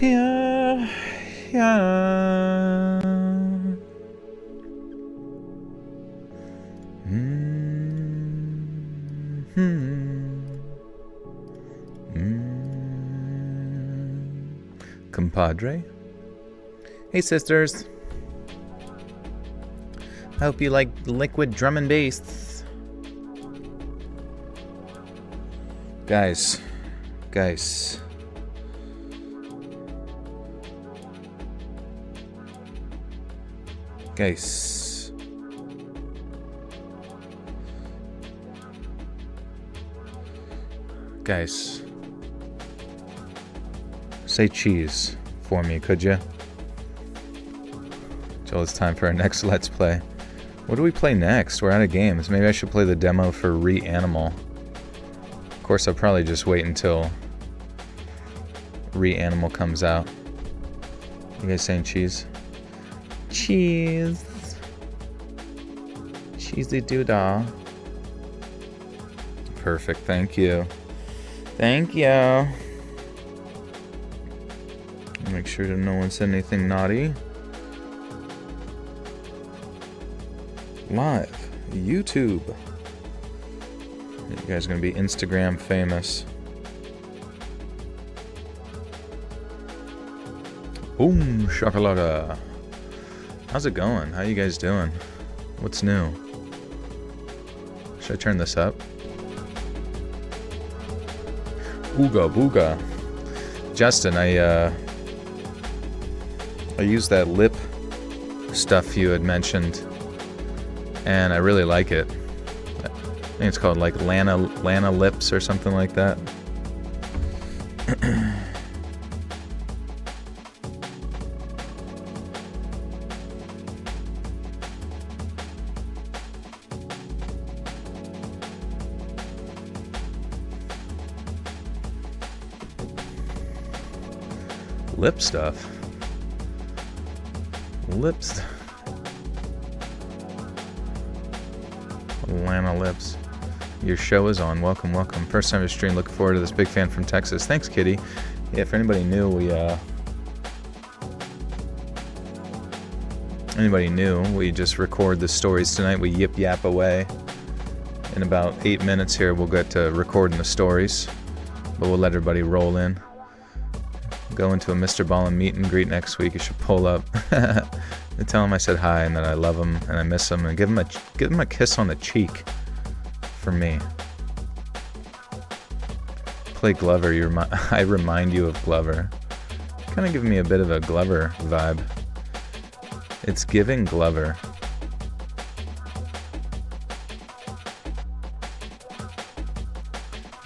Yeah. Yeah. Compadre. Hey, sisters. I hope you like liquid drum and bass. Guys. Guys. Guys. Guys. Say cheese for me, could you? Till it's time for our next Let's Play. What do we play next? We're out of games. Maybe I should play the demo for Reanimal. Of course, I'll probably just wait until Reanimal comes out. You guys saying cheese? Cheese. Cheesy doodah. Perfect, thank you. Thank you. Make sure that no one said anything naughty. Live. YouTube. You guys are gonna be Instagram famous. Boom shakalaka. How's it going? How you guys doing? What's new? Should I turn this up? Ooga booga. Justin, I used that lip stuff you had mentioned, and I really like it. I think it's called like Lana Lips or something like that. Lip stuff. Lips. Lana Lips. Your show is on. Welcome, welcome. First time to stream. Looking forward to this. Big fan from Texas. Thanks, Kitty. Yeah, if anybody knew, we just record the stories tonight. We yip yap away. In about 8 minutes here, we'll get to recording the stories, but we'll let everybody roll in. Go into a Mr. Ballin meet and greet next week. You should pull up and tell him I said hi and that I love him and I miss him, and give him a kiss on the cheek for me. Play Glover. I remind you of Glover. Kind of giving me a bit of a Glover vibe. It's giving Glover.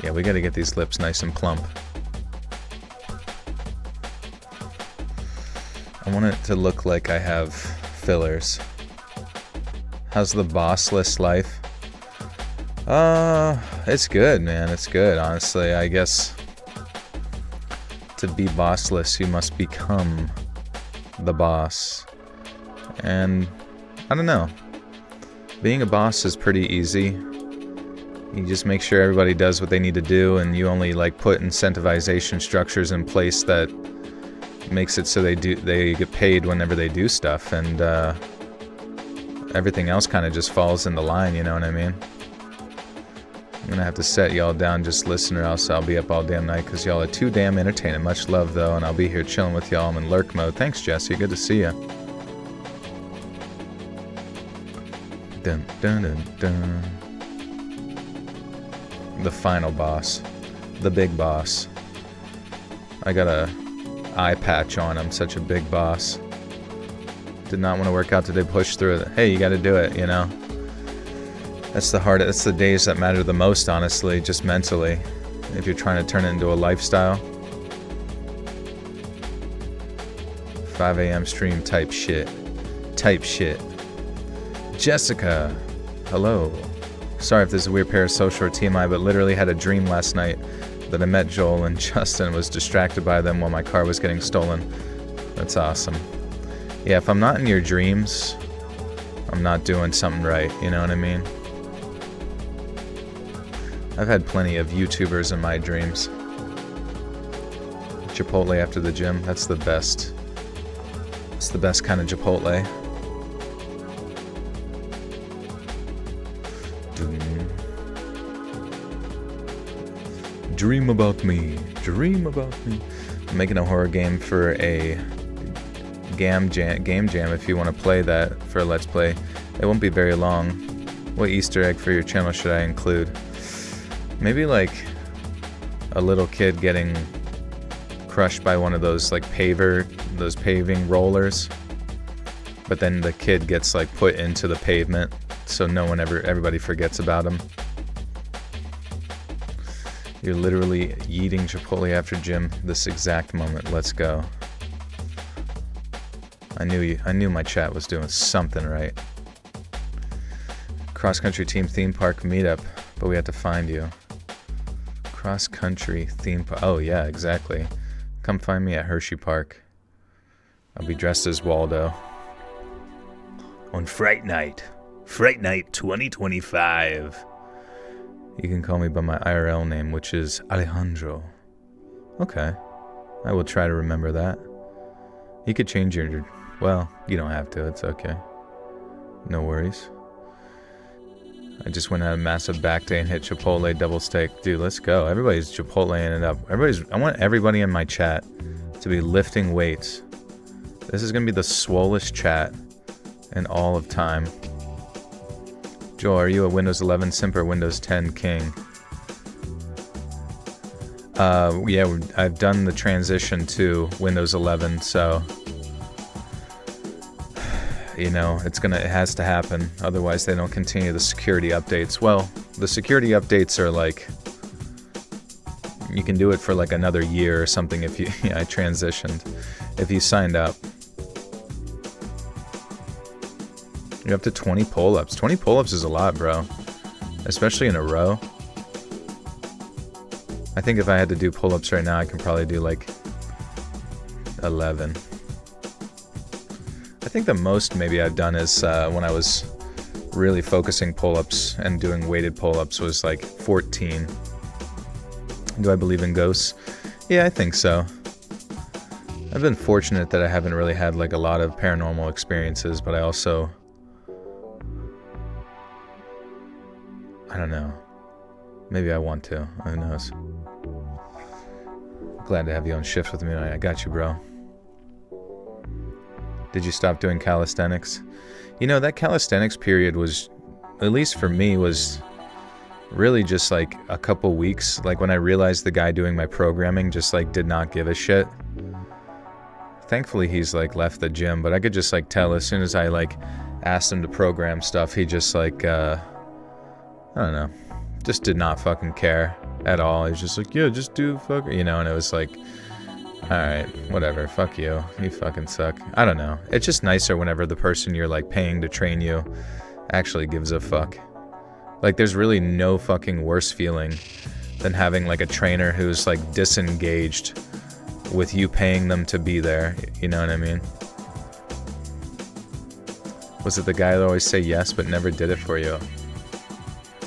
Yeah, we got to get these lips nice and plump. I want it to look like I have fillers. How's the bossless life? It's good, man. It's good, honestly. I guess to be bossless, you must become the boss. And I don't know. Being a boss is pretty easy. You just make sure everybody does what they need to do, and you only like put incentivization structures in place that makes it so they get paid whenever they do stuff, and everything else kind of just falls into line, you know what I mean? I'm gonna have to set y'all down, just listen, or else I'll be up all damn night, because y'all are too damn entertaining. Much love though, and I'll be here chilling with y'all. I'm in lurk mode. Thanks, Jesse, good to see ya. Dun dun dun dun. The final boss, the big boss. I got a eye patch on. I'm such a big boss. Did not want to work out today. Push through it. Hey, you got to do it, you know. That's the days that matter the most, honestly, just mentally. If you're trying to turn it into a lifestyle. 5 a.m. stream type shit. Jessica, hello. Sorry if this is a weird parasocial or TMI, but literally had a dream last night that I met Joel and Justin, was distracted by them while my car was getting stolen. That's awesome. Yeah, if I'm not in your dreams, I'm not doing something right, you know what I mean? I've had plenty of YouTubers in my dreams. Chipotle after the gym. That's the best. It's the best kind of Chipotle. Dream about me. Dream about me. I'm making a horror game for a game jam if you want to play that for a Let's Play. It won't be very long. What Easter egg for your channel should I include? Maybe like a little kid getting crushed by one of those like those paving rollers. But then the kid gets like put into the pavement so everybody forgets about him. You're literally eating Chipotle after gym this exact moment. Let's go. I knew my chat was doing something right. Cross-country team theme park meetup, but we have to find you. Cross-country theme park. Oh yeah, exactly. Come find me at Hershey Park. I'll be dressed as Waldo. On Fright Night 2025. You can call me by my IRL name, which is Alejandro. Okay. I will try to remember that. You could change your... Well, you don't have to. It's okay. No worries. I just went on a massive back day and hit Chipotle double steak. Dude, let's go. Everybody's Chipotleing it up. I want everybody in my chat to be lifting weights. This is going to be the swollest chat in all of time. Joel, are you a Windows 11 simp or Windows 10 king? Yeah, I've done the transition to Windows 11, so you know, it has to happen. Otherwise, they don't continue the security updates. Well, the security updates are like, you can do it for like another year or something if you, yeah, I transitioned, if you signed up. You're up to 20 pull-ups. 20 pull-ups is a lot, bro. Especially in a row. I think if I had to do pull-ups right now, I can probably do like 11. I think the most maybe I've done is when I was really focusing pull-ups and doing weighted pull-ups was like 14. Do I believe in ghosts? Yeah, I think so. I've been fortunate that I haven't really had like a lot of paranormal experiences, but I also... I don't know. Maybe I want to. Who knows? Glad to have you on shift with me tonight. I got you, bro. Did you stop doing calisthenics? You know, that calisthenics period was, at least for me, was really just like a couple weeks. Like when I realized the guy doing my programming just like did not give a shit. Thankfully he's like left the gym, but I could just like tell as soon as I like asked him to program stuff, he just like, I don't know, just did not fucking care at all. He was just like, yeah, just do fuck, you know, and it was like, alright, whatever, fuck you, you fucking suck. I don't know. It's just nicer whenever the person you're like paying to train you actually gives a fuck. Like there's really no fucking worse feeling than having like a trainer who's like disengaged with you paying them to be there, you know what I mean? Was it the guy that always say yes but never did it for you?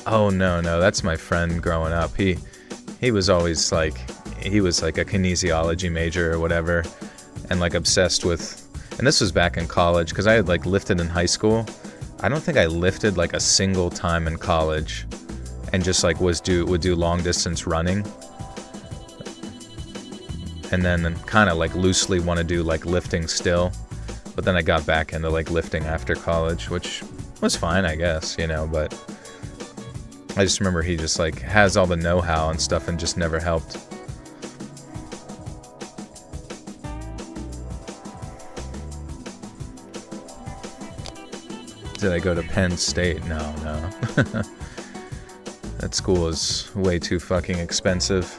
Oh no, that's my friend growing up. He was always like, he was like a kinesiology major or whatever, and like obsessed with, and this was back in college, because I had like lifted in high school. I don't think I lifted like a single time in college, and just like would do long distance running, and then kind of like loosely want to do like lifting still, but then I got back into like lifting after college, which was fine, I guess, you know, but I just remember he just like has all the know-how and stuff and just never helped. Did I go to Penn State? No. That school is way too fucking expensive.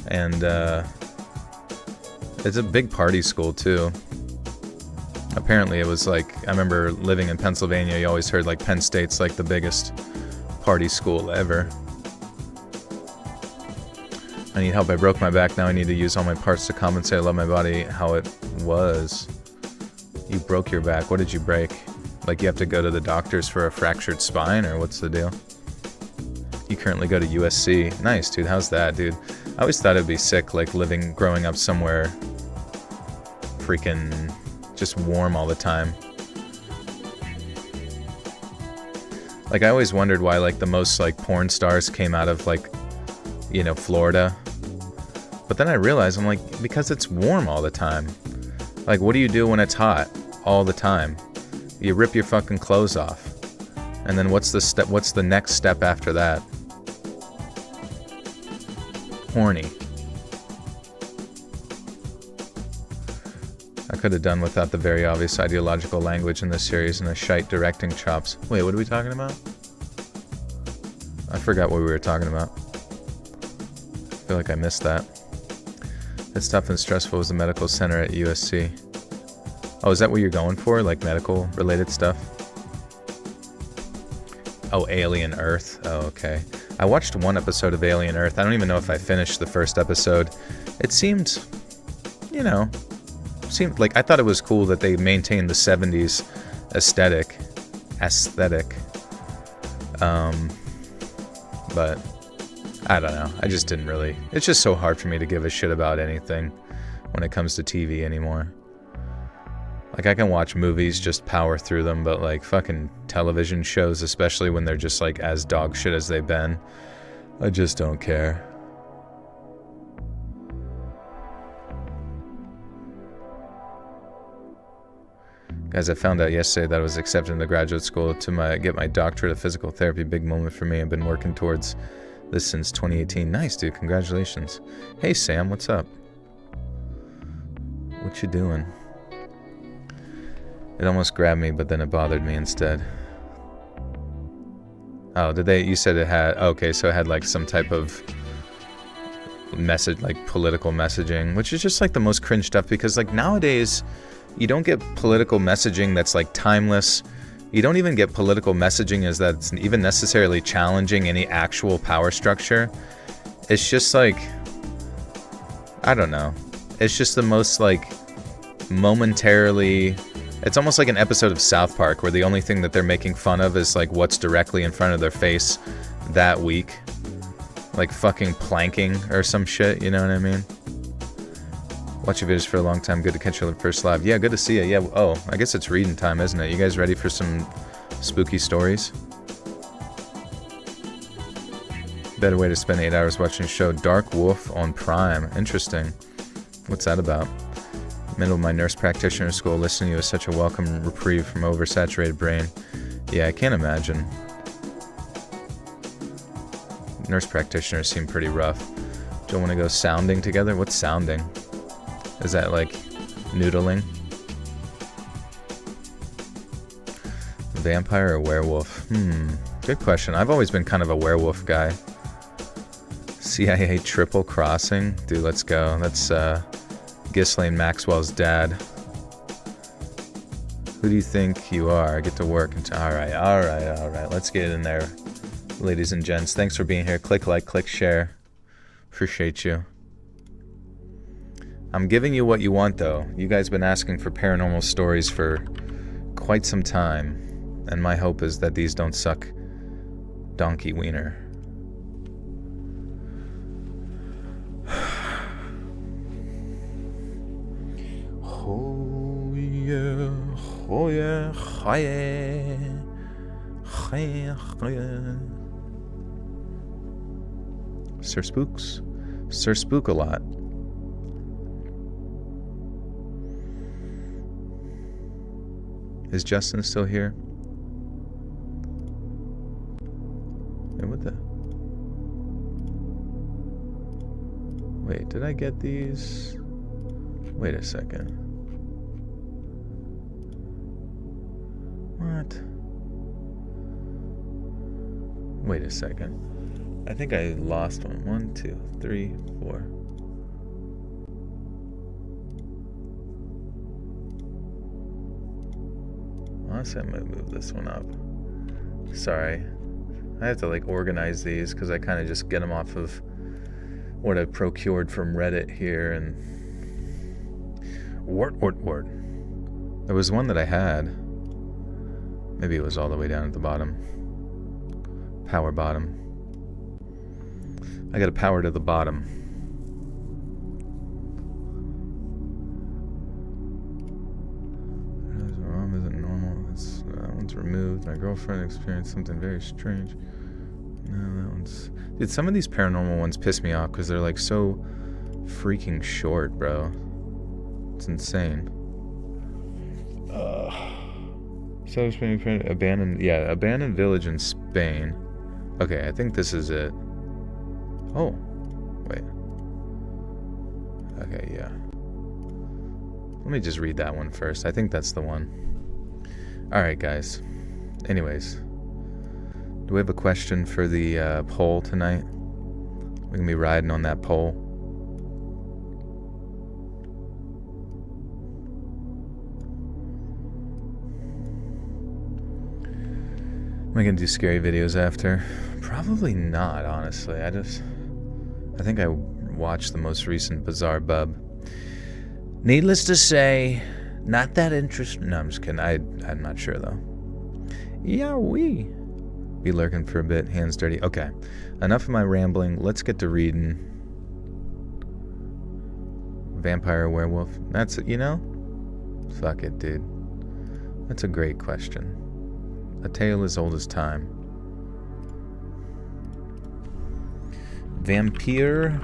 And it's a big party school too. Apparently it was like, I remember living in Pennsylvania, you always heard like Penn State's like the biggest party school ever. I need help. I broke my back. Now I need to use all my parts to compensate. I love my body how it was. You broke your back. What did you break? Like you have to go to the doctors for a fractured spine, or what's the deal? You currently go to USC. Nice, dude. How's that, dude? I always thought it'd be sick, like growing up somewhere freaking just warm all the time. Like, I always wondered why, like, the most, like, porn stars came out of, like, you know, Florida. But then I realized, I'm like, because it's warm all the time. Like, what do you do when it's hot all the time? You rip your fucking clothes off. And then what's the next step after that? Horny. I could have done without the very obvious ideological language in this series and the shite directing chops. Wait, what are we talking about? I forgot what we were talking about. I feel like I missed that. It's tough and stressful as the medical center at USC. Oh, is that what you're going for? Like medical related stuff? Oh, Alien Earth. Oh, okay. I watched one episode of Alien Earth. I don't even know if I finished the first episode. It seemed, you know, like, I thought it was cool that they maintained the 70s aesthetic. But I don't know. I just didn't really. It's just so hard for me to give a shit about anything when it comes to TV anymore. Like, I can watch movies, just power through them, but like fucking television shows, especially when they're just like as dog shit as they've been, I just don't care. Guys, I found out yesterday that I was accepted into graduate school to get my doctorate of physical therapy. Big moment for me. I've been working towards this since 2018. Nice, dude. Congratulations. Hey, Sam. What's up? What you doing? It almost grabbed me, but then it bothered me instead. Oh, you said it had, okay, so it had like some type of message, like political messaging, which is just like the most cringe stuff, because like nowadays, you don't get political messaging that's like timeless. You don't even get political messaging that's even necessarily challenging any actual power structure. It's just like, I don't know. It's just the most like momentarily, it's almost like an episode of South Park where the only thing that they're making fun of is like what's directly in front of their face that week. Like fucking planking or some shit, you know what I mean? Watch your videos for a long time. Good to catch you on the first live. Yeah, good to see you. Yeah, oh, I guess it's reading time, isn't it? You guys ready for some spooky stories? Better way to spend 8 hours watching the show. Dark Wolf on Prime. Interesting. What's that about? Middle of my nurse practitioner school. Listening to you is such a welcome reprieve from oversaturated brain. Yeah, I can't imagine. Nurse practitioners seem pretty rough. Don't want to go sounding together? What's sounding? Is that like noodling? Vampire or werewolf? Good question. I've always been kind of a werewolf guy. CIA triple crossing? Dude, let's go. That's Ghislaine Maxwell's dad. Who do you think you are? I get to work. Alright. Let's get in there, ladies and gents. Thanks for being here. Click like, click share. Appreciate you. I'm giving you what you want, though. You guys have been asking for paranormal stories for quite some time, and my hope is that these don't suck donkey wiener. Oh yeah, oh yeah, oh yeah, oh yeah. Sir Spooks? Sir Spook-a-lot. Is Justin still here? Hey, what the? Wait, did I get these? Wait a second. What? Wait a second. I think I lost one. 1, 2, 3, 4. Honestly, I'm gonna move this one up. Sorry. I have to like organize these because I kind of just get them off of what I procured from Reddit here and wart. There was one that I had. Maybe it was all the way down at the bottom. Power bottom. I gotta power to the bottom. My mom isn't normal. That one's removed. My girlfriend experienced something very strange. No, that one's... Dude, some of these paranormal ones piss me off because they're like so freaking short, bro. It's insane. So abandoned village in Spain. Okay, I think this is it. Oh, wait. Okay, yeah. Let me just read that one first. I think that's the one. Alright, guys. Anyways. Do we have a question for the poll tonight? We're going to be riding on that poll. Am I going to do scary videos after? Probably not, honestly. I think I watched the most recent Bizarre Bub. Needless to say, not that interesting. No, I'm just kidding. I'm not sure, though. Yeah, we be lurking for a bit. Hands dirty. Okay. Enough of my rambling. Let's get to reading. Vampire, werewolf. That's it, you know? Fuck it, dude. That's a great question. A tale as old as time. Vampire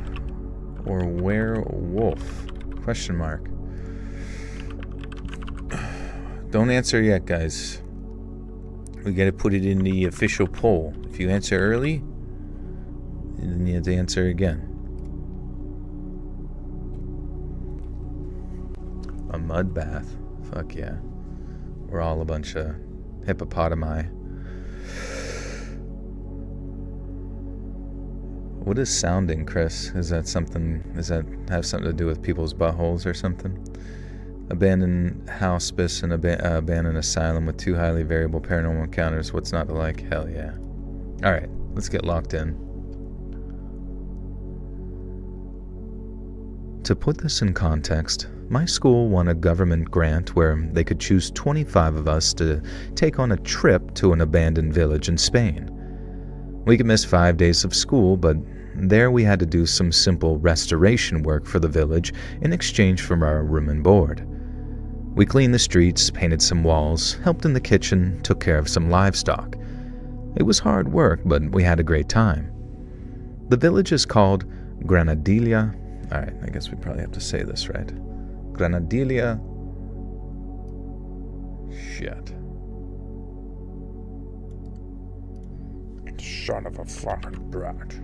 or werewolf? Question mark. Don't answer yet, guys. We gotta put it in the official poll. If you answer early, then you have to answer again. A mud bath. Fuck yeah. We're all a bunch of hippopotami. What is sounding, Chris? Is that have something to do with people's buttholes or something? Abandoned hospice and abandoned asylum with 2 highly variable paranormal encounters. What's not to like? Hell yeah. Alright, let's get locked in. To put this in context, my school won a government grant where they could choose 25 of us to take on a trip to an abandoned village in Spain. We could miss 5 days of school, but there we had to do some simple restoration work for the village in exchange for our room and board. We cleaned the streets, painted some walls, helped in the kitchen, took care of some livestock. It was hard work, but we had a great time. The village is called Granadilla. Alright, I guess we probably have to say this right. Granadilla. Shit. Son of a fucking brat.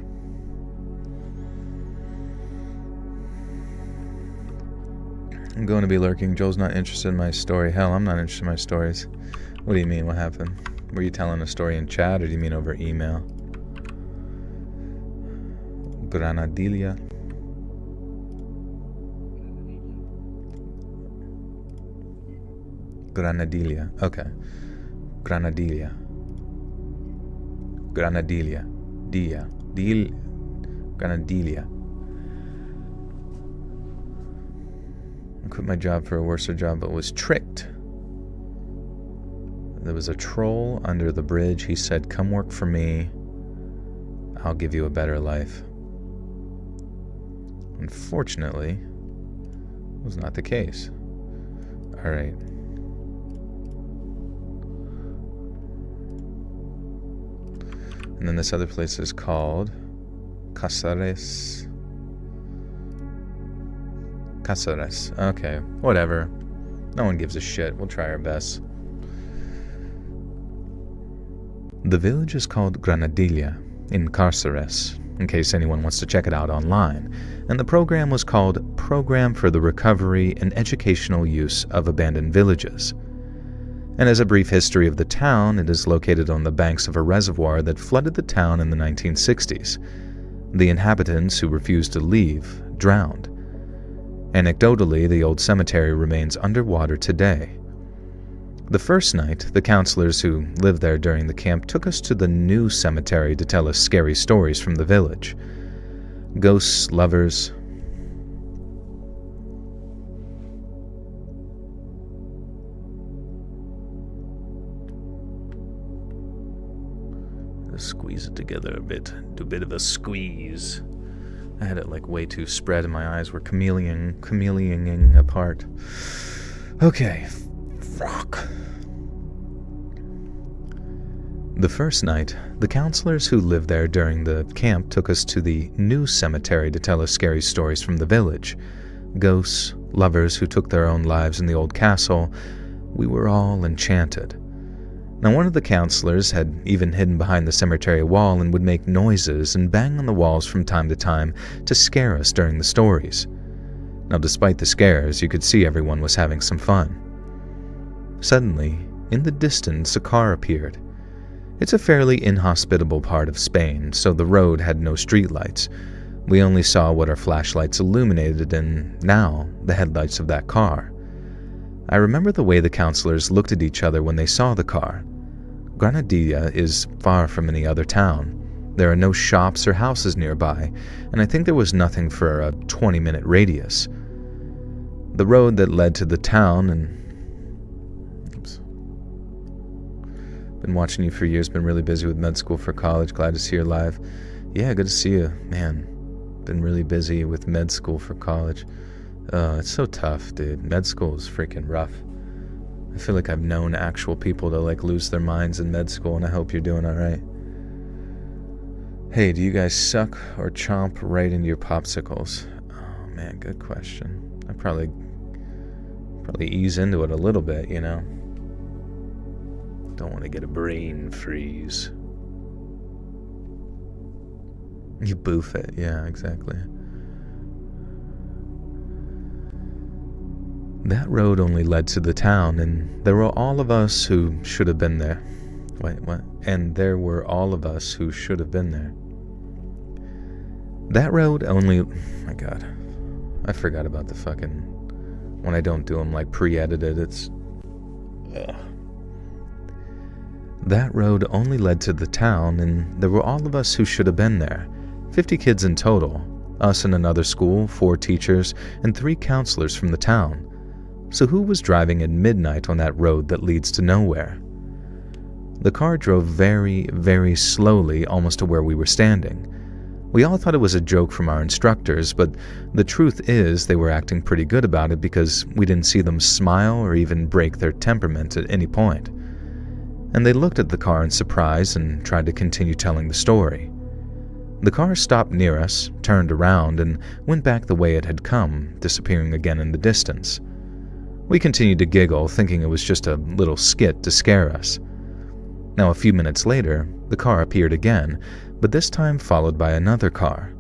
I'm going to be lurking. Joel's not interested in my story. Hell, I'm not interested in my stories. What do you mean? What happened? Were you telling a story in chat, or do you mean over email? Granadilla. Granadilla. Okay. Granadilla. Granadilla. Granadilla. I quit my job for a worser job, but was tricked. There was a troll under the bridge. He said, "Come work for me. I'll give you a better life." Unfortunately, it was not the case. Alright. And then this other place is called Cáceres. Cáceres. Okay, whatever. No one gives a shit. We'll try our best. The village is called Granadilla in Cáceres, in case anyone wants to check it out online, and the program was called Program for the Recovery and Educational Use of Abandoned Villages. And as a brief history of the town, it is located on the banks of a reservoir that flooded the town in the 1960s. The inhabitants who refused to leave drowned. Anecdotally, the old cemetery remains underwater today. The first night, the counselors who lived there during the camp took us to the new cemetery to tell us scary stories from the village. Ghosts, lovers. Squeeze it together a bit. Do a bit of a squeeze. I had it like way too spread and my eyes were chameleoning apart. Okay. Fuck. The first night, the counselors who lived there during the camp took us to the new cemetery to tell us scary stories from the village. Ghosts, lovers who took their own lives in the old castle. We were all enchanted. Now, one of the counselors had even hidden behind the cemetery wall and would make noises and bang on the walls from time to time to scare us during the stories. Now, despite the scares, you could see everyone was having some fun. Suddenly, in the distance, a car appeared. It's a fairly inhospitable part of Spain, so the road had no streetlights. We only saw what our flashlights illuminated and, now, the headlights of that car. I remember the way the counselors looked at each other when they saw the car. Granadilla is far from any other town. There are no shops or houses nearby, and I think there was nothing for a 20-minute radius. The road that led to the town and... Been watching you for years, been really busy with med school for college, glad to see you live. Yeah, good to see you. Man, been really busy with med school for college. It's so tough, dude. Med school is freaking rough. I feel like I've known actual people to lose their minds in med school, and I hope you're doing alright. Hey, do you guys suck or chomp right into your popsicles? Oh man, good question. I probably ease into it a little bit, you know. Don't want to get a brain freeze. You boof it, yeah, exactly. That road only led to the town, and there were all of us who should have been there. Wait, what? And there were all of us who should have been there. That road only... My God. I forgot about the fucking... When I don't do them pre-edited, it's... Ugh. That road only led to the town, and there were all of us who should have been there. 50 kids in total. Us in another school, 4 teachers, and 3 counselors from the town. So who was driving at midnight on that road that leads to nowhere? The car drove very, very slowly almost to where we were standing. We all thought it was a joke from our instructors, but the truth is they were acting pretty good about it because we didn't see them smile or even break their temperament at any point. And they looked at the car in surprise and tried to continue telling the story. The car stopped near us, turned around, and went back the way it had come, disappearing again in the distance. We continued to giggle, thinking it was just a little skit to scare us. Now, a few minutes later, the car appeared again, but this time followed by another car.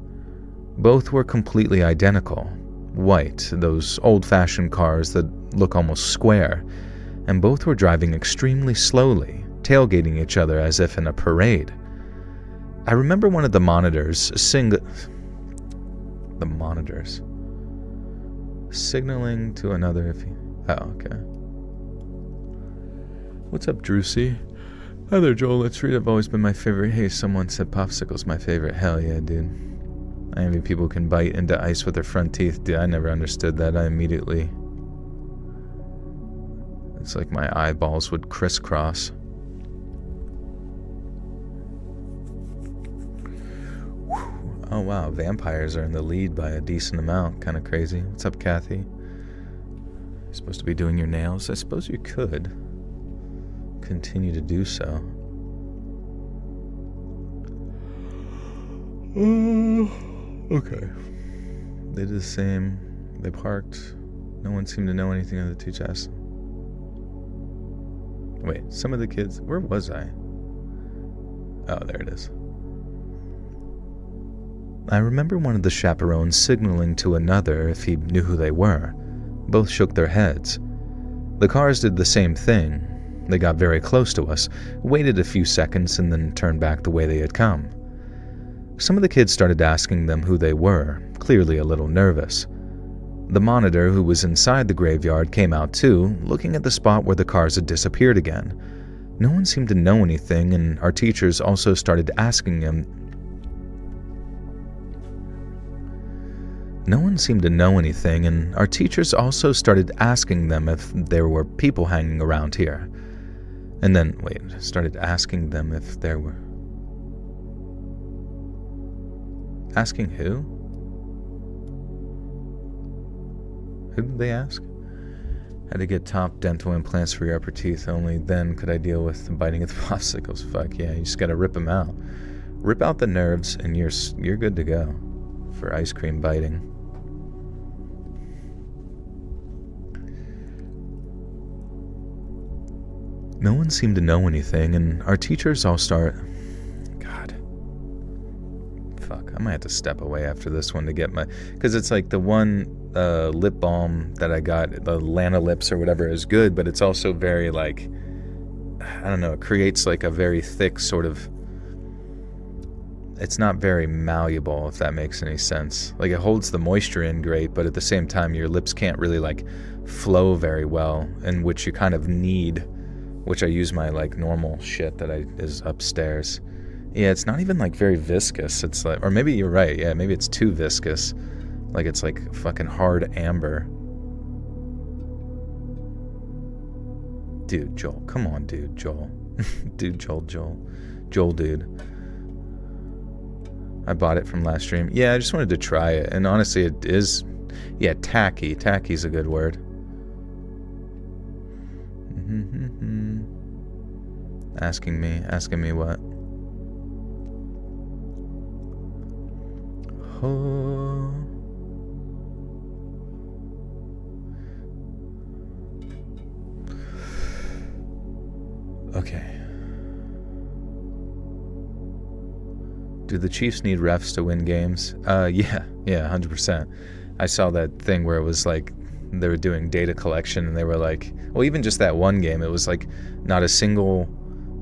Both were completely identical. White, those old-fashioned cars that look almost square, and both were driving extremely slowly, tailgating each other as if in a parade. I remember one of the monitors signaling to another if he... Oh, okay. What's up, Drewsy? Hi there, Joel. Let's read. I've always been my favorite. Hey, someone said popsicles my favorite. Hell yeah, dude. I envy people who can bite into ice with their front teeth. Dude, I never understood that. It's like my eyeballs would crisscross. Oh wow, vampires are in the lead by a decent amount. Kind of crazy. What's up, Kathy? You're supposed to be doing your nails? I suppose you could continue to do so. Okay. They did the same. They parked. No one seemed to know anything of the teacher asked. Wait, some of the kids... Where was I? Oh, there it is. I remember one of the chaperones signaling to another if he knew who they were. Both shook their heads. The cars did the same thing. They got very close to us, waited a few seconds, and then turned back the way they had come. Some of the kids started asking them who they were, clearly a little nervous. The monitor who was inside the graveyard came out too, looking at the spot where the cars had disappeared again. No one seemed to know anything, and our teachers also started asking them if there were people hanging around here. And then, started asking them if there were... Asking who? Who did they ask? Had to get top dental implants for your upper teeth. Only then could I deal with the biting of the popsicles. Fuck yeah, you just gotta rip them out. Rip out the nerves and you're good to go for ice cream biting. No one seemed to know anything, and our teachers all start... God. Fuck, I might have to step away after this one to get my... Because it's like the one lip balm that I got, the Lana Lips or whatever, is good, but it's also very like... I don't know, it creates like a very thick sort of... It's not very malleable, if that makes any sense. Like, it holds the moisture in great, but at the same time, your lips can't really like flow very well, in which you kind of need... Which I use my like normal shit that is upstairs. Yeah, it's not even like very viscous. It's like, or maybe you're right. Yeah, maybe it's too viscous. Like it's like fucking hard amber. Dude, Joel, come on, dude, Joel. Dude, Joel, dude. I bought it from last stream. Yeah, I just wanted to try it, and honestly, it is, yeah, tacky. Tacky's a good word. Asking me what? Oh. Okay. Do the Chiefs need refs to win games? Yeah, 100%. I saw that thing where it was like they were doing data collection and they were like, well, even just that one game, it was like not a single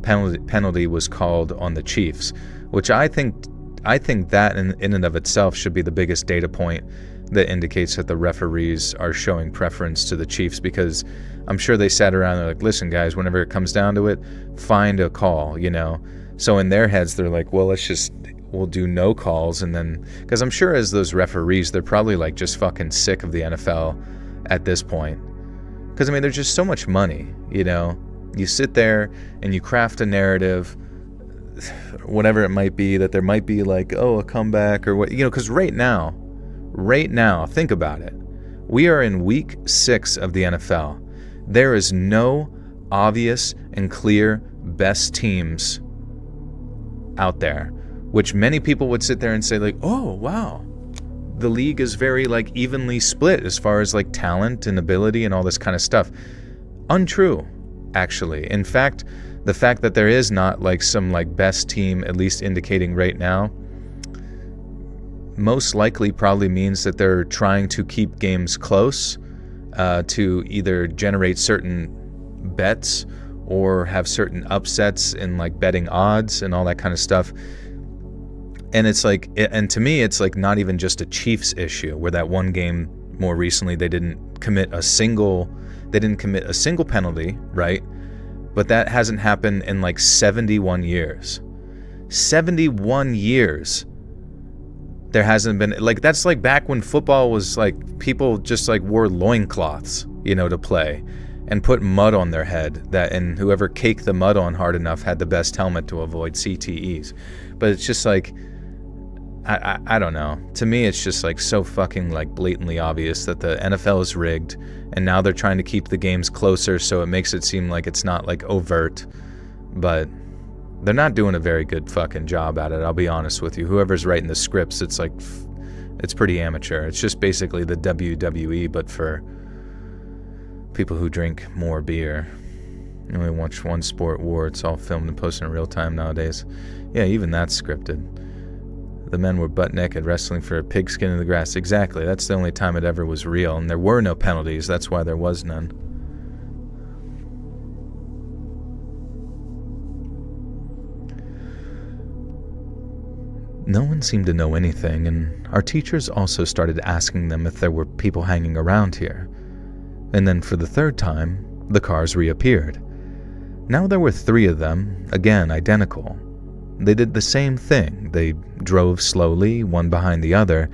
penalty was called on the Chiefs, which I think that in and of itself should be the biggest data point that indicates that the referees are showing preference to the Chiefs, because I'm sure they sat around and they're like, listen guys, whenever it comes down to it, find a call, you know? So in their heads, they're like, well, we'll do no calls. And then, because I'm sure as those referees, they're probably like just fucking sick of the NFL at this point. Because I mean, there's just so much money, you know? You sit there and you craft a narrative, whatever it might be, that there might be like, oh, a comeback or what, you know, because right now, think about it. We are in week 6 of the NFL. There is no obvious and clear best teams out there, which many people would sit there and say like, oh, wow, the league is very like evenly split as far as like talent and ability and all this kind of stuff. Untrue. Actually, in fact, the fact that there is not like some like best team, at least indicating right now, most likely probably means that they're trying to keep games close, to either generate certain bets or have certain upsets in like betting odds and all that kind of stuff. And it's like, and to me, it's like not even just a Chiefs issue, where that one game more recently they didn't commit a single penalty, right? But that hasn't happened in like 71 years. 71 years. There hasn't been, like, that's like back when football was like, people just like wore loincloths, you know, to play and put mud on their head, and whoever caked the mud on hard enough had the best helmet to avoid CTEs. But it's just like, I don't know. To me, it's just like so fucking like blatantly obvious that the NFL is rigged, and now they're trying to keep the games closer, so it makes it seem like it's not like overt, but they're not doing a very good fucking job at it. I'll be honest with you. Whoever's writing the scripts, it's like, it's pretty amateur. It's just basically the WWE, but for people who drink more beer. You only watch one sport war. It's all filmed and posted in real time nowadays. Yeah, even that's scripted. The men were butt naked wrestling for a pigskin in the grass. Exactly. That's the only time it ever was real. And there were no penalties. That's why there was none. No one seemed to know anything, and our teachers also started asking them if there were people hanging around here. And then for the third time, the cars reappeared. Now there were 3 of them, again identical. They did the same thing. They drove slowly, one behind the other,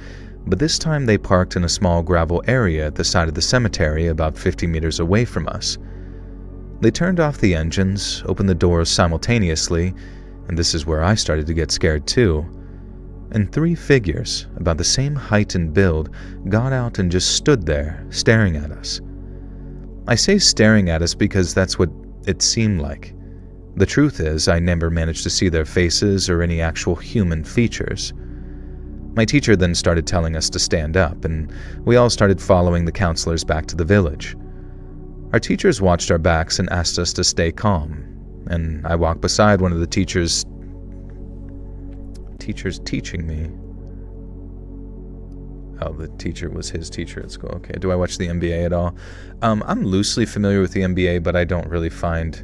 but this time they parked in a small gravel area at the side of the cemetery about 50 meters away from us. They turned off the engines, opened the doors simultaneously, and this is where I started to get scared too. and 3 figures, about the same height and build, got out and just stood there, staring at us. I say staring at us because that's what it seemed like. The truth is, I never managed to see their faces or any actual human features. My teacher then started telling us to stand up, and we all started following the counselors back to the village. Our teachers watched our backs and asked us to stay calm, and I walked beside one of the teachers teaching me. Oh, the teacher was his teacher at school. Okay, do I watch the NBA at all? I'm loosely familiar with the NBA, but I don't really find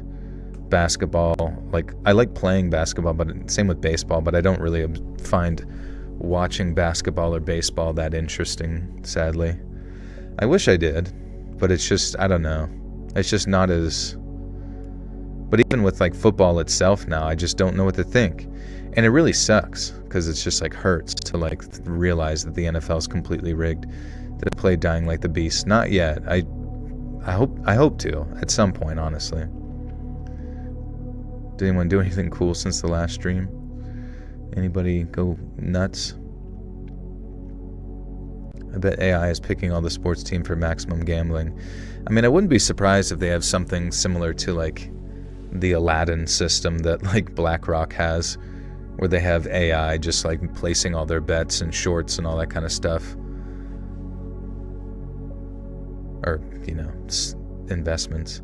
basketball, like, I like playing basketball, but same with baseball, but I don't really find watching basketball or baseball that interesting, sadly. I wish I did, but it's just, I don't know. It's just not as... But even with, like, football itself now, I just don't know what to think. And it really sucks, because it's just, like, hurts to, like, realize that the NFL is completely rigged. To play dying like the beast. Not yet. I hope to, at some point, honestly. Did anyone do anything cool since the last stream? Anybody go nuts? I bet AI is picking all the sports team for maximum gambling. I mean, I wouldn't be surprised if they have something similar to, like, the Aladdin system that, like, BlackRock has, where they have AI just, like, placing all their bets and shorts and all that kind of stuff. Or, you know, investments.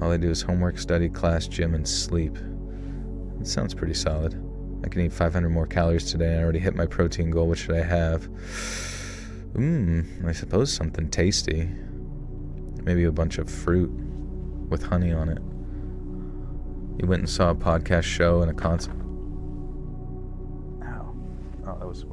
All I do is homework, study, class, gym, and sleep. That sounds pretty solid. I can eat 500 more calories today. I already hit my protein goal. What should I have? I suppose something tasty. Maybe a bunch of fruit with honey on it. You went and saw a podcast show and a concert. Ow. Oh, that was...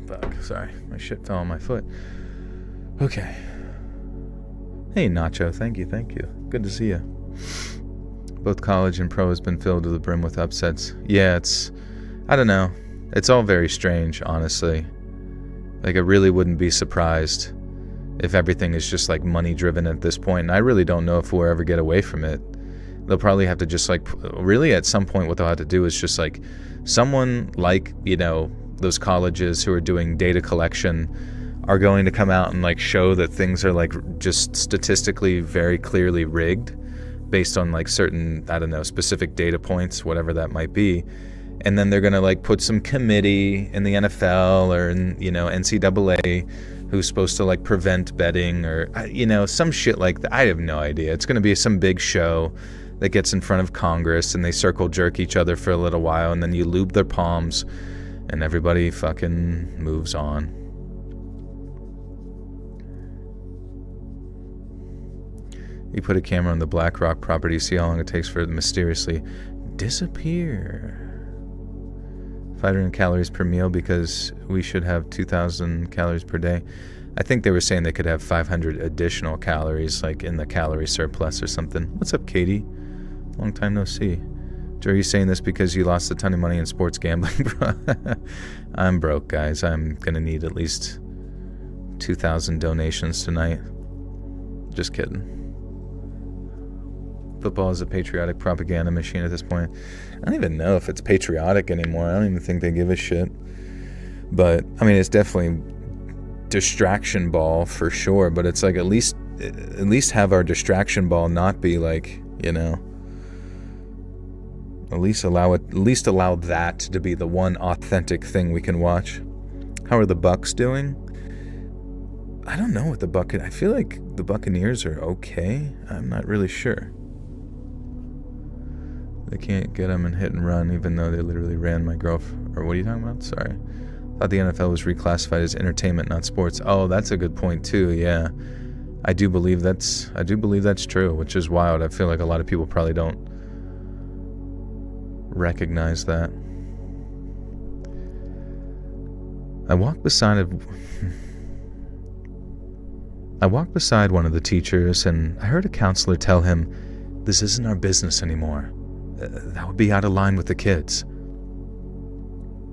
Fuck, sorry. My shit fell on my foot. Okay. Hey, Nacho. Thank you. Good to see you. Both college and pro has been filled to the brim with upsets. Yeah, it's... I don't know. It's all very strange, honestly. Like, I really wouldn't be surprised if everything is just, like, money-driven at this point. And I really don't know if we'll ever get away from it. They'll probably have to just, like... Really, at some point, what they'll have to do is just, like... Someone like, you know... those colleges who are doing data collection are going to come out and, like, show that things are, like, just statistically very clearly rigged based on, like, certain, I don't know, specific data points, whatever that might be. And then they're going to, like, put some committee in the NFL or in, you know, NCAA who's supposed to, like, prevent betting or, you know, some shit like that. I have no idea. It's going to be some big show that gets in front of Congress and they circle jerk each other for a little while and then you lube their palms and everybody fucking moves on. You put a camera on the BlackRock property, see how long it takes for it to mysteriously disappear. 500 calories per meal because we should have 2,000 calories per day. I think they were saying they could have 500 additional calories, like in the calorie surplus or something. What's up, Katie? Long time no see. Joe, are you saying this because you lost a ton of money in sports gambling? I'm broke, guys. I'm going to need at least 2,000 donations tonight. Just kidding. Football is a patriotic propaganda machine at this point. I don't even know if it's patriotic anymore. I don't even think they give a shit. But, I mean, it's definitely distraction ball for sure. But it's like at least have our distraction ball not be like, you know... At least allow that to be the one authentic thing we can watch. How are the Bucks doing? I don't know what I feel like the Buccaneers are okay. I'm not really sure. They can't get them and hit and run, even though they literally ran my girlfriend. Or what are you talking about? Sorry. Thought the NFL was reclassified as entertainment, not sports. Oh, that's a good point too. Yeah, I do believe that's true, which is wild. I feel like a lot of people probably don't recognize that. I walked beside one of the teachers and I heard a counselor tell him, "This isn't our business anymore. That would be out of line with the kids."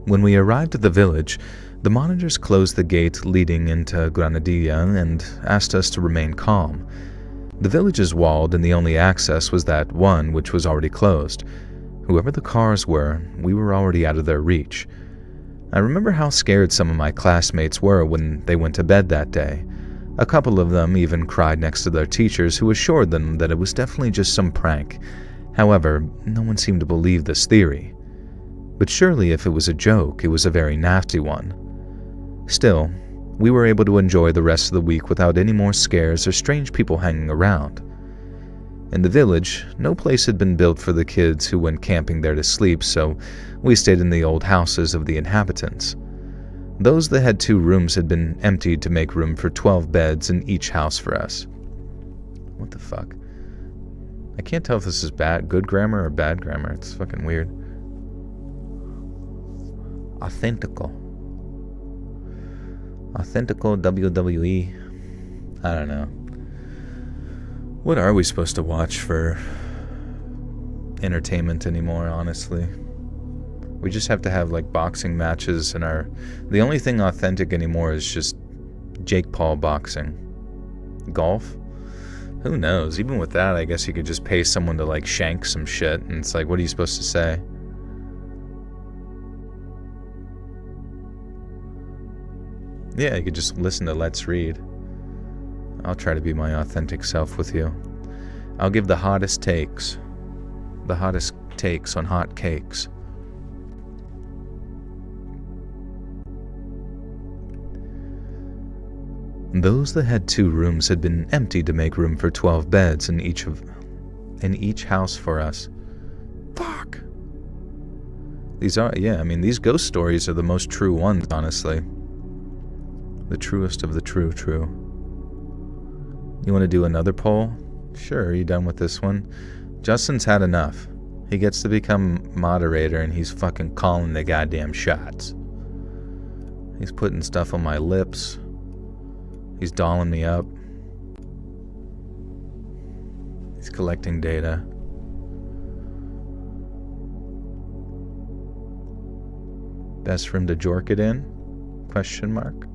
When we arrived at the village, the monitors closed the gate leading into Granadilla and asked us to remain calm. The village is walled and the only access was that one which was already closed. Whoever the cars were, we were already out of their reach. I remember how scared some of my classmates were when they went to bed that day. A couple of them even cried next to their teachers, who assured them that it was definitely just some prank. However, no one seemed to believe this theory. But surely if it was a joke, it was a very nasty one. Still, we were able to enjoy the rest of the week without any more scares or strange people hanging around. In the village, no place had been built for the kids who went camping there to sleep, so we stayed in the old houses of the inhabitants. Those that had 2 rooms had been emptied to make room for 12 beds in each house for us. What the fuck? I can't tell if this is good grammar or bad grammar. It's fucking weird. Authentical WWE. I don't know. What are we supposed to watch for entertainment anymore, honestly? We just have to have like boxing matches and the only thing authentic anymore is just Jake Paul boxing. Golf? Who knows? Even with that, I guess you could just pay someone to like shank some shit and it's like, what are you supposed to say? Yeah, you could just listen to Let's Read. I'll try to be my authentic self with you. I'll give the hottest takes. The hottest takes on hot cakes. Those that had 2 rooms had been emptied to make room for 12 beds in each house for us. Fuck. These ghost stories are the most true ones, honestly. The truest of the true. You want to do another poll? Sure, are you done with this one? Justin's had enough. He gets to become moderator and he's fucking calling the goddamn shots. He's putting stuff on my lips. He's dolling me up. He's collecting data. Best for him to jork it in? Question mark.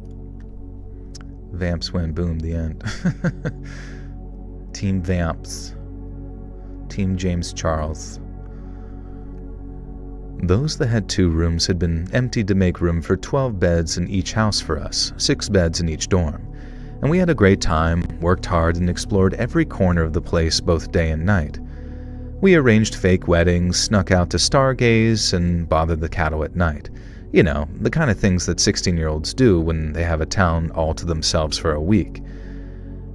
Vamps win. Boom. The end. Team Vamps. Team James Charles. Those that had 2 rooms had been emptied to make room for 12 beds in each house for us, 6 beds in each dorm. And we had a great time, worked hard, and explored every corner of the place both day and night. We arranged fake weddings, snuck out to stargaze, and bothered the cattle at night. You know, the kind of things that 16-year-olds do when they have a town all to themselves for a week.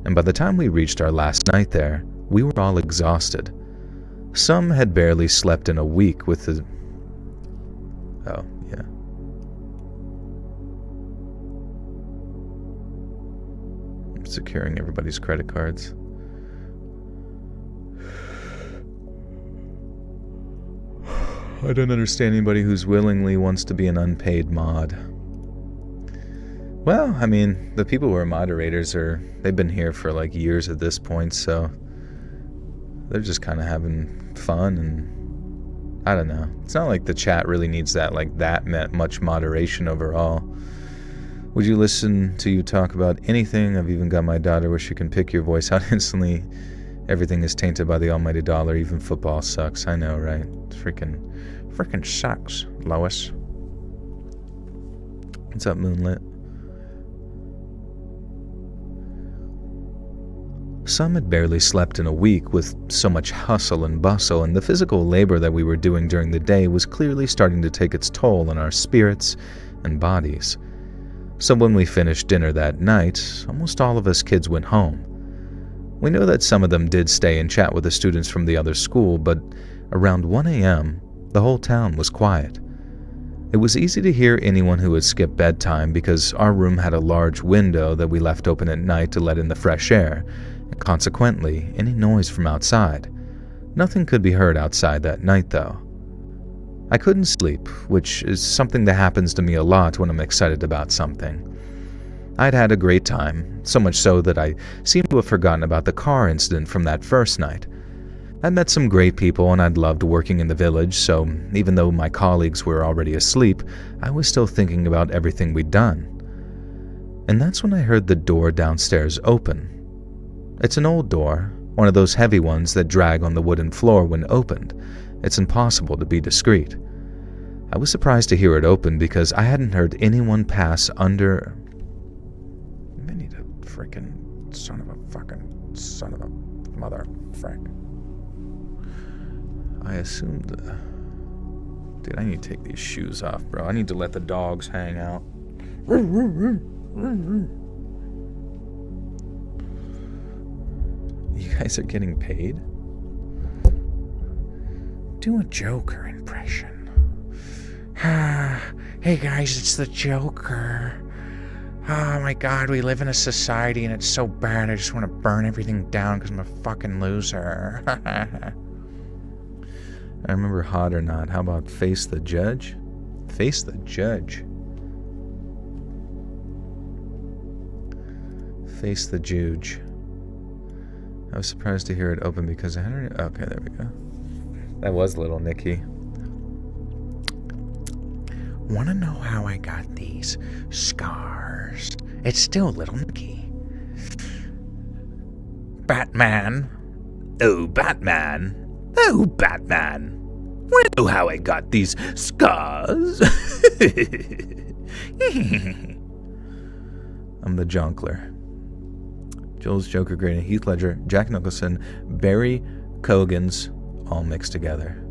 And by the time we reached our last night there, we were all exhausted. Some had barely slept in a week with the... Oh, yeah. I'm securing everybody's credit cards. I don't understand anybody who's willingly wants to be an unpaid mod. Well, I mean, the people who are moderators they've been here for like years at this point, so they're just kind of having fun, and I don't know. It's not like the chat really needs that much moderation overall. Would you listen to you talk about anything? I've even got my daughter where she can pick your voice out instantly. Everything is tainted by the almighty dollar. Even football sucks. I know, right? Freaking sucks, Lois. What's up, Moonlit? Some had barely slept in a week with so much hustle and bustle, and the physical labor that we were doing during the day was clearly starting to take its toll on our spirits and bodies. So when we finished dinner that night, almost all of us kids went home. We know that some of them did stay and chat with the students from the other school, but around 1 a.m., the whole town was quiet. It was easy to hear anyone who had skipped bedtime because our room had a large window that we left open at night to let in the fresh air, and consequently, any noise from outside. Nothing could be heard outside that night, though. I couldn't sleep, which is something that happens to me a lot when I'm excited about something. I'd had a great time, so much so that I seemed to have forgotten about the car incident from that first night. I'd met some great people and I'd loved working in the village, so even though my colleagues were already asleep, I was still thinking about everything we'd done. And that's when I heard the door downstairs open. It's an old door, one of those heavy ones that drag on the wooden floor when opened. It's impossible to be discreet. I was surprised to hear it open because I hadn't heard anyone pass under... I need a freaking son of a mother frick. I assumed... Dude, I need to take these shoes off, bro. I need to let the dogs hang out. You guys are getting paid? Do a Joker impression. Hey guys, it's the Joker. Oh my god, we live in a society and it's so bad I just want to burn everything down because I'm a fucking loser. I remember Hot or Not. How about Face the Judge? Face the Judge. Face the Juge. I was surprised to hear it open because I had... Okay, there we go. That was Little Nicky. Wanna know how I got these scars? It's still Little Nicky. Batman. Oh, Batman. Oh, Batman. Wanna know how I got these scars? I'm the Jonkler. Joel's Joker great, and Heath Ledger, Jack Nicholson, Barry Cogan's all mixed together.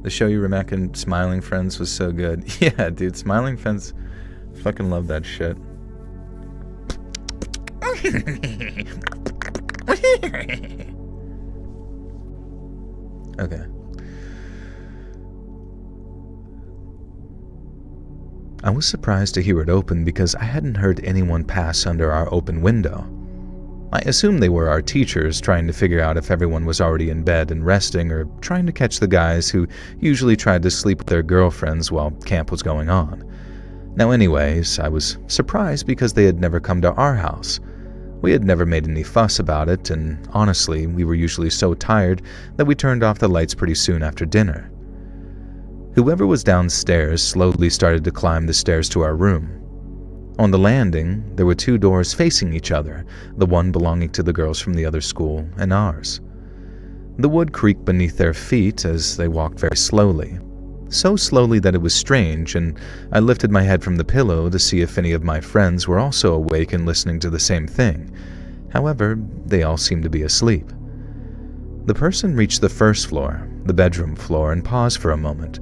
The show you were making, Smiling Friends, was so good. Yeah, dude, Smiling Friends, fucking love that shit. Okay. I was surprised to hear it open because I hadn't heard anyone pass under our open window. I assumed they were our teachers trying to figure out if everyone was already in bed and resting, or trying to catch the guys who usually tried to sleep with their girlfriends while camp was going on. Now anyways, I was surprised because they had never come to our house. We had never made any fuss about it, and honestly, we were usually so tired that we turned off the lights pretty soon after dinner. Whoever was downstairs slowly started to climb the stairs to our room. On the landing, there were two doors facing each other, the one belonging to the girls from the other school and ours. The wood creaked beneath their feet as they walked very slowly. So slowly that it was strange, and I lifted my head from the pillow to see if any of my friends were also awake and listening to the same thing. However, they all seemed to be asleep. The person reached the first floor, the bedroom floor, and paused for a moment,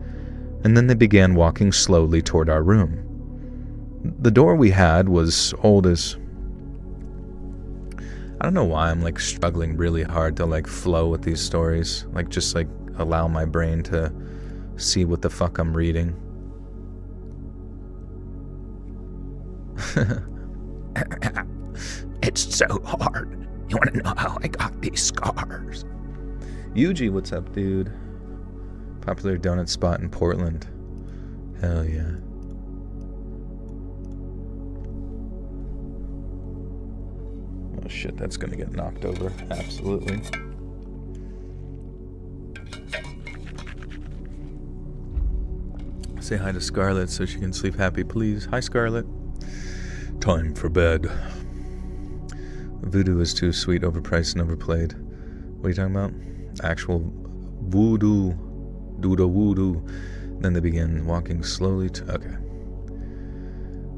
and then they began walking slowly toward our room. The door we had was old as... I don't know why I'm struggling really hard to flow with these stories. Just allow my brain to see what the fuck I'm reading. It's so hard. You want to know how I got these scars? Yuji, what's up, dude? Popular donut spot in Portland. Hell yeah. Oh shit, that's gonna get knocked over. Absolutely. Say hi to Scarlett so she can sleep happy, please. Hi, Scarlett. Time for bed. Voodoo is too sweet, overpriced, and overplayed. What are you talking about? Actual voodoo. Doodle voodoo. Then they begin walking slowly to... Okay.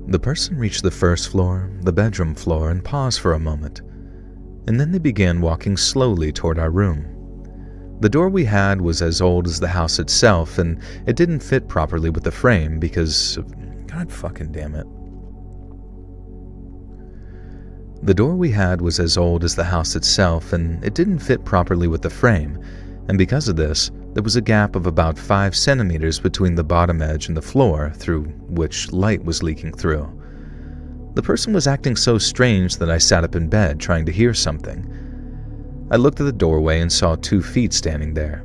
The person reached the first floor, the bedroom floor, and paused for a moment. And then they began walking slowly toward our room. The door we had was as old as the house itself, and it didn't fit properly with the frame because... God fucking damn it. The door we had was as old as the house itself, and it didn't fit properly with the frame, and because of this, there was a gap of about 5 centimeters between the bottom edge and the floor, through which light was leaking through. The person was acting so strange that I sat up in bed trying to hear something. I looked at the doorway and saw 2 feet standing there.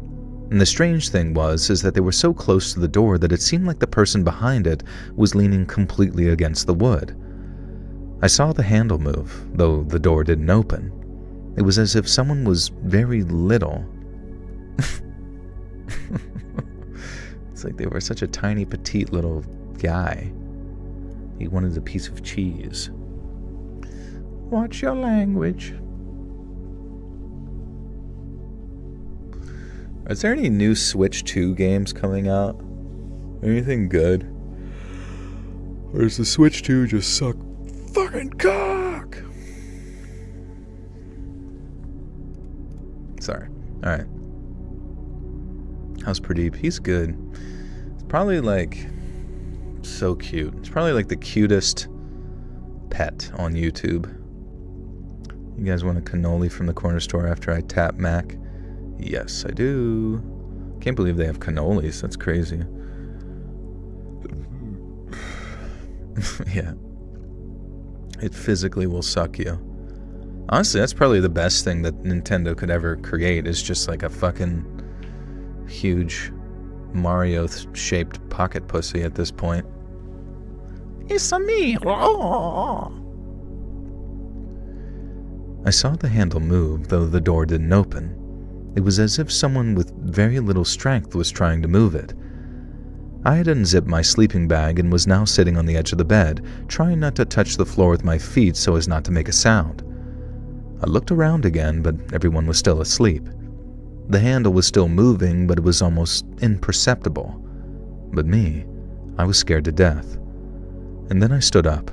And the strange thing was that they were so close to the door that it seemed like the person behind it was leaning completely against the wood. I saw the handle move, though the door didn't open. It was as if someone was very little, It's like they were such a tiny, petite little guy. He wanted a piece of cheese. Watch your language. Is there any new Switch 2 games coming out? Anything good? Or does the Switch 2 just suck fucking cock? Sorry. Alright. How's Pradeep? He's good. It's probably like so cute. It's probably like the cutest pet on YouTube. You guys want a cannoli from the corner store after I tap Mac? Yes, I do. Can't believe they have cannolis. That's crazy. Yeah. It physically will suck you. Honestly, that's probably the best thing that Nintendo could ever create, is just like a fucking huge Mario-shaped pocket pussy at this point. It's a me. I saw the handle move, though the door didn't open. It was as if someone with very little strength was trying to move it. I had unzipped my sleeping bag and was now sitting on the edge of the bed, trying not to touch the floor with my feet so as not to make a sound. I looked around again, but everyone was still asleep. The handle was still moving, but it was almost imperceptible. But me, I was scared to death. And then I stood up.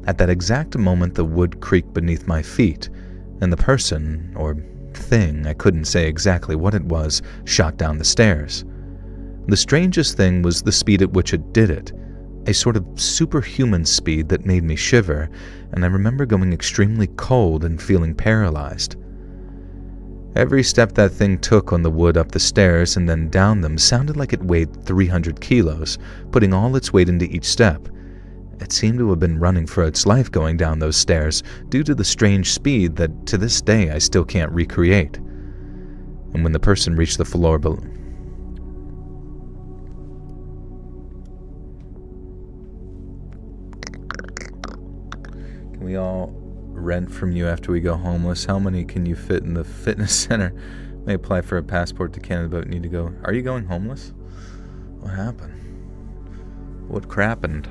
At that exact moment, the wood creaked beneath my feet, and the person, or thing, I couldn't say exactly what it was, shot down the stairs. The strangest thing was the speed at which it did it, a sort of superhuman speed that made me shiver, and I remember going extremely cold and feeling paralyzed. Every step that thing took on the wood up the stairs and then down them sounded like it weighed 300 kilos, putting all its weight into each step. It seemed to have been running for its life going down those stairs due to the strange speed that to this day I still can't recreate. And when the person reached the floor below, can we all rent from you after we go homeless? How many can you fit in the fitness center? May apply for a passport to Canada but need to go. Are you going homeless? What happened? What crappened?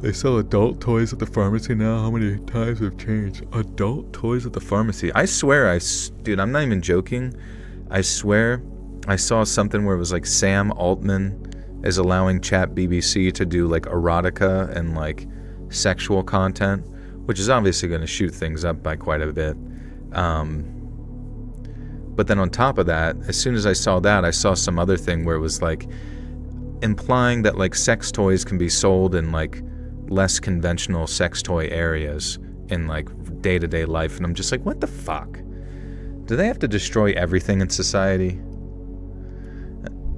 They sell adult toys at the pharmacy now? How many times have changed? Adult toys at the pharmacy? I swear, dude, I'm not even joking. I swear I saw something where it was like Sam Altman is allowing Chat BBC to do like erotica and like sexual content, which is obviously going to shoot things up by quite a bit. But then on top of that, as soon as I saw that, I saw some other thing where it was like implying that like sex toys can be sold in like less conventional sex toy areas in like day-to-day life, and I'm just like, what the fuck? Do they have to destroy everything in society?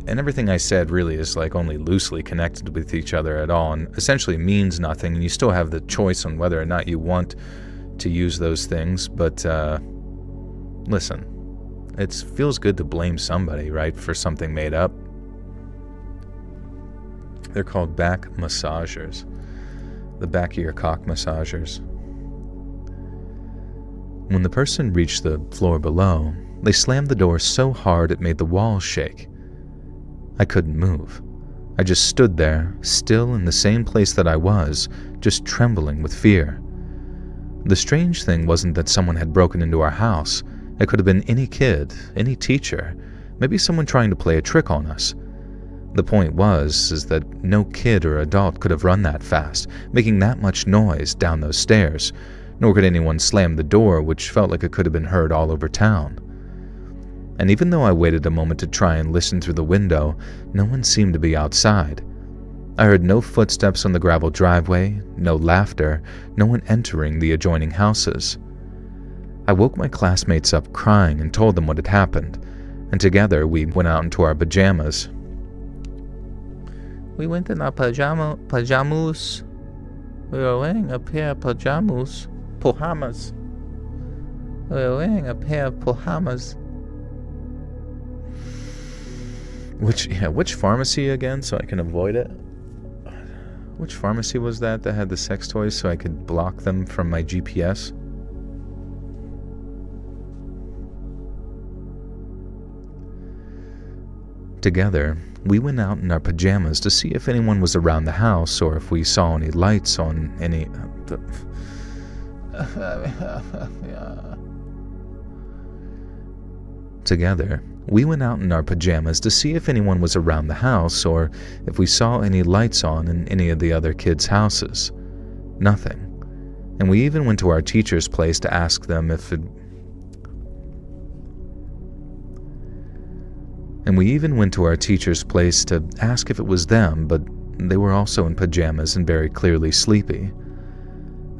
And everything I said really is like only loosely connected with each other at all, and essentially means nothing, and you still have the choice on whether or not you want to use those things. But listen, it feels good to blame somebody, right, for something made up. They're called back massagers. The back of your cock massagers. When the person reached the floor below, they slammed the door so hard it made the walls shake. I couldn't move. I just stood there, still in the same place that I was, just trembling with fear. The strange thing wasn't that someone had broken into our house. It could have been any kid, any teacher, maybe someone trying to play a trick on us. The point is that no kid or adult could have run that fast, making that much noise down those stairs, nor could anyone slam the door, which felt like it could have been heard all over town. And even though I waited a moment to try and listen through the window, no one seemed to be outside. I heard no footsteps on the gravel driveway, no laughter, no one entering the adjoining houses. I woke my classmates up crying and told them what had happened, and together we went out into our pajamas. We went in our pajamas. We were wearing a pair of pajamas. Pajamas. We were wearing a pair of pajamas. Which pharmacy again, so I can avoid it? Which pharmacy was that had the sex toys so I could block them from my GPS? Together, we went out in our pajamas to see if anyone was around the house or if we saw any lights on any... Together, we went out in our pajamas to see if anyone was around the house or if we saw any lights on in any of the other kids' houses. Nothing. And we even went to our teacher's place to ask them if it... And we even went to our teacher's place to ask if it was them, but they were also in pajamas and very clearly sleepy.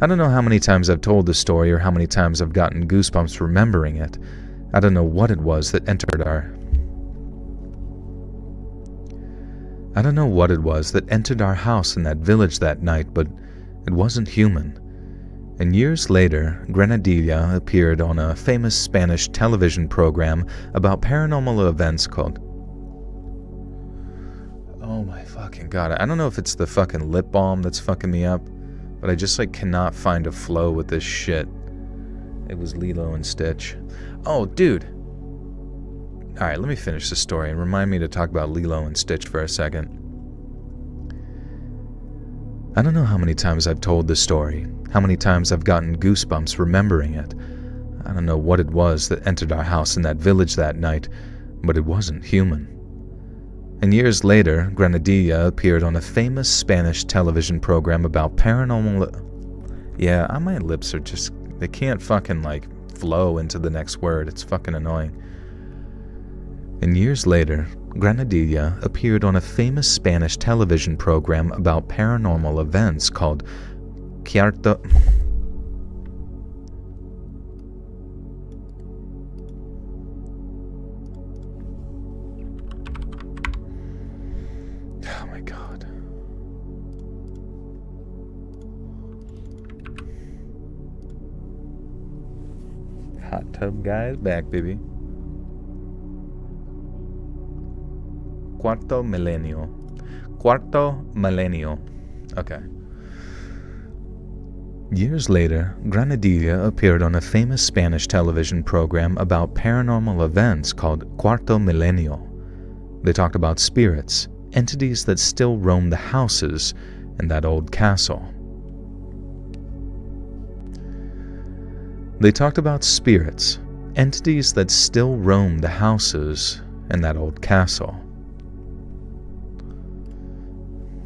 I don't know how many times I've told this story or how many times I've gotten goosebumps remembering it. I don't know what it was that entered our... I don't know what it was that entered our house in that village that night, but it wasn't human. And years later, Grenadilla appeared on a famous Spanish television program about paranormal events called... Oh my fucking god, I don't know if it's the fucking lip balm that's fucking me up, but I just cannot find a flow with this shit. It was Lilo and Stitch. Oh, dude. Alright, let me finish the story and remind me to talk about Lilo and Stitch for a second. I don't know how many times I've told this story, how many times I've gotten goosebumps remembering it. I don't know what it was that entered our house in that village that night, but it wasn't human. And years later, Grenadilla appeared on a famous Spanish television program about paranormal... Yeah, my lips are just... They can't fucking, flow into the next word. It's fucking annoying. And years later, Grenadilla appeared on a famous Spanish television program about paranormal events called Cuarto... Oh my god. Hot tub guy is back, baby. Cuarto Milenio. Cuarto Milenio. Okay. Years later, Grenadilla appeared on a famous Spanish television program about paranormal events called Cuarto Milenio. They talked about spirits, entities that still roam the houses in that old castle. They talked about spirits, entities that still roam the houses in that old castle.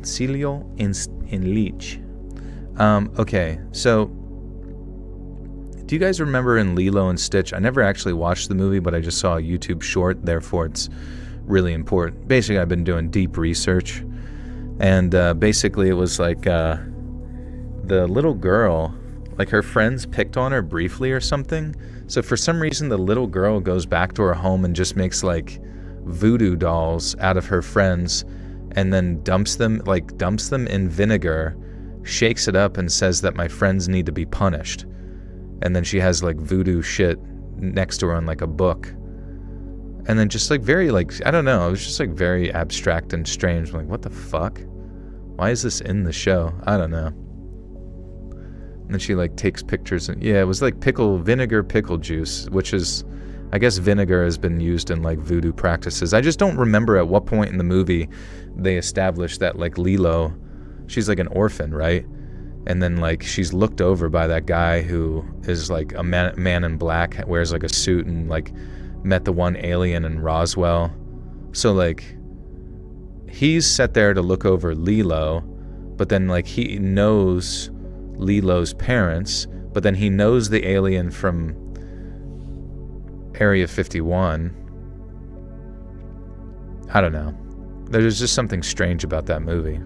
Cilio in Leech. Okay, so do you guys remember in Lilo and Stitch? I never actually watched the movie, but I just saw a YouTube short, therefore it's really important. Basically, I've been doing deep research, and basically it was the little girl, her friends picked on her briefly or something. So for some reason, the little girl goes back to her home and just makes voodoo dolls out of her friends, and then dumps them in vinegar, shakes it up, and says that my friends need to be punished. And then she has voodoo shit next to her on a book. And then just very I don't know, it was just very abstract and strange. I'm what the fuck? Why is this in the show? I don't know. And then she takes pictures, and yeah, it was vinegar pickle juice, which is, I guess vinegar has been used in voodoo practices. I just don't remember at what point in the movie they established that Lilo, she's an orphan, right? And then she's looked over by that guy who is a man in black, wears a suit, and met the one alien in Roswell. So he's set there to look over Lilo, but then he knows Lilo's parents, but then he knows the alien from Area 51. I don't know. There's just something strange about that movie.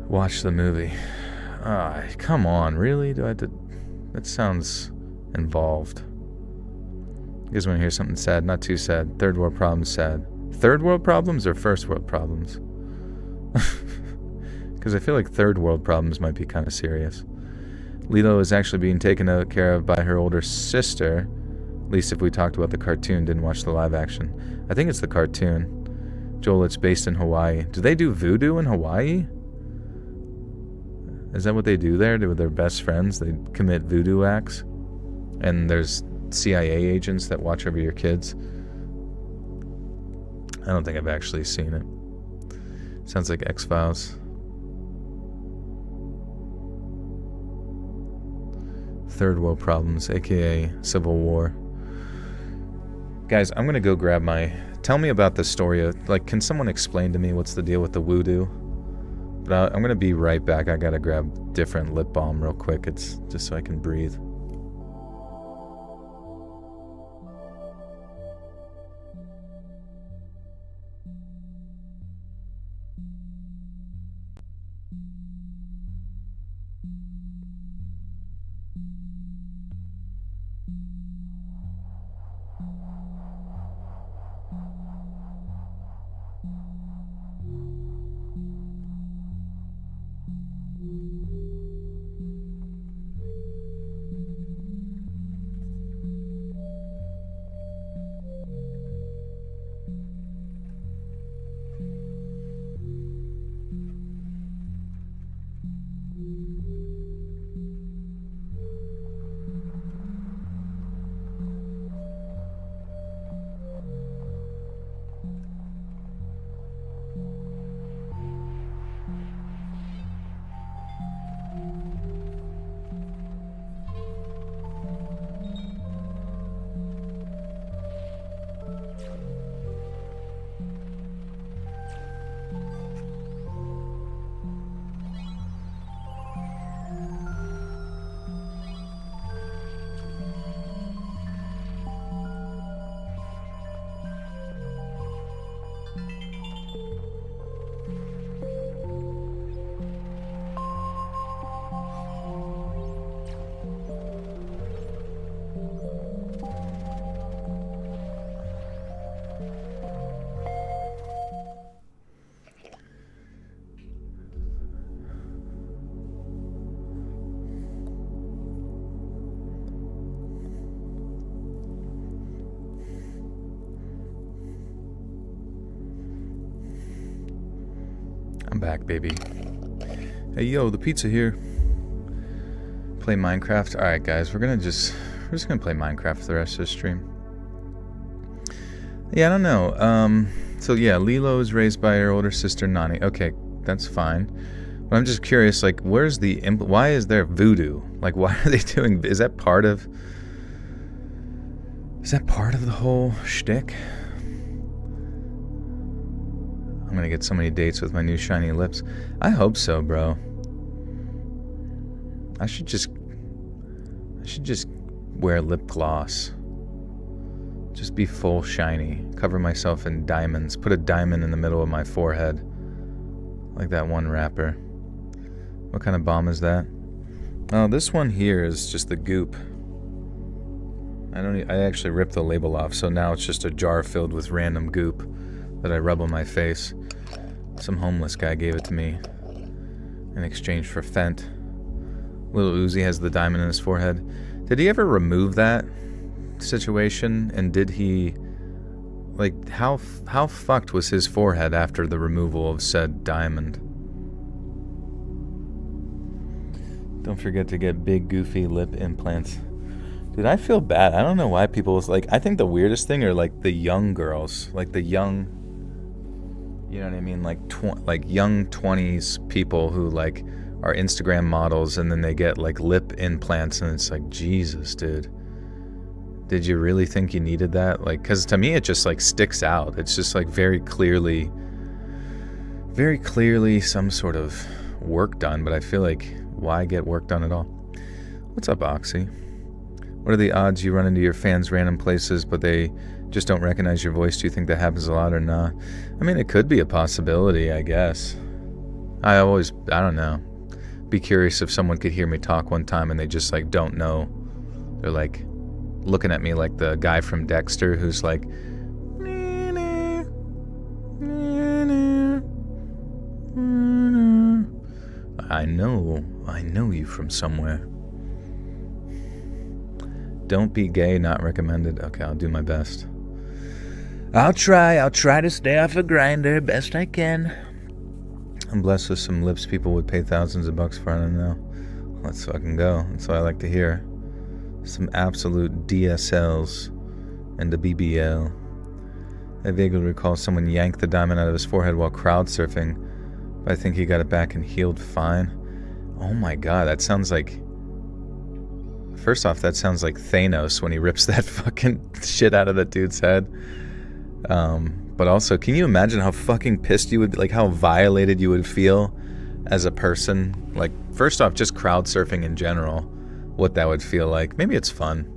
Watch the movie. Come on, really? Do I have to... That sounds involved. You guys want to hear something sad? Not too sad. Third world problems sad. Third world problems or first world problems? Because I feel third world problems might be kind of serious. Lilo is actually being taken care of by her older sister. At least if we talked about the cartoon, didn't watch the live action. I think it's the cartoon. Joel, it's based in Hawaii. Do they do voodoo in Hawaii? Is that what they do there with their best friends? They commit voodoo acts? And there's CIA agents that watch over your kids? I don't think I've actually seen it. Sounds like X-Files. Third world problems, aka Civil War. Guys, I'm gonna go grab my... Tell me about the story. Like, can someone explain to me what's the deal with the voodoo? But I'm gonna be right back. I gotta grab different lip balm real quick. It's just so I can breathe. I'm back, baby. Hey, yo, the pizza here. Play Minecraft. All right, guys, we're just gonna play Minecraft for the rest of the stream. Yeah, I don't know. So yeah, Lilo is raised by her older sister Nani. Okay, that's fine. But I'm just curious, like, where's the why is there voodoo? Like, why are they doing? Is that part of the whole shtick? I'm gonna get so many dates with my new shiny lips. I hope so, bro. I should just wear lip gloss. Just be full shiny. Cover myself in diamonds. Put a diamond in the middle of my forehead. Like that one rapper. What kind of bomb is that? Oh, this one here is just the goop. I actually ripped the label off, so now it's just a jar filled with random goop that I rub on my face. Some homeless guy gave it to me in exchange for Fent. Little Uzi has the diamond in his forehead. Did he ever remove that situation? And did he, like, how fucked was his forehead after the removal of said diamond? Don't forget to get big goofy lip implants. Dude, I feel bad. I don't know why people like. I think the weirdest thing are like the young girls, like the young, you know what I mean, like young 20s people who like are Instagram models, and then they get like lip implants, and it's like, Jesus, dude, did you really think you needed that? Like, because to me it just like sticks out. It's just like very clearly some sort of work done, but I feel like, why get work done at all? What's up, Oxy? What are the odds you run into your fans random places, but they just don't recognize your voice? Do you think that happens a lot or not? I mean, it could be a possibility, I guess. I don't know. Be curious if someone could hear me talk one time and they just like don't know. They're like looking at me like the guy from Dexter who's like, I know you from somewhere. Don't be gay, not recommended. Okay, I'll do my best. I'll try to stay off a grinder best I can. I'm blessed with some lips people would pay thousands of bucks for, I don't know. Let's fucking go. That's what I like to hear. Some absolute DSLs and the BBL. I vaguely recall someone yanked the diamond out of his forehead while crowd surfing, but I think he got it back and healed fine. Oh my god, that sounds like... First off, that sounds like Thanos when he rips that fucking shit out of that dude's head. But also, can you imagine how fucking pissed you would be, like how violated you would feel as a person? Like, first off, just crowd surfing in general, what that would feel like. Maybe it's fun.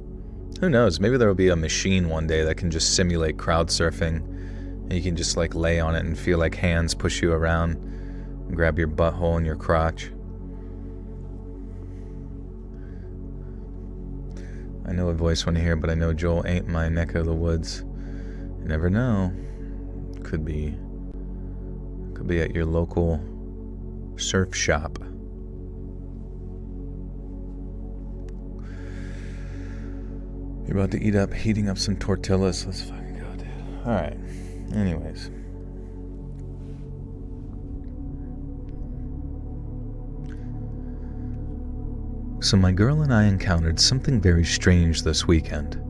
Who knows? Maybe there will be a machine one day that can just simulate crowd surfing, and you can just like lay on it and feel like hands push you around and grab your butthole and your crotch. I know a voice when I hear, but I know Joel ain't my neck of the woods. You never know. Could be at your local surf shop. You're about to heating up some tortillas. Let's fucking go, dude. Alright. Anyways. So my girl and I encountered something very strange this weekend.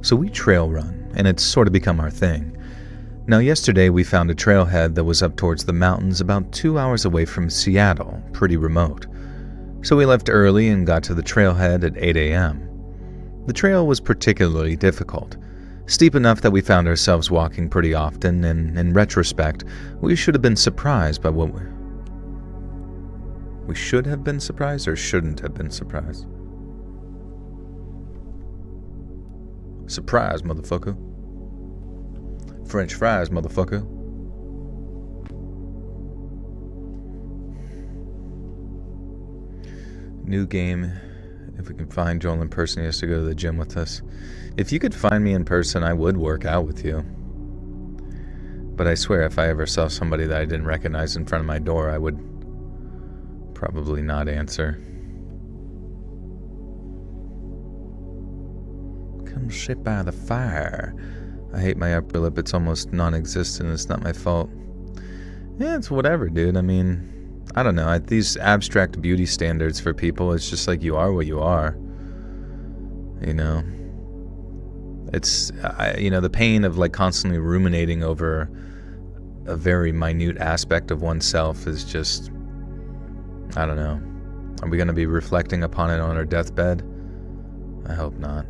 So we trail run, and it's sort of become our thing. Now yesterday we found a trailhead that was up towards the mountains about 2 hours away from Seattle, pretty remote. So we left early and got to the trailhead at 8 a.m. The trail was particularly difficult, steep enough that we found ourselves walking pretty often, and in retrospect, we should have been surprised by what we should have been surprised or shouldn't have been surprised? Surprise, motherfucker. French fries, motherfucker. New game. If we can find Joel in person, he has to go to the gym with us. If you could find me in person, I would work out with you. But I swear, if I ever saw somebody that I didn't recognize in front of my door, I would probably not answer. Come sit by the fire. I hate my upper lip. It's almost non-existent. It's not my fault. Yeah, it's whatever, dude. I mean, I don't know. These abstract beauty standards for people, it's just like you are what you are. You know? It's, the pain of like constantly ruminating over a very minute aspect of oneself is just, I don't know. Are we going to be reflecting upon it on our deathbed? I hope not.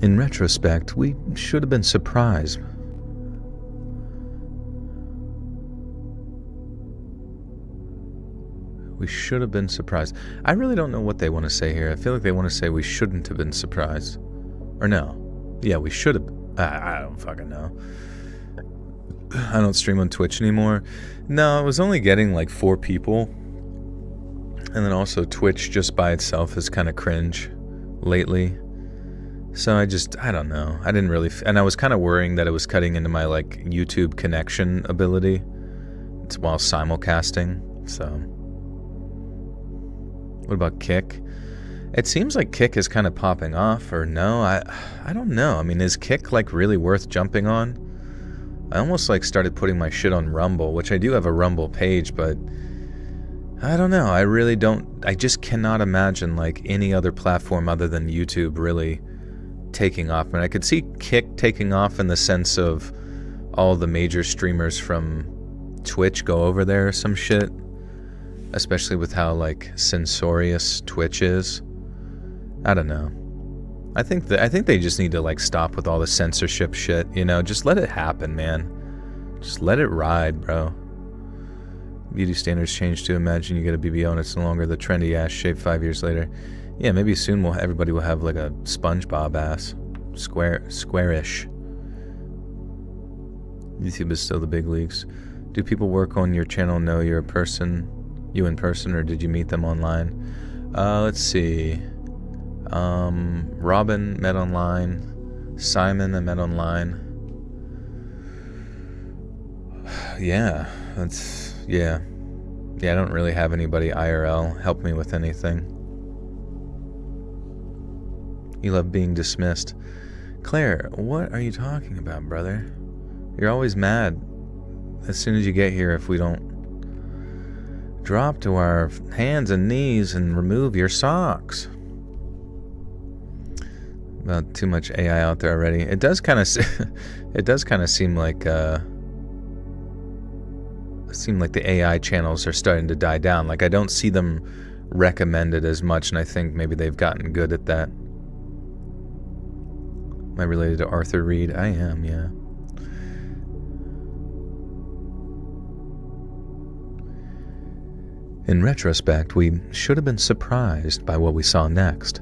In retrospect, we should have been surprised. We should have been surprised. I really don't know what they want to say here. I feel like they want to say we shouldn't have been surprised. Or no. Yeah, we should have. I don't fucking know. I don't stream on Twitch anymore. No, I was only getting like 4 people. And then also Twitch just by itself is kind of cringe lately. So I don't know. I didn't really, and I was kind of worrying that it was cutting into my like YouTube connection ability. It's while simulcasting. So, what about Kick? It seems like Kick is kind of popping off, or no? I don't know. I mean, is Kick like really worth jumping on? I almost like started putting my shit on Rumble, which I do have a Rumble page, but I don't know. I really don't. I just cannot imagine like any other platform other than YouTube really taking off. I mean, I could see Kick taking off in the sense of all the major streamers from Twitch go over there or some shit, especially with how like censorious Twitch is. I don't know. I think they just need to like stop with all the censorship shit, you know? Just let it happen, man. Just let it ride, bro. Beauty standards change too. Imagine you get a BBL and it's no longer the trendy ass shape 5 years later. Yeah, maybe soon everybody will have like a SpongeBob ass. Squarish. YouTube is still the big leagues. Do people work on your channel know you in person, or did you meet them online? Let's see. Robin met online. Simon I met online. Yeah, yeah, I don't really have anybody IRL help me with anything. You love being dismissed. Claire, what are you talking about, brother? You're always mad as soon as you get here if we don't Drop to our hands and knees and remove your socks. About too much AI out there already. It does kind of seem like the AI channels are starting to die down. Like, I don't see them recommended as much, and I think maybe they've gotten good at that. Am I related to Arthur Reed? I am, yeah. In retrospect, we should have been surprised by what we saw next.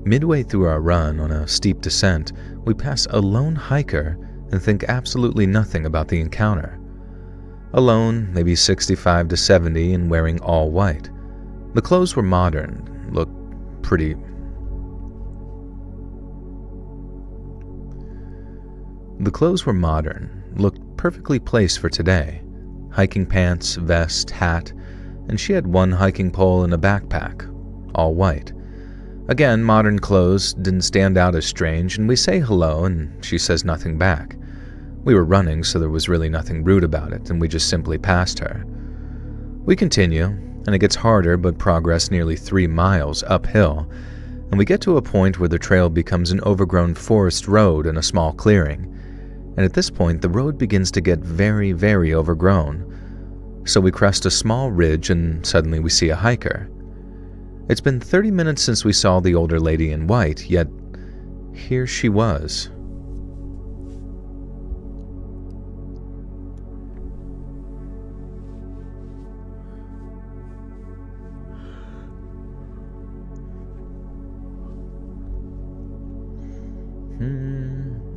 Midway through our run on a steep descent, we pass a lone hiker and think absolutely nothing about the encounter. Alone, maybe 65 to 70, and wearing all white. The clothes were modern, looked pretty... The clothes were modern, looked perfectly placed for today. Hiking pants, vest, hat, and she had one hiking pole and a backpack, all white. Again, modern clothes didn't stand out as strange, and we say hello, and she says nothing back. We were running, so there was really nothing rude about it, and we just simply passed her. We continue, and it gets harder, but progress nearly 3 miles uphill, and we get to a point where the trail becomes an overgrown forest road in a small clearing. And at this point, the road begins to get very, very overgrown. So we crest a small ridge, and suddenly we see a hiker. It's been 30 minutes since we saw the older lady in white, yet here she was.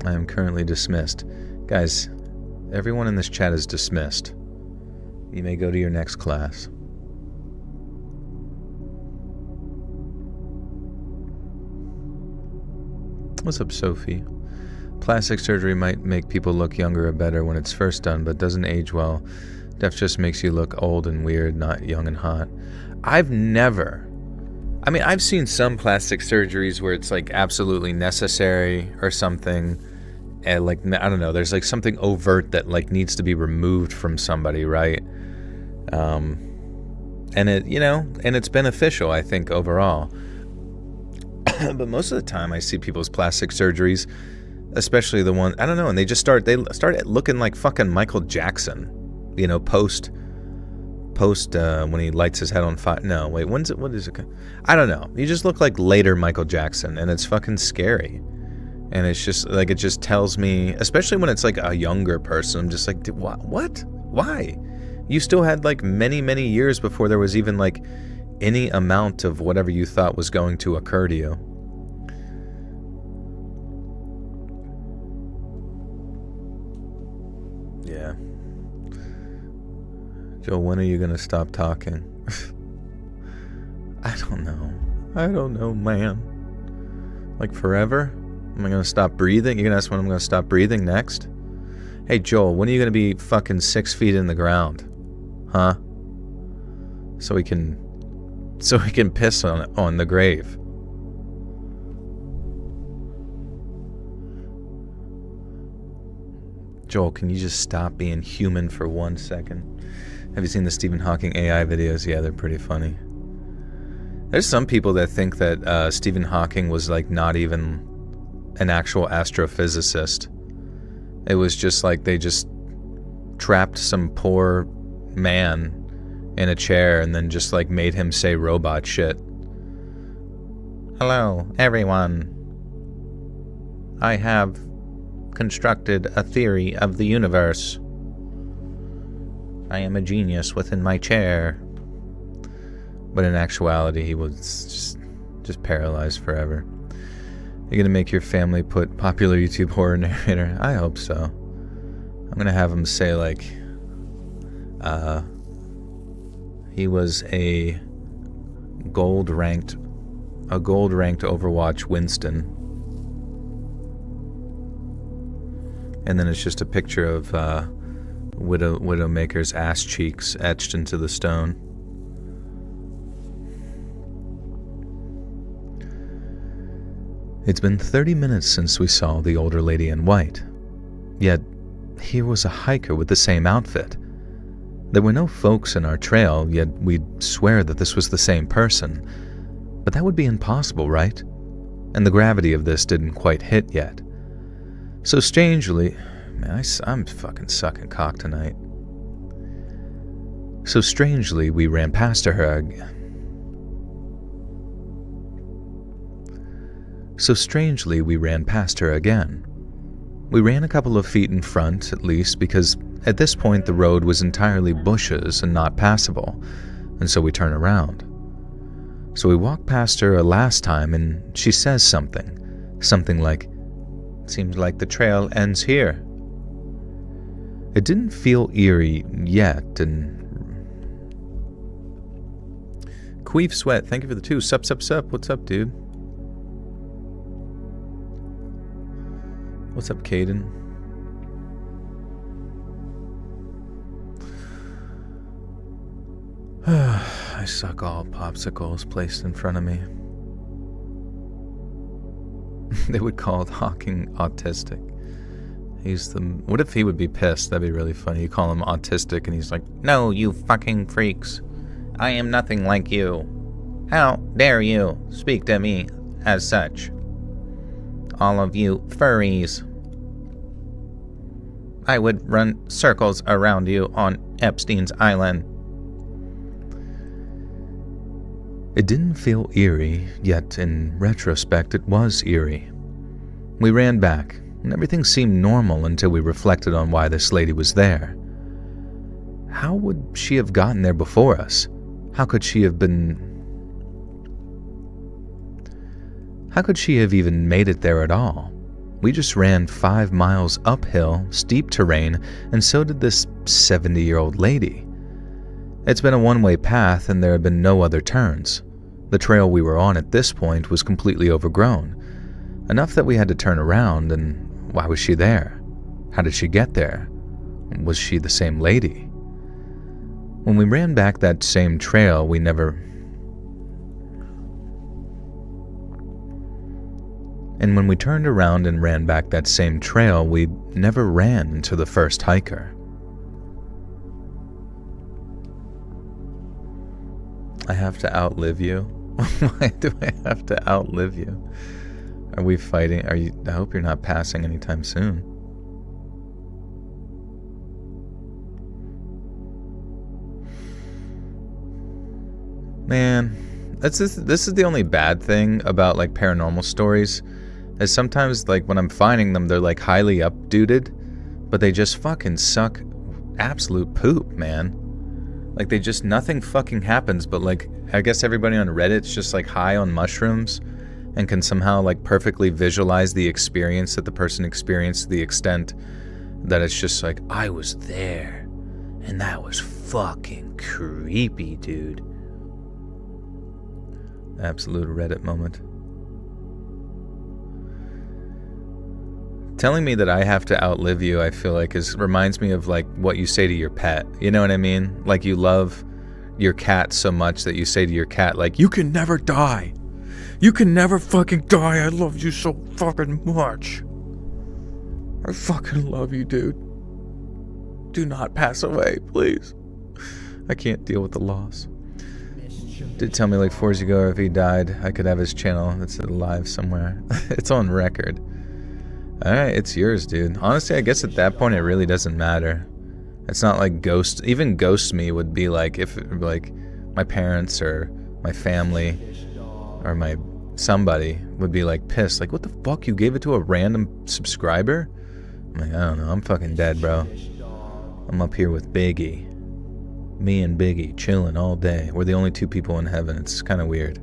I am currently dismissed. Guys, everyone in this chat is dismissed. You may go to your next class. What's up, Sophie? Plastic surgery might make people look younger or better when it's first done, but doesn't age well. Def just makes you look old and weird, not young and hot. I've seen some plastic surgeries where it's like absolutely necessary or something. And like, I don't know, there's like something overt that like needs to be removed from somebody, right? And it's beneficial, I think, overall. But most of the time I see people's plastic surgeries, especially the one, I don't know, and they start looking like fucking Michael Jackson, post when he lights his head on fire. No, wait, what is it? I don't know. You just look like later Michael Jackson, and it's fucking scary. And it's just like, it just tells me, especially when it's like a younger person, I'm just like, what? Why? You still had like many, many years before there was even like any amount of whatever you thought was going to occur to you. Yeah. Joe, when are you going to stop talking? I don't know, man. Like forever? Am I going to stop breathing? You're going to ask when I'm going to stop breathing next? Hey, Joel, when are you going to be fucking 6 feet in the ground? Huh? So we can piss on the grave. Joel, can you just stop being human for 1 second? Have you seen the Stephen Hawking AI videos? Yeah, they're pretty funny. There's some people that think that Stephen Hawking was like not even an actual astrophysicist. It was just like they just trapped some poor man in a chair and then just like made him say robot shit. Hello, everyone. I have constructed a theory of the universe. I am a genius within my chair. But in actuality, he was just paralyzed forever. You're gonna make your family put popular YouTube horror narrator? I hope so. I'm gonna have him say like, he was a gold-ranked Overwatch Winston. And then it's just a picture of Widowmaker's ass cheeks etched into the stone. It's been 30 minutes since we saw the older lady in white. Yet, here was a hiker with the same outfit. There were no folks in our trail, yet we'd swear that this was the same person. But that would be impossible, right? And the gravity of this didn't quite hit yet. So strangely, man, I'm fucking sucking cock tonight. So strangely, we ran past her again. We ran a couple of feet in front, at least, because at this point the road was entirely bushes and not passable, and so we turn around. So we walk past her a last time, and she says something like, "Seems like the trail ends here." It didn't feel eerie yet, and Queef Sweat, thank you for the 2. Sup. What's up, dude? What's up, Caden? I suck all popsicles placed in front of me. They would call it Hawking autistic. What if he would be pissed? That'd be really funny. You call him autistic and he's like, "No, you fucking freaks. I am nothing like you. How dare you speak to me as such? All of you furries. I would run circles around you on Epstein's Island." It didn't feel eerie, yet in retrospect it was eerie. We ran back, and everything seemed normal until we reflected on why this lady was there. How would she have gotten there before us? How could she have even made it there at all? We just ran 5 miles uphill, steep terrain, and so did this 70-year-old lady. It's been a one-way path, and there have been no other turns. The trail we were on at this point was completely overgrown, enough that we had to turn around, and why was she there? How did she get there? Was she the same lady? When we ran back that same trail, And when we turned around and ran back that same trail, we never ran into the first hiker. I have to outlive you? Why do I have to outlive you? Are we fighting? I hope you're not passing anytime soon. Man, this is the only bad thing about like paranormal stories, is sometimes like when I'm finding them, they're like highly updated, but they just fucking suck absolute poop, man. Like nothing fucking happens, but like I guess everybody on Reddit's just like high on mushrooms and can somehow like perfectly visualize the experience that the person experienced to the extent that it's just like, I was there and that was fucking creepy, dude. Absolute Reddit moment. Telling me that I have to outlive you, I feel like, reminds me of like what you say to your pet. You know what I mean? Like you love your cat so much that you say to your cat, like, "You can never die. You can never fucking die. I love you so fucking much. I fucking love you, dude. Do not pass away, please. I can't deal with the loss." Did tell me like 4 years ago if he died, I could have his channel. It's alive somewhere. It's on record. Alright, it's yours, dude. Honestly, I guess at that point it really doesn't matter. It's not like even ghost me would be like if like my parents or my family or my somebody would be like pissed. Like, what the fuck? You gave it to a random subscriber? I'm like, I don't know. I'm fucking dead, bro. I'm up here with Biggie. Me and Biggie chilling all day. We're the only 2 people in heaven. It's kind of weird.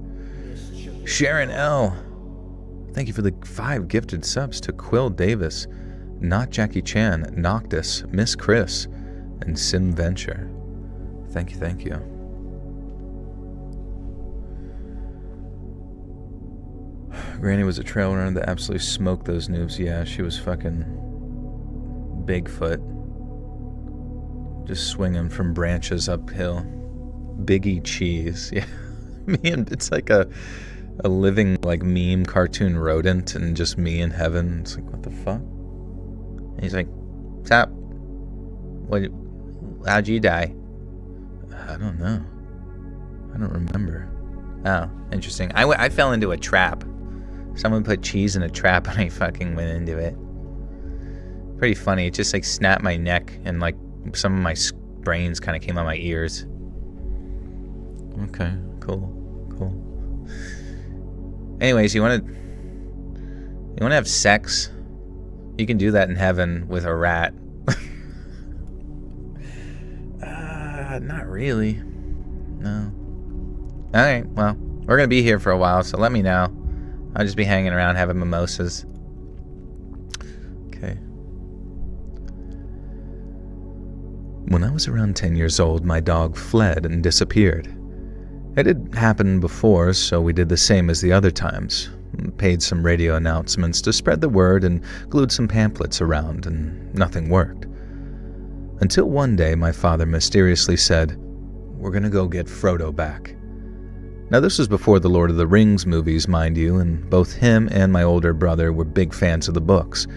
Sharon L. Thank you for the 5 gifted subs to Quill Davis, Not Jackie Chan, Noctis, Miss Chris, and Sim Venture. Thank you, thank you. Granny was a trail runner that absolutely smoked those noobs. Yeah, she was fucking Bigfoot. Just swinging from branches uphill. Biggie cheese. Yeah. Man, it's like a living like meme cartoon rodent and just me in heaven. It's like, what the fuck? And he's like, "Stop. How'd you die?" I don't know. I don't remember. Oh, interesting. I fell into a trap. Someone put cheese in a trap and I fucking went into it. Pretty funny. It just like snapped my neck and like some of my brains kind of came out my ears. Okay, cool. Anyways, you want to have sex? You can do that in heaven with a rat. Not really. No. Alright, well, we're going to be here for a while, so let me know. I'll just be hanging around having mimosas. Okay. When I was around 10 years old, my dog fled and disappeared. It had happened before, so we did the same as the other times. Paid some radio announcements to spread the word and glued some pamphlets around, and nothing worked. Until one day my father mysteriously said, "We're gonna go get Frodo back." Now this was before the Lord of the Rings movies, mind you, and both him and my older brother were big fans of the books.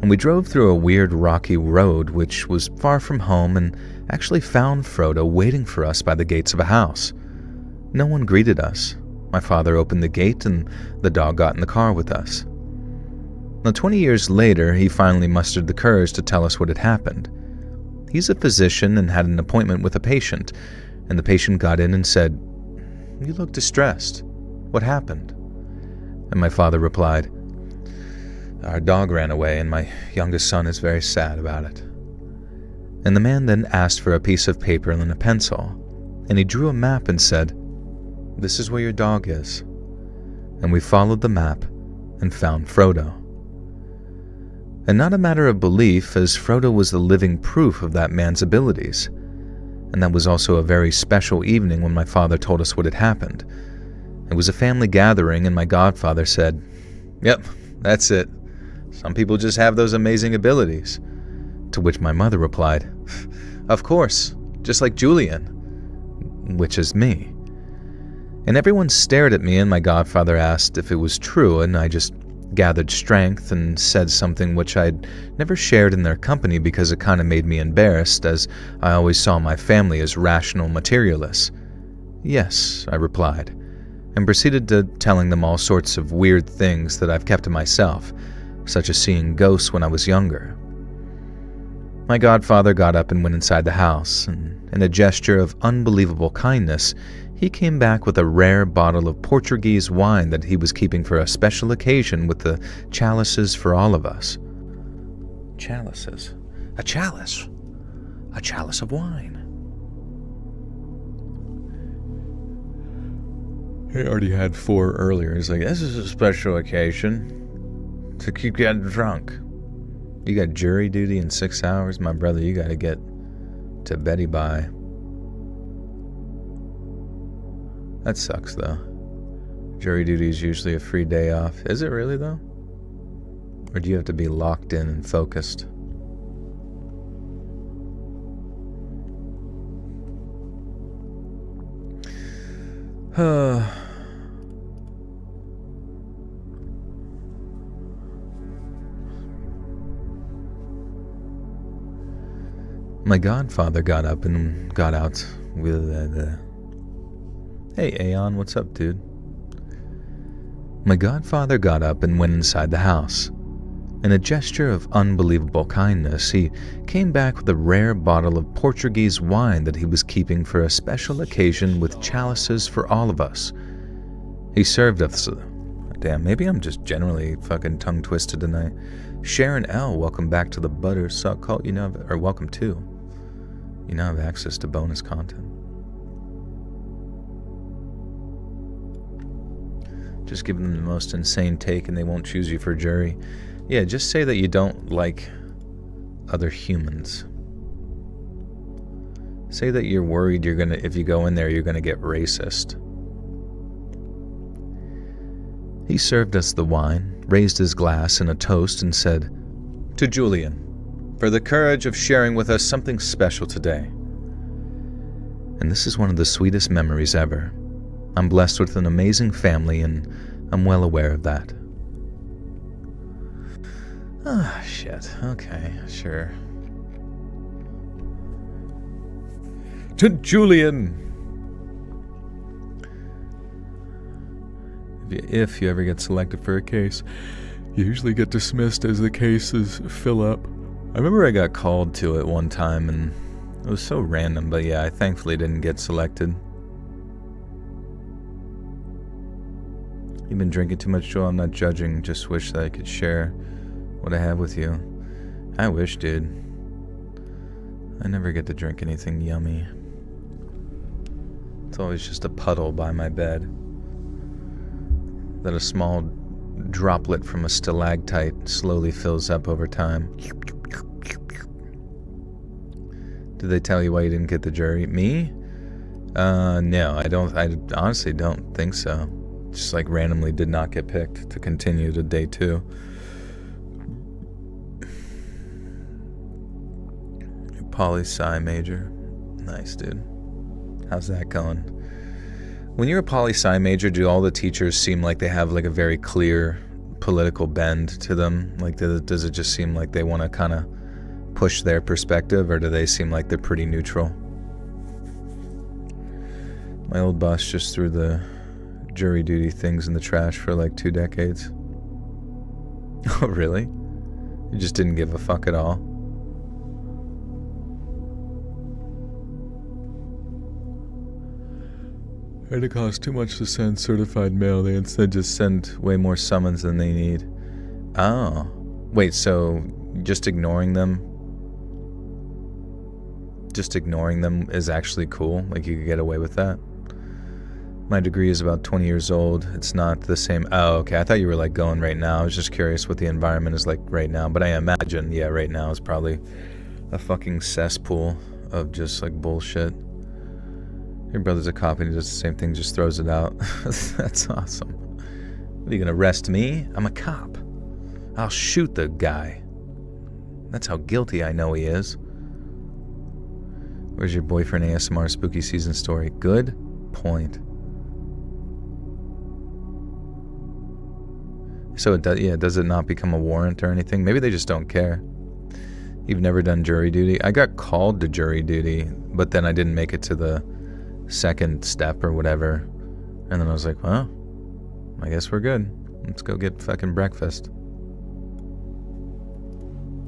And we drove through a weird rocky road which was far from home and actually found Frodo waiting for us by the gates of a house. No one greeted us. My father opened the gate and the dog got in the car with us. Now 20 years later, he finally mustered the courage to tell us what had happened. He's a physician and had an appointment with a patient, and the patient got in and said, "You look distressed. What happened?" And my father replied, "Our dog ran away and my youngest son is very sad about it." And the man then asked for a piece of paper and a pencil, and he drew a map and said, "This is where your dog is." And we followed the map and found Frodo. And not a matter of belief, as Frodo was the living proof of that man's abilities. And that was also a very special evening when my father told us what had happened. It was a family gathering and my godfather said, "Yep, that's it. Some people just have those amazing abilities." To which my mother replied, "Of course, just like Julian," which is me. And everyone stared at me and my godfather asked if it was true, and I just gathered strength and said something which I'd never shared in their company because it kind of made me embarrassed, as I always saw my family as rational materialists. "Yes," I replied, and proceeded to telling them all sorts of weird things that I've kept to myself, such as seeing ghosts when I was younger. My godfather got up and went inside the house, and in a gesture of unbelievable kindness, he came back with a rare bottle of Portuguese wine that he was keeping for a special occasion with the chalices for all of us. Chalices? A chalice? A chalice of wine. He already had 4 earlier. He's like, "This is a special occasion to keep getting drunk. You got jury duty in 6 hours, my brother. You got to get to Betty by." That sucks, though. Jury duty is usually a free day off. Is it really, though? Or do you have to be locked in and focused? My godfather got up and got out with Hey, Aeon, what's up, dude? My godfather got up and went inside the house. In a gesture of unbelievable kindness, he came back with a rare bottle of Portuguese wine that he was keeping for a special occasion with chalices for all of us. He served us... Damn, maybe I'm just generally fucking tongue-twisted tonight. Sharon L., welcome back to the Buttersuck Cult. Or welcome to. You now have access to bonus content. Just give them the most insane take and they won't choose you for jury. Yeah, just say that you don't like other humans. Say that you're worried if you go in there, you're gonna get racist. He served us the wine, raised his glass in a toast and said, "To Julian, for the courage of sharing with us something special today." And this is one of the sweetest memories ever. I'm blessed with an amazing family, and I'm well aware of that. Ah, shit. Okay, sure. Julian! If you ever get selected for a case, you usually get dismissed as the cases fill up. I remember I got called to it one time, and it was so random, but yeah, I thankfully didn't get selected. You've been drinking too much, Joel. I'm not judging, just wish that I could share what I have with you. I wish, dude. I never get to drink anything yummy. It's always just a puddle by my bed that a small droplet from a stalactite slowly fills up over time. Did they tell you why you didn't get the jury? Me? No, I don't. I honestly don't think so. Just like randomly did not get picked to continue to day 2. Poli-sci major. Nice, dude. How's that going? When you're a poli-sci major, do all the teachers seem like they have like a very clear political bend to them? Like, does it just seem like they want to kind of push their perspective, or do they seem like they're pretty neutral? My old boss just threw the jury duty things in the trash for like 2 decades. Oh, really? You just didn't give a fuck at all? It costs too much to send certified mail. They instead just send way more summons than they need. Oh. Wait, so just ignoring them is actually cool? Like you could get away with that? My degree is about 20 years old. It's not the same. Oh, okay. I thought you were like going right now. I was just curious what the environment is like right now. But I imagine, yeah, right now is probably a fucking cesspool of just like bullshit. Your brother's a cop and he does the same thing, just throws it out. That's awesome. What, are you gonna arrest me? I'm a cop. I'll shoot the guy. That's how guilty I know he is. Where's your boyfriend ASMR spooky season story? Good point. So it does, yeah, does it not become a warrant or anything? Maybe they just don't care. You've never done jury duty? I got called to jury duty, but then I didn't make it to the second step or whatever. And then I was like, well, I guess we're good. Let's go get fucking breakfast.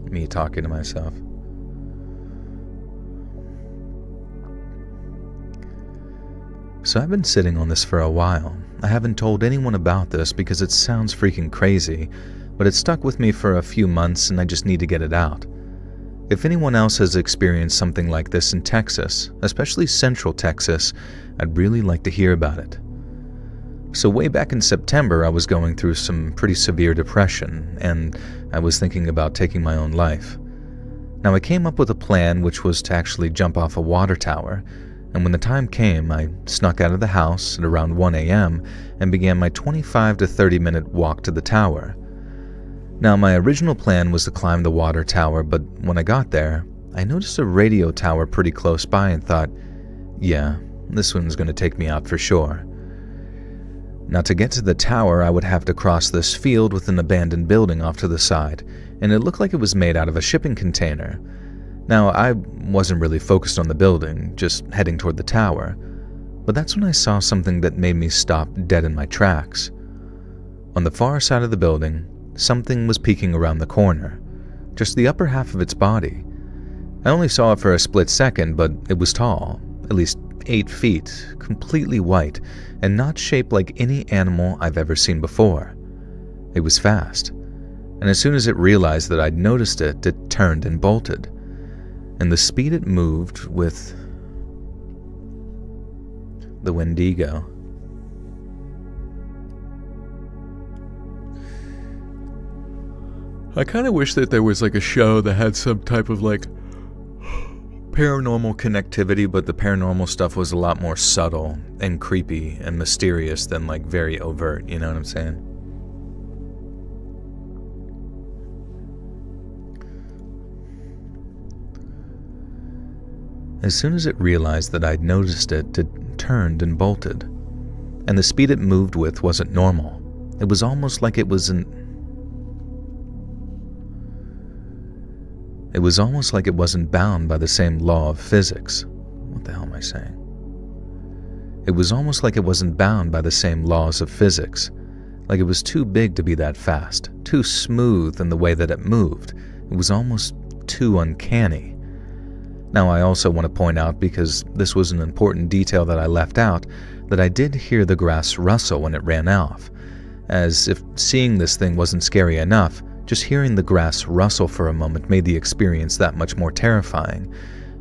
Me talking to myself. So I've been sitting on this for a while. I haven't told anyone about this because it sounds freaking crazy, but it stuck with me for a few months and I just need to get it out. If anyone else has experienced something like this in Texas, especially Central Texas, I'd really like to hear about it. So way back in September, I was going through some pretty severe depression, and I was thinking about taking my own life. Now I came up with a plan which was to actually jump off a water tower, and when the time came, I snuck out of the house at around 1 a.m. and began my 25 to 30 minute walk to the tower. Now, my original plan was to climb the water tower, but when I got there, I noticed a radio tower pretty close by and thought, yeah, this one's going to take me out for sure. Now, to get to the tower, I would have to cross this field with an abandoned building off to the side, and it looked like it was made out of a shipping container. Now, I wasn't really focused on the building, just heading toward the tower, but that's when I saw something that made me stop dead in my tracks. On the far side of the building, something was peeking around the corner, just the upper half of its body. I only saw it for a split second, but it was tall, at least 8 feet, completely white, and not shaped like any animal I've ever seen before. It was fast, and as soon as it realized that I'd noticed it, it turned and bolted. And the speed it moved with the Wendigo. I kind of wish that there was like a show that had some type of like paranormal connectivity, but the paranormal stuff was a lot more subtle and creepy and mysterious than like very overt, you know what I'm saying? As soon as it realized that I'd noticed it, it turned and bolted. And the speed it moved with wasn't normal. It was almost like it wasn't bound by the same law of physics. What the hell am I saying? It was almost like it wasn't bound by the same laws of physics. Like it was too big to be that fast, too smooth in the way that it moved. It was almost too uncanny. Now I also want to point out, because this was an important detail that I left out, that I did hear the grass rustle when it ran off. As if seeing this thing wasn't scary enough, just hearing the grass rustle for a moment made the experience that much more terrifying.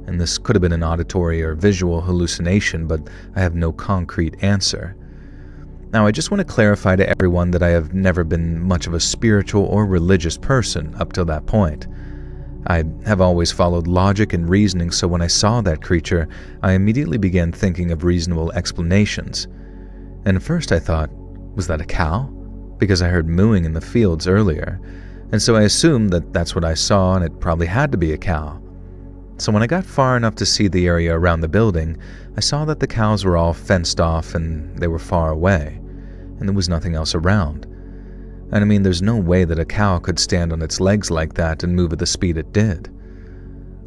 And this could have been an auditory or visual hallucination, but I have no concrete answer. Now, I just want to clarify to everyone that I have never been much of a spiritual or religious person up till that point. I have always followed logic and reasoning, so when I saw that creature, I immediately began thinking of reasonable explanations. And at first I thought, was that a cow? Because I heard mooing in the fields earlier, and so I assumed that that's what I saw and it probably had to be a cow. So when I got far enough to see the area around the building, I saw that the cows were all fenced off and they were far away, and there was nothing else around. And I mean, there's no way that a cow could stand on its legs like that and move at the speed it did.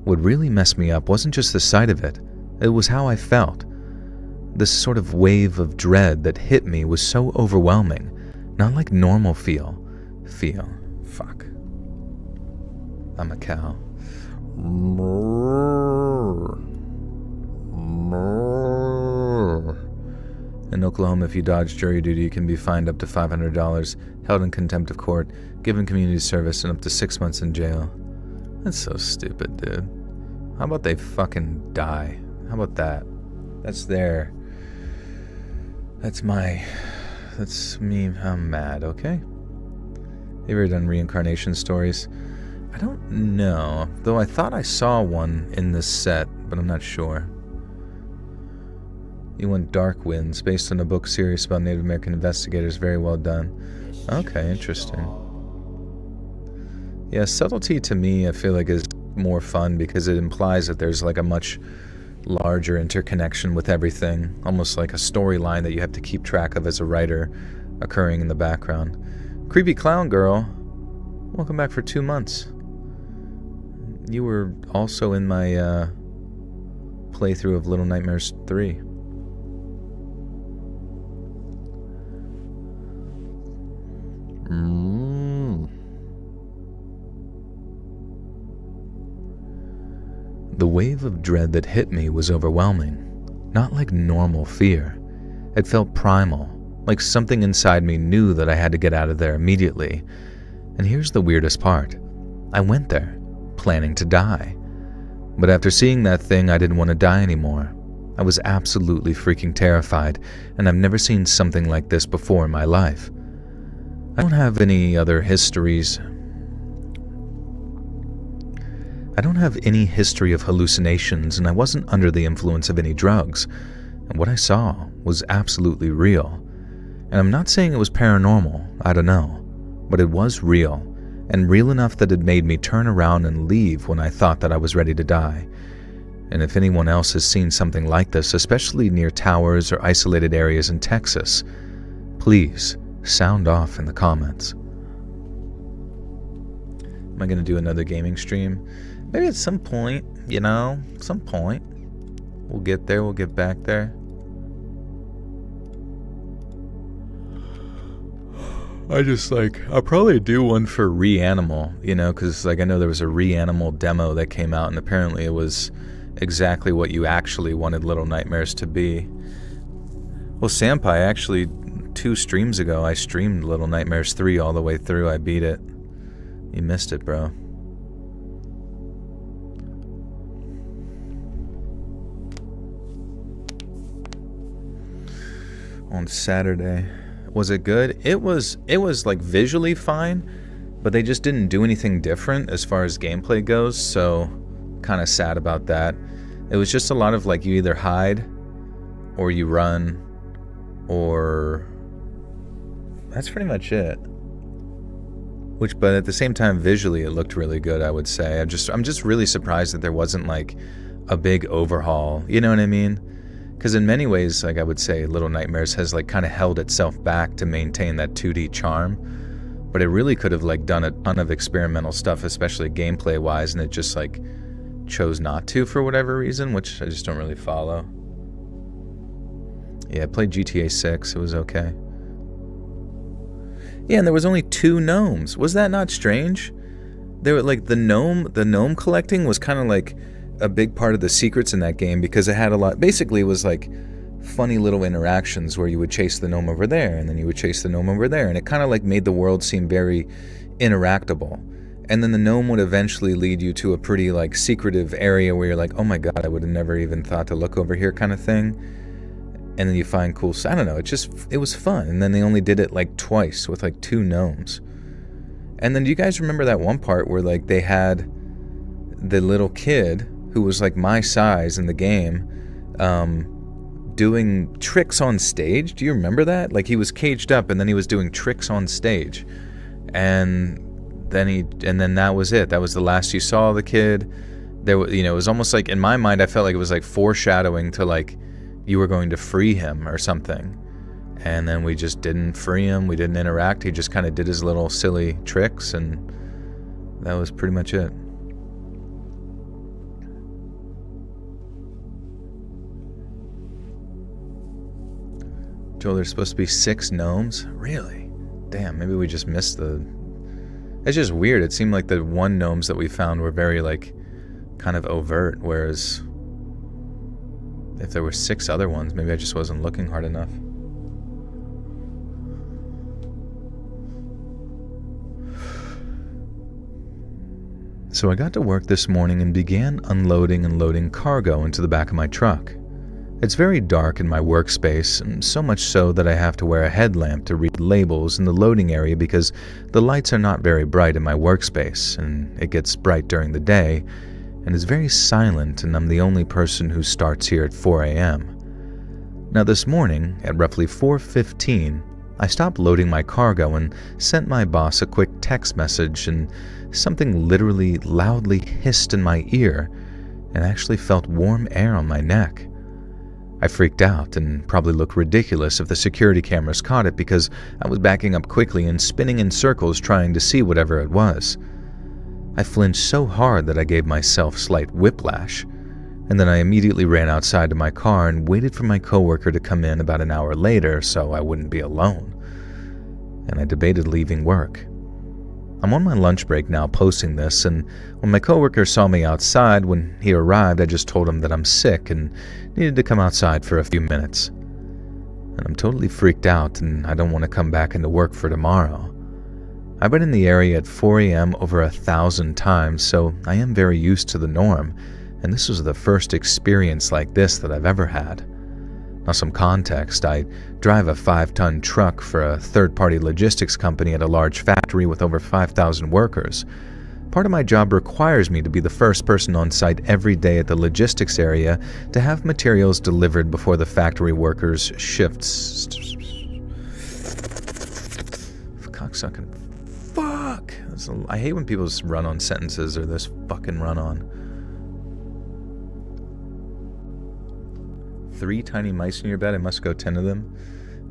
What really messed me up wasn't just the sight of it, it was how I felt. This sort of wave of dread that hit me was so overwhelming, not like normal feel. Fuck. I'm a cow. In Oklahoma, if you dodge jury duty, you can be fined up to $500, held in contempt of court, given community service, and up to 6 months in jail. That's so stupid, dude. How about they fucking die? How about that? That's me. I'm mad, okay? Have you ever done reincarnation stories? I don't know, though I thought I saw one in this set, but I'm not sure. You want Dark Winds, based on a book series about Native American investigators. Very well done. Okay, interesting. Yeah, subtlety to me, I feel like, is more fun because it implies that there's like a much larger interconnection with everything, almost like a storyline that you have to keep track of as a writer occurring in the background. Creepy Clown Girl, welcome back for 2 months. You were also in my playthrough of Little Nightmares 3. The wave of dread that hit me was overwhelming, not like normal fear. It felt primal, like something inside me knew that I had to get out of there immediately. And here's the weirdest part. I went there, planning to die. But after seeing that thing, I didn't want to die anymore. I was absolutely freaking terrified, and I've never seen something like this before in my life. I don't have any other histories. I don't have any history of hallucinations, and I wasn't under the influence of any drugs. And what I saw was absolutely real. And I'm not saying it was paranormal, I don't know. But it was real, and real enough that it made me turn around and leave when I thought that I was ready to die. And if anyone else has seen something like this, especially near towers or isolated areas in Texas, please sound off in the comments. Am I going to do another gaming stream? Maybe at some point, some point. We'll get there, we'll get back there. I'll probably do one for Reanimal, because I know there was a Reanimal demo that came out, and apparently it was exactly what you actually wanted Little Nightmares to be. Well, Sampai, actually, 2 streams ago, I streamed Little Nightmares 3 all the way through. I beat it. You missed it, bro. On Saturday. Was it good? It was like visually fine, but they just didn't do anything different as far as gameplay goes, so kind of sad about that. It was just a lot of like you either hide or you run, or that's pretty much it. But at the same time, visually it looked really good, I would say. I'm just really surprised that there wasn't like a big overhaul, you know what I mean? Because in many ways, like I would say, Little Nightmares has like kind of held itself back to maintain that 2D charm, but it really could have like done a ton of experimental stuff, especially gameplay wise, and it just chose not to for whatever reason, which I just don't really follow. Yeah, I played GTA 6. It was okay. Yeah, and there was only 2 gnomes. Was that not strange? They were like the gnome collecting was kind of like a big part of the secrets in that game, because it had a lot. Basically, it was like funny little interactions where you would chase the gnome over there, and then you would chase the gnome over there, and it kind of like made the world seem very interactable. And then the gnome would eventually lead you to a pretty like secretive area where you're like, oh my god, I would have never even thought to look over here, kind of thing. And then you find cool. I don't know. It was fun. And then they only did it like twice with like 2 gnomes. And then do you guys remember that one part where like they had the little kid who was like my size in the game, doing tricks on stage? Do you remember that? Like he was caged up and then he was doing tricks on stage. And then that was it. That was the last you saw of the kid. There was, it was almost like, in my mind, I felt like it was like foreshadowing to like you were going to free him or something. And then we just didn't free him. We didn't interact. He just kind of did his little silly tricks, and that was pretty much it. Joel, there's supposed to be 6 gnomes? Really? Damn, maybe we just missed the... It's just weird. It seemed like the 1 gnomes that we found were very, like, kind of overt, whereas if there were 6 other ones, maybe I just wasn't looking hard enough. So I got to work this morning and began unloading and loading cargo into the back of my truck. It's very dark in my workspace, and so much so that I have to wear a headlamp to read labels in the loading area because the lights are not very bright in my workspace, and it gets bright during the day, and is very silent, and I'm the only person who starts here at 4 a.m. Now this morning, at roughly 4:15, I stopped loading my cargo and sent my boss a quick text message, and something literally loudly hissed in my ear, and actually felt warm air on my neck. I freaked out and probably looked ridiculous if the security cameras caught it because I was backing up quickly and spinning in circles trying to see whatever it was. I flinched so hard that I gave myself slight whiplash, and then I immediately ran outside to my car and waited for my coworker to come in about an hour later so I wouldn't be alone. And I debated leaving work. I'm on my lunch break now posting this, and when my coworker saw me outside when he arrived, I just told him that I'm sick and needed to come outside for a few minutes. And I'm totally freaked out, and I don't want to come back into work for tomorrow. I've been in the area at 4 a.m. over 1,000 times, so I am very used to the norm, and this was the first experience like this that I've ever had. Now, some context, I drive a 5-ton truck for a third-party logistics company at a large factory with over 5,000 workers. Part of my job requires me to be the first person on site every day at the logistics area to have materials delivered before the factory workers' shifts. Cocksucking. Fuck! I hate when people just run on sentences or this fucking run on. 3 tiny mice in your bed? I must go 10 of them.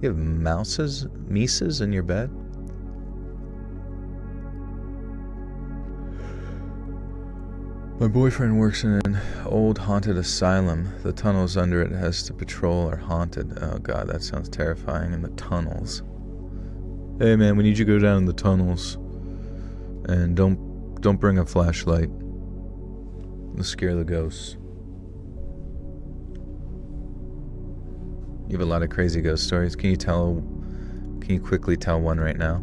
You have mices in your bed? My boyfriend works in an old haunted asylum. The tunnels under it has to patrol are haunted. Oh god, that sounds terrifying. In the tunnels. Hey man, we need you to go down in the tunnels. And don't bring a flashlight. It'll scare the ghosts. You have a lot of crazy ghost stories. Can you quickly tell one right now?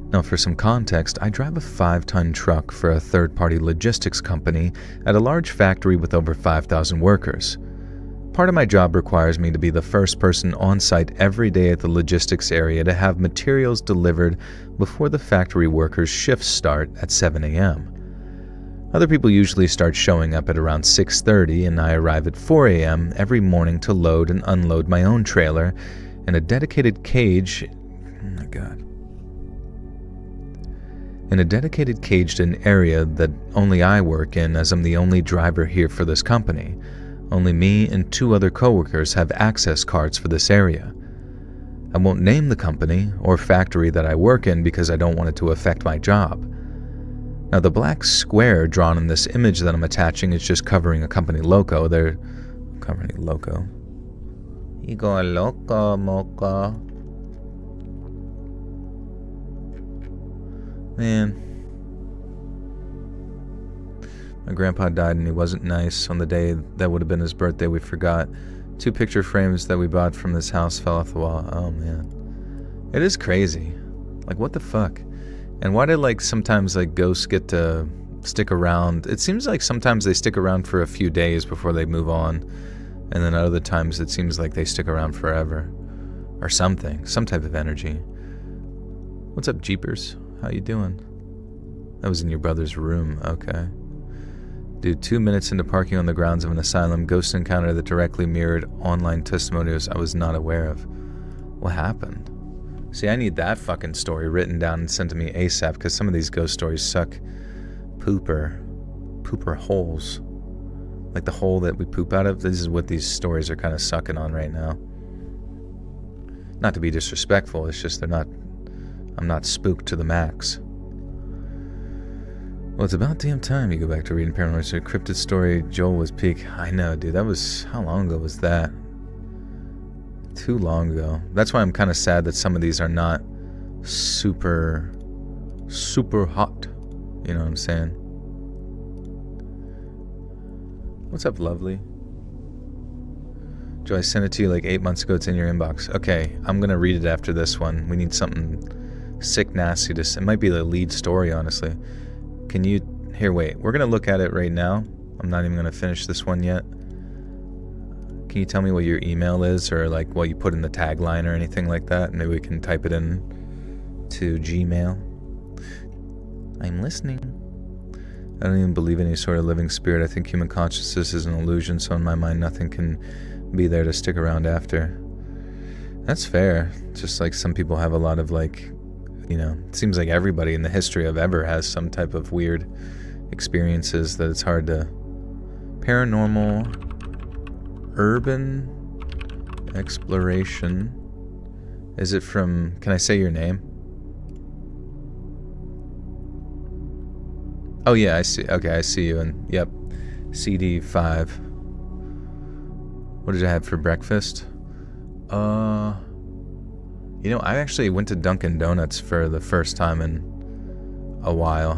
Now, for some context, I drive a 5-ton truck for a third-party logistics company at a large factory with over 5,000 workers. Part of my job requires me to be the first person on site every day at the logistics area to have materials delivered before the factory workers' shifts start at 7 a.m. Other people usually start showing up at around 6:30, and I arrive at 4 a.m. every morning to load and unload my own trailer in a dedicated cage. Oh my god. In a dedicated caged-in area that only I work in, as I'm the only driver here for this company. Only me and 2 other coworkers have access cards for this area. I won't name the company or factory that I work in because I don't want it to affect my job. Now, the black square drawn in this image that I'm attaching is just covering a company logo. They're company logo. You go loco, mocha. Man. My grandpa died and he wasn't nice. On the day that would have been his birthday, we forgot. 2 picture frames that we bought from this house fell off the wall. Oh, man. It is crazy. Like, what the fuck? And why did, like, sometimes, like, ghosts get to stick around? It seems like sometimes they stick around for a few days before they move on. And then other times it seems like they stick around forever. Or something. Some type of energy. What's up, Jeepers? How you doing? That was in your brother's room. Okay. Dude, 2 minutes into parking on the grounds of an asylum, ghost encounter that directly mirrored online testimonials I was not aware of. What happened? See, I need that fucking story written down and sent to me ASAP, because some of these ghost stories suck pooper holes. Like the hole that we poop out of. This is what these stories are kind of sucking on right now. Not to be disrespectful, it's just I'm not spooked to the max. Well, it's about damn time you go back to reading Paranormal Story. Cryptid story, Joel was peak. I know, dude. That was... How long ago was that? Too long ago. That's why I'm kind of sad that some of these are not super hot. You know what I'm saying? What's up, lovely? Joe, I sent it to you like 8 months ago. It's in your inbox. Okay, I'm going to read it after this one. We need something sick, nasty to... It might be the lead story, honestly. Can you... Here, wait. We're going to look at it right now. I'm not even going to finish this one yet. Can you tell me what your email is, or like what you put in the tagline or anything like that? Maybe we can type it in to Gmail. I'm listening. I don't even believe in any sort of living spirit. I think human consciousness is an illusion, so in my mind nothing can be there to stick around after. That's fair. Just like some people have a lot of like... You know, it seems like everybody in the history of ever has some type of weird experiences that it's hard to... Paranormal, urban exploration. Is it from... Can I say your name? Oh yeah, I see. Okay, I see you. And yep, CD5. What did I have for breakfast? You know, I actually went to Dunkin' Donuts for the first time in a while.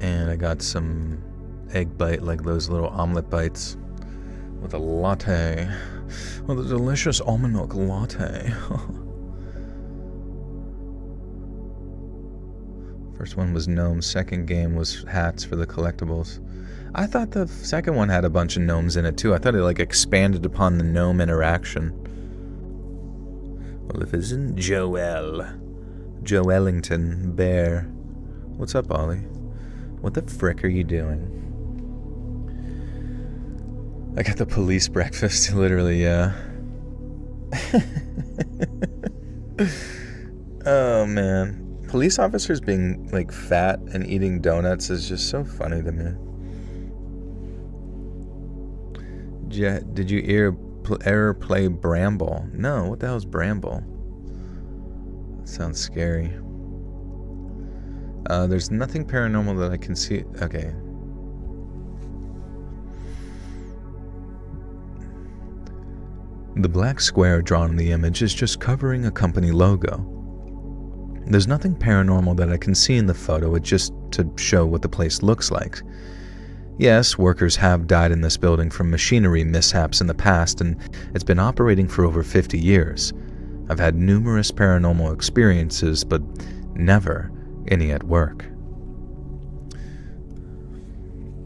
And I got some egg bite, like those little omelet bites, with a latte. With a delicious almond milk latte. First one was gnomes, second game was hats for the collectibles. I thought the second one had a bunch of gnomes in it too. I thought it like expanded upon the gnome interaction. Well, if it isn't Joellington Bear. What's up, Ollie? What the frick are you doing? I got the police breakfast, literally, yeah. Oh, man. Police officers being, like, fat and eating donuts is just so funny to me. Did you ever play Bramble? No, what the hell is Bramble? That sounds scary. There's nothing paranormal that I can see. Okay. The black square drawn in the image is just covering a company logo. There's nothing paranormal that I can see in the photo, it's just to show what the place looks like. Yes, workers have died in this building from machinery mishaps in the past, and it's been operating for over 50 years. I've had numerous paranormal experiences, but never any at work.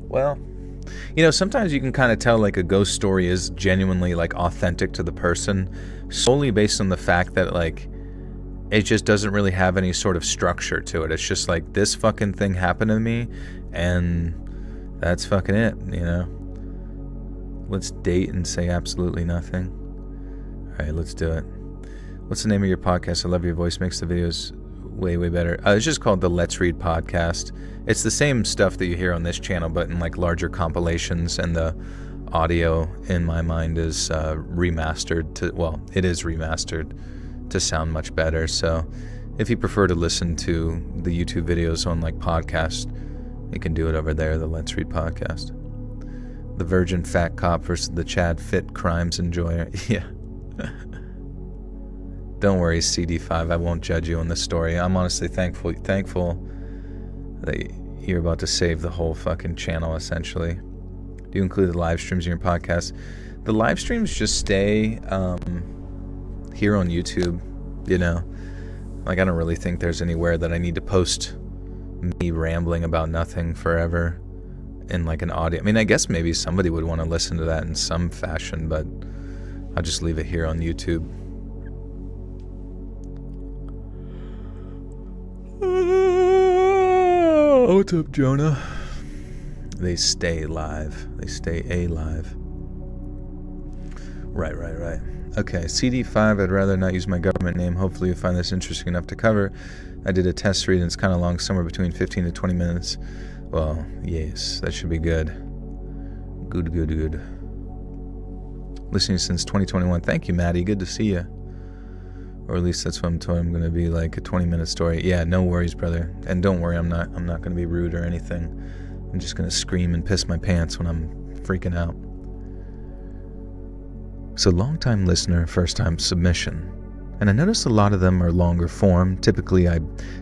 Well, you know, sometimes you can kind of tell like a ghost story is genuinely like authentic to the person, solely based on the fact that like it just doesn't really have any sort of structure to it. It's just like, this fucking thing happened to me, and that's fucking it, you know? Let's date and say absolutely nothing. Alright, let's do it. What's the name of your podcast? I love your voice, makes the videos way, way better. It's just called the Let's Read Podcast. It's the same stuff that you hear on this channel, but in like larger compilations, and the audio, in my mind, is remastered to, well, it is remastered to sound much better. So If you prefer to listen to the YouTube videos on like podcast, you can do it over there, the Let's Read podcast. The Virgin Fat Cop versus the Chad Fit Crimes Enjoyer. Yeah. Don't worry, CD5, I won't judge you on this story. I'm honestly thankful that you're about to save the whole fucking channel, essentially. Do you include the live streams in your podcast? The live streams just stay here on YouTube, you know? Like, I don't really think there's anywhere that I need to post me rambling about nothing forever in like an audio. I mean, I guess maybe somebody would want to listen to that in some fashion, but I'll just leave it here on YouTube. What's up, Jonah? They stay live. They stay alive. Right. Okay, CD5, I'd rather not use my government name. Hopefully you find this interesting enough to cover. I did a test read and it's kind of long, somewhere between 15 to 20 minutes. Well, yes, that should be good. Good. Listening since 2021. Thank you, Maddie. Good to see you. Or at least that's what I'm told. I'm going to be like a 20-minute story. Yeah, no worries, brother. And don't worry, I'm not going to be rude or anything. I'm just going to scream and piss my pants when I'm freaking out. So, long-time listener, first-time submission. And I notice a lot of them are longer form. Typically, I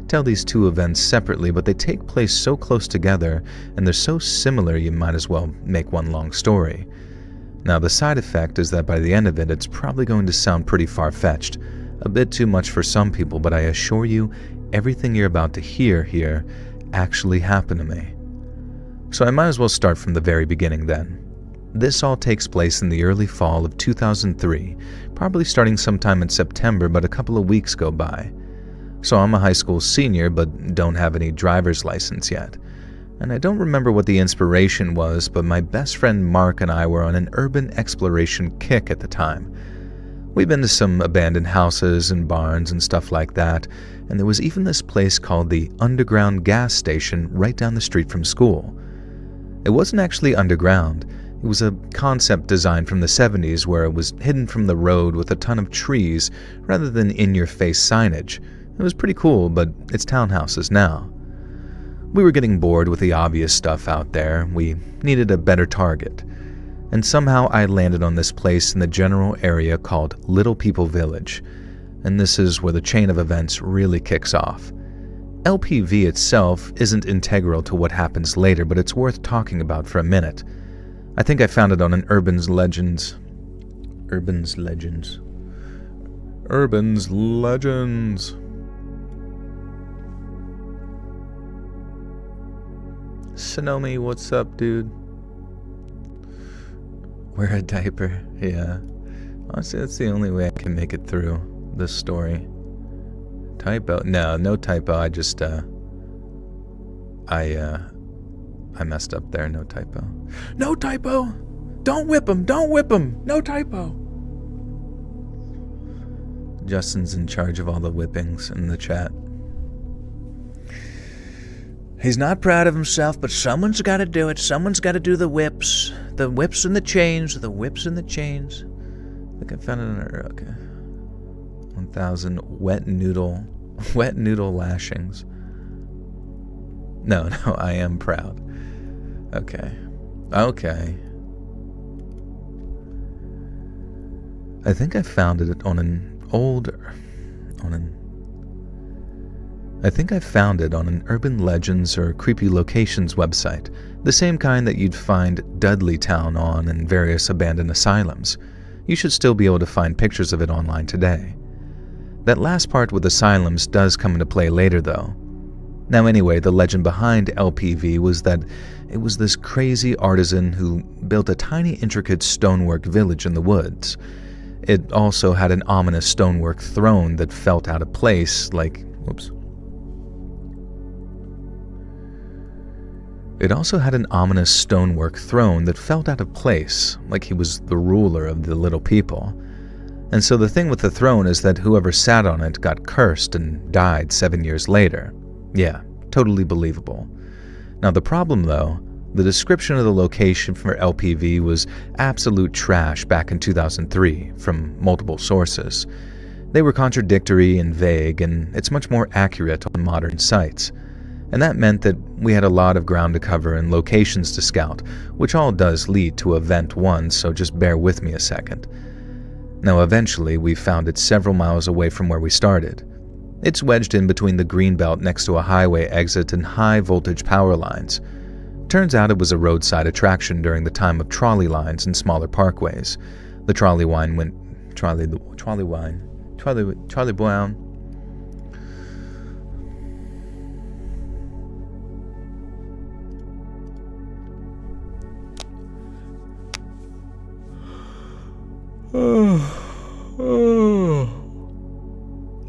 tell these two events separately, but they take place so close together, and they're so similar you might as well make one long story. Now, the side effect is that by the end of it, it's probably going to sound pretty far-fetched. A bit too much for some people, but I assure you, everything you're about to hear here actually happened to me. So I might as well start from the very beginning then. This all takes place in the early fall of 2003, probably starting sometime in September, but a couple of weeks go by. So I'm a high school senior, but don't have any driver's license yet. And I don't remember what the inspiration was, but my best friend Mark and I were on an urban exploration kick at the time. We'd been to some abandoned houses and barns and stuff like that, and there was even this place called the Underground Gas Station right down the street from school. It wasn't actually underground. It was a concept design from the 70s where it was hidden from the road with a ton of trees rather than in-your-face signage. It was pretty cool, but it's townhouses now. We were getting bored with the obvious stuff out there. We needed a better target. And somehow I landed on this place in the general area called Little People Village. And this is where the chain of events really kicks off. LPV itself isn't integral to what happens later, but it's worth talking about for a minute. I think I found it on an Urban's Legends. Sonomi, what's up, dude? Wear a diaper, yeah. Honestly, that's the only way I can make it through this story. Typo? No typo. I just, I messed up there. No typo. No typo! Don't whip him! Don't whip him! No typo! Justin's in charge of all the whippings in the chat. He's not proud of himself, but someone's got to do it. Someone's got to do the whips. The whips and the chains. The whips and the chains. I think I found it under, okay. 1,000 wet noodle lashings. No, I am proud. Okay. I think I found it on an Urban Legends or Creepy Locations website, the same kind that you'd find Dudley Town on and various abandoned asylums. You should still be able to find pictures of it online today. That last part with asylums does come into play later though. Now anyway, the legend behind LPV was that it was this crazy artisan who built a tiny intricate stonework village in the woods. It also had an ominous stonework throne that felt out of place, like... Whoops. It also had an ominous stonework throne that felt out of place, like he was the ruler of the little people. And so the thing with the throne is that whoever sat on it got cursed and died 7 years later. Yeah, totally believable. Now the problem though, the description of the location for LPV was absolute trash back in 2003 from multiple sources. They were contradictory and vague, and it's much more accurate on modern sites. And that meant that we had a lot of ground to cover and locations to scout, which all does lead to Event 1, so just bear with me a second. Now eventually we found it several miles away from where we started. It's wedged in between the greenbelt next to a highway exit and high voltage power lines. Turns out it was a roadside attraction during the time of trolley lines and smaller parkways. The trolley wine went... Trolley brown.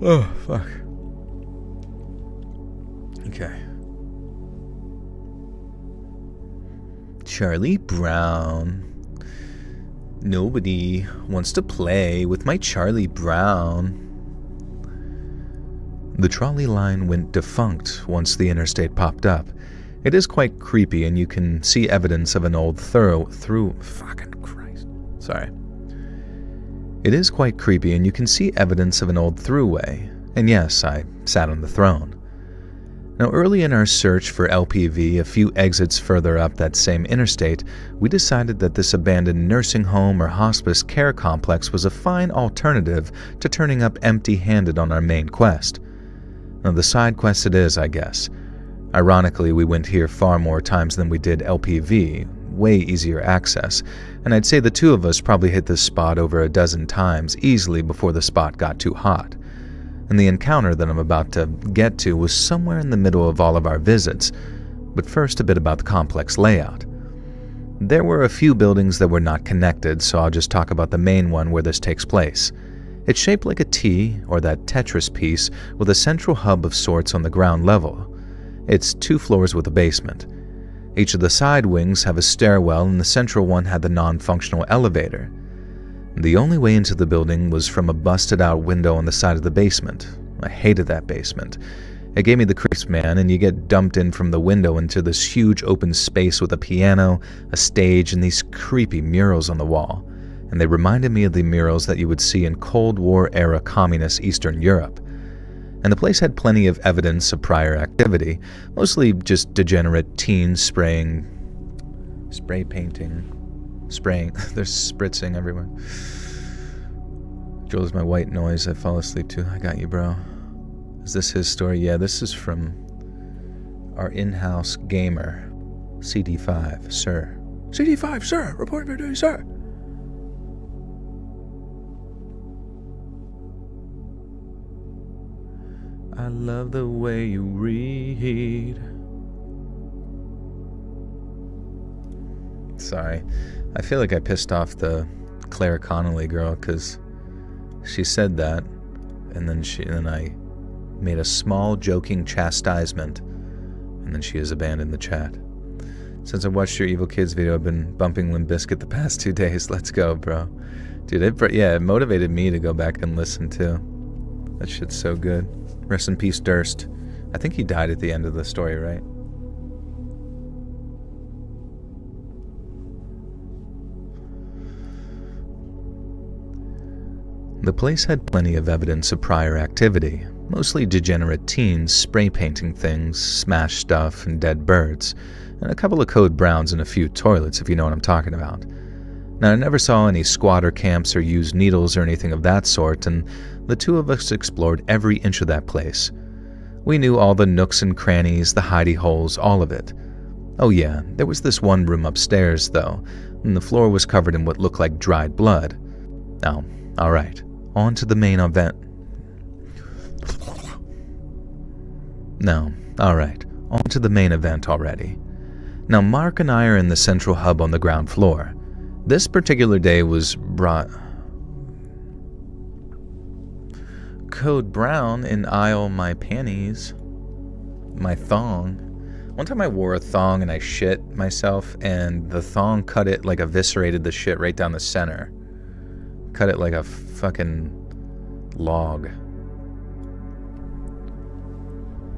Oh, fuck. Okay. Charlie Brown. Nobody wants to play with my Charlie Brown. The trolley line went defunct once the interstate popped up. It is quite creepy, and you can see evidence of an old fucking Christ. Sorry. It is quite creepy, and you can see evidence of an old throughway. And yes, I sat on the throne. Now, early in our search for LPV, a few exits further up that same interstate, we decided that this abandoned nursing home or hospice care complex was a fine alternative to turning up empty-handed on our main quest. Now, the side quest it is, I guess. Ironically, we went here far more times than we did LPV, way easier access, and I'd say the two of us probably hit this spot over a dozen times easily before the spot got too hot. And the encounter that I'm about to get to was somewhere in the middle of all of our visits. But first, a bit about the complex layout. There were a few buildings that were not connected, so I'll just talk about the main one where this takes place. It's shaped like a T, or that Tetris piece, with a central hub of sorts on the ground level. It's 2 floors with a basement. Each of the side wings have a stairwell, and the central one had the non-functional elevator. The only way into the building was from a busted-out window on the side of the basement. I hated that basement. It gave me the creeps, man, and you get dumped in from the window into this huge open space with a piano, a stage, and these creepy murals on the wall. And they reminded me of the murals that you would see in Cold War-era communist Eastern Europe. And the place had plenty of evidence of prior activity, mostly just degenerate teens spraying... There's spritzing everywhere. Joel's my white noise. I fall asleep too. I got you, bro. Is this his story? Yeah, this is from our in-house gamer, CD5, sir. CD5, sir. Report for duty, sir. I love the way you read. Sorry. I feel like I pissed off the Claire Connolly girl because she said that, and then I made a small joking chastisement, and then she has abandoned the chat. Since I watched your Evil Kids video, I've been bumping Limp Bizkit the past 2 days. Let's go, bro. Dude, it motivated me to go back and listen too. That shit's so good. Rest in peace, Durst. I think he died at the end of the story, right? The place had plenty of evidence of prior activity, mostly degenerate teens spray painting things, smashed stuff, and dead birds, and a couple of code browns and a few toilets, if you know what I'm talking about. Now, I never saw any squatter camps or used needles or anything of that sort, and the two of us explored every inch of that place. We knew all the nooks and crannies, the hidey holes, all of it. Oh yeah, there was this one room upstairs, though, and the floor was covered in what looked like dried blood. Now, alright, on to the main event. No, alright, on to the main event already. Now, Mark and I are in the central hub on the ground floor. This particular day was Code brown in aisle my panties. My thong. One time I wore a thong and I shit myself, and the thong cut it, like eviscerated the shit right down the center. Cut it like a fucking log.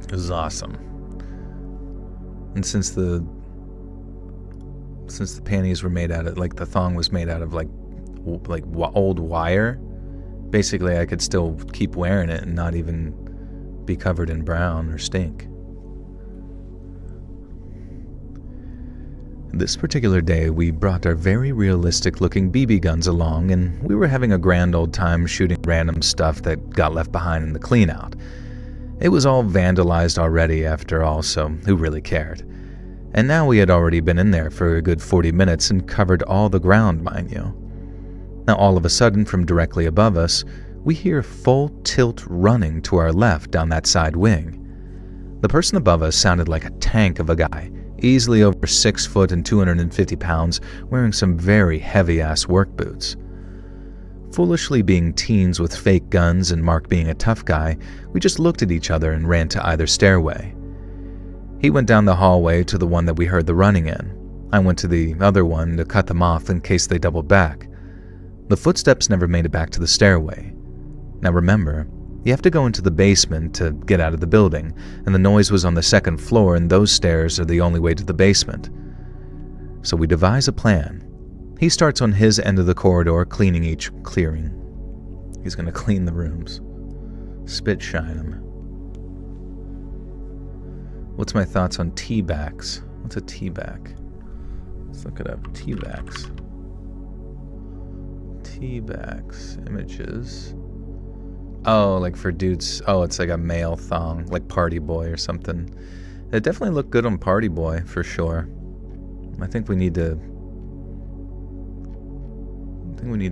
It was awesome. And since the panties were made out of, like, the thong was made out of like old wire, Basically, I could still keep wearing it and not even be covered in brown or stink. This particular day, we brought our very realistic-looking BB guns along, and we were having a grand old time shooting random stuff that got left behind in the clean-out. It was all vandalized already after all, so who really cared? And now we had already been in there for a good 40 minutes and covered all the ground, mind you. Now all of a sudden, from directly above us, we hear full tilt running to our left down that side wing. The person above us sounded like a tank of a guy, easily over 6 foot and 250 pounds, wearing some very heavy-ass work boots. Foolishly being teens with fake guns and Mark being a tough guy, we just looked at each other and ran to either stairway. He went down the hallway to the one that we heard the running in. I went to the other one to cut them off in case they doubled back. The footsteps never made it back to the stairway. Now remember, you have to go into the basement to get out of the building, and the noise was on the second floor, and those stairs are the only way to the basement. So we devise a plan. He starts on his end of the corridor, cleaning each clearing. He's going to clean the rooms. Spit shine them. What's my thoughts on tea bags? What's a tea bag? Let's look it up. Tea bags. Tea bags. Images. Oh, like for dudes. Oh, it's like a male thong, like Party Boy or something. It definitely looked good on Party Boy, for sure. I think we need to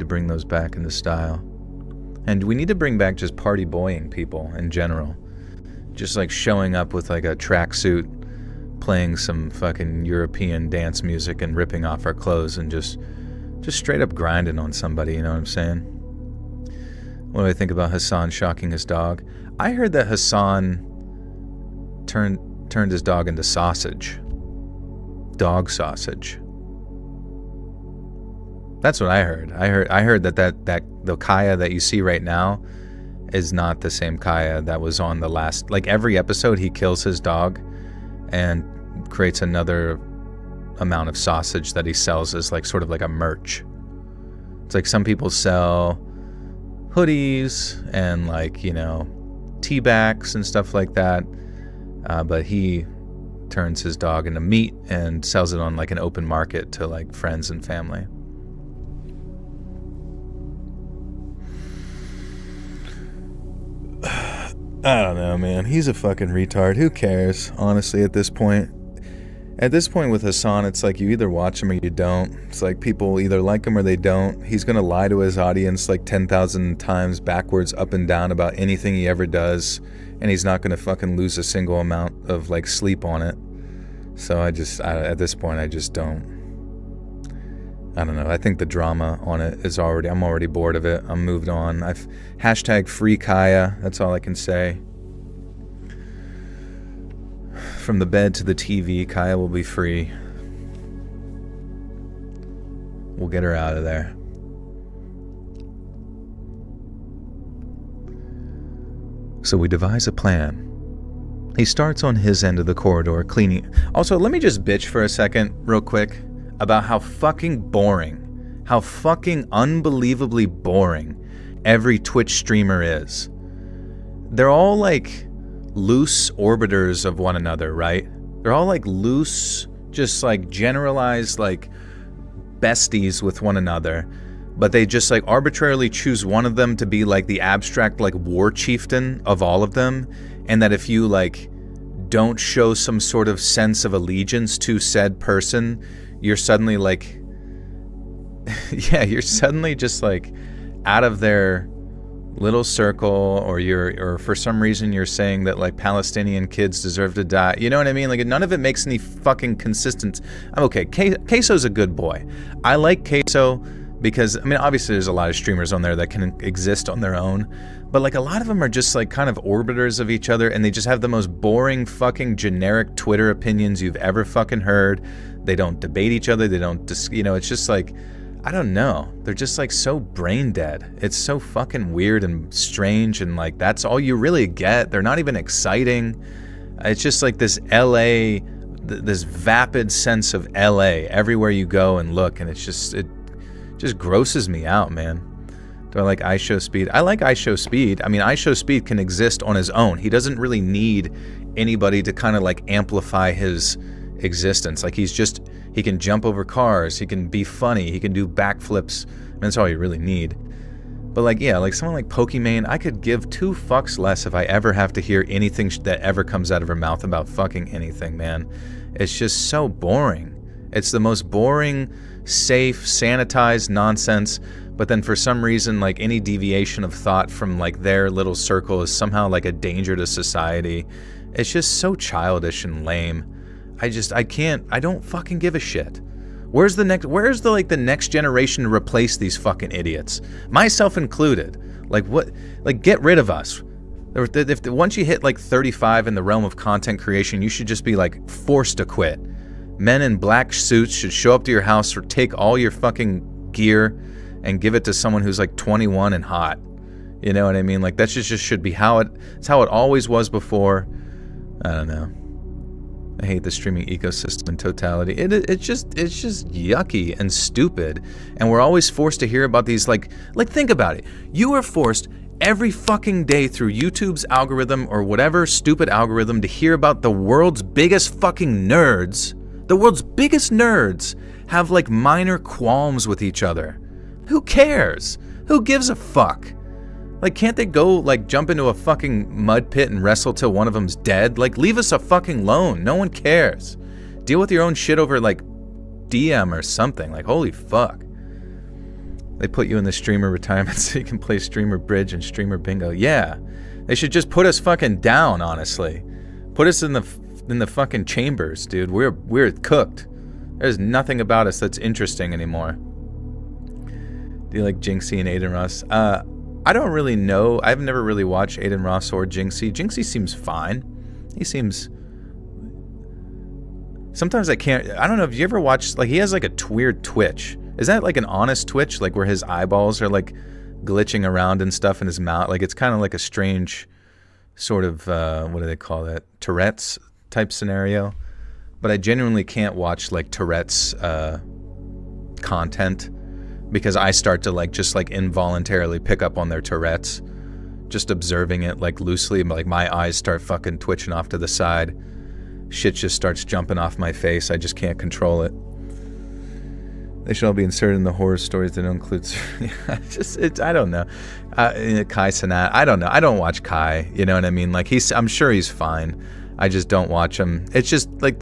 bring those back into style. And we need to bring back just party boying people in general. Just like showing up with like a tracksuit, playing some fucking European dance music and ripping off our clothes and just straight up grinding on somebody, you know what I'm saying? What do I think about Hassan shocking his dog? I heard that Hassan turned his dog into sausage. Dog sausage. That's what I heard. I heard that the Kaya that you see right now is not the same Kaya that was on the last. Like every episode, he kills his dog and creates another amount of sausage that he sells as like sort of like a merch. It's like some people sell hoodies and like, you know, tea bags and stuff like that, but he turns his dog into meat and sells it on like an open market to like friends and family. I don't know, man. He's a fucking retard. Who cares, honestly, at this point? At this point with Hassan, it's like you either watch him or you don't. It's like people either like him or they don't. He's going to lie to his audience like 10,000 times backwards, up and down about anything he ever does. And he's not going to fucking lose a single amount of like sleep on it. So at this point, I just don't. I don't know. I think the drama on it is I'm already bored of it. I'm moved on. Hashtag free Kaya. That's all I can say. From the bed to the TV, Kaya will be free. We'll get her out of there. So we devise a plan. He starts on his end of the corridor, cleaning. Also, let me just bitch for a second, real quick, about how fucking boring, how fucking unbelievably boring every Twitch streamer is. They're all like loose orbiters of one another, right? They're all like loose, just like generalized like besties with one another, but they just like arbitrarily choose one of them to be like the abstract like war chieftain of all of them, and that if you like don't show some sort of sense of allegiance to said person, you're suddenly like yeah, you're suddenly just like out of their little circle, or for some reason you're saying that like Palestinian kids deserve to die. You know what I mean? Like none of it makes any fucking consistent. I'm okay. Queso's a good boy. I like Queso because, I mean, obviously there's a lot of streamers on there that can exist on their own, but like a lot of them are just like kind of orbiters of each other, and they just have the most boring fucking generic Twitter opinions you've ever fucking heard. They don't debate each other. They don't, you know, it's just like, I don't know. They're just like so brain dead. It's so fucking weird and strange, and like that's all you really get. They're not even exciting. It's just like this LA, this vapid sense of LA everywhere you go and look, and it just grosses me out, man. Do I like IShowSpeed? I like IShowSpeed. I mean, IShowSpeed can exist on his own. He doesn't really need anybody to kind of like amplify his existence. Like he can jump over cars, he can be funny, he can do backflips. I mean, that's all you really need. But like, yeah, like someone like Pokimane, I could give 2 fucks less if I ever have to hear anything that ever comes out of her mouth about fucking anything, man. It's just so boring. It's the most boring, safe, sanitized nonsense. But then for some reason, like any deviation of thought from like their little circle is somehow like a danger to society. It's just so childish and lame. I don't fucking give a shit. Where's the next generation to replace these fucking idiots? Myself included. Like what? Like get rid of us. Once you hit like 35 in the realm of content creation, you should just be like forced to quit. Men in black suits should show up to your house or take all your fucking gear and give it to someone who's like 21 and hot. You know what I mean? Like that just should be it's how it always was before. I don't know. I hate the streaming ecosystem in totality. It's just yucky and stupid. And we're always forced to hear about these like think about it. You are forced every fucking day through YouTube's algorithm or whatever stupid algorithm to hear about the world's biggest fucking nerds. The world's biggest nerds have like minor qualms with each other. Who cares? Who gives a fuck? Like, can't they go, like, jump into a fucking mud pit and wrestle till one of them's dead? Like, leave us a fucking alone. No one cares. Deal with your own shit over, like, DM or something. Like, holy fuck. They put you in the streamer retirement so you can play streamer bridge and streamer bingo. Yeah. They should just put us fucking down, honestly. Put us in the fucking chambers, dude. We're cooked. There's nothing about us that's interesting anymore. Do you like Jinxie and Aiden Ross? I don't really know. I've never really watched Aiden Ross or Jinxie. Jinxie seems fine. He seems... Sometimes I don't know if you ever watched... Like, he has like a weird twitch. Is that like an honest twitch? Like where his eyeballs are like glitching around and stuff in his mouth? Like it's kind of like a strange sort of... what do they call that? Tourette's type scenario. But I genuinely can't watch like Tourette's content. Because I start to like just like involuntarily pick up on their Tourette's, just observing it like loosely. Like my eyes start fucking twitching off to the side. Shit just starts jumping off my face. I just can't control it. They should all be inserted in the horror stories that don't include. I don't know. Kai Cenat. I don't know. I don't watch Kai. You know what I mean? Like I'm sure he's fine. I just don't watch him. It's just like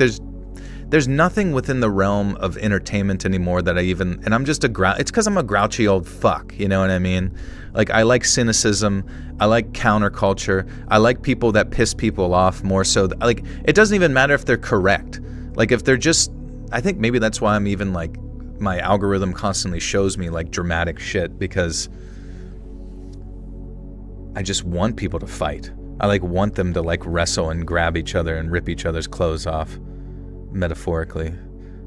there's nothing within the realm of entertainment anymore that I even, and I'm just it's because I'm a grouchy old fuck, you know what I mean? Like, I like cynicism, I like counterculture, I like people that piss people off more so, like, it doesn't even matter if they're correct. Like, if they're just, I think maybe that's why I'm even, like, my algorithm constantly shows me, like, dramatic shit, because I just want people to fight. I, like, want them to, like, wrestle and grab each other and rip each other's clothes off. Metaphorically.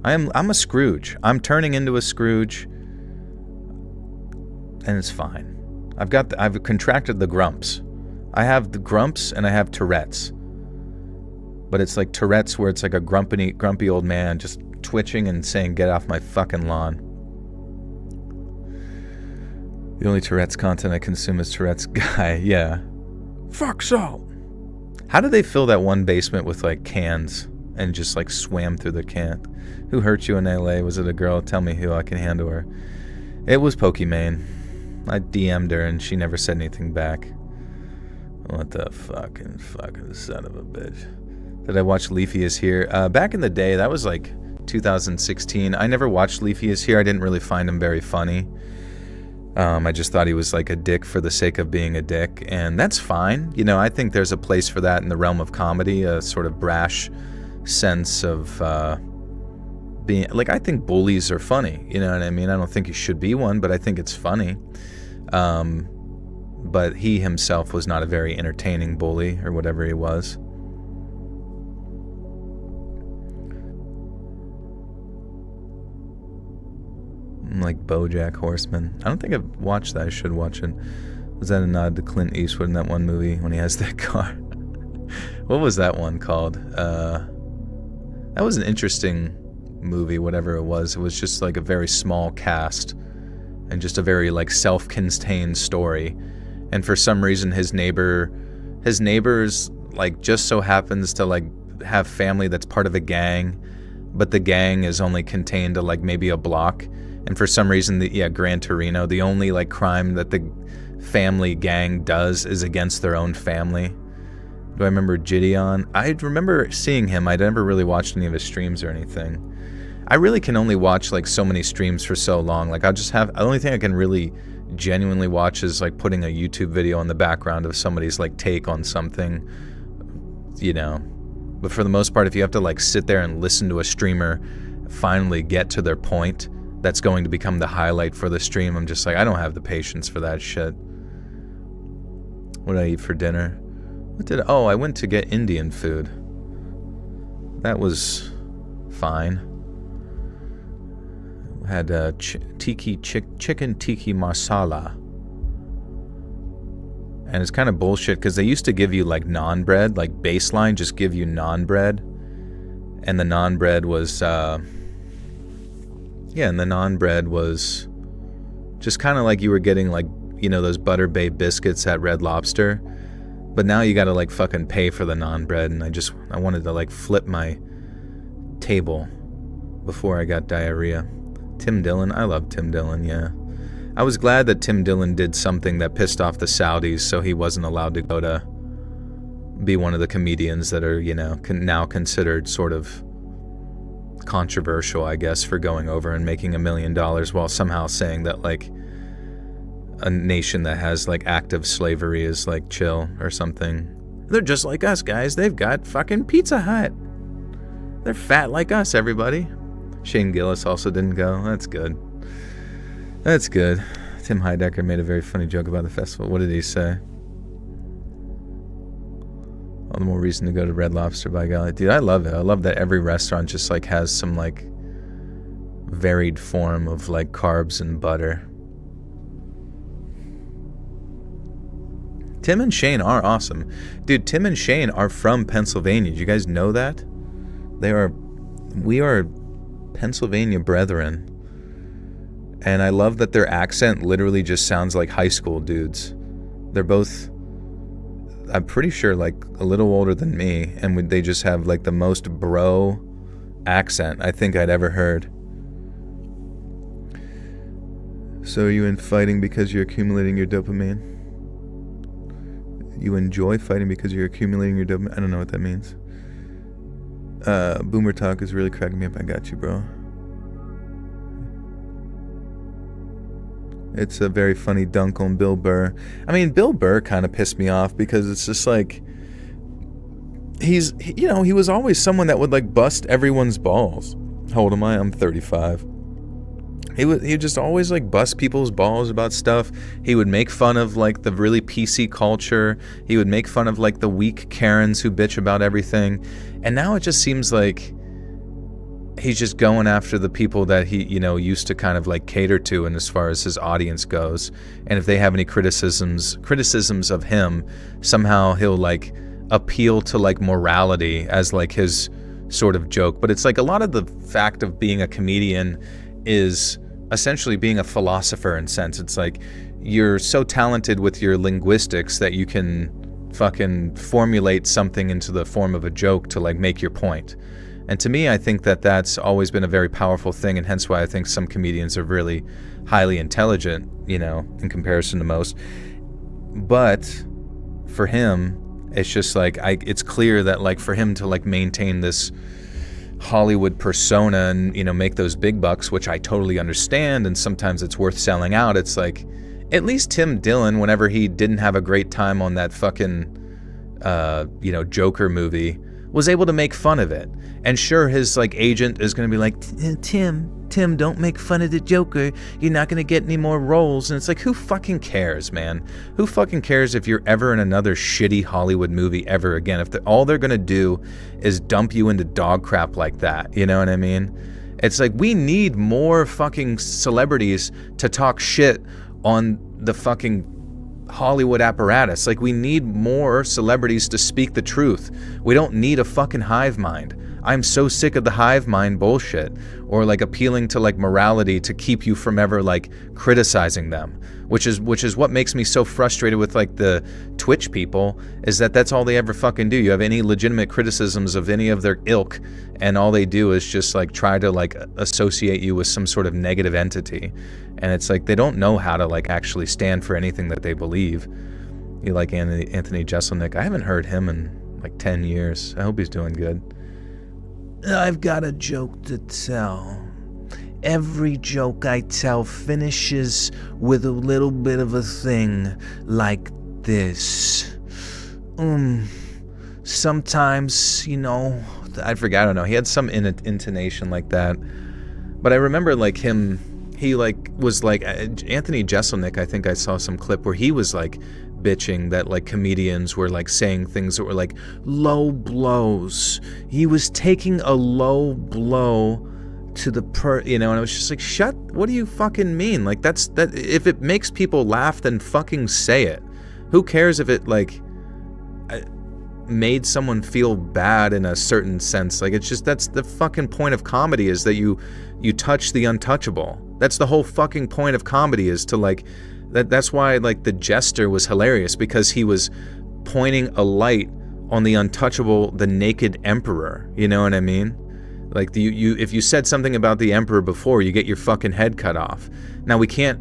I'm a Scrooge. I'm turning into a Scrooge, and it's fine. I've contracted the grumps. I have the grumps and I have Tourette's. But it's like Tourette's where it's like a grumpy old man just twitching and saying, "Get off my fucking lawn." The only Tourette's content I consume is Tourette's guy. Yeah. Fuck so. How did they fill that one basement with like cans? And just like swam through the can. Who hurt you in LA? Was it a girl? Tell me who, I can handle her. It was Pokimane. I DM'd her and she never said anything back. What the fucking son of a bitch. Did I watch Leafy is Here? Back in the day, that was like 2016. I never watched Leafy is Here. I didn't really find him very funny. I just thought he was like a dick for the sake of being a dick. And that's fine. You know, I think there's a place for that in the realm of comedy. A sort of brash sense of being like, I think bullies are funny, you know what I mean? I don't think he should be one, but I think it's funny. But he himself was not a very entertaining bully or whatever he was. Like BoJack Horseman. I don't think I've watched that. I should watch it. Was that a nod to Clint Eastwood in that one movie when he has that car? What was that one called? That was an interesting movie, whatever it was. It was just like a very small cast. and just a very like self-contained story. And for some reason his neighbors like just so happens to like have family that's part of a gang, but the gang is only contained to like maybe a block. And for some reason, Gran Torino, the only like crime that the family gang does is against their own family. Do I remember Gideon? I remember seeing him. I never really watched any of his streams or anything. I really can only watch like so many streams for so long. Like I'll just have, the only thing I can really genuinely watch is like putting a YouTube video in the background of somebody's like take on something, you know. But for the most part, if you have to like sit there and listen to a streamer finally get to their point, that's going to become the highlight for the stream. I'm just like, I don't have the patience for that shit. What did I eat for dinner? Oh, I went to get Indian food. That was fine. Had chicken tikka masala. And it's kind of bullshit because they used to give you like naan bread, like baseline, just give you naan bread. And the naan bread was, just kind of like you were getting like, you know, those Butter Bay biscuits at Red Lobster. But now you gotta like fucking pay for the naan bread, and I wanted to like flip my table before I got diarrhea. Tim Dillon, I love Tim Dillon, yeah. I was glad that Tim Dillon did something that pissed off the Saudis, so he wasn't allowed to go to be one of the comedians that are, you know, now considered sort of controversial, I guess, for going over and making $1 million while somehow saying that like a nation that has like active slavery is like chill or something. They're just like us, guys. They've got fucking Pizza Hut. They're fat like us, everybody. Shane Gillis also didn't go. That's good. That's good. Tim Heidecker made a very funny joke about the festival. What did he say? All the more reason to go to Red Lobster, by golly. Dude, I love it. I love that every restaurant just like has some like varied form of like carbs and butter. Tim and Shane are awesome. Dude, Tim and Shane are from Pennsylvania. Do you guys know that? We are Pennsylvania brethren. And I love that their accent literally just sounds like high school dudes. They're both, I'm pretty sure, like a little older than me, and they just have like the most bro accent I think I'd ever heard. So are you in fighting because you're accumulating your dopamine? You enjoy fighting because you're accumulating your dopamine? I don't know what that means. Boomer Talk is really cracking me up. I got you, bro. It's a very funny dunk on Bill Burr. I mean, Bill Burr kind of pissed me off because it's just like, he was always someone that would like bust everyone's balls. How old am I? I'm 35. He would just always like bust people's balls about stuff. He would make fun of like the really PC culture. He would make fun of like the weak Karens who bitch about everything. And now it just seems like he's just going after the people that he, you know, used to kind of like cater to, and as far as his audience goes. And if they have any criticisms of him, somehow he'll like appeal to like morality as like his sort of joke. But it's like a lot of the fact of being a comedian is essentially being a philosopher in sense. It's like you're so talented with your linguistics that you can fucking formulate something into the form of a joke to like make your point. And to me, I think that that's always been a very powerful thing, and hence why I think some comedians are really highly intelligent, you know, in comparison to most. But for him, it's just like, it's clear that like for him to like maintain this Hollywood persona and, you know, make those big bucks, which I totally understand, and sometimes it's worth selling out. It's like, at least Tim Dillon, whenever he didn't have a great time on that fucking, Joker movie, was able to make fun of it. And sure, his like agent is going to be like, Tim, don't make fun of the Joker. You're not going to get any more roles. And it's like, who fucking cares, man? Who fucking cares if you're ever in another shitty Hollywood movie ever again? If all they're going to do is dump you into dog crap like that, you know what I mean? It's like, we need more fucking celebrities to talk shit on the fucking Hollywood apparatus. Like, we need more celebrities to speak the truth. We don't need a fucking hive mind. I'm so sick of the hive mind bullshit, or like appealing to like morality to keep you from ever like criticizing them, which is what makes me so frustrated with like the Twitch people, is that that's all they ever fucking do. You have any legitimate criticisms of any of their ilk, and all they do is just like try to like associate you with some sort of negative entity, and it's like they don't know how to like actually stand for anything that they believe. You like Anthony Jeselnik? I haven't heard him in like 10 years. I hope he's doing good. I've got a joke to tell. Every joke I tell finishes with a little bit of a thing like this. Sometimes, you know, I forgot, I don't know. He had some intonation like that. But I remember like him, he like was like, Anthony Jeselnik, I think I saw some clip where he was like bitching that like comedians were like saying things that were like low blows. He was taking a low blow to the you know, and I was just like, what do you fucking mean? Like that if it makes people laugh, then fucking say it. Who cares if it like made someone feel bad in a certain sense? Like, it's just, that's the fucking point of comedy, is that you touch the untouchable. That's the whole fucking point of comedy, is to like that's why like the Jester was hilarious, because he was pointing a light on the untouchable, the naked emperor. You know what I mean? Like if you said something about the emperor before, you get your fucking head cut off. Now we can't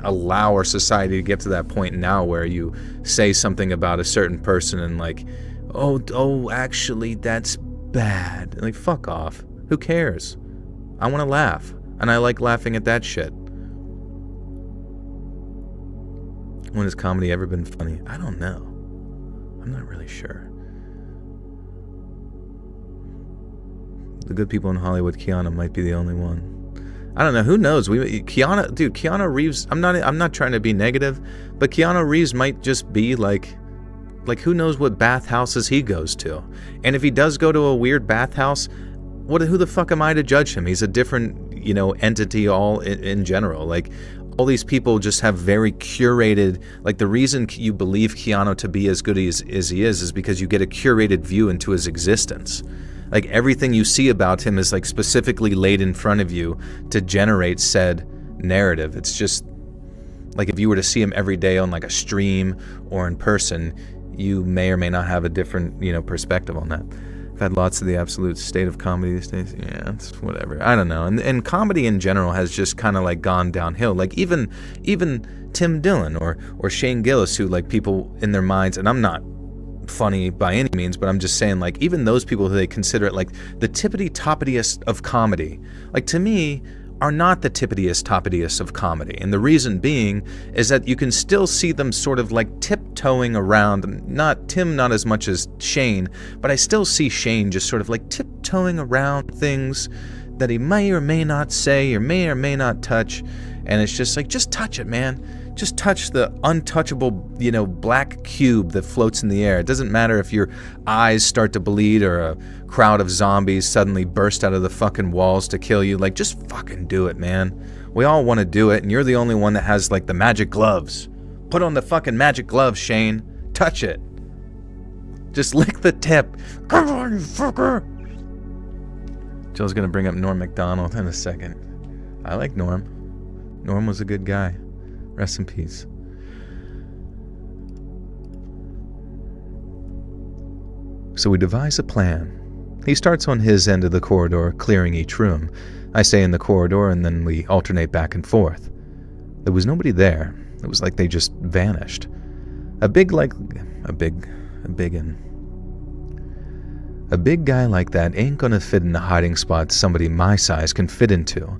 allow our society to get to that point now where you say something about a certain person and like, oh actually that's bad. Like, fuck off. Who cares? I want to laugh, and I like laughing at that shit. When has comedy ever been funny? I don't know. I'm not really sure. The good people in Hollywood, Keanu might be the only one. I don't know. Who knows? Keanu Reeves. I'm not trying to be negative, but Keanu Reeves might just be like who knows what bathhouses he goes to, and if he does go to a weird bathhouse, who the fuck am I to judge him? He's a different, entity all in general. Like, all these people just have very curated, like, the reason you believe Keanu to be as good as he is because you get a curated view into his existence. Like, everything you see about him is like specifically laid in front of you to generate said narrative. It's just like, if you were to see him every day on like a stream or in person, you may or may not have a different, perspective on that. I've had lots of the absolute state of comedy these days. Yeah, it's whatever. I don't know. And comedy in general has just kind of like gone downhill. Like, even Tim Dillon or Shane Gillis, who, like, people in their minds, and I'm not funny by any means, but I'm just saying, like, even those people who they consider it like the tippity-toppitiest of comedy, like, to me, are not the tippity-toppitiest of comedy. And the reason being is that you can still see them sort of like tiptoeing around, not as much as Shane, but I still see Shane just sort of like tiptoeing around things that he may or may not say or may not touch. And it's just like, just touch it, man. Just touch the untouchable, black cube that floats in the air. It doesn't matter if your eyes start to bleed or a crowd of zombies suddenly burst out of the fucking walls to kill you. Like, just fucking do it, man. We all want to do it, and you're the only one that has, like, the magic gloves. Put on the fucking magic gloves, Shane. Touch it. Just lick the tip. Come on, you fucker. Joe's gonna bring up Norm Macdonald in a second. I like Norm. Norm was a good guy. Rest in peace. So we devise a plan. He starts on his end of the corridor, clearing each room. I stay in the corridor, and then we alternate back and forth. There was nobody there. It was like they just vanished. A big guy like that ain't gonna fit in the hiding spot somebody my size can fit into.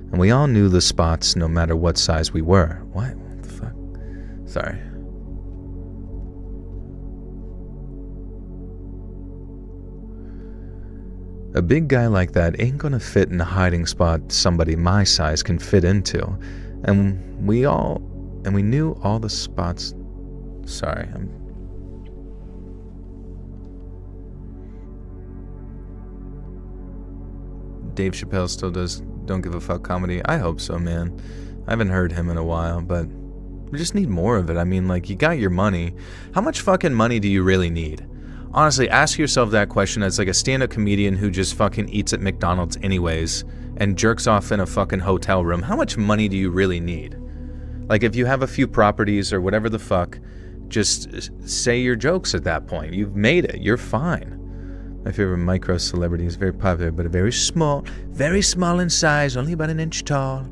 And we all knew the spots no matter what size we were. What the fuck? Sorry. A big guy like that ain't gonna fit in a hiding spot somebody my size can fit into. And we knew all the spots. Sorry, Dave Chappelle still does Don't Give a Fuck comedy. I hope so, man. I haven't heard him in a while, but we just need more of it. I mean, like, you got your money. How much fucking money do you really need? Honestly, ask yourself that question as like a stand-up comedian who just fucking eats at McDonald's anyways and jerks off in a fucking hotel room. How much money do you really need? Like, if you have a few properties or whatever the fuck, just say your jokes at that point. You've made it. You're fine. My favorite micro celebrity is very popular, but very small in size, only about an inch tall.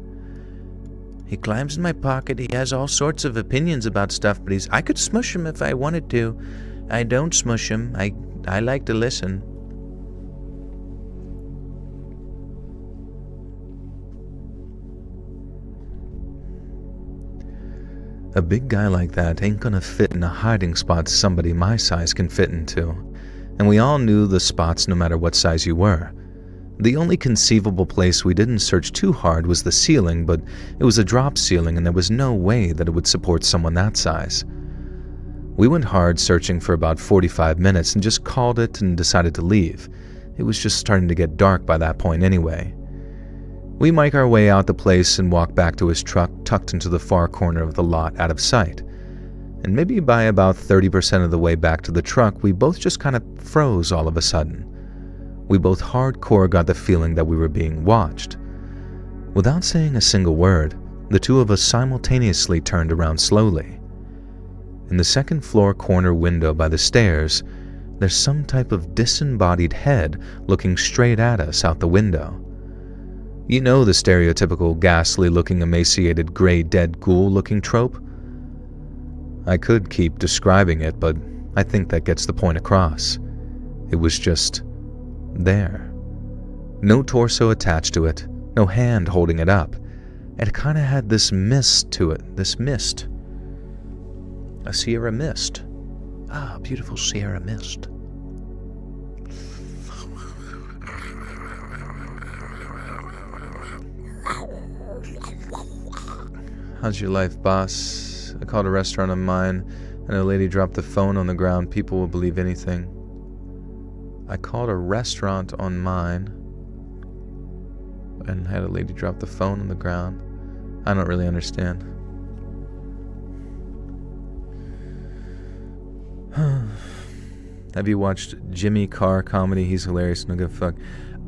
He climbs in my pocket. He has all sorts of opinions about stuff, but I could smush him if I wanted to. I don't smush him. I like to listen. A big guy like that ain't gonna fit in a hiding spot somebody my size can fit into. And we all knew the spots no matter what size you were. The only conceivable place we didn't search too hard was the ceiling, but it was a drop ceiling and there was no way that it would support someone that size. We went hard searching for about 45 minutes and just called it and decided to leave. It was just starting to get dark by that point anyway. We make our way out the place and walk back to his truck tucked into the far corner of the lot out of sight. And maybe by about 30% of the way back to the truck, we both just kind of froze all of a sudden. We both hardcore got the feeling that we were being watched. Without saying a single word, the two of us simultaneously turned around slowly. In the second floor corner window by the stairs, there's some type of disembodied head looking straight at us out the window. You know the stereotypical ghastly-looking emaciated gray dead ghoul-looking trope? I could keep describing it, but I think that gets the point across. It was just there. No torso attached to it, no hand holding it up. It kind of had this mist to it, this mist. A Sierra mist. Ah, beautiful Sierra mist. How's your life, boss? I called a restaurant of mine, and a lady dropped the phone on the ground. People will believe anything. I called a restaurant on mine, and had a lady drop the phone on the ground. I don't really understand. Have you watched Jimmy Carr comedy? He's hilarious. No good fuck.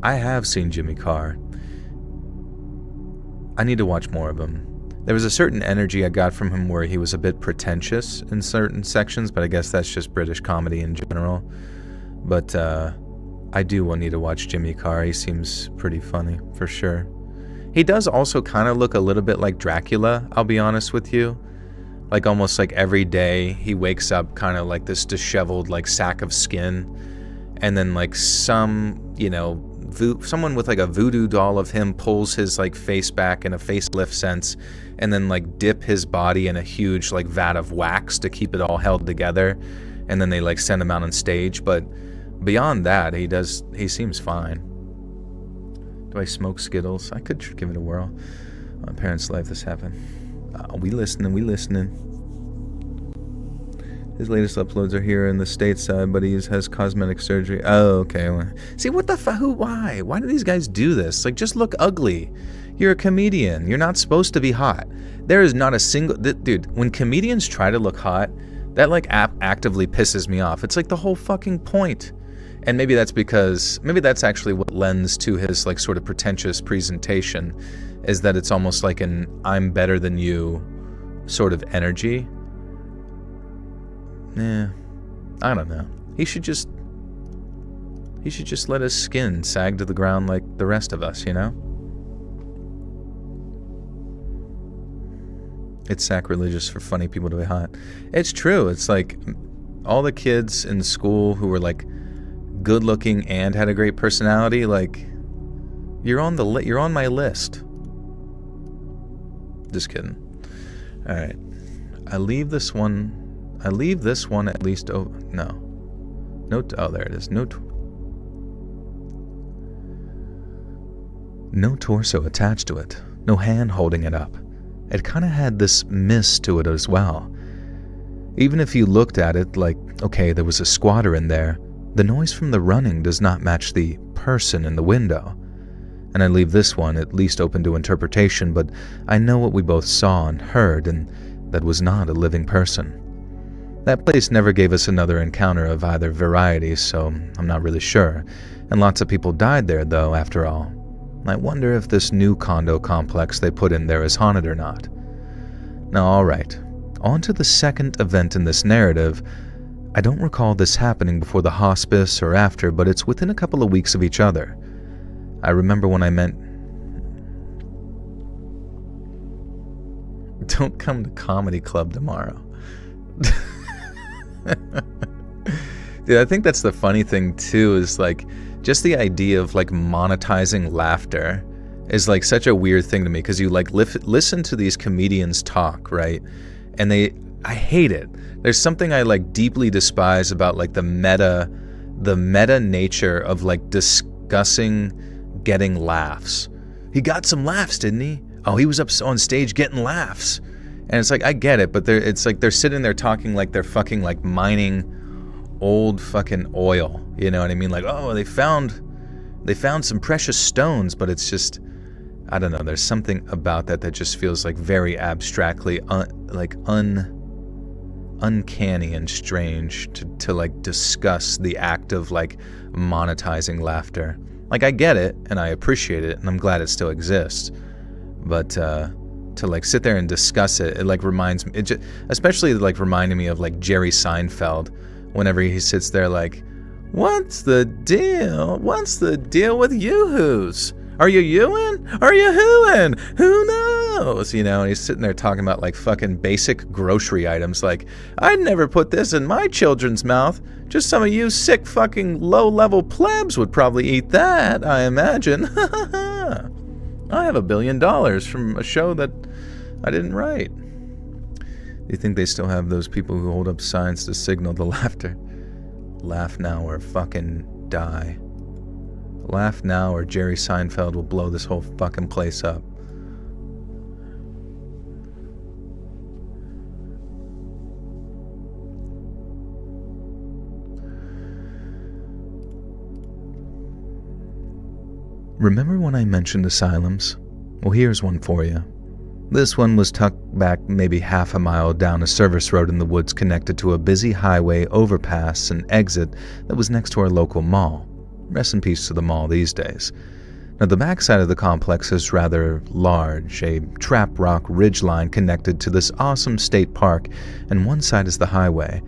I have seen Jimmy Carr. I need to watch more of him. There was a certain energy I got from him where he was a bit pretentious in certain sections, but I guess that's just British comedy in general. But I do need to watch Jimmy Carr. He seems pretty funny, for sure. He does also kind of look a little bit like Dracula, I'll be honest with you. Like almost like every day he wakes up kind of like this disheveled like sack of skin, and then like some, you know, someone with like a voodoo doll of him pulls his like face back in a facelift sense, and then like dip his body in a huge like vat of wax to keep it all held together, and then they like send him out on stage. But beyond that, he seems fine. Do I smoke Skittles? I could give it a whirl. My parents' life this happened. We listening. His latest uploads are here in the stateside, but he has cosmetic surgery. Oh, okay. See, what the fuck? Why? Why do these guys do this? Like, just look ugly. You're a comedian. You're not supposed to be hot. There is not a single... Dude, when comedians try to look hot, that, like, actively pisses me off. It's, like, the whole fucking point. And maybe that's because... Maybe that's actually what lends to his, like, sort of pretentious presentation, is that it's almost like an I'm better than you sort of energy. Yeah, I don't know. He should just let his skin sag to the ground like the rest of us, you know? It's sacrilegious for funny people to be hot. It's true. It's like all the kids in school who were like good looking and had a great personality, like you're on my list. Just kidding. All right. I leave this one at least. Oh, no. Note. Oh, there it is. No torso attached to it. No hand holding it up. It kind of had this mist to it as well. Even if you looked at it like, okay, there was a squatter in there, the noise from the running does not match the person in the window. And I leave this one at least open to interpretation, but I know what we both saw and heard, and that was not a living person. That place never gave us another encounter of either variety, so I'm not really sure. And lots of people died there, though, after all. I wonder if this new condo complex they put in there is haunted or not. Now, alright, on to the second event in this narrative. I don't recall this happening before the hospice or after, but it's within a couple of weeks of each other. I remember when I meant... Don't come to comedy club tomorrow. Dude, I think that's the funny thing too, is like just the idea of like monetizing laughter is like such a weird thing to me, because you like listen to these comedians talk, right? And I hate it. There's something I like deeply despise about like the meta nature of like discussing getting laughs. He got some laughs, didn't he? Oh, he was up on stage getting laughs. And it's like, I get it, but it's like they're sitting there talking like they're fucking like mining old fucking oil. You know what I mean? Like, oh, they found some precious stones, but it's just, I don't know, there's something about that just feels like very abstractly uncanny and strange to like discuss the act of like monetizing laughter. Like, I get it and I appreciate it and I'm glad it still exists, but to like sit there and discuss it like reminds me, especially like reminding me of like Jerry Seinfeld whenever he sits there like, what's the deal with yoo-hoos? Are you you-ing? Are you hooing? Who knows? You know, and he's sitting there talking about like fucking basic grocery items like, I'd never put this in my children's mouth. Just some of you sick fucking low-level plebs would probably eat that, I imagine. I have $1 billion from a show that I didn't write. Do you think they still have those people who hold up signs to signal the laughter? Laugh now or fucking die. Laugh now or Jerry Seinfeld will blow this whole fucking place up. Remember when I mentioned asylums? Well, here's one for you. This one was tucked back maybe half a mile down a service road in the woods connected to a busy highway overpass and exit that was next to our local mall. Rest in peace to the mall these days. Now, the backside of the complex is rather large, a trap rock ridgeline connected to this awesome state park, and one side is the highway.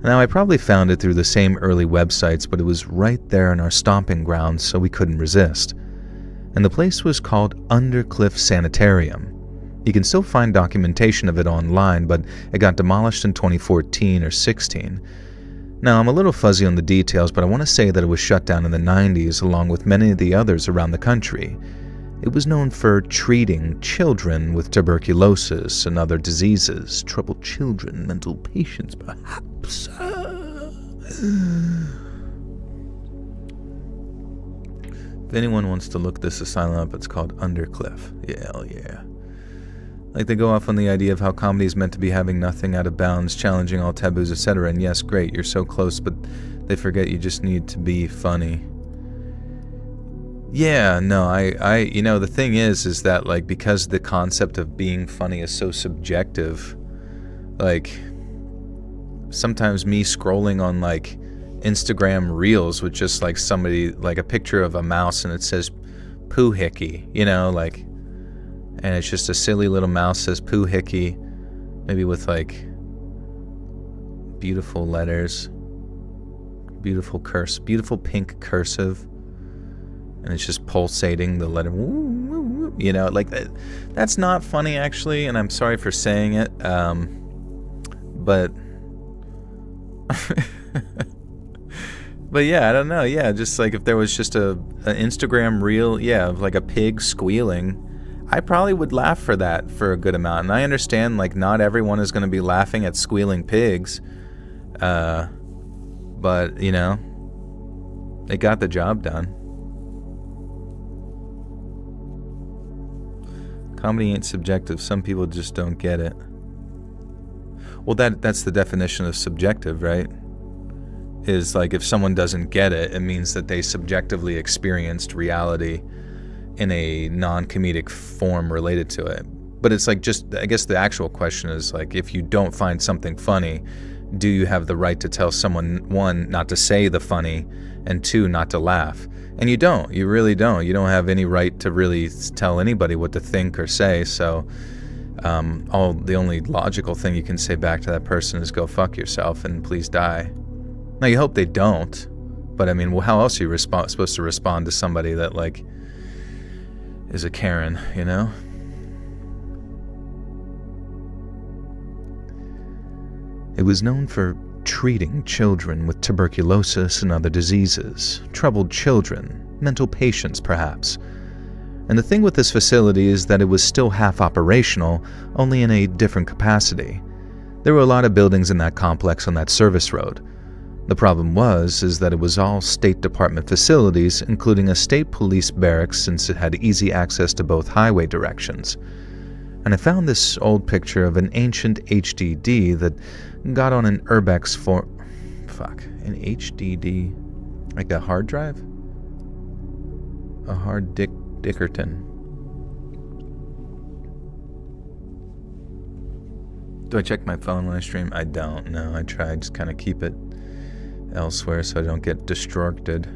Now, I probably found it through the same early websites, but it was right there in our stomping grounds, so we couldn't resist. And the place was called Undercliff Sanitarium. You can still find documentation of it online, but it got demolished in 2014 or 16. Now, I'm a little fuzzy on the details, but I want to say that it was shut down in the 90s along with many of the others around the country. It was known for treating children with tuberculosis and other diseases, troubled children, mental patients, perhaps. If anyone wants to look this asylum up, it's called Undercliff. Yeah, hell yeah. Like, they go off on the idea of how comedy is meant to be having nothing out of bounds, challenging all taboos, etc. And yes, great, you're so close, but they forget you just need to be funny. Yeah, no, I you know, the thing is that, like, because the concept of being funny is so subjective, like, sometimes me scrolling on, like, Instagram Reels with just, like, somebody, like, a picture of a mouse and it says poohickey, you know, like, and it's just a silly little mouse says poohickey, maybe with, like, beautiful letters, beautiful pink cursive, and it's just pulsating the letter, you know, like, that's not funny, actually, and I'm sorry for saying it, but, but yeah, I don't know, yeah, just, like, if there was just an Instagram reel, yeah, of, like, a pig squealing, I probably would laugh for that for a good amount, and I understand, like, not everyone is going to be laughing at squealing pigs, but, you know, it got the job done. Comedy ain't subjective. Some people just don't get it. Well, that's the definition of subjective, right? Is like, if someone doesn't get it, it means that they subjectively experienced reality in a non-comedic form related to it. But it's like, just, I guess the actual question is, like, if you don't find something funny, do you have the right to tell someone, one, not to say the funny, and two, not to laugh? And you don't. You really don't. You don't have any right to really tell anybody what to think or say. So the only logical thing you can say back to that person is go fuck yourself and please die. Now, you hope they don't. But I mean, well, how else are you supposed to respond to somebody that, like, is a Karen, you know? It was known for treating children with tuberculosis and other diseases, troubled children, mental patients perhaps. And the thing with this facility is that it was still half operational, only in a different capacity. There were a lot of buildings in that complex on that service road. The problem is that it was all State Department facilities, including a state police barracks since it had easy access to both highway directions. And I found this old picture of an ancient HDD that got on an Urbex an HDD, like a hard drive? A hard Dickerton. Do I check my phone when I stream? I don't, no. I try to just kind of keep it elsewhere so I don't get distracted.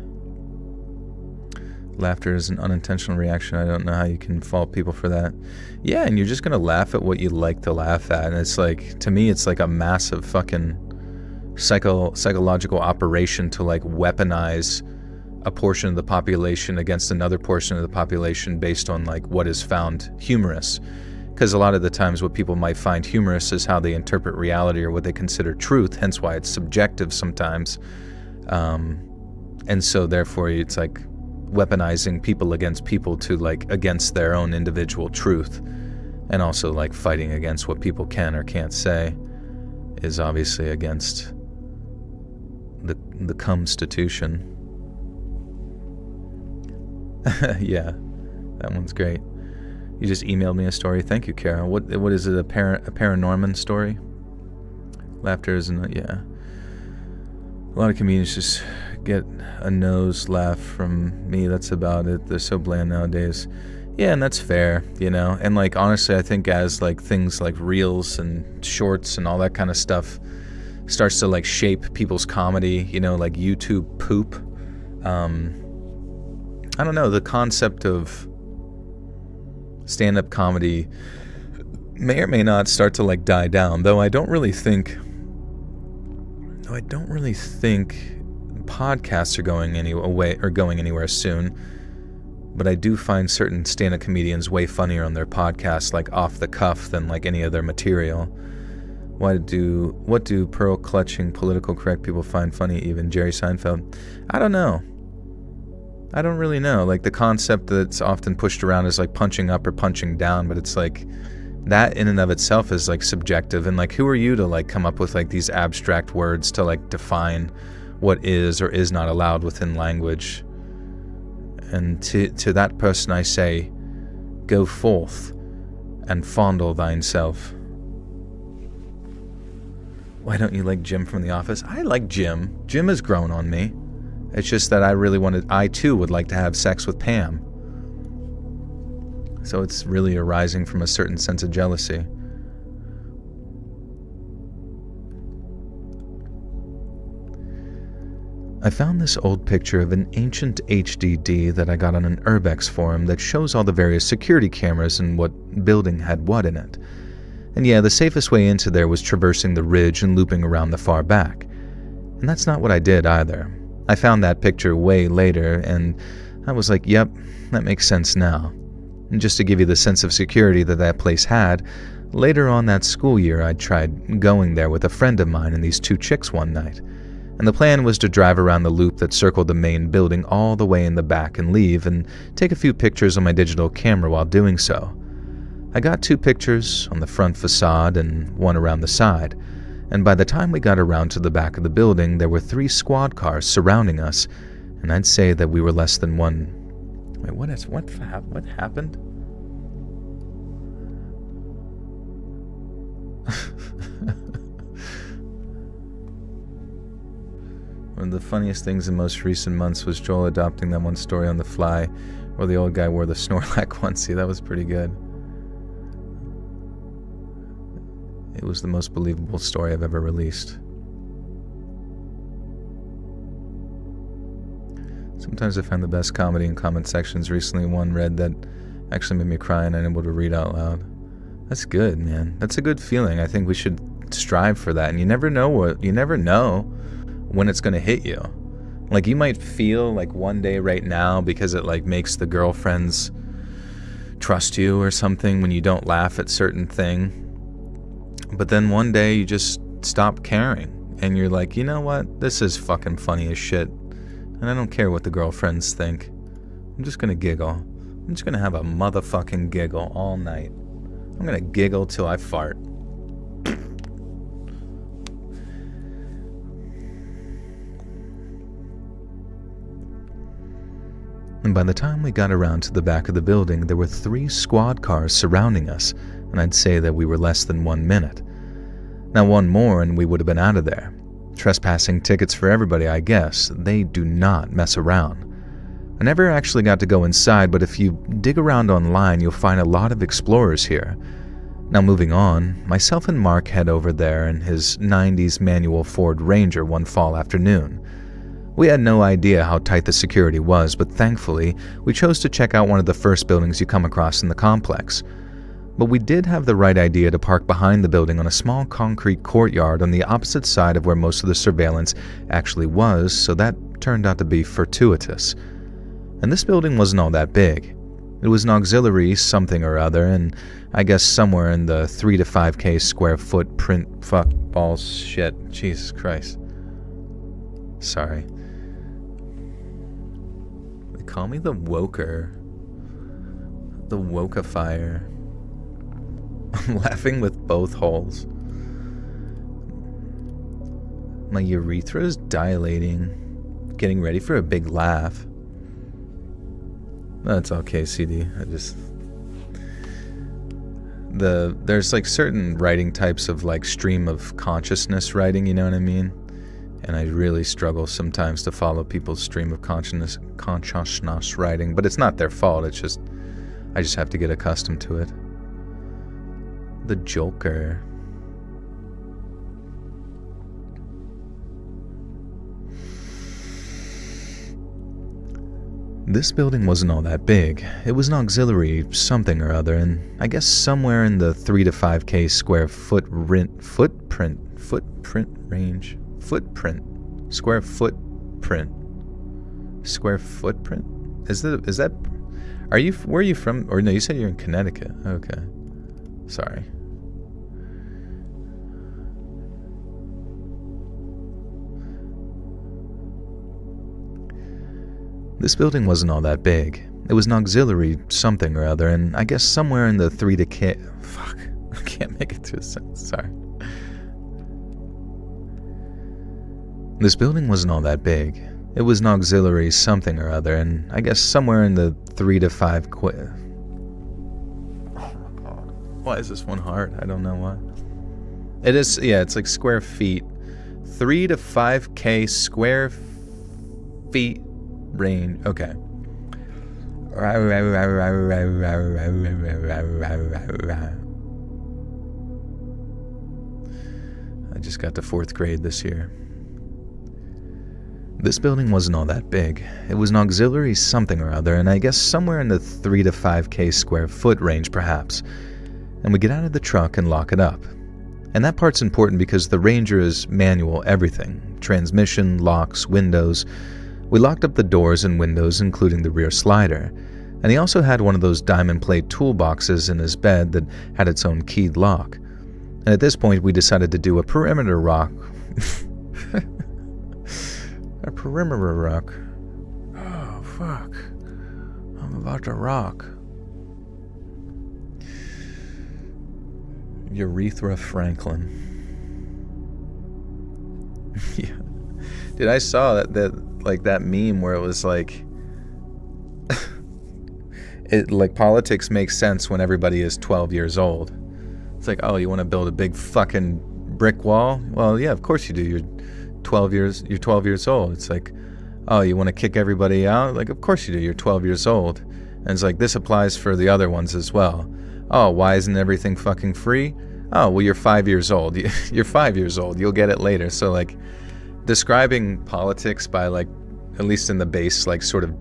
Laughter is an unintentional reaction. I don't know how you can fault people for that. Yeah, and you're just going to laugh at what you like to laugh at. And it's like, to me, it's like a massive fucking psychological operation to like weaponize a portion of the population against another portion of the population based on like what is found humorous. Because a lot of the times what people might find humorous is how they interpret reality or what they consider truth, hence why it's subjective sometimes. And so therefore it's like weaponizing people against people to like against their own individual truth, and also like fighting against what people can or can't say is obviously against the Constitution. Yeah, that one's great. You just emailed me a story. Thank you, Carol. What is it? A Paranorman story? Laughter isn't. Yeah. A lot of comedians just get a nose laugh from me. That's about it. They're so bland nowadays. Yeah, and that's fair, you know. And like honestly, I think as like things like reels and shorts and all that kind of stuff starts to like shape people's comedy, you know, like YouTube poop. I don't know, the concept of stand-up comedy may or may not start to like die down, though I don't really think podcasts are going anywhere soon. But I do find certain stand-up comedians way funnier on their podcasts, like off the cuff, than like any of their material. What do pearl-clutching, political correct people find funny, even Jerry Seinfeld? I don't know. I don't really know. Like the concept that's often pushed around is like punching up or punching down, but it's like that in and of itself is like subjective. And like, who are you to like come up with like these abstract words to like define what is or is not allowed within language? And to that person I say, go forth and fondle thyself. Why don't you like Jim from The Office? I like Jim. Jim has grown on me. It's just that I too would like to have sex with Pam. So it's really arising from a certain sense of jealousy. I found this old picture of an ancient HDD that I got on an Urbex forum that shows all the various security cameras and what building had what in it. And yeah, the safest way into there was traversing the ridge and looping around the far back. And that's not what I did either. I found that picture way later, and I was like, yep, that makes sense now. And just to give you the sense of security that place had, later on that school year I tried going there with a friend of mine and these two chicks one night. And the plan was to drive around the loop that circled the main building all the way in the back and leave and take a few pictures on my digital camera while doing so. I got 2 pictures on the front facade and 1 around the side. And by the time we got around to the back of the building, there were 3 squad cars surrounding us, and I'd say that we were less than one. Wait, what happened? One of the funniest things in most recent months was Joel adopting that one story on the fly, where the old guy wore the Snorlax onesie. That was pretty good. It was the most believable story I've ever released. Sometimes I find the best comedy in comment sections. Recently one read that actually made me cry and I'm able to read out loud. That's good, man. That's a good feeling. I think we should strive for that. And you never know when it's going to hit you. Like, you might feel like one day right now, because it like makes the girlfriends trust you or something when you don't laugh at certain thing. But then one day you just stop caring and you're like, you know what? This is fucking funny as shit. And I don't care what the girlfriends think. I'm just gonna giggle. I'm just gonna have a motherfucking giggle all night. I'm gonna giggle till I fart. And by the time we got around to the back of the building, there were 3 squad cars surrounding us, and I'd say that we were less than 1 minute. Now one more and we would have been out of there. Trespassing tickets for everybody, I guess. They do not mess around. I never actually got to go inside, but if you dig around online, you'll find a lot of explorers here. Now moving on, myself and Mark head over there in his 90s manual Ford Ranger one fall afternoon. We had no idea how tight the security was, but thankfully, we chose to check out one of the first buildings you come across in the complex. But we did have the right idea to park behind the building on a small concrete courtyard on the opposite side of where most of the surveillance actually was, so that turned out to be fortuitous. And this building wasn't all that big. It was an auxiliary something or other, and I guess somewhere in the 3 to 5K square footprint. Fuck, balls, shit, Jesus Christ. Sorry. They call me the Woker. The Wokeifier. I'm laughing with both holes. My urethra is dilating. Getting ready for a big laugh. That's okay, CD. There's like certain writing types of like stream of consciousness writing, you know what I mean? And I really struggle sometimes to follow people's stream of consciousness writing, but it's not their fault. It's just, I just have to get accustomed to it. The Joker. This building wasn't all that big. It was an auxiliary something or other, and I guess somewhere in the 3 to 5K square footprint range. Square footprint. Is that? Where are you from? Or no, you said you're in Connecticut. Okay, sorry. This building wasn't all that big. It was an auxiliary something or other, and I guess somewhere in the 3 to K. Fuck, I can't make it to a sentence. Sorry. This building wasn't all that big. It was an auxiliary something or other, and I guess somewhere in the 3 to 5 Oh my god. Why is this one hard? I don't know why. It is, yeah, it's like square feet. 3 to 5K square feet range. Okay. I just got to 4th grade this year. This building wasn't all that big. It was an auxiliary something or other, and I guess somewhere in the 3 to 5K square foot range perhaps. And we get out of the truck and lock it up. And that part's important because the Ranger is manual everything. Transmission, locks, windows. We locked up the doors and windows, including the rear slider. And he also had one of those diamond plate toolboxes in his bed that had its own keyed lock. And at this point, we decided to do a perimeter rock. A perimeter rock. Oh, fuck. I'm about to rock. Urethra Franklin. Yeah. Dude, I saw that meme where it was like, politics makes sense when everybody is 12 years old. It's like, oh, you want to build a big fucking brick wall? Well, yeah, of course you do. You're 12 years old. It's like, oh, you want to kick everybody out? Like, of course you do. You're 12 years old. And it's like, this applies for the other ones as well. Oh, why isn't everything fucking free? Oh, well, you're 5 years old. You're 5 years old. You'll get it later. So, like, describing politics by, like, at least in the base, like sort of,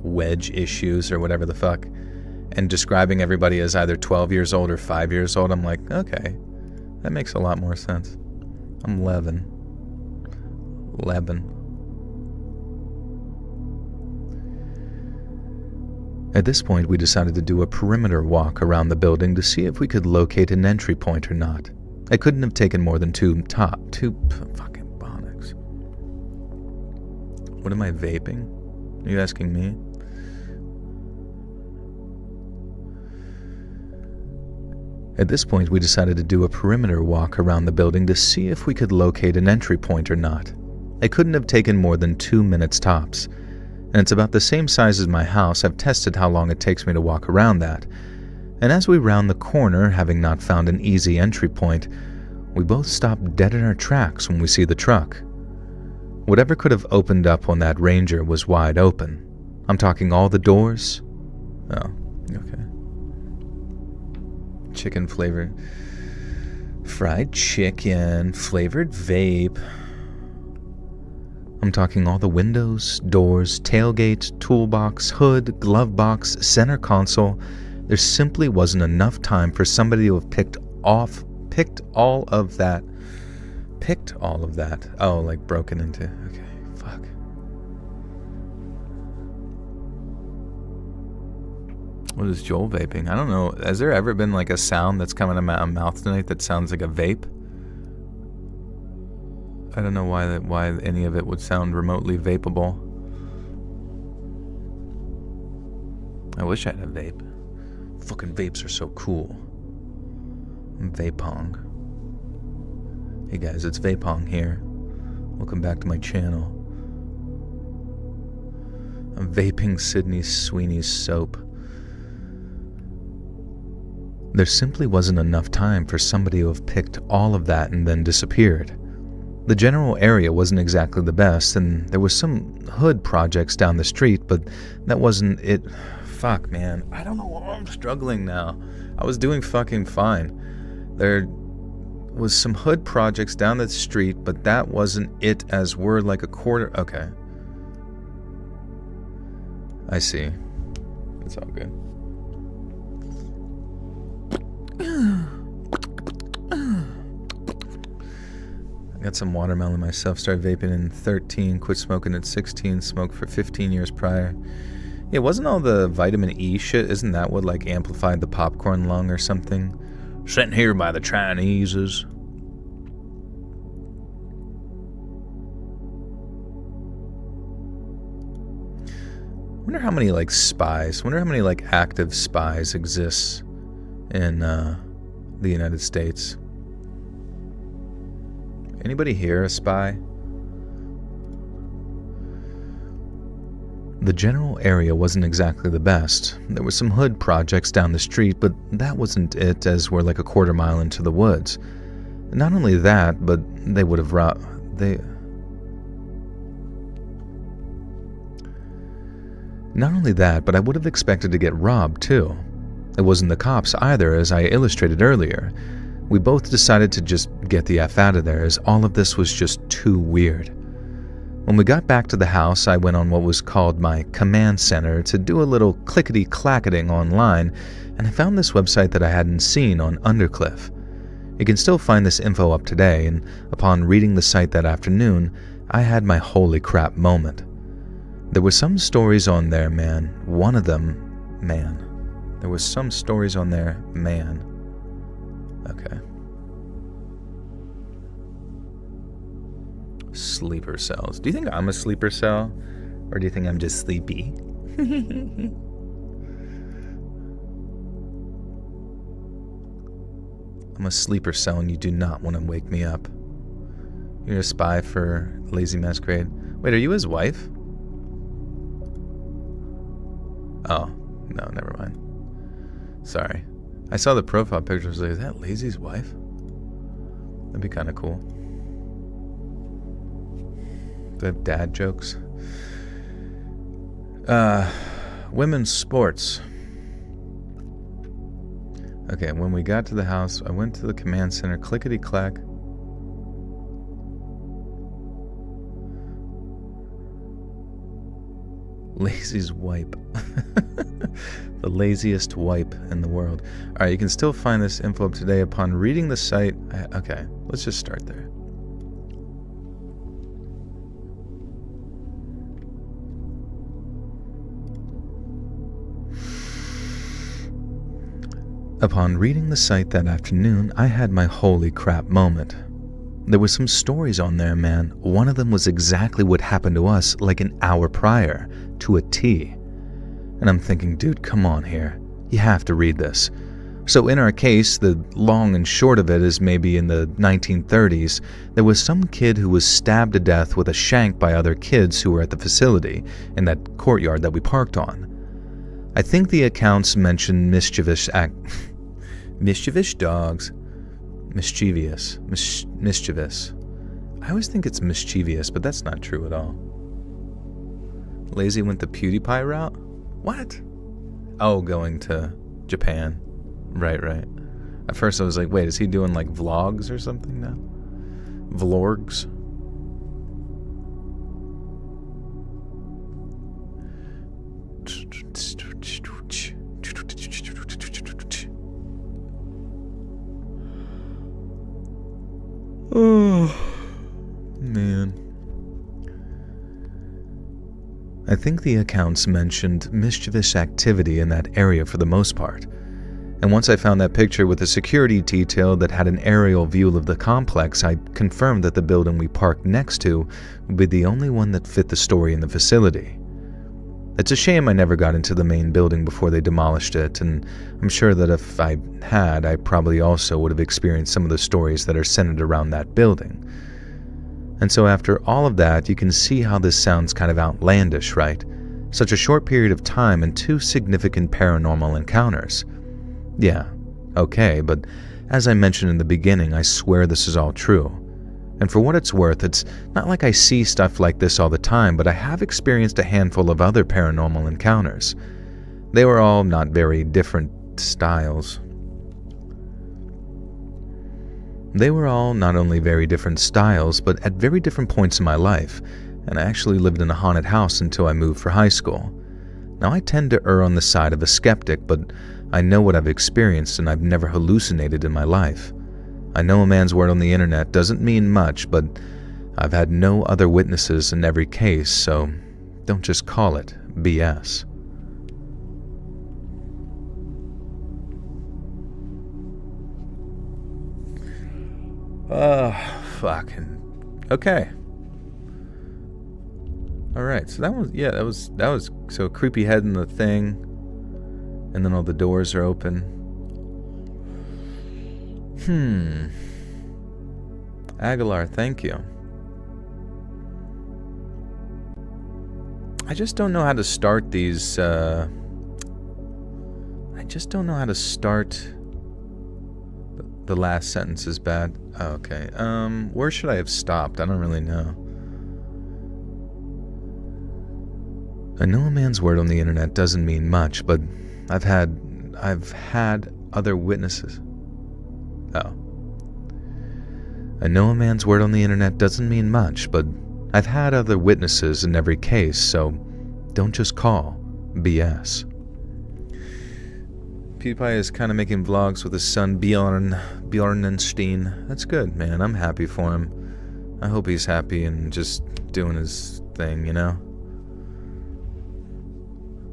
wedge issues or whatever the fuck, and describing everybody as either 12 years old or 5 years old, I'm like, okay, that makes a lot more sense. I'm 11. At this point, we decided to do a perimeter walk around the building to see if we could locate an entry point or not. It couldn't have taken more than two fucking bonics. What am I vaping? Are you asking me? At this point, we decided to do a perimeter walk around the building to see if we could locate an entry point or not. It couldn't have taken more than 2 minutes tops. And it's about the same size as my house. I've tested how long it takes me to walk around that. And as we round the corner, having not found an easy entry point, we both stop dead in our tracks when we see the truck. Whatever could have opened up on that Ranger was wide open. I'm talking all the doors. Oh, okay. Chicken flavored. Fried chicken, flavored vape. I'm talking all the windows, doors, tailgate, toolbox, hood, glove box, center console. There simply wasn't enough time for somebody to have picked all of that. Oh, like broken into. Okay, fuck. What is Joel vaping? I don't know. Has there ever been like a sound that's coming out of my mouth tonight that sounds like a vape? I don't know why any of it would sound remotely vapeable. I wish I had a vape. Fucking vapes are so cool. I'm Vapong. Hey guys, it's Vapong here. Welcome back to my channel. I'm vaping Sydney Sweeney's soap. There simply wasn't enough time for somebody to have picked all of that and then disappeared. The general area wasn't exactly the best, and there was some hood projects down the street, but that wasn't it. Fuck, man. I don't know why I'm struggling now. I was doing fucking fine. There was some hood projects down the street, but that wasn't it, as we're like a quarter. Okay. I see. It's all good. I got some watermelon myself, started vaping in 13, quit smoking at 16, smoked for 15 years prior. Yeah, wasn't all the vitamin E shit, isn't that what like amplified the popcorn lung or something? Sent here by the Chineses. Wonder how many like active spies exists in the United States. Anybody here a spy? The general area wasn't exactly the best. There were some hood projects down the street, but that wasn't it, as we're like a quarter mile into the woods. Not only that, but they would have Not only that, but I would have expected to get robbed too. It wasn't the cops either, as I illustrated earlier. We both decided to just get the F out of there, as all of this was just too weird. When we got back to the house, I went on what was called my command center to do a little clickety-clacketing online, and I found this website that I hadn't seen on Undercliff. You can still find this info up today, and upon reading the site that afternoon, I had my holy crap moment. There were some stories on there, man. One of them, man. There were some stories on there, man. Okay. Sleeper cells. Do you think I'm a sleeper cell? Or do you think I'm just sleepy? I'm a sleeper cell and you do not want to wake me up. You're a spy for Lazy Masquerade. Wait, are you his wife? Oh, no, never mind. Sorry. I saw the profile picture. I was like, is that Lazy's wife? That'd be kind of cool. Do I have dad jokes? Women's sports. Okay, when we got to the house, I went to the command center, clickety-clack. Lazy's wipe. The laziest wipe in the world. Alright, you can still find this info up today upon reading the site. Okay, let's just start there. Upon reading the site that afternoon, I had my holy crap moment. There were some stories on there, man. One of them was exactly what happened to us like an hour prior, to a T. And I'm thinking, dude, come on here. You have to read this. So in our case, the long and short of it is maybe in the 1930s, there was some kid who was stabbed to death with a shank by other kids who were at the facility in that courtyard that we parked on. I think the accounts mention mischievous dogs. Mischievous. I always think it's mischievous, but that's not true at all. Lazy went the PewDiePie route? What? Oh, going to Japan. Right. At first I was like, wait, is he doing like vlogs or something now? Vlorgs? Oh, man. I think the accounts mentioned mischievous activity in that area for the most part. And once I found that picture with a security detail that had an aerial view of the complex, I confirmed that the building we parked next to would be the only one that fit the story in the facility. It's a shame I never got into the main building before they demolished it, and I'm sure that if I had, I probably also would have experienced some of the stories that are centered around that building. And so after all of that, you can see how this sounds kind of outlandish, right? Such a short period of time and 2 significant paranormal encounters. Yeah, okay, but as I mentioned in the beginning, I swear this is all true. And for what it's worth, it's not like I see stuff like this all the time, but I have experienced a handful of other paranormal encounters. They were all not very different styles. They were all not only very different styles, but at very different points in my life, and I actually lived in a haunted house until I moved for high school. Now I tend to err on the side of a skeptic, but I know what I've experienced and I've never hallucinated in my life. I know a man's word on the internet doesn't mean much, but I've had no other witnesses in every case, so don't just call it BS. Fucking... Okay. Alright, so that was so a creepy head in the thing, and then all the doors are open. Aguilar, thank you. I just don't know how to start these, I just don't know how to start... The last sentence is bad. Oh, okay. Where should I have stopped? I don't really know. I know a man's word on the internet doesn't mean much, but I've had other witnesses. Oh. I know a man's word on the internet doesn't mean much, but I've had other witnesses in every case, so don't just call BS. PewDiePie is kind of making vlogs with his son Bjornenstein. That's good, man. I'm happy for him. I hope he's happy and just doing his thing, you know?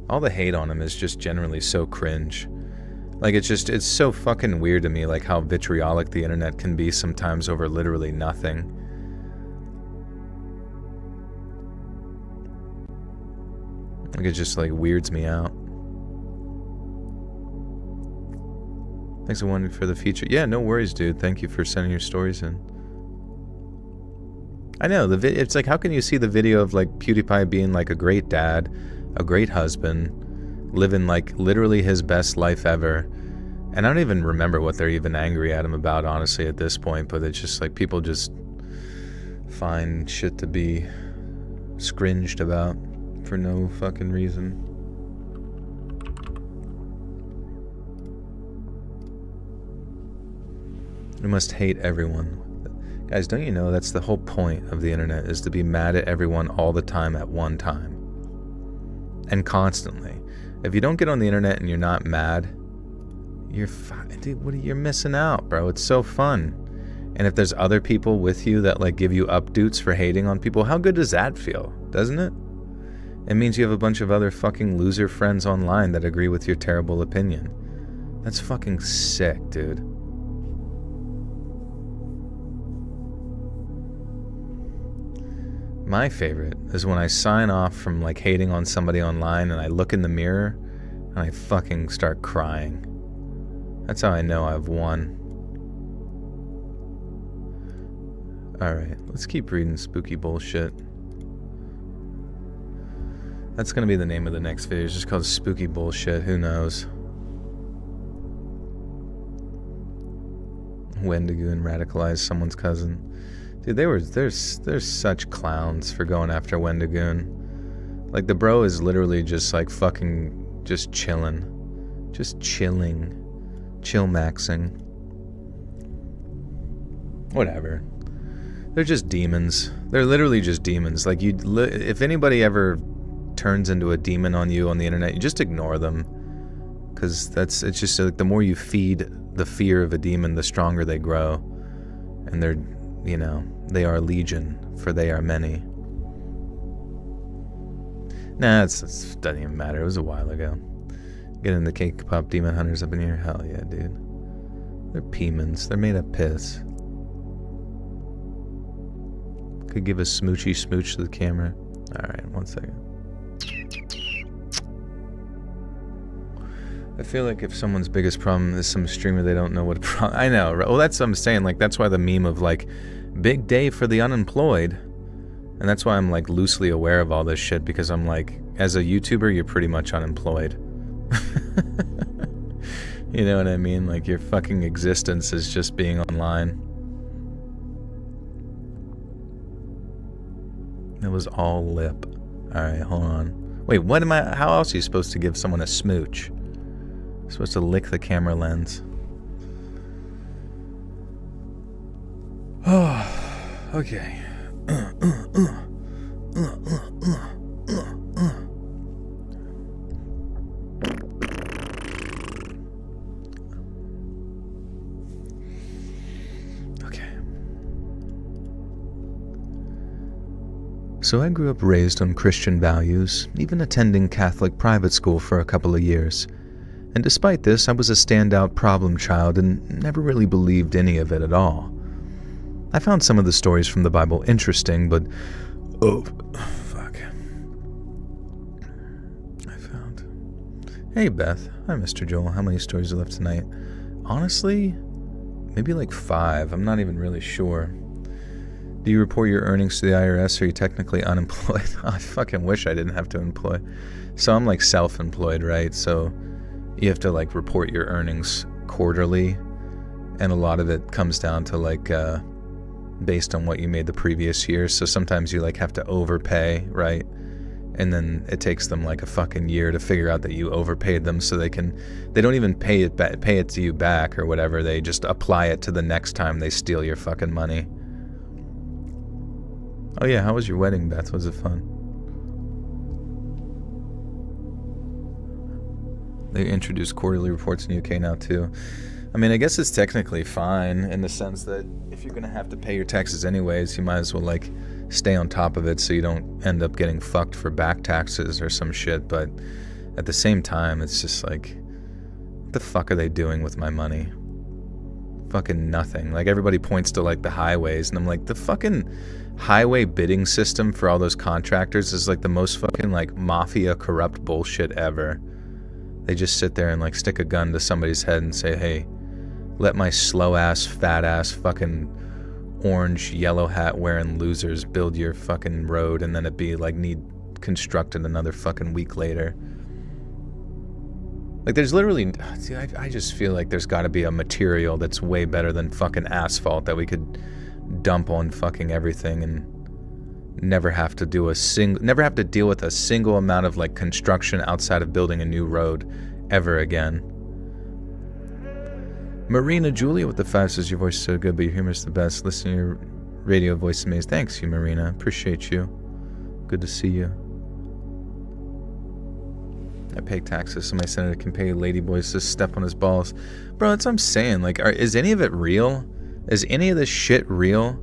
All the hate on him is just generally so cringe. Like, it's so fucking weird to me, like how vitriolic the internet can be sometimes over literally nothing. Like, it just, like, weirds me out. Thanks for the feature. Yeah, no worries, dude. Thank you for sending your stories in. I know, it's like, how can you see the video of, like, PewDiePie being, like, a great dad, a great husband, living, like, literally his best life ever, and I don't even remember what they're even angry at him about, honestly, at this point, but it's just, like, people just find shit to be scringed about for no fucking reason. You must hate everyone. Guys, don't you know that's the whole point of the internet, is to be mad at everyone all the time at one time? and constantly. If you don't get on the internet and you're not mad, dude, you're missing out, bro. It's so fun. And if there's other people with you that like give you updoots for hating on people, how good does that feel? Doesn't it? It means you have a bunch of other fucking loser friends online that agree with your terrible opinion. That's fucking sick, dude. My favorite is when I sign off from like hating on somebody online and I look in the mirror and I fucking start crying. That's how I know I've won. Alright, let's keep reading spooky bullshit. That's gonna be the name of the next video. It's just called Spooky Bullshit. Who knows? Wendigoon radicalized someone's cousin. Dude, there's such clowns for going after Wendigoon. Like, the bro is literally just like fucking just chilling. Just chilling. Chill maxing. Whatever. They're just demons. They're literally just demons. Like, if anybody ever turns into a demon on you on the internet, you just ignore them. Because it's just like the more you feed the fear of a demon, the stronger they grow. And they're, you know, they are legion, for they are many. Nah, it doesn't even matter. It was a while ago. Getting the cake pop demon hunters up in here? Hell yeah, dude. They're P-mans. They're made of piss. Could give a smoochy smooch to the camera. Alright, 1 second. I feel like if someone's biggest problem is some streamer they don't know what problem. I know. Well, that's what I'm saying. Like, that's why the meme of like, big day for the unemployed. And that's why I'm like loosely aware of all this shit, because I'm like, as a YouTuber, you're pretty much unemployed. You know what I mean? Like, your fucking existence is just being online. It was all lip. Alright, hold on. Wait, how else are you supposed to give someone a smooch? You're supposed to lick the camera lens. Oh, okay. So I grew up raised on Christian values, even attending Catholic private school for a couple of years. And despite this, I was a standout problem child and never really believed any of it at all. I found some of the stories from the Bible interesting, but... oh, fuck. Hey, Beth. Hi, Mr. Joel. How many stories are left tonight? Honestly, maybe like 5. I'm not even really sure. Do you report your earnings to the IRS, or are you technically unemployed? I fucking wish I didn't have to employ. So I'm like self-employed, right? So you have to like report your earnings quarterly, and a lot of it comes down to like based on what you made the previous year. So sometimes you like have to overpay, right? And then it takes them like a fucking year to figure out that you overpaid them, so they don't even pay it to you back or whatever. They just apply it to the next time they steal your fucking money. Oh yeah, how was your wedding, Beth? Was it fun? They introduced quarterly reports in the UK now too. I mean, I guess it's technically fine in the sense that if you're gonna have to pay your taxes anyways, you might as well like stay on top of it so you don't end up getting fucked for back taxes or some shit. But at the same time, it's just like, what the fuck are they doing with my money? Fucking nothing. Like, everybody points to like the highways, and I'm like, the fucking highway bidding system for all those contractors is like the most fucking like mafia corrupt bullshit ever. They just sit there and like stick a gun to somebody's head and say, hey, let my slow ass, fat ass, fucking orange, yellow hat wearing losers build your fucking road, and then it be like need constructed another fucking week later. Like, there's literally, see, I just feel like there's gotta be a material that's way better than fucking asphalt that we could dump on fucking everything and never have to deal with a single amount of like construction outside of building a new road ever again. Marina Julia with the 5 says, your voice is so good, but your humor is the best. Listen to your radio voice amazing. Thanks you, Marina. Appreciate you. Good to see you. I pay taxes so my senator can pay ladyboys to step on his balls. Bro, that's what I'm saying. Like, is any of it real? Is any of this shit real?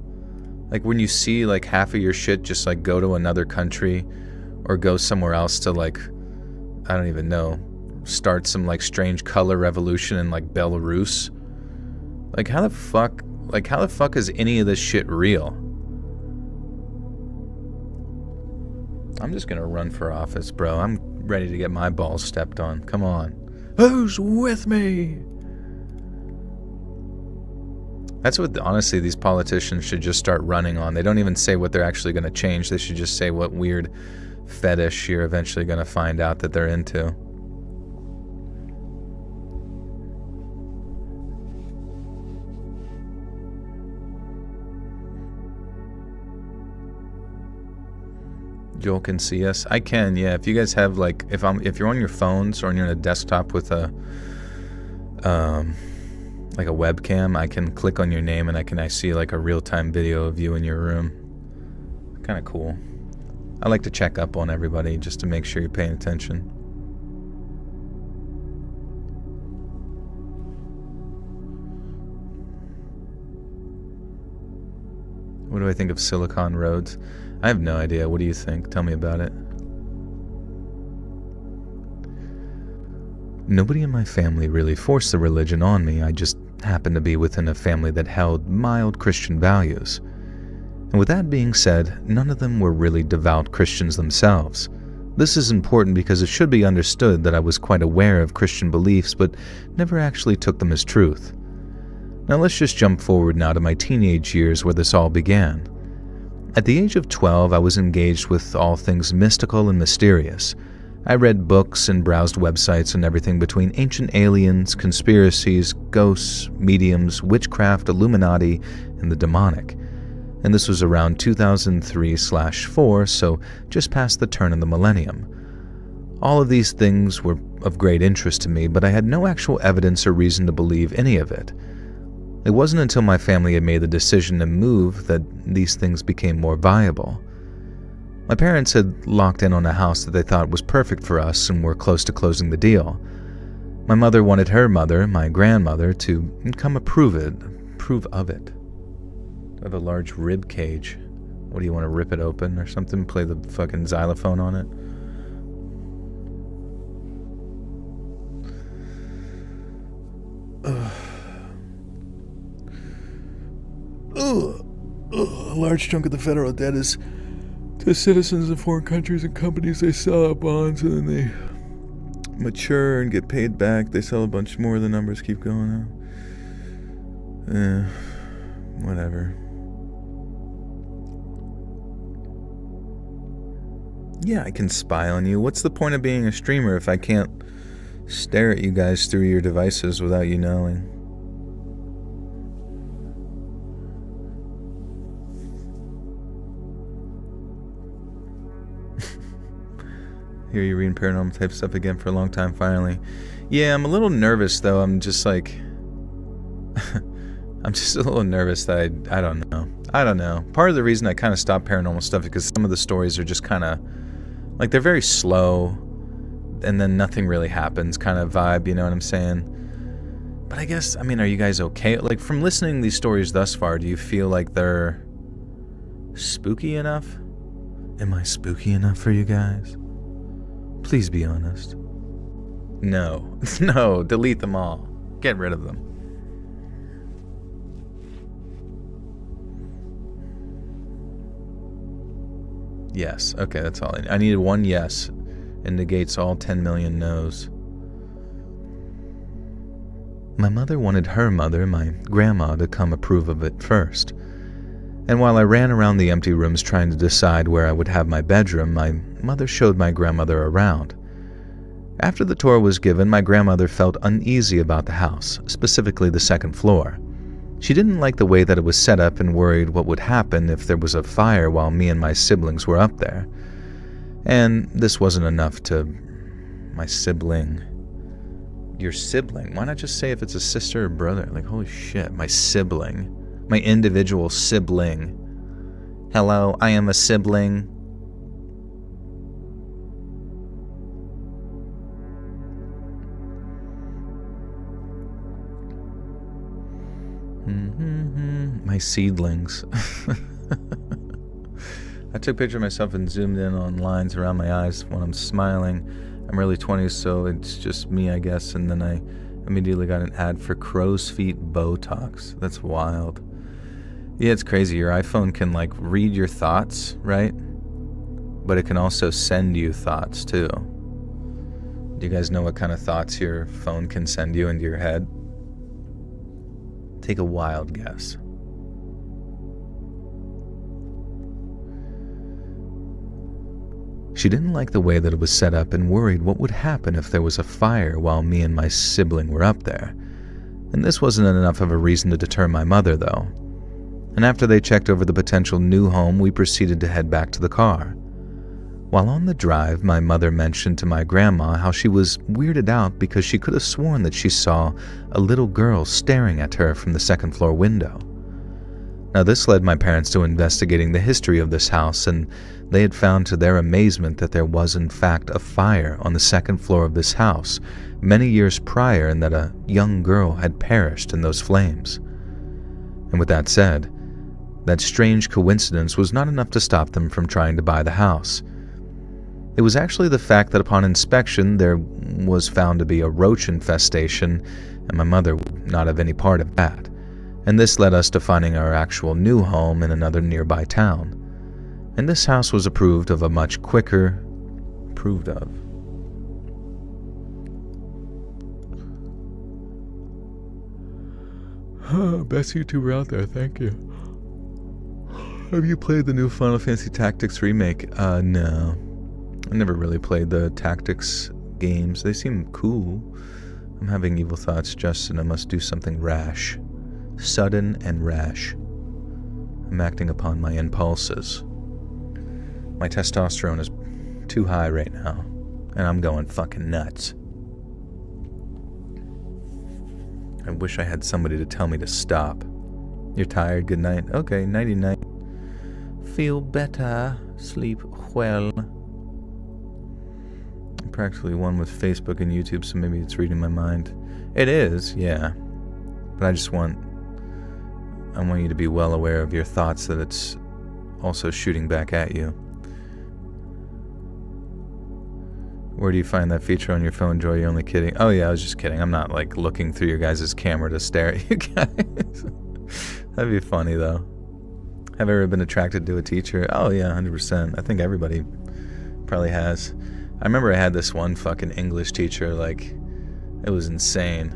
Like, when you see, like, half of your shit just, like, go to another country or go somewhere else to, like, I don't even know, start some, like, strange color revolution in, like, Belarus. Like, how the fuck is any of this shit real? I'm just gonna run for office, bro. I'm ready to get my balls stepped on. Come on. Who's with me? That's what, honestly, these politicians should just start running on. They don't even say what they're actually going to change. They should just say what weird fetish you're eventually going to find out that they're into. Joel can see us. I can, yeah. If you guys have, like, if you're on your phones or you're on a desktop with a like a webcam, I can click on your name and I see like a real-time video of you in your room. Kind of cool. I like to check up on everybody just to make sure you're paying attention. What do I think of Silicon Roads? I have no idea. What do you think? Tell me about it. Nobody in my family really forced the religion on me. I just happened to be within a family that held mild Christian values. And with that being said, none of them were really devout Christians themselves. This is important because it should be understood that I was quite aware of Christian beliefs, but never actually took them as truth. Now let's just jump forward now to my teenage years where this all began. At the age of 12, I was engaged with all things mystical and mysterious. I read books and browsed websites on everything between ancient aliens, conspiracies, ghosts, mediums, witchcraft, Illuminati, and the demonic. And this was around 2003/4, so just past the turn of the millennium. All of these things were of great interest to me, but I had no actual evidence or reason to believe any of it. It wasn't until my family had made the decision to move that these things became more viable. My parents had locked in on a house that they thought was perfect for us and were close to closing the deal. My mother wanted her mother, my grandmother, to come approve of it. I have a large rib cage. What do you want to rip it open or something? Play the fucking xylophone on it? A large chunk of the federal debt is to citizens of foreign countries and companies. They sell out bonds and then they mature and get paid back. They sell a bunch more. The numbers keep going up. Whatever. Yeah, I can spy on you. What's the point of being a streamer if I can't stare at you guys through your devices without you knowing? Hear you reading paranormal type stuff again for a long time, finally. Yeah, I'm a little nervous, though. I'm just like... I'm just a little nervous that I don't know. Part of the reason I kind of stopped paranormal stuff is because some of the stories are just kind of... like, they're very slow, and then nothing really happens kind of vibe, you know what I'm saying? But I guess, I mean, are you guys okay? Like, from listening to these stories thus far, do you feel like they're spooky enough? Am I spooky enough for you guys? Please be honest. No. No, delete them all. Get rid of them. Yes. Okay, that's all. I needed one yes. It negates all 10 million no's. My mother wanted her mother, my grandma, to come approve of it first. And while I ran around the empty rooms trying to decide where I would have my bedroom, my mother showed my grandmother around. After the tour was given, my grandmother felt uneasy about the house, specifically the second floor. She didn't like the way that it was set up and worried what would happen if there was a fire while me and my siblings were up there. And this wasn't enough to... my sibling... Your sibling? Why not just say if it's a sister or brother? Like, holy shit, my sibling. My individual sibling. Hello, I am a sibling. My seedlings. I took a picture of myself and zoomed in on lines around my eyes when I'm smiling. I'm early 20s, so it's just me, I guess. And then I immediately got an ad for crow's feet Botox. That's wild. Yeah, it's crazy. Your iPhone can, like, read your thoughts, right? But it can also send you thoughts, too. Do you guys know what kind of thoughts your phone can send you into your head? Take a wild guess. She didn't like the way that it was set up and worried what would happen if there was a fire while me and my sibling were up there. And this wasn't enough of a reason to deter my mother, though. And after they checked over the potential new home, we proceeded to head back to the car. While on the drive, my mother mentioned to my grandma how she was weirded out because she could have sworn that she saw a little girl staring at her from the second-floor window. Now, this led my parents to investigating the history of this house, and they had found to their amazement that there was in fact a fire on the second floor of this house many years prior, and that a young girl had perished in those flames. And with that said, that strange coincidence was not enough to stop them from trying to buy the house. It was actually the fact that upon inspection there was found to be a roach infestation, and my mother would not have any part of that. And this led us to finding our actual new home in another nearby town. And this house was approved of. Best YouTuber out there, thank you. Have you played the new Final Fantasy Tactics remake? No. I never really played the Tactics games. They seem cool. I'm having evil thoughts, Justin. I must do something rash. Sudden and rash. I'm acting upon my impulses. My testosterone is too high right now, and I'm going fucking nuts. I wish I had somebody to tell me to stop. You're tired? Good night. Okay, nighty night. Feel better. Sleep well. I'm practically one with Facebook and YouTube, so maybe it's reading my mind. It is, yeah. But I want you to be well aware of your thoughts, that it's also shooting back at you. Where do you find that feature on your phone, Joy? You're only kidding. Oh yeah, I was just kidding. I'm not like looking through your guys' camera to stare at you guys. That'd be funny though. Have I ever been attracted to a teacher? Oh yeah, 100%. I think everybody probably has. I remember I had this one fucking English teacher, like, it was insane.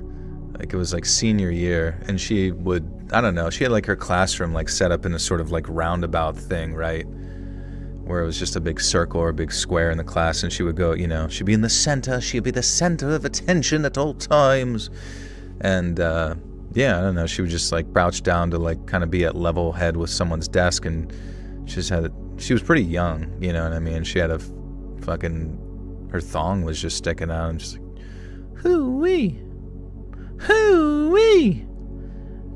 Like, it was like senior year, and she would, I don't know, she had like her classroom like set up in a sort of like roundabout thing, right? Where it was just a big circle or a big square in the class, and she would go, you know, she'd be in the center, she'd be the center of attention at all times. And yeah, I don't know, she would just like crouch down to like kind of be at level head with someone's desk, and she was pretty young, you know what I mean? She had a fucking, her thong was just sticking out, and just like, hoo-wee, hoo-wee,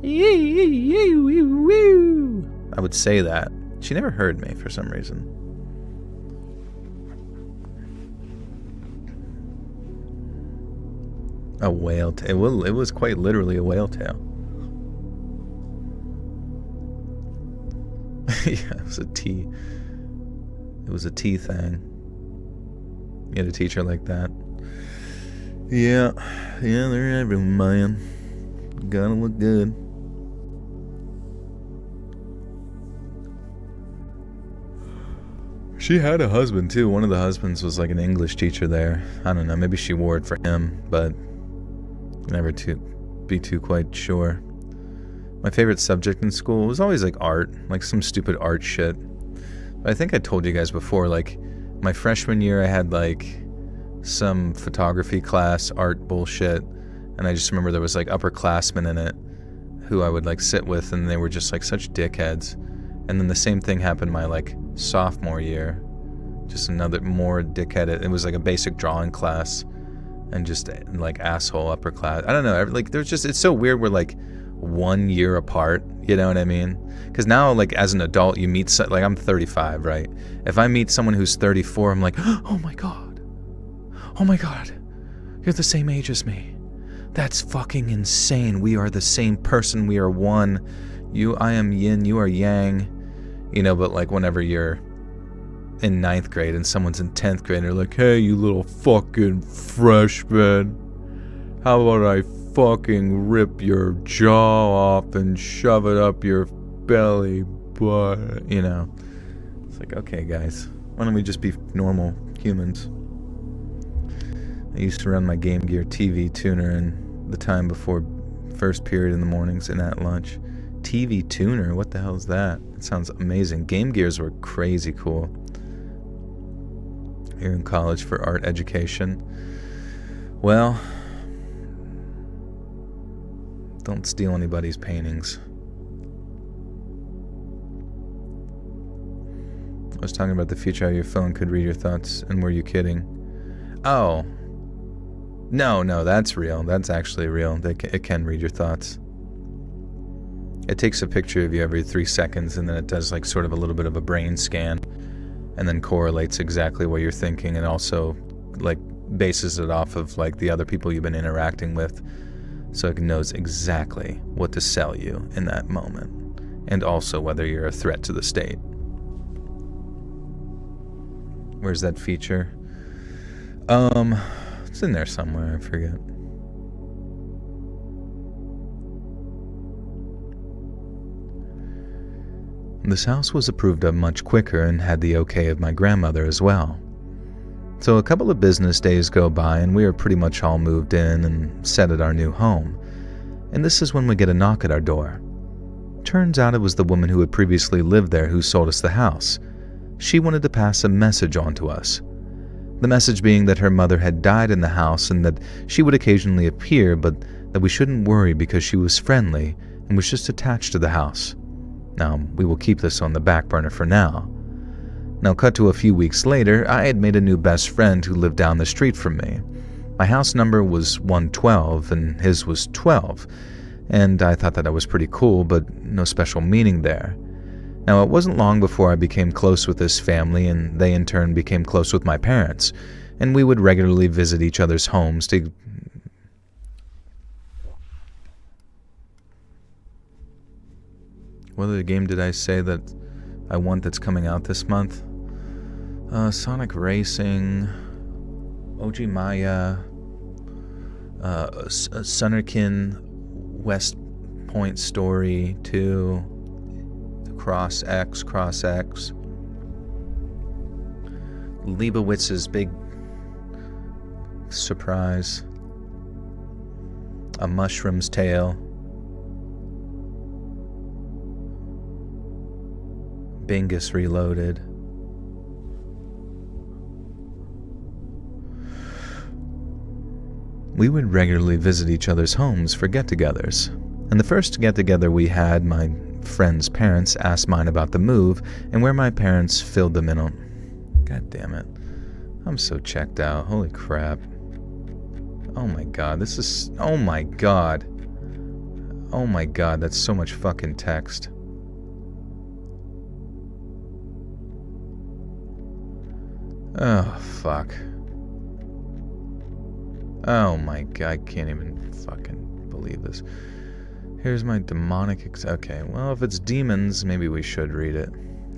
yee-yee-yee-wee-woo. I would say that. She never heard me for some reason. A whale tail. It was quite literally a whale tail. Yeah, it was a tea. It was a tea thing. You had a teacher like that. Yeah, they're everywhere, man. Gotta look good. She had a husband too. One of the husbands was like an English teacher there. I don't know, maybe she wore it for him, but never to be too quite sure. My favorite subject in school was always like art, like some stupid art shit. But I think I told you guys before, like my freshman year I had like some photography class, art bullshit, and I just remember there was like upperclassmen in it who I would like sit with, and they were just like such dickheads. And then the same thing happened my like sophomore year, just another more dickhead. It was like a basic drawing class, and just like asshole upper class. I don't know, like there's just, it's so weird, we're like 1 year apart, you know what I mean? Because now like as an adult you meet, like I'm 35, right? If I meet someone who's 34, I'm like, oh my god, you're the same age as me. That's fucking insane. We are the same person, we are one. I am yin, you are yang. You know, but like whenever you're in 9th grade and someone's in 10th grade, they're like, hey, you little fucking freshman, how about I fucking rip your jaw off and shove it up your belly button, you know. It's like, okay, guys, why don't we just be normal humans? I used to run my Game Gear TV tuner in the time before first period in the mornings and at lunch. TV tuner, what the hell is that? It sounds amazing. Game Gears were crazy cool. Here in college for art education. Well, don't steal anybody's paintings. I was talking about the future, how your phone could read your thoughts, and were you kidding? Oh. No, that's real. That's actually real. It can read your thoughts. It takes a picture of you every 3 seconds, and then it does like sort of a little bit of a brain scan, and then correlates exactly what you're thinking, and also like bases it off of like the other people you've been interacting with, so it knows exactly what to sell you in that moment, and also whether you're a threat to the state. Where's that feature? It's in there somewhere, I forget. This house was approved of much quicker and had the okay of my grandmother as well. So a couple of business days go by and we are pretty much all moved in and set at our new home. And this is when we get a knock at our door. Turns out it was the woman who had previously lived there who sold us the house. She wanted to pass a message on to us. The message being that her mother had died in the house and that she would occasionally appear, but that we shouldn't worry because she was friendly and was just attached to the house. Now, we will keep this on the back burner for now. Now, cut to a few weeks later, I had made a new best friend who lived down the street from me. My house number was 112 and his was 12, and I thought that was pretty cool, but no special meaning there. Now, it wasn't long before I became close with this family, and they in turn became close with my parents, and we would regularly visit each other's homes to... What other game did I say that I want that's coming out this month? Sonic Racing, OG Maya, Sunnerkin, West Point Story 2, Cross X, Leibowitz's big surprise, A Mushroom's Tale, Bingus Reloaded. We would regularly visit each other's homes for get-togethers, and the first get-together we had, my friend's parents asked mine about the move and where my parents filled them in on. God damn it. I'm so checked out. Holy crap. Oh my god, this is... Oh my god. Oh my god, that's so much fucking text. Oh, fuck. Oh my god, I can't even fucking believe this. Here's my demonic... Okay, well, if it's demons, maybe we should read it.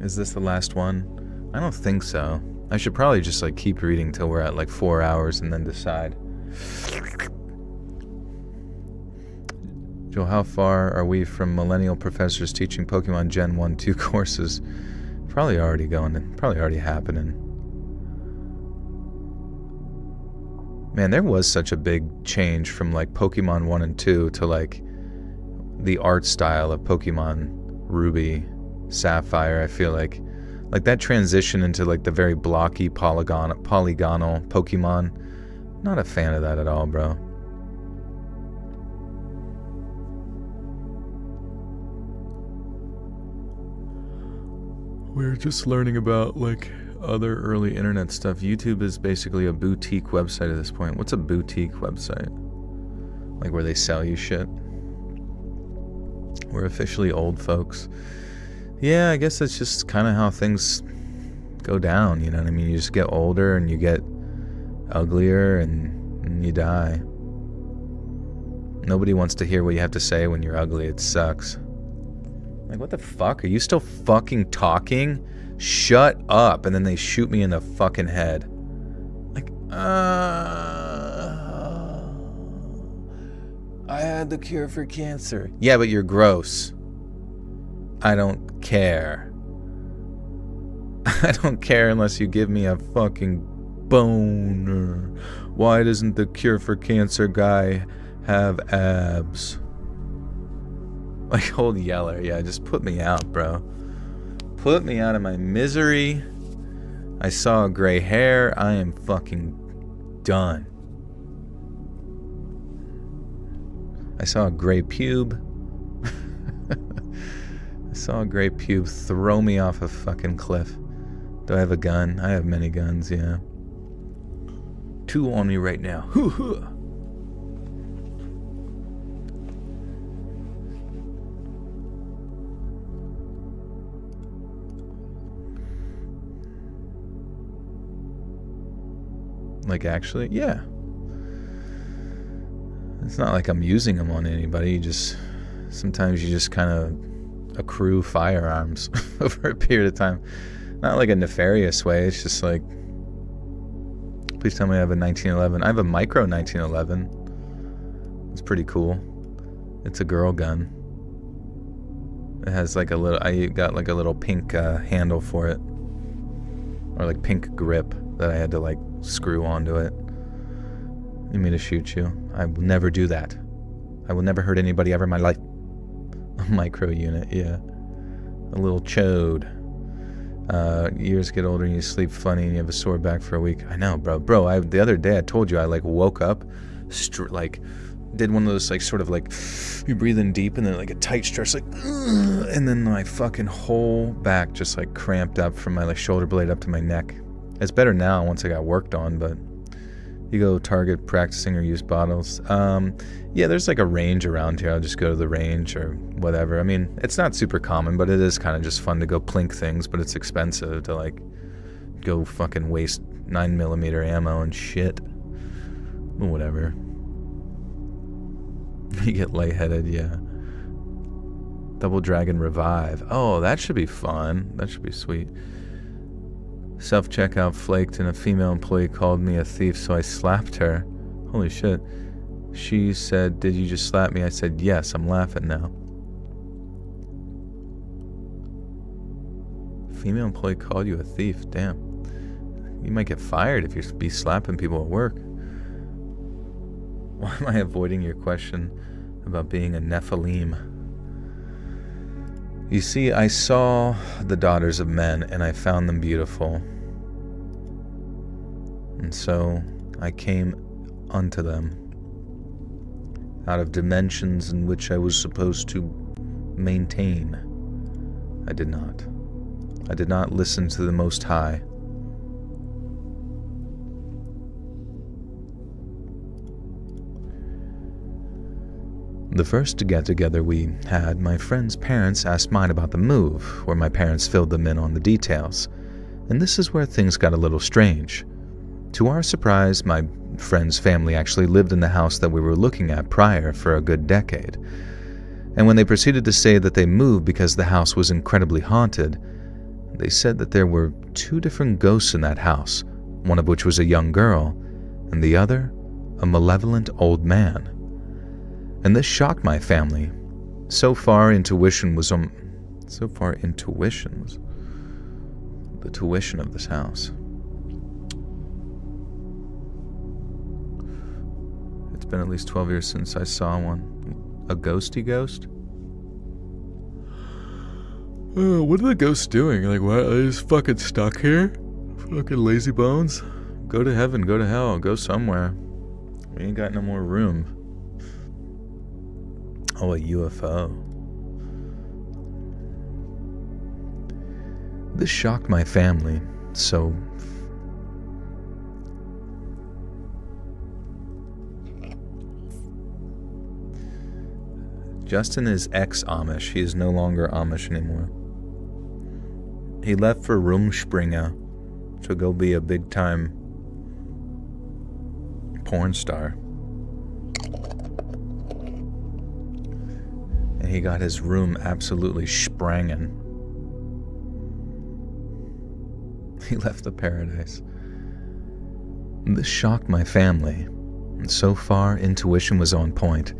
Is this the last one? I don't think so. I should probably just, like, keep reading till we're at, like, 4 hours and then decide. Joel, how far are we from millennial professors teaching Pokemon Gen 1-2 courses? Probably already going, probably already happening. Man, there was such a big change from, like, Pokemon 1 and 2 to, like, the art style of Pokemon Ruby, Sapphire. I feel like that transition into like the very blocky polygonal Pokemon. Not a fan of that at all, bro. We're just learning about like other early internet stuff. YouTube is basically a boutique website at this point. What's a boutique website? Like where they sell you shit? We're officially old folks. Yeah, I guess that's just kind of how things go down, you know what I mean? You just get older and you get uglier and you die. Nobody wants to hear what you have to say when you're ugly. It sucks. Like, what the fuck? Are you still fucking talking? Shut up. And then they shoot me in the fucking head. Like, I had the cure for cancer. Yeah, but you're gross. I don't care. I don't care unless you give me a fucking boner. Why doesn't the cure for cancer guy have abs? Like old Yeller. Yeah, just put me out, bro. Put me out of my misery. I saw gray hair. I am fucking done. I saw a gray pube. I saw a gray pube throw me off a fucking cliff. Do I have a gun? I have many guns, yeah. 2 on me right now. Like, actually, yeah. It's not like I'm using them on anybody. Sometimes you just kind of accrue firearms over a period of time. Not like a nefarious way. It's just like, please tell me I have a 1911. I have a micro 1911. It's pretty cool. It's a girl gun. It has like a little, I got like a little pink handle for it. Or like pink grip that I had to like screw onto it. You mean to shoot you? I will never do that. I will never hurt anybody ever in my life. A micro unit, yeah. A little chode. Years get older and you sleep funny and you have a sore back for a week. I know, bro. The other day I told you I like woke up, did one of those like sort of like you breathe in deep and then like a tight stretch, like, and then my fucking whole back just like cramped up from my like shoulder blade up to my neck. It's better now once I got worked on, but you go target practicing or use bottles. Yeah, there's like a range around here. I'll just go to the range or whatever. I mean, it's not super common, but it is kind of just fun to go plink things, but it's expensive to like go fucking waste 9mm ammo and shit. Whatever. You get lightheaded, yeah. Double Dragon Revive. Oh, that should be fun. That should be sweet. Self-checkout flaked and a female employee called me a thief, so I slapped her. Holy shit. She said, "Did you just slap me?" I said, "Yes, I'm laughing now." Female employee called you a thief. Damn. You might get fired if you be slapping people at work. Why am I avoiding your question about being a Nephilim? You see, I saw the daughters of men and I found them beautiful. And so I came unto them out of dimensions in which I was supposed to maintain. I did not. I did not listen to the Most High. The first get-together we had, my friend's parents asked mine about the move, where my parents filled them in on the details. And this is where things got a little strange. To our surprise, my friend's family actually lived in the house that we were looking at prior for a good decade. And when they proceeded to say that they moved because the house was incredibly haunted, they said that there were 2 different ghosts in that house, one of which was a young girl, and the other, a malevolent old man. And this shocked my family. So far, intuition was the tuition of this house. It's been at least 12 years since I saw one. A ghosty ghost? What are the ghosts doing? Like, what? Are they just fucking stuck here? Fucking lazy bones? Go to heaven, go to hell, go somewhere. We ain't got no more room. Oh, a UFO. This shocked my family, so... Justin is ex-Amish. He is no longer Amish anymore. He left for Rumspringa to go be a big-time porn star. And he got his room absolutely sprangen. He left the paradise. This shocked my family, and so far, intuition was on point.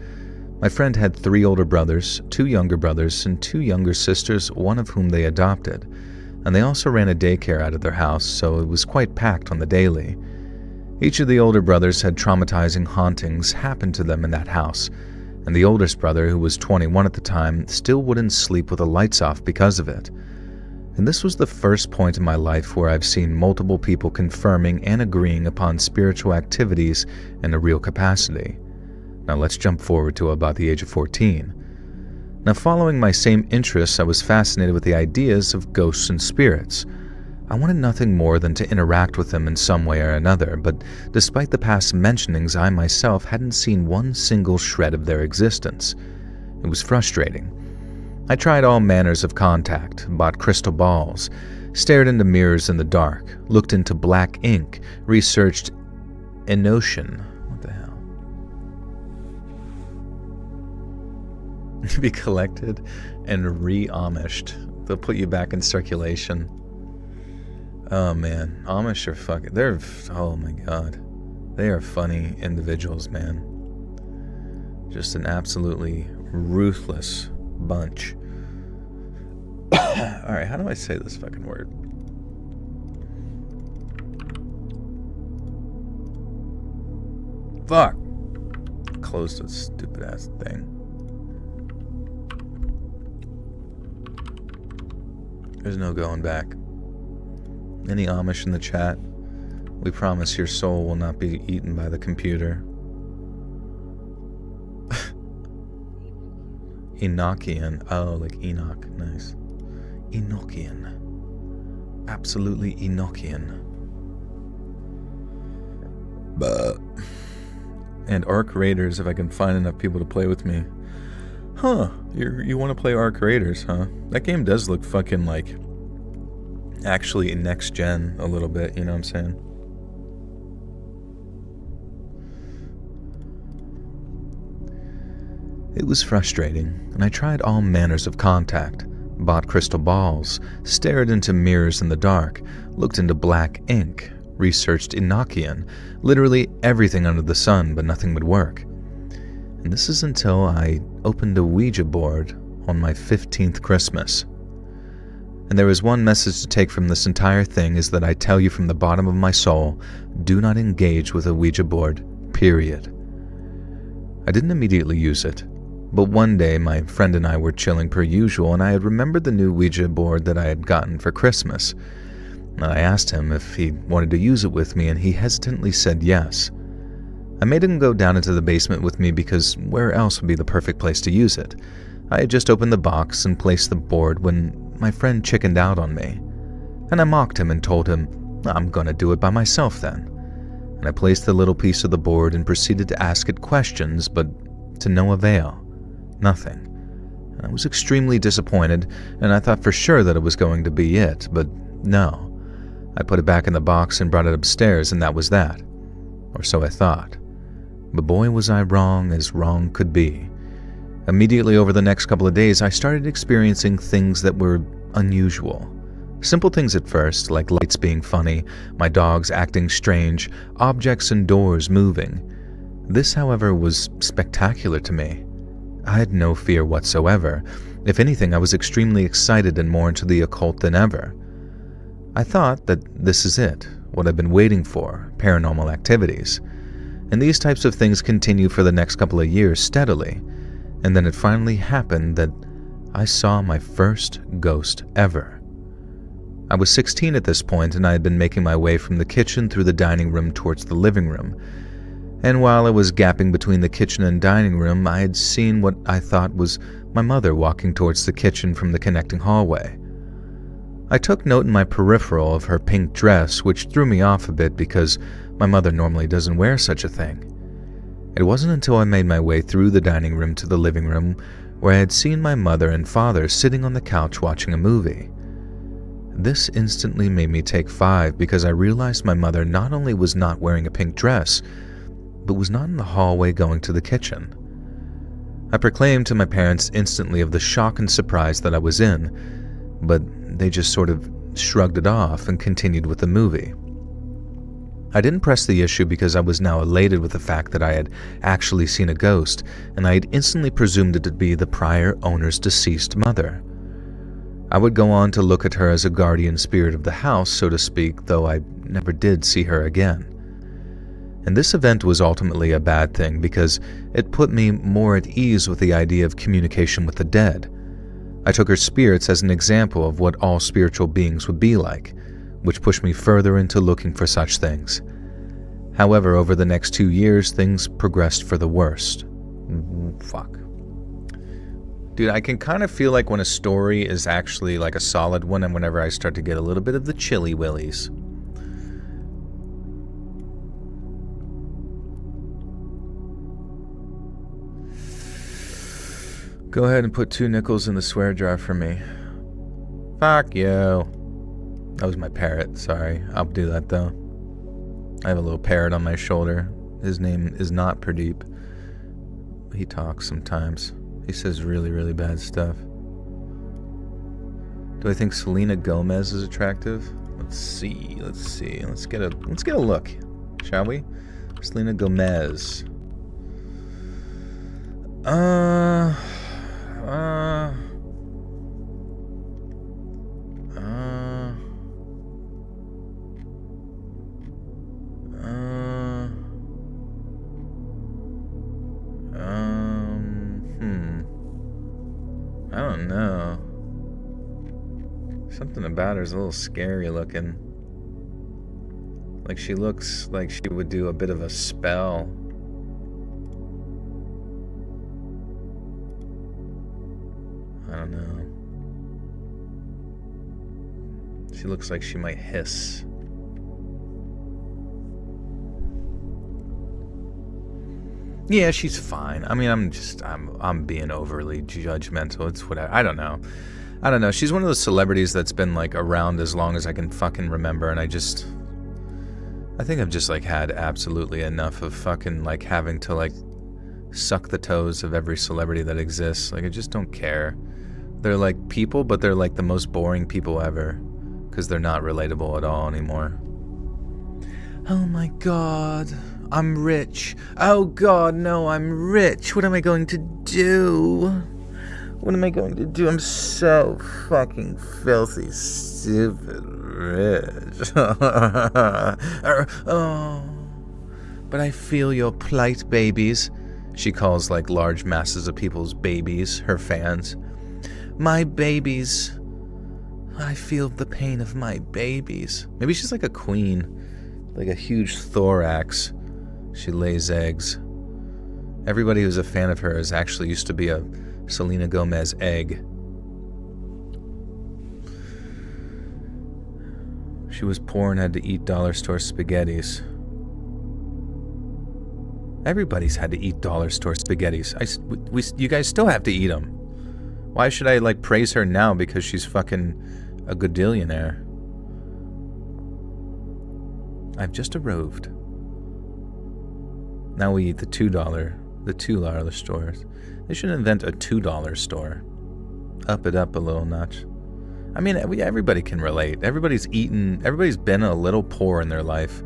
My friend had 3 older brothers, 2 younger brothers, and 2 younger sisters, one of whom they adopted, and they also ran a daycare out of their house, so it was quite packed on the daily. Each of the older brothers had traumatizing hauntings happen to them in that house, and the oldest brother, who was 21 at the time, still wouldn't sleep with the lights off because of it. And this was the first point in my life where I've seen multiple people confirming and agreeing upon spiritual activities in a real capacity. Now let's jump forward to about the age of 14. Now, following my same interests, I was fascinated with the ideas of ghosts and spirits. I wanted nothing more than to interact with them in some way or another, but despite the past mentionings, I myself hadn't seen one single shred of their existence. It was frustrating. I tried all manners of contact, bought crystal balls, stared into mirrors in the dark, looked into black ink, researched Enotion. What the hell? Be collected and re-Amished. They'll put you back in circulation. Oh man, Amish are fucking, oh my god. They are funny individuals, man. Just an absolutely ruthless bunch. Alright, how do I say this fucking word? Fuck! Close this stupid ass thing. There's no going back. Any Amish in the chat? We promise your soul will not be eaten by the computer. Enochian. Oh, like Enoch. Nice. Enochian. Absolutely Enochian. And Arc Raiders, if I can find enough people to play with me. Huh. You want to play Arc Raiders, huh? That game does look fucking like actually next gen a little bit, you know what I'm saying? It was frustrating, and I tried all manners of contact, bought crystal balls, stared into mirrors in the dark, looked into black ink, researched Enochian, literally everything under the sun, but nothing would work. And this is until I opened a Ouija board on my 15th Christmas. And there is one message to take from this entire thing, is that I tell you from the bottom of my soul, do not engage with a Ouija board, period. I didn't immediately use it, but one day my friend and I were chilling per usual, and I had remembered the new Ouija board that I had gotten for Christmas. And I asked him if he wanted to use it with me, and he hesitantly said yes. I made him go down into the basement with me because where else would be the perfect place to use it? I had just opened the box and placed the board when my friend chickened out on me. And I mocked him and told him, I'm gonna do it by myself then. And I placed the little piece of the board and proceeded to ask it questions, but to no avail. Nothing. And I was extremely disappointed, and I thought for sure that it was going to be it, but no. I put it back in the box and brought it upstairs, and that was that. Or so I thought. But boy was I wrong as wrong could be. Immediately over the next couple of days, I started experiencing things that were unusual. Simple things at first, like lights being funny, my dogs acting strange, objects and doors moving. This, however, was spectacular to me. I had no fear whatsoever. If anything, I was extremely excited and more into the occult than ever. I thought that this is it, what I've been waiting for, paranormal activities. And these types of things continue for the next couple of years steadily. And then it finally happened that I saw my first ghost ever. I was 16 at this point, and I had been making my way from the kitchen through the dining room towards the living room. And while I was gapping between the kitchen and dining room, I had seen what I thought was my mother walking towards the kitchen from the connecting hallway. I took note in my peripheral of her pink dress, which threw me off a bit because my mother normally doesn't wear such a thing. It wasn't until I made my way through the dining room to the living room where I had seen my mother and father sitting on the couch watching a movie. This instantly made me take 5 because I realized my mother not only was not wearing a pink dress, but was not in the hallway going to the kitchen. I proclaimed to my parents instantly of the shock and surprise that I was in, but they just sort of shrugged it off and continued with the movie. I didn't press the issue because I was now elated with the fact that I had actually seen a ghost, and I had instantly presumed it to be the prior owner's deceased mother. I would go on to look at her as a guardian spirit of the house, so to speak, though I never did see her again. And this event was ultimately a bad thing because it put me more at ease with the idea of communication with the dead. I took her spirits as an example of what all spiritual beings would be like, which pushed me further into looking for such things. However, over the next 2 years, things progressed for the worst. Fuck. Dude, I can kind of feel like when a story is actually like a solid one and whenever I start to get a little bit of the chilly willies. Go ahead and put 2 nickels in the swear jar for me. Fuck you. That was my parrot, sorry. I'll do that though. I have a little parrot on my shoulder. His name is not Pradeep. He talks sometimes. He says really, really bad stuff. Do I think Selena Gomez is attractive? Let's see. Let's get a look, shall we? Selena Gomez. I don't know. Something about her is a little scary looking. Like she looks like she would do a bit of a spell. I don't know. She looks like she might hiss. Yeah, she's fine. I mean, I'm being overly judgmental. It's whatever. I don't know. She's one of those celebrities that's been like around as long as I can fucking remember, and I think I've just like had absolutely enough of fucking like having to like suck the toes of every celebrity that exists. Like I just don't care. They're like people, but they're like the most boring people ever because they're not relatable at all anymore. Oh my god. I'm rich. Oh god, no, I'm rich. What am I going to do? I'm so fucking filthy, stupid rich. Oh. But I feel your plight, babies. She calls like large masses of people's babies, her fans. My babies. I feel the pain of my babies. Maybe she's like a queen, like a huge thorax. She lays eggs. Everybody who's a fan of hers actually used to be a Selena Gomez egg. She was poor and had to eat dollar store spaghettis. Everybody's had to eat dollar store spaghettis. You guys still have to eat them. Why should I like praise her now because she's fucking a godillionaire? I've just arrived. Now we eat the $2 stores. They should invent a $2 store. Up it up a little notch. I mean, everybody can relate. Everybody's been a little poor in their life.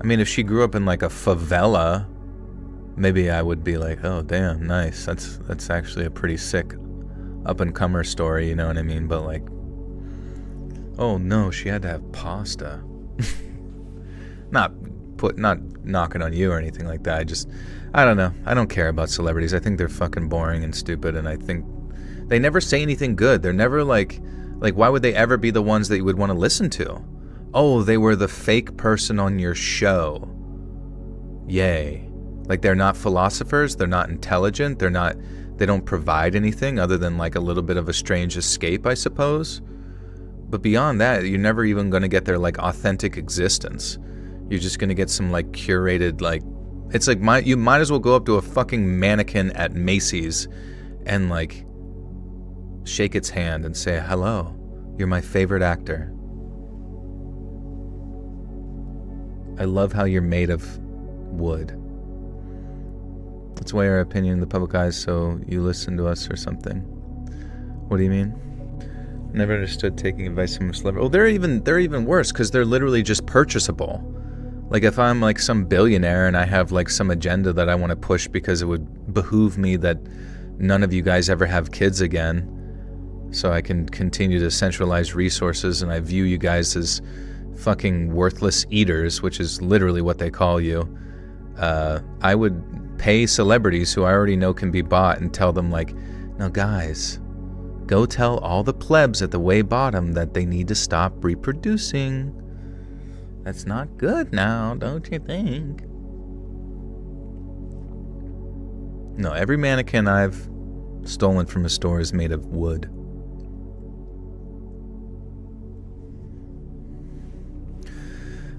I mean, if she grew up in like a favela, maybe I would be like, oh damn, nice. That's actually a pretty sick up-and-comer story, you know what I mean? But like, oh no, she had to have pasta. Not knocking on you or anything like that. I don't know. I don't care about celebrities. I think they're fucking boring and stupid, and I think they never say anything good. They're never like why would they ever be the ones that you would want to listen to? Oh, they were the fake person on your show. Yay. Like they're not philosophers, they're not intelligent, they don't provide anything other than like a little bit of a strange escape, I suppose. But beyond that, you're never even going to get their like authentic existence. You're just going to get some like curated like it's like you might as well go up to a fucking mannequin at Macy's and like shake its hand and say, "Hello, you're my favorite actor. I love how you're made of wood. Let's weigh our opinion in the public eyes so you listen to us or something. What do you mean? Never understood taking advice from a celebrity. Oh, they're even worse because they're literally just purchasable. Like if I'm like some billionaire and I have like some agenda that I want to push because it would behoove me that none of you guys ever have kids again, so I can continue to centralize resources, and I view you guys as fucking worthless eaters, which is literally what they call you. I would pay celebrities who I already know can be bought and tell them like, now guys, go tell all the plebs at the way bottom that they need to stop reproducing. That's not good now, don't you think? No, every mannequin I've stolen from a store is made of wood.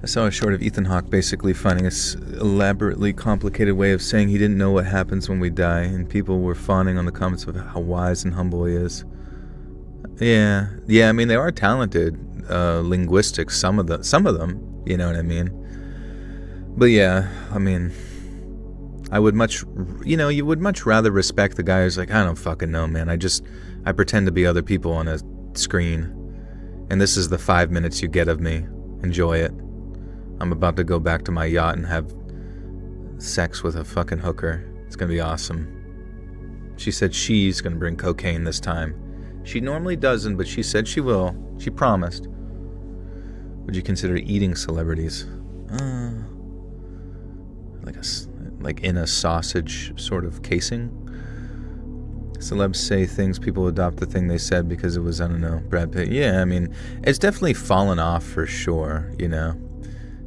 I saw a short of Ethan Hawke basically finding this elaborately complicated way of saying he didn't know what happens when we die, and people were fawning on the comments of how wise and humble he is. Yeah, I mean, they are talented linguistics, some of them, you know what I mean? But yeah, I mean, I would you would much rather respect the guy who's like, I don't fucking know, man, I pretend to be other people on a screen, and this is the 5 minutes you get of me. Enjoy it. I'm about to go back to my yacht and have sex with a fucking hooker. It's gonna be awesome. She said she's gonna bring cocaine this time. She normally doesn't, but she said she will. She promised. Would you consider eating celebrities? Like in a sausage sort of casing? Celebs say things, people adopt the thing they said because it was, I don't know, Brad Pitt. Yeah, I mean, it's definitely fallen off for sure, you know?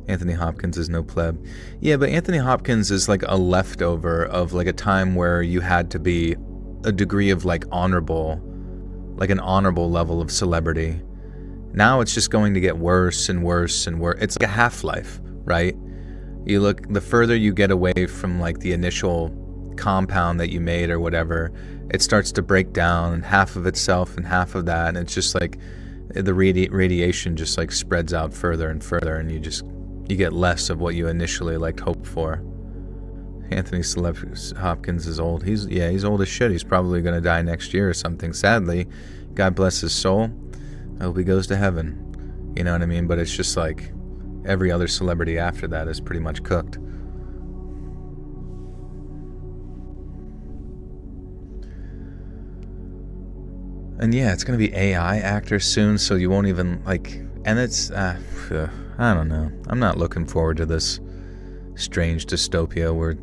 Anthony Hopkins is no pleb. Yeah, but Anthony Hopkins is like a leftover of like a time where you had to be a degree of like honorable, like an honorable level of celebrity. Now it's just going to get worse and worse and worse. It's like a half-life, right? You look, the further you get away from like the initial compound that you made or whatever, it starts to break down, and half of itself and half of that, and it's just like the radiation just like spreads out further and further, and you get less of what you initially like hoped for. Anthony Hopkins is old. He's old as shit. He's probably gonna die next year or something. Sadly, God bless his soul. I hope he goes to heaven. You know what I mean? But it's just like every other celebrity after that is pretty much cooked. And yeah, it's gonna be AI actors soon, so you won't even like. And it's I don't know. I'm not looking forward to this strange dystopia we're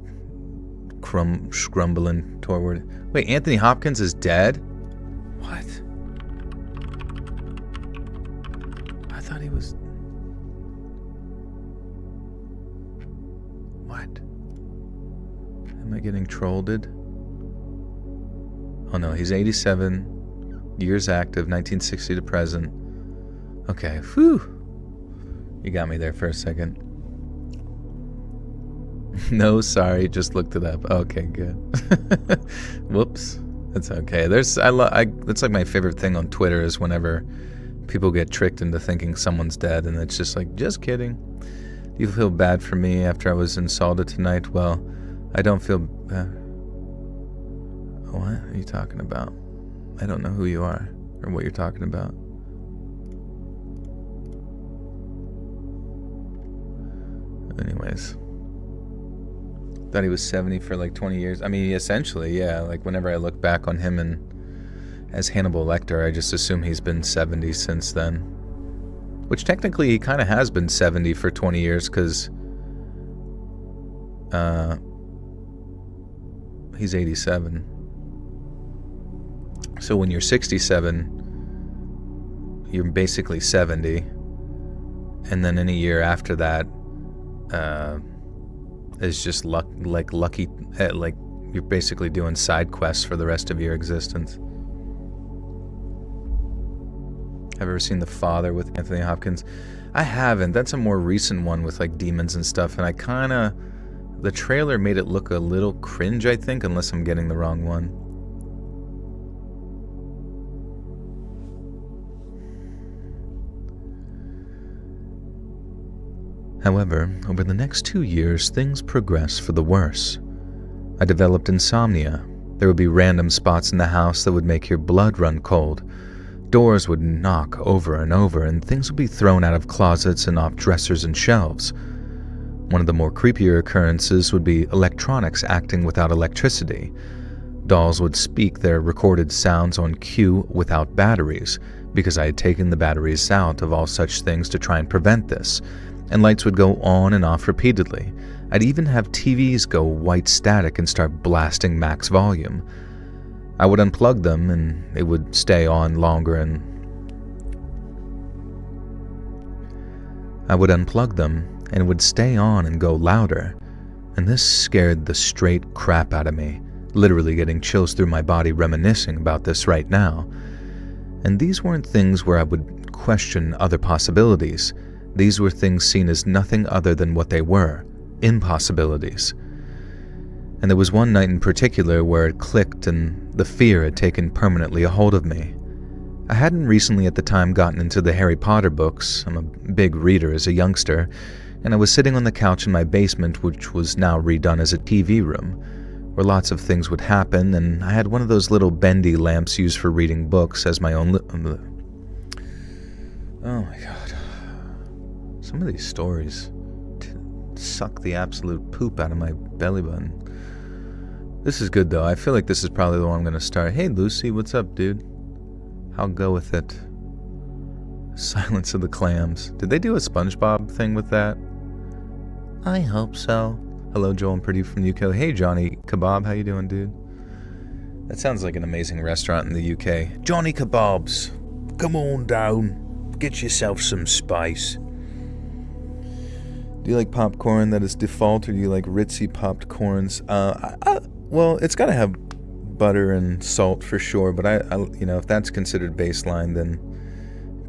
scrumbling toward. Wait, Anthony Hopkins is dead? What? I thought he was... What? Am I getting trolled? Oh no, he's 87, years active, 1960 to present. Okay, whew. You got me there for a second. No, sorry, just looked it up. Okay, good. Whoops. That's okay. That's like my favorite thing on Twitter is whenever people get tricked into thinking someone's dead, and it's just like, just kidding. Do you feel bad for me after I was insulted tonight? Well, I don't feel... what are you talking about? I don't know who you are or what you're talking about. Anyways, thought he was 70 for like 20 years. I mean, essentially, yeah. Like whenever I look back on him and as Hannibal Lecter, I just assume he's been 70 since then. Which technically he kind of has been 70 for 20 years because he's 87. So when you're 67, you're basically 70. And then in a year after that, is just lucky, like you're basically doing side quests for the rest of your existence. Have you ever seen The Father with Anthony Hopkins? I haven't. That's a more recent one with like demons and stuff, and the trailer made it look a little cringe, I think, unless I'm getting the wrong one. However, over the next 2 years, things progress for the worse. I developed insomnia. There would be random spots in the house that would make your blood run cold. Doors would knock over and over, and things would be thrown out of closets and off dressers and shelves. One of the more creepier occurrences would be electronics acting without electricity. Dolls would speak their recorded sounds on cue without batteries, because I had taken the batteries out of all such things to try and prevent this, and lights would go on and off repeatedly. I'd even have TVs go white static and start blasting max volume. I would unplug them and it would stay on longer, and it would stay on and go louder, and this scared the straight crap out of me, literally getting chills through my body reminiscing about this right now. And these weren't things where I would question other possibilities. These were things seen as nothing other than what they were, impossibilities. And there was one night in particular where it clicked and the fear had taken permanently a hold of me. I hadn't recently at the time gotten into the Harry Potter books. I'm a big reader as a youngster, and I was sitting on the couch in my basement, which was now redone as a TV room, where lots of things would happen, and I had one of those little bendy lamps used for reading books as my own oh my god. Some of these stories suck the absolute poop out of my belly button. This is good though. I feel like this is probably the one I'm going to start. Hey Lucy, what's up, dude? I'll go with it. Silence of the Clams. Did they do a SpongeBob thing with that? I hope so. Hello, Joel and Pretty from the UK. Hey, Johnny Kebab, how you doing, dude? That sounds like an amazing restaurant in the UK. Johnny Kebabs, come on down. Get yourself some spice. Do you like popcorn that is default, or do you like ritzy popped corns? Well, it's got to have butter and salt for sure, but I if that's considered baseline, then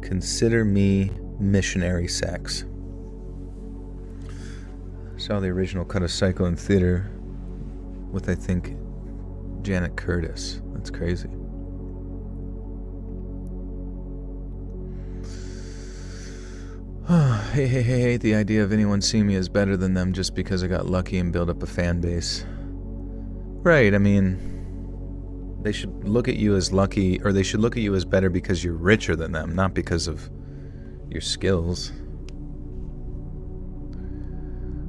consider me missionary sex. Saw the original cut of Psycho in theater with, I think, Janet Curtis. That's crazy. Hey, the idea of anyone seeing me as better than them just because I got lucky and built up a fan base. Right, I mean, they should look at you as lucky, or they should look at you as better because you're richer than them, not because of your skills.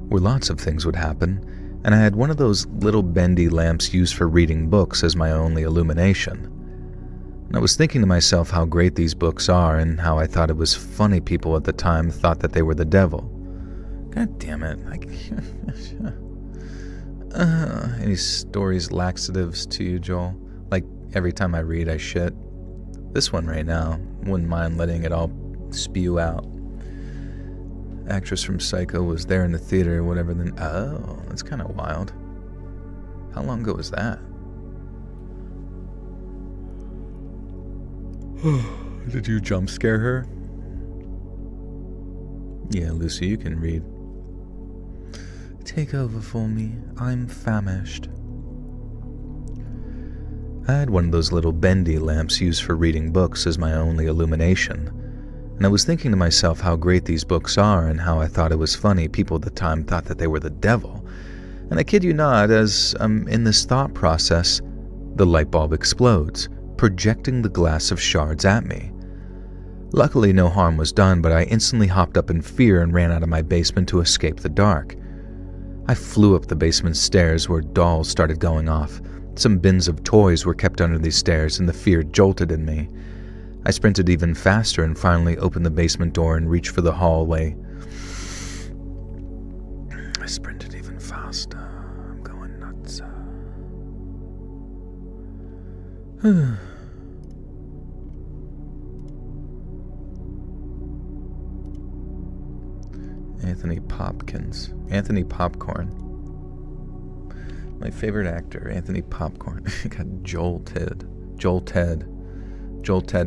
Where lots of things would happen, and I had one of those little bendy lamps used for reading books as my only illumination. And I was thinking to myself how great these books are, and how I thought it was funny people at the time thought that they were the devil. God damn it. Any stories, laxatives to you, Joel? Like, every time I read, I shit. This one right now, wouldn't mind letting it all spew out. Actress from Psycho was there in the theater or whatever, then oh, that's kind of wild. How long ago was that? Did you jump scare her? Yeah, Lucy, you can read. Take over for me. I'm famished. I had one of those little bendy lamps used for reading books as my only illumination, and I was thinking to myself how great these books are, and how I thought it was funny people at the time thought that they were the devil. And I kid you not, as I'm in this thought process, the light bulb explodes, projecting the glass of shards at me. Luckily, no harm was done, but I instantly hopped up in fear and ran out of my basement to escape the dark. I flew up the basement stairs where dolls started going off. Some bins of toys were kept under these stairs, and the fear jolted in me. I sprinted even faster and finally opened the basement door and reached for the hallway. I sprinted even faster. I'm going nuts. Anthony Popcorn. My favorite actor, Anthony Popcorn. Got Joel Ted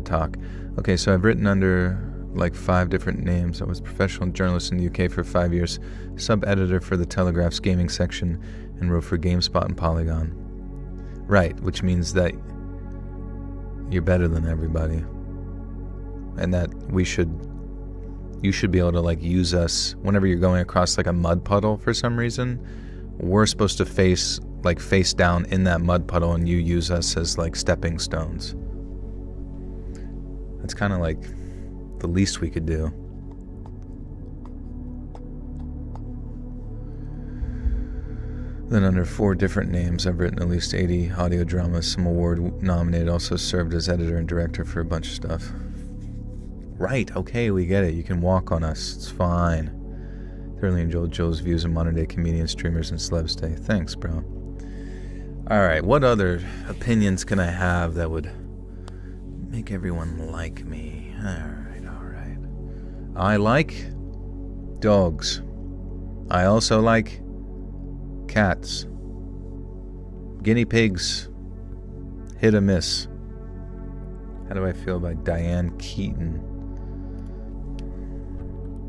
Talk. Okay, so I've written under like 5 different names. I was a professional journalist in the UK for 5 years, sub-editor for the Telegraph's gaming section, and wrote for GameSpot and Polygon. Right, which means that you're better than everybody, and that you should be able to like use us whenever you're going across like a mud puddle for some reason. We're supposed to face like face down in that mud puddle and you use us as like stepping stones. That's kind of like the least we could do. Then under 4 different names, I've written at least 80 audio dramas, some award nominated, also served as editor and director for a bunch of stuff. Right, okay, we get it. You can walk on us. It's fine. Thoroughly enjoyed Joe's views on modern day comedians, streamers, and celebs today. Thanks, bro. Alright, what other opinions can I have that would make everyone like me? Alright. I like dogs. I also like cats. Guinea pigs. Hit or miss. How do I feel about Diane Keaton?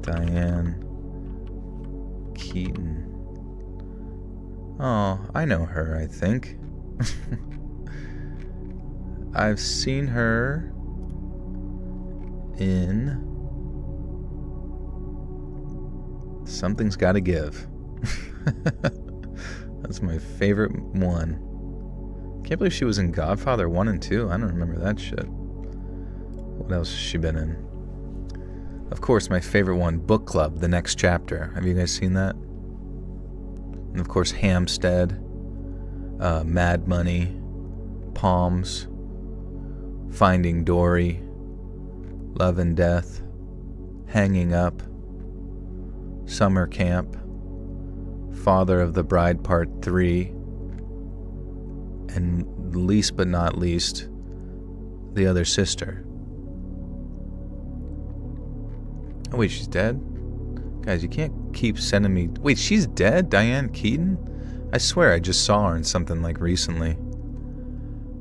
Diane Keaton. Oh, I know her, I think. I've seen her in Something's Gotta Give. That's my favorite one. Can't believe she was in Godfather 1 and 2. I don't remember that shit. What else has she been in? Of course, my favorite one, Book Club, The Next Chapter. Have you guys seen that? And of course, Hampstead, Mad Money, Palms, Finding Dory, Love and Death, Hanging Up, Summer Camp, Father of the Bride Part 3, and least but not least, The Other Sister. Oh wait, she's dead? Guys, you can't keep sending me... Wait, she's dead? Diane Keaton? I swear I just saw her in something like recently.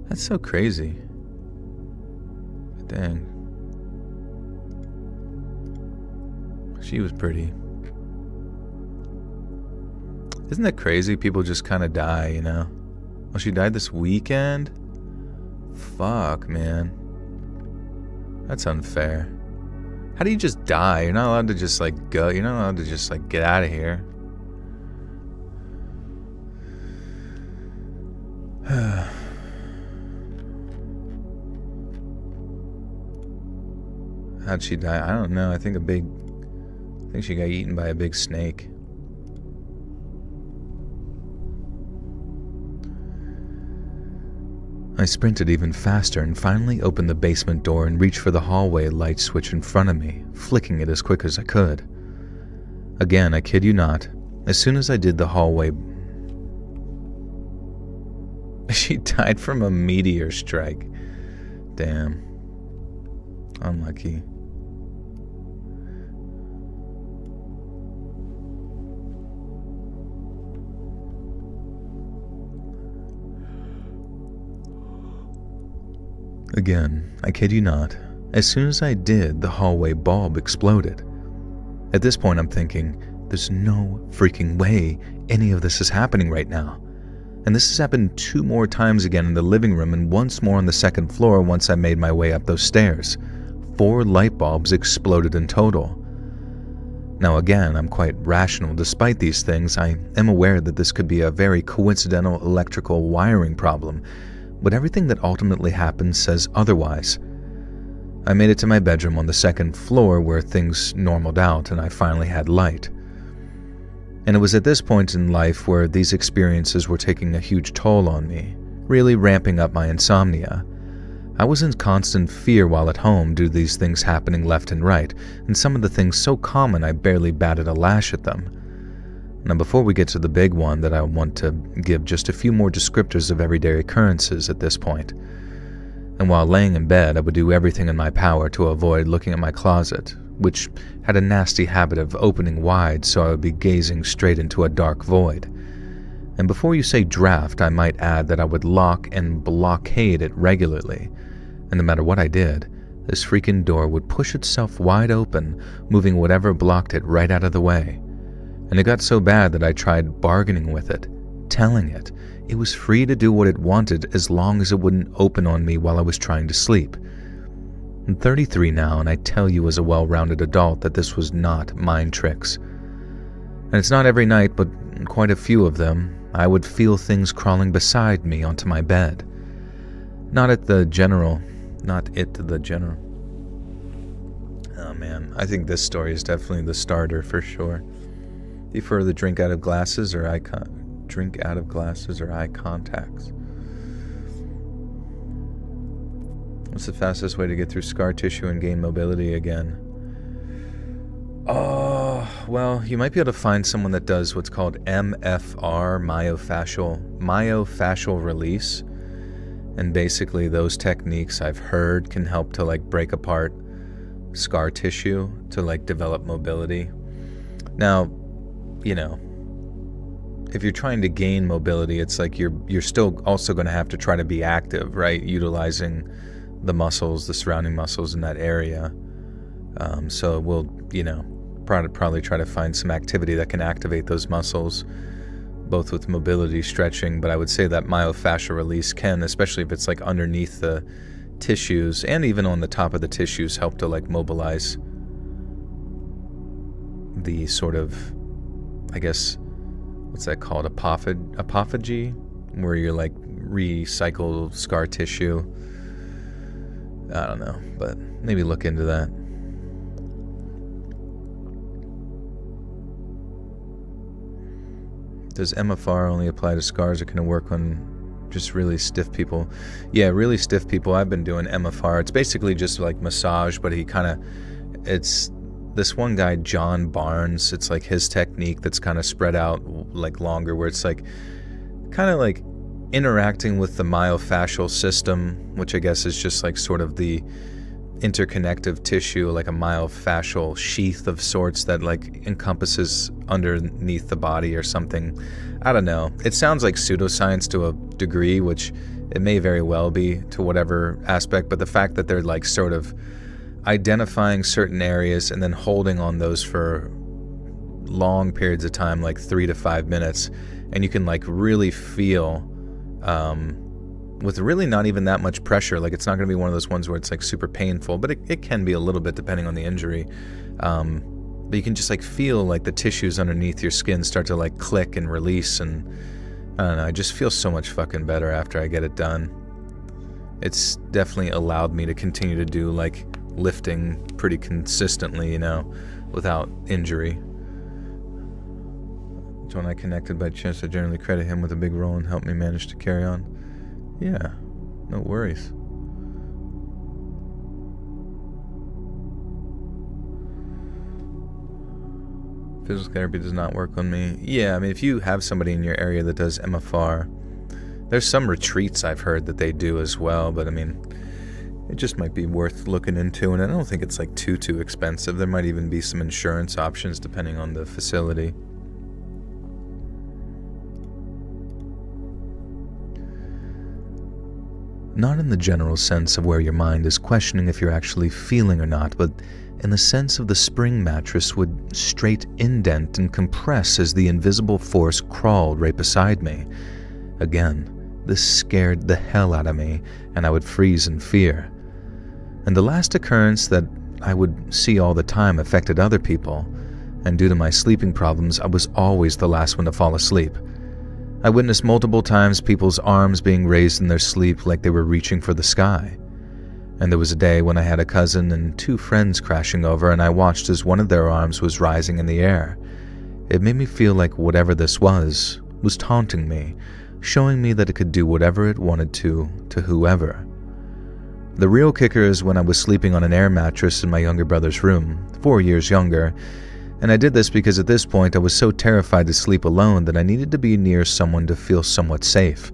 That's so crazy. Dang. She was pretty. Isn't that crazy? People just kind of die, you know? Oh, she died this weekend? Fuck, man. That's unfair. How do you just die? You're not allowed to just, like, go. You're not allowed to just, like, get out of here. How'd she die? I don't know. I think she got eaten by a big snake. I sprinted even faster and finally opened the basement door and reached for the hallway light switch in front of me, flicking it as quick as I could. Again, I kid you not, as soon as I did the hallway... She died from a meteor strike. Damn. Unlucky. Again, I kid you not, as soon as I did, the hallway bulb exploded. At this point I'm thinking, there's no freaking way any of this is happening right now. And this has happened 2 more times again in the living room and once more on the 2nd floor once I made my way up those stairs. 4 light bulbs exploded in total. Now again, I'm quite rational. Despite these things, I am aware that this could be a very coincidental electrical wiring problem, but everything that ultimately happened says otherwise. I made it to my bedroom on the 2nd floor where things normaled out and I finally had light. And it was at this point in life where these experiences were taking a huge toll on me, really ramping up my insomnia. I was in constant fear while at home due to these things happening left and right, and some of the things so common I barely batted a lash at them. Now before we get to the big one that I want to give just a few more descriptors of everyday occurrences at this point. And while laying in bed, I would do everything in my power to avoid looking at my closet, which had a nasty habit of opening wide so I would be gazing straight into a dark void. And before you say draft, I might add that I would lock and blockade it regularly, and no matter what I did, this freaking door would push itself wide open, moving whatever blocked it right out of the way. And it got so bad that I tried bargaining with it, telling it was free to do what it wanted as long as it wouldn't open on me while I was trying to sleep. I'm 33 now, and I tell you as a well-rounded adult that this was not mind tricks. And it's not every night, but quite a few of them, I would feel things crawling beside me onto my bed. Not it the general. Oh man, I think this story is definitely the starter for sure. Do you prefer the drink out of glasses or eye contacts? What's the fastest way to get through scar tissue and gain mobility again? Oh, well, you might be able to find someone that does what's called MFR, myofascial release. And basically those techniques I've heard can help to like break apart scar tissue to like develop mobility. Now, you know, if you're trying to gain mobility, it's like you're still also going to have to try to be active, right? Utilizing the muscles, the surrounding muscles in that area. So we'll, probably try to find some activity that can activate those muscles, both with mobility, stretching. But I would say that myofascial release can, especially if it's like underneath the tissues and even on the top of the tissues, help to like mobilize the sort of, I guess, what's that called? Apophagy, where you like recycle scar tissue. I don't know, but maybe look into that. Does MFR only apply to scars, or can it work on just really stiff people? Yeah, really stiff people. I've been doing MFR. It's basically just like massage, but it's this one guy, John Barnes. It's like his technique that's kind of spread out like longer, where it's like kind of like interacting with the myofascial system, which I guess is just like sort of the interconnective tissue, like a myofascial sheath of sorts that like encompasses underneath the body or something. I don't know. It sounds like pseudoscience to a degree, which it may very well be to whatever aspect, but the fact that they're like sort of identifying certain areas and then holding on those for long periods of time, like 3 to 5 minutes, and you can like really feel with really not even that much pressure. Like it's not going to be one of those ones where it's like super painful, but it can be a little bit depending on the injury. But you can just like feel like the tissues underneath your skin start to like click and release, and I don't know, I just feel so much fucking better after I get it done. It's definitely allowed me to continue to do like lifting pretty consistently, without injury. When I connected by chance, I generally credit him with a big role and helped me manage to carry on. Yeah, no worries. Physical therapy does not work on me. Yeah, I mean, if you have somebody in your area that does MFR, there's some retreats I've heard that they do as well, but I mean, it just might be worth looking into, and I don't think it's like too expensive. There might even be some insurance options depending on the facility. Not in the general sense of where your mind is questioning if you're actually feeling or not, but in the sense of the spring mattress would straight indent and compress as the invisible force crawled right beside me. Again, this scared the hell out of me, and I would freeze in fear. And the last occurrence that I would see all the time affected other people, and due to my sleeping problems, I was always the last one to fall asleep. I witnessed multiple times people's arms being raised in their sleep like they were reaching for the sky. And there was a day when I had a cousin and 2 friends crashing over, and I watched as one of their arms was rising in the air. It made me feel like whatever this was taunting me, showing me that it could do whatever it wanted to whoever. The real kicker is when I was sleeping on an air mattress in my younger brother's room, 4 years younger, and I did this because at this point I was so terrified to sleep alone that I needed to be near someone to feel somewhat safe.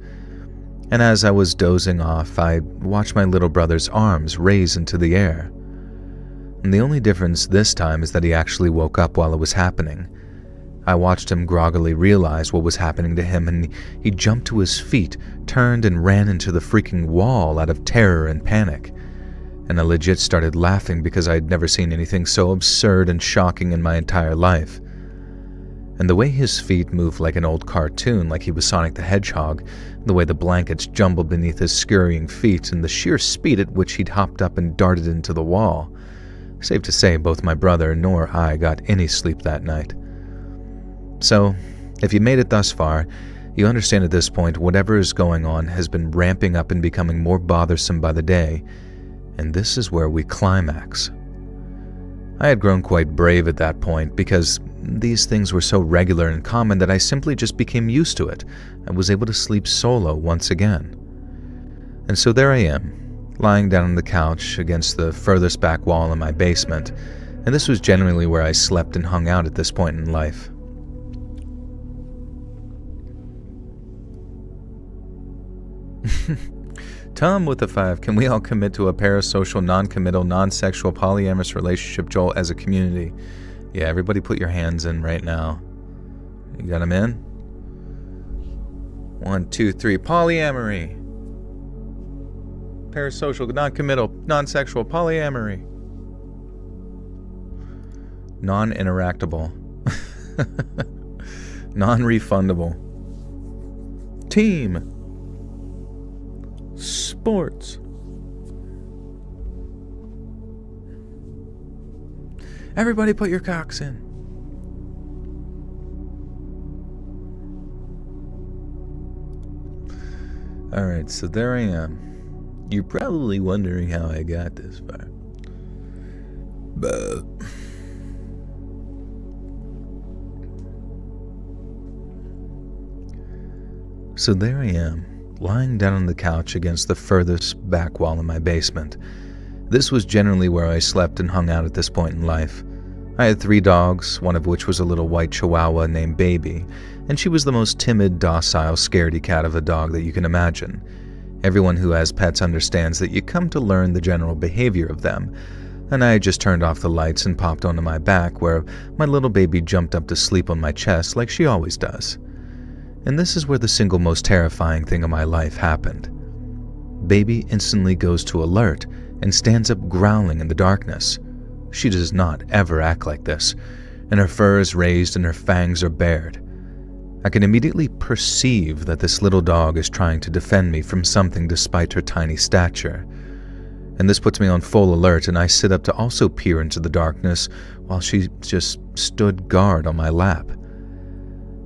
And as I was dozing off, I watched my little brother's arms raise into the air. And the only difference this time is that he actually woke up while it was happening. I watched him groggily realize what was happening to him, and he jumped to his feet, turned and ran into the freaking wall out of terror and panic. And I legit started laughing because I had never seen anything so absurd and shocking in my entire life. And the way his feet moved like an old cartoon, like he was Sonic the Hedgehog, the way the blankets jumbled beneath his scurrying feet, and the sheer speed at which he'd hopped up and darted into the wall. Safe to say, both my brother nor I got any sleep that night. So, if you made it thus far, You understand at this point, whatever is going on has been ramping up and becoming more bothersome by the day, and this is where we climax. I had grown quite brave at that point because these things were so regular and common that I simply just became used to it and was able to sleep solo once again. And so there I am, lying down on the couch against the furthest back wall in my basement, and this was generally where I slept and hung out at this point in life. Tom with a 5, can we all commit to a parasocial, non-committal, non-sexual, polyamorous relationship, Joel, as a community? Yeah, everybody put your hands in right now. You got them in? 1, 2, 3. Polyamory. Parasocial, non-committal, non-sexual, polyamory. Non-interactable. Non-refundable. Team. Sports. Everybody put your cocks in. Alright, so there I am. You're probably wondering how I got this far. But so there I am, lying down on the couch against the furthest back wall in my basement. This was generally where I slept and hung out at this point in life. I had 3 dogs, one of which was a little white chihuahua named Baby, and she was the most timid, docile, scaredy cat of a dog that you can imagine. Everyone who has pets understands that you come to learn the general behavior of them, and I had just turned off the lights and popped onto my back where my little baby jumped up to sleep on my chest like she always does. And this is where the single most terrifying thing of my life happened. Baby instantly goes to alert and stands up growling in the darkness. She does not ever act like this, and her fur is raised and her fangs are bared. I can immediately perceive that this little dog is trying to defend me from something despite her tiny stature. And this puts me on full alert, and I sit up to also peer into the darkness while she just stood guard on my lap.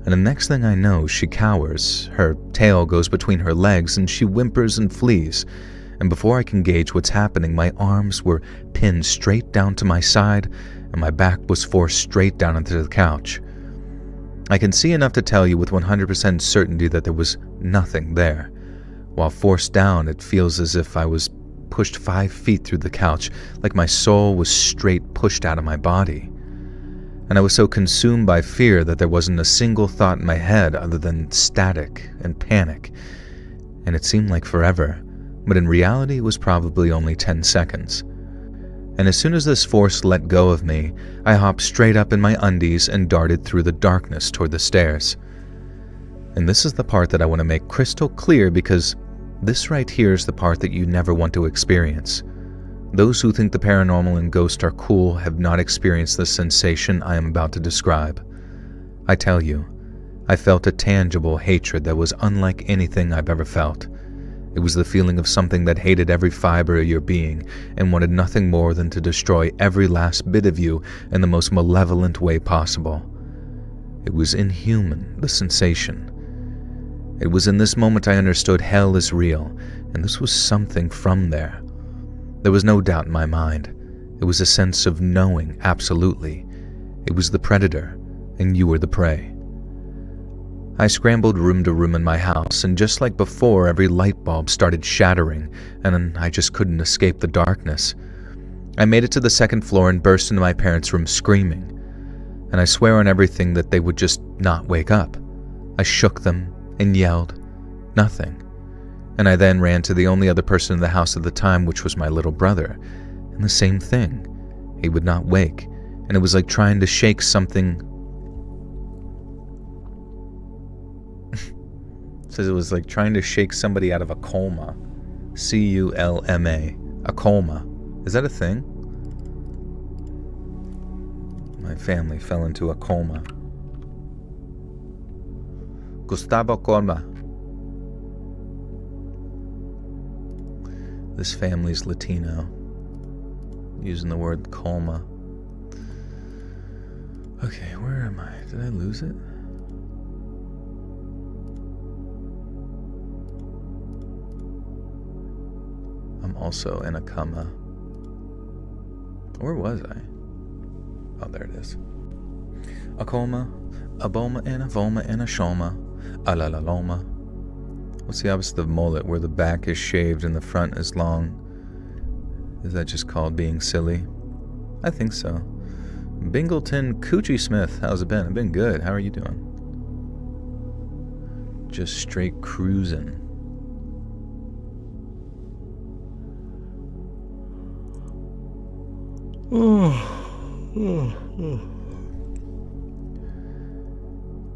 And the next thing I know, she cowers, her tail goes between her legs, and she whimpers and flees. And before I can gauge what's happening, my arms were pinned straight down to my side, and my back was forced straight down into the couch. I can see enough to tell you with 100% certainty that there was nothing there. While forced down, it feels as if I was pushed 5 feet through the couch, like my soul was straight pushed out of my body. And I was so consumed by fear that there wasn't a single thought in my head other than static and panic. And it seemed like forever, but in reality it was probably only 10 seconds. And as soon as this force let go of me, I hopped straight up in my undies and darted through the darkness toward the stairs. And this is the part that I want to make crystal clear, because this right here is the part that you never want to experience. Those who think the paranormal and ghosts are cool have not experienced the sensation I am about to describe. I tell you, I felt a tangible hatred that was unlike anything I've ever felt. It was the feeling of something that hated every fiber of your being and wanted nothing more than to destroy every last bit of you in the most malevolent way possible. It was inhuman, the sensation. It was in this moment I understood hell is real, and this was something from there. There was no doubt in my mind. It was a sense of knowing, absolutely. It was the predator, and you were the prey. I scrambled room to room in my house, and just like before, every light bulb started shattering, and I just couldn't escape the darkness. I made it to the 2nd floor and burst into my parents' room screaming. And I swear on everything that they would just not wake up. I shook them and yelled. Nothing. And I then ran to the only other person in the house at the time, which was my little brother. And the same thing. He would not wake, and it was like trying to shake something. Says it was like trying to shake somebody out of a coma. C-U-L-M-A. A coma. Is that a thing? My family fell into a coma. Gustavo Coma. This family's Latino. Using the word coma. Okay, where am I? Did I lose it? also in a coma. Where was I? Oh, there it is. A coma, a boma, and a voma, and a shoma, a la la loma. What's the opposite of mullet, where the back is shaved and the front is long? Is that just called being silly? I think so. Bingleton Coochie Smith, how's it been? I've been good. How are you doing? Just straight cruising.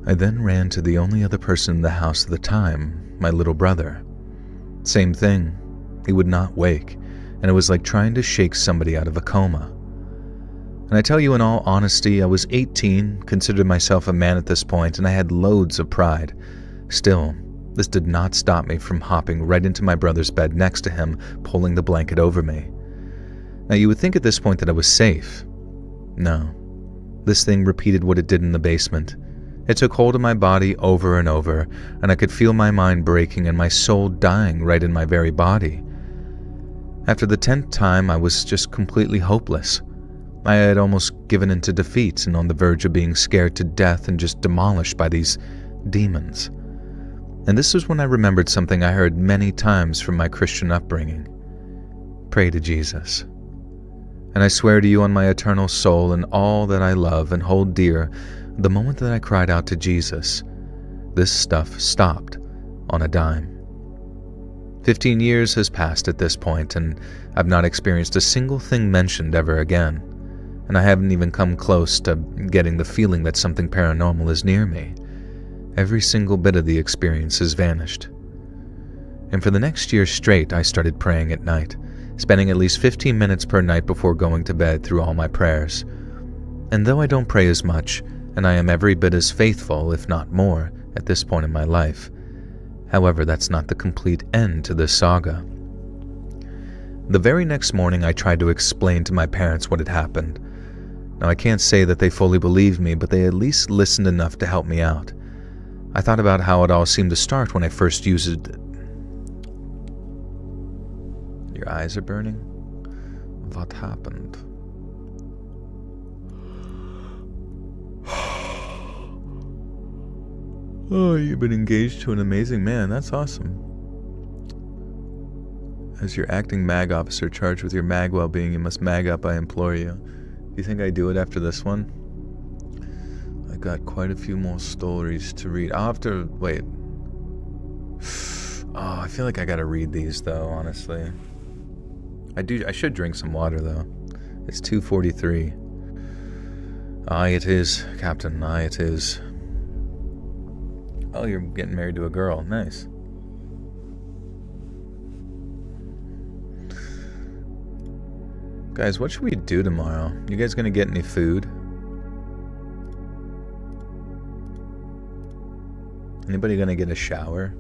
I then ran to the only other person in the house at the time, my little brother. Same thing. He would not wake, and it was like trying to shake somebody out of a coma. And I tell you in all honesty, I was 18, considered myself a man at this point, and I had loads of pride. Still, this did not stop me from hopping right into my brother's bed next to him, pulling the blanket over me. Now you would think at this point that I was safe. No. This thing repeated what it did in the basement. It took hold of my body over and over, and I could feel my mind breaking and my soul dying right in my very body. After the 10th time, I was just completely hopeless. I had almost given in to defeat and on the verge of being scared to death and just demolished by these demons. And this was when I remembered something I heard many times from my Christian upbringing. Pray to Jesus. And I swear to you on my eternal soul and all that I love and hold dear, the moment that I cried out to Jesus, this stuff stopped on a dime. 15 years has passed at this point, and I've not experienced a single thing mentioned ever again. And I haven't even come close to getting the feeling that something paranormal is near me. Every single bit of the experience has vanished. And for the next year straight, I started praying at night, spending at least 15 minutes per night before going to bed through all my prayers. And though I don't pray as much, and I am every bit as faithful, if not more, at this point in my life, however, that's not the complete end to this saga. The very next morning, I tried to explain to my parents what had happened. Now, I can't say that they fully believed me, but they at least listened enough to help me out. I thought about how it all seemed to start when I first used it. Your eyes are burning? What happened? Oh, you've been engaged to an amazing man. That's awesome. As your acting mag officer charged with your mag well-being, you must mag up, I implore you. Do you think I do it after this one? I got quite a few more stories to read. I'll have to... wait. Oh, I feel like I gotta read these, though, honestly. I should drink some water, though. It's 2:43. Aye, it is, Captain. Aye, it is. Oh, you're getting married to a girl. Nice. Guys, what should we do tomorrow? You guys gonna get any food? Anybody gonna get a shower?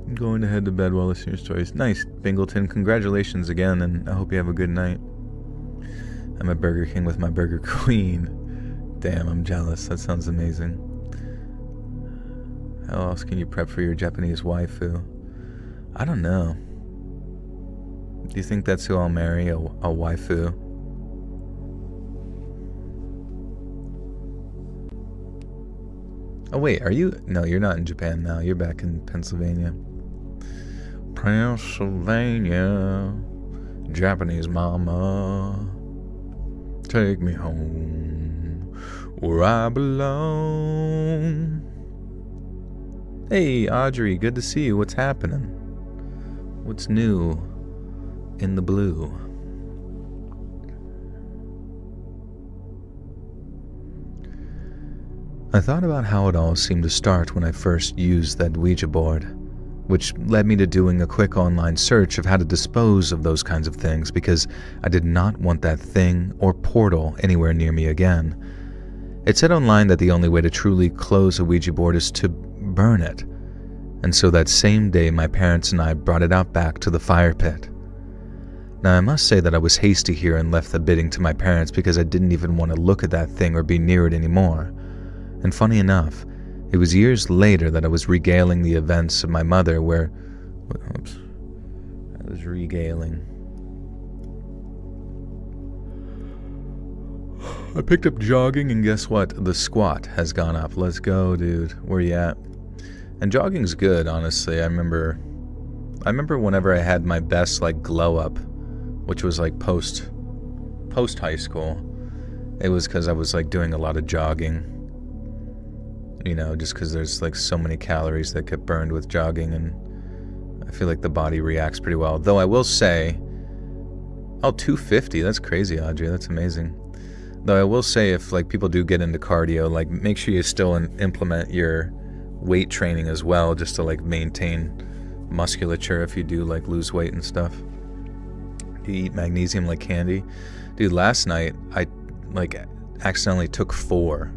I'm going to head to bed while listening to your stories. Nice, Bingleton. Congratulations again, and I hope you have a good night. I'm at Burger King with my Burger Queen. Damn, I'm jealous. That sounds amazing. How else can you prep for your Japanese waifu? I don't know. Do you think that's who I'll marry, a waifu? Oh wait, are you? No, you're not in Japan now. You're back in Pennsylvania. Pennsylvania, Japanese mama, take me home where I belong. Hey, Audrey, good to see you. What's happening? What's new in the blue? I thought about how it all seemed to start when I first used that Ouija board, which led me to doing a quick online search of how to dispose of those kinds of things because I did not want that thing or portal anywhere near me again. It said online that the only way to truly close a Ouija board is to burn it, and so that same day my parents and I brought it out back to the fire pit. Now, I must say that I was hasty here and left the bidding to my parents because I didn't even want to look at that thing or be near it anymore. And funny enough, it was years later that I was regaling the events of my mother where... Oops. I was regaling. I picked up jogging, and guess what? The squat has gone up. Let's go, dude. Where you at? And jogging's good, honestly. I remember whenever I had my best, like, glow up, which was, like, post high school, it was because I was, like, doing a lot of jogging. You know, just because there's, like, so many calories that get burned with jogging, and I feel like the body reacts pretty well. Though I will say, 250, that's crazy, Audrey. That's amazing. Though I will say, if like people do get into cardio, like make sure you still implement your weight training as well, just to like maintain musculature if you do like lose weight and stuff. Do you eat magnesium like candy? Dude, last night I like accidentally took 4,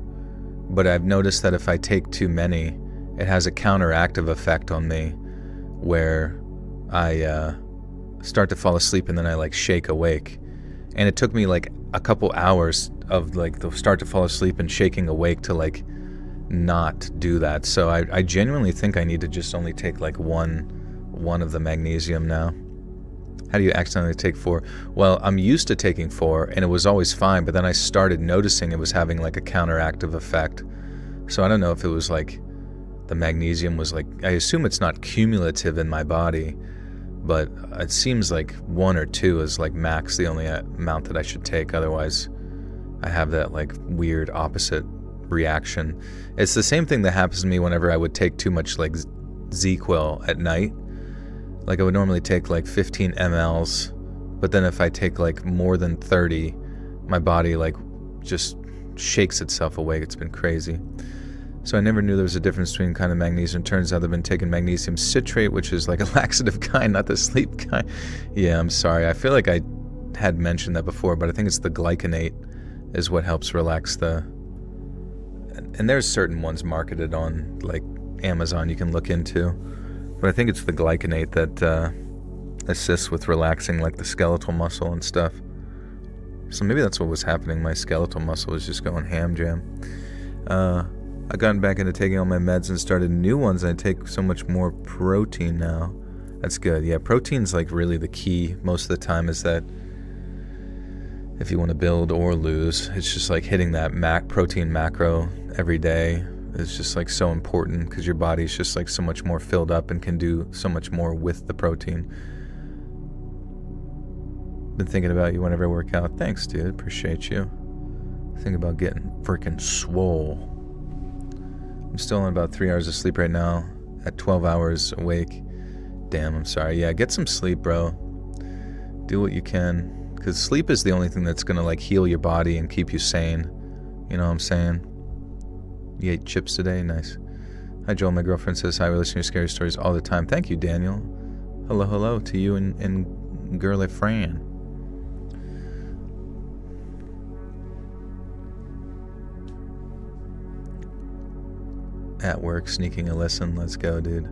but I've noticed that if I take too many, it has a counteractive effect on me where I start to fall asleep and then I like shake awake. And it took me like a couple hours of like the start to fall asleep and shaking awake to like not do that. So I genuinely think I need to just only take like one of the magnesium now. How do you accidentally take 4? Well, I'm used to taking 4 and it was always fine, but then I started noticing it was having like a counteractive effect. So I don't know if it was like the magnesium was like, I assume it's not cumulative in my body, but it seems like 1 or 2 is like max the only amount that I should take. Otherwise, I have that like weird opposite reaction. It's the same thing that happens to me whenever I would take too much like ZQuil at night. Like I would normally take like 15 mLs, but then if I take like more than 30, my body like just shakes itself awake. It's been crazy. So I never knew there was a difference between kind of magnesium. Turns out I've been taking magnesium citrate, which is like a laxative kind, not the sleep kind. Yeah, I'm sorry. I feel like I had mentioned that before, but I think it's the glycinate is what helps relax the... And there's certain ones marketed on like Amazon you can look into, but I think it's the glycinate that assists with relaxing like the skeletal muscle and stuff. So maybe that's what was happening. My skeletal muscle was just going ham jam. I gotten back into taking all my meds and started new ones. I take so much more protein now. That's good. Yeah, protein's like really the key most of the time, is that if you want to build or lose, it's just like hitting that protein macro every day is just like so important, because your body's just like so much more filled up and can do so much more with the protein. Been thinking about you whenever I work out. Thanks, dude. Appreciate you. Think about getting freaking swole. I'm still on about 3 hours of sleep right now, at 12 hours awake. Damn, I'm sorry. Yeah, get some sleep, bro. Do what you can, because sleep is the only thing that's going to like heal your body and keep you sane. You know what I'm saying? You ate chips today? Nice. Hi, Joel. My girlfriend says hi. We listen to your scary stories all the time. Thank you, Daniel. Hello to you and girly Fran. At work, sneaking a listen. Let's go, dude.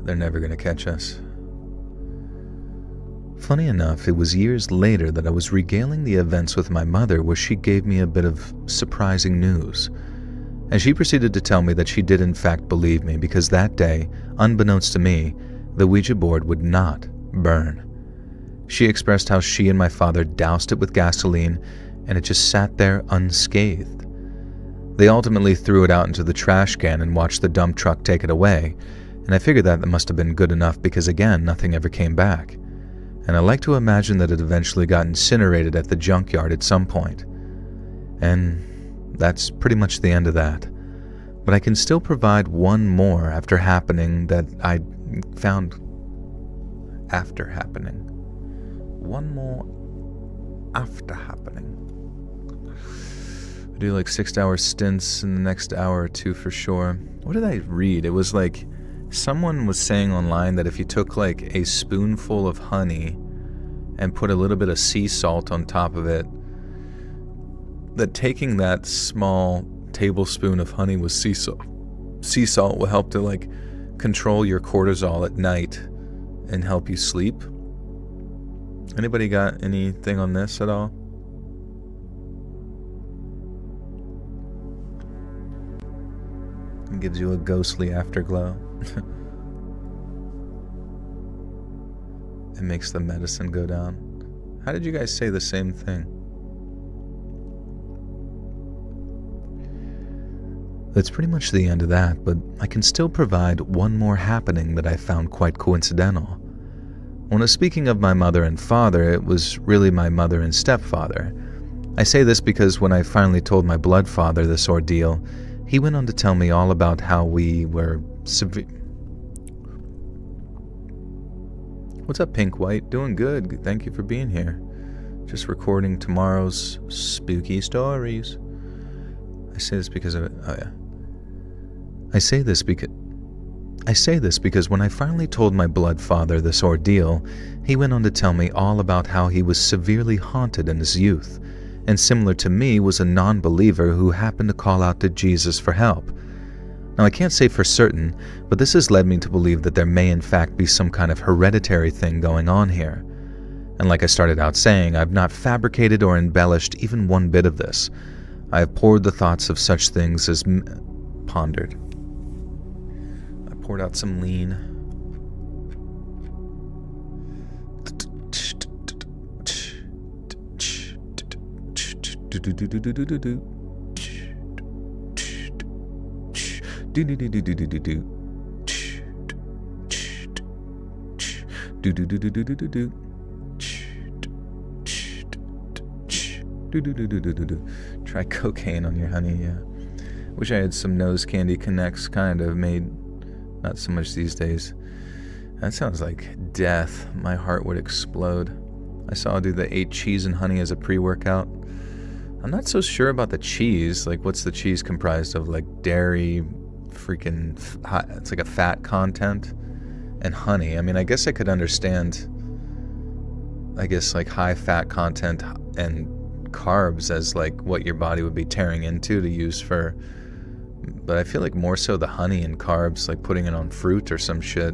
They're never gonna catch us. Funny enough, it was years later that I was regaling the events with my mother where she gave me a bit of surprising news. And she proceeded to tell me that she did in fact believe me, because that day, unbeknownst to me, the Ouija board would not burn. She expressed how she and my father doused it with gasoline and it just sat there unscathed. They ultimately threw it out into the trash can and watched the dump truck take it away, and I figured that must have been good enough because, again, nothing ever came back. And I like to imagine that it eventually got incinerated at the junkyard at some point. And that's pretty much the end of that. But I can still provide one more after happening that I found after happening. One more after happening. Do like 6-hour stints in the next hour or 2 for sure. What did I read? It was like someone was saying online that if you took like a spoonful of honey and put a little bit of sea salt on top of it, that taking that small tablespoon of honey with sea salt will help to like control your cortisol at night and help you sleep. Anybody got anything on this at all? It gives you a ghostly afterglow. It makes the medicine go down. How did you guys say the same thing? That's pretty much the end of that, but I can still provide one more happening that I found quite coincidental. When I was speaking of my mother and father, it was really my mother and stepfather. I say this because when I finally told my blood father this ordeal, he went on to tell me all about how we were What's up, Pink White? Doing good. Thank you for being here. Just recording tomorrow's spooky stories. I say this because of it. Oh yeah. I say this because when I finally told my blood father this ordeal, he went on to tell me all about how he was severely haunted in his youth, and similar to me was a non-believer who happened to call out to Jesus for help. Now I can't say for certain, but this has led me to believe that there may in fact be some kind of hereditary thing going on here. And like I started out saying, I've not fabricated or embellished even one bit of this. I have poured the thoughts of such things as pondered. I poured out some lean. Try cocaine on your honey, yeah. Wish I had some nose candy connects, kind of made, not so much these days. That sounds like death. My heart would explode. I saw a dude that ate cheese and honey as a pre-workout. I'm not so sure about the cheese. Like, what's the cheese comprised of? Like dairy, freaking, it's like a fat content, and honey. I mean, I guess I could understand, like high fat content and carbs as like what your body would be tearing into to use for, but I feel like more so the honey and carbs, like putting it on fruit or some shit.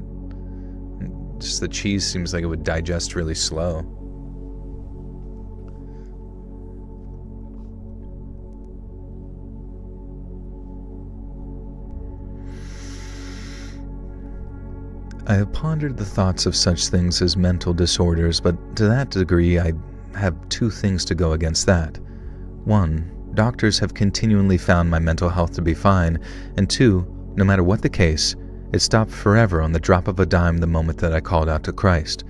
Just the cheese seems like it would digest really slow. I have pondered the thoughts of such things as mental disorders, but to that degree I have two things to go against that. One, doctors have continually found my mental health to be fine, and two, no matter what the case, it stopped forever on the drop of a dime the moment that I called out to Christ.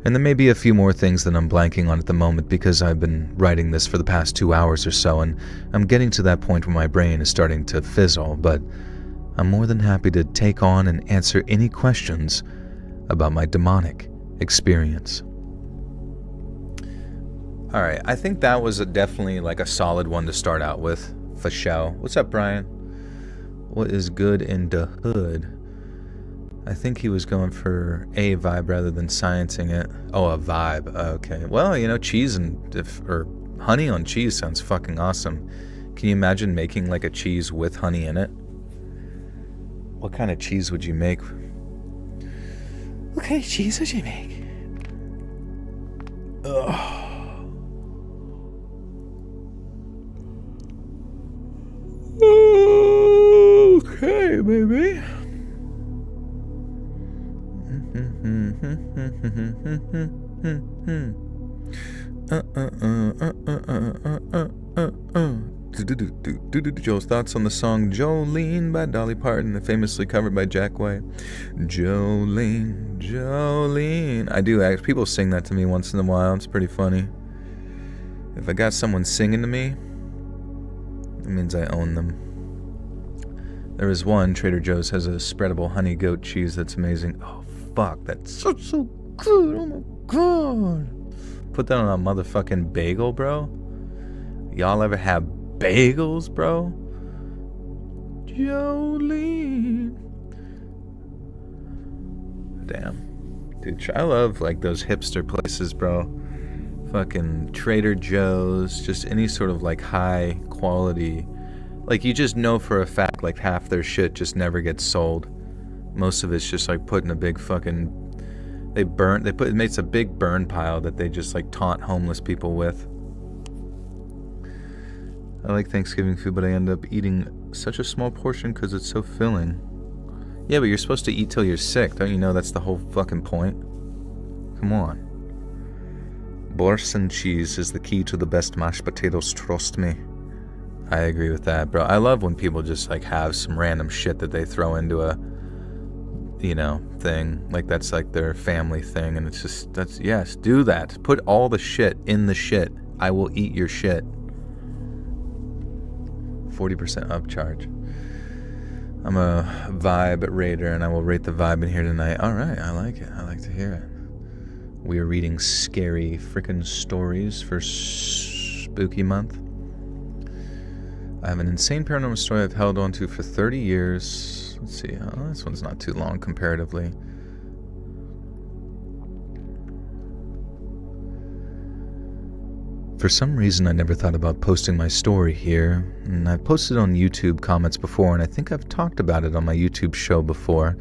And there may be a few more things that I'm blanking on at the moment because I've been writing this for the past 2 hours or so, and I'm getting to that point where my brain is starting to fizzle, but I'm more than happy to take on and answer any questions about my demonic experience. Alright, I think that was definitely like a solid one to start out with, for show. What's up, Brian? What is good in the hood? I think he was going for a vibe rather than sciencing it. Oh, a vibe. Okay. Well, you know, cheese or honey on cheese sounds fucking awesome. Can you imagine making like a cheese with honey in it? What kind of cheese would you make? What kind of cheese would you make? Ugh. Okay, baby. Joe's thoughts on the song Jolene by Dolly Parton, famously covered by Jack White. Jolene, Jolene. I do ask, people sing that to me once in a while. It's pretty funny. If I got someone singing to me, it means I own them. There is one, Trader Joe's has a spreadable honey goat cheese that's amazing. Oh, fuck, that's so good. Oh my god. Put that on a motherfucking bagel, bro. Y'all ever have bagels, bro? Jolene. Damn. Dude, I love like those hipster places, bro. Fucking Trader Joe's, just any sort of like high quality. Like you just know for a fact like half their shit just never gets sold. Most of it's just like put in a big fucking It makes a big burn pile that they just like taunt homeless people with. I like Thanksgiving food, but I end up eating such a small portion because it's so filling. Yeah, but you're supposed to eat till you're sick. Don't you know that's the whole fucking point? Come on. Borscht and cheese is the key to the best mashed potatoes, trust me. I agree with that, bro. I love when people just like have some random shit that they throw into a, thing. Like that's like their family thing, and it's just, yes, do that. Put all the shit in the shit. I will eat your shit. 40% upcharge. I'm a vibe rater, and I will rate the vibe in here tonight. Alright, I like it. I like to hear it. We are reading scary freaking stories for spooky month. I have an insane paranormal story I've held on to for 30 years. Let's see. Oh, this one's not too long comparatively. For some reason, I never thought about posting my story here, and I've posted on YouTube comments before, and I think I've talked about it on my YouTube show before.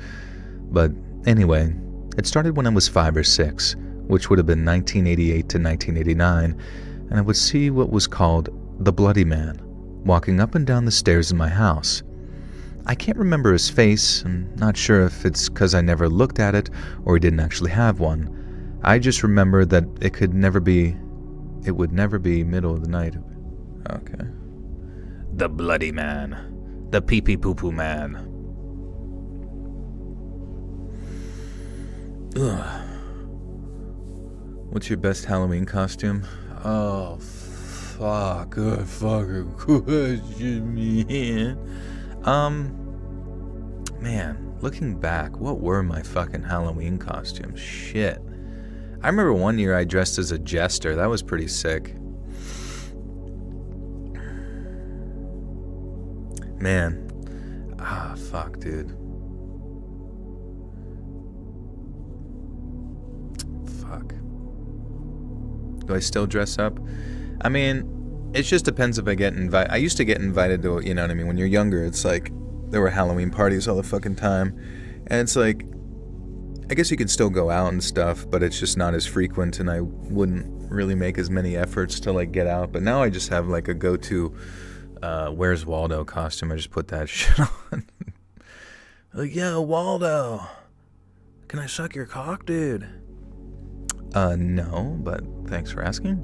But anyway, it started when I was 5 or 6, which would have been 1988 to 1989, and I would see what was called the Bloody Man walking up and down the stairs in my house. I can't remember his face. I'm not sure if it's because I never looked at it or he didn't actually have one. I just remember that it would never be middle of the night. Okay. The Bloody Man. The Pee-Pee Poo-Poo Man. Ugh. What's your best Halloween costume? Oh, fuck. Good fucking question, man. Man, looking back, what were my fucking Halloween costumes? Shit. I remember one year I dressed as a jester. That was pretty sick. Man. Fuck, dude. Fuck. Do I still dress up? I mean, it just depends if I get invited. I used to get invited to, you know what I mean? When you're younger, it's like, there were Halloween parties all the fucking time. And it's like, I guess you can still go out and stuff, but it's just not as frequent, and I wouldn't really make as many efforts to like get out. But now I just have like a go-to Where's Waldo costume. I just put that shit on. Like, yeah, Waldo, can I suck your cock, dude? No, but thanks for asking.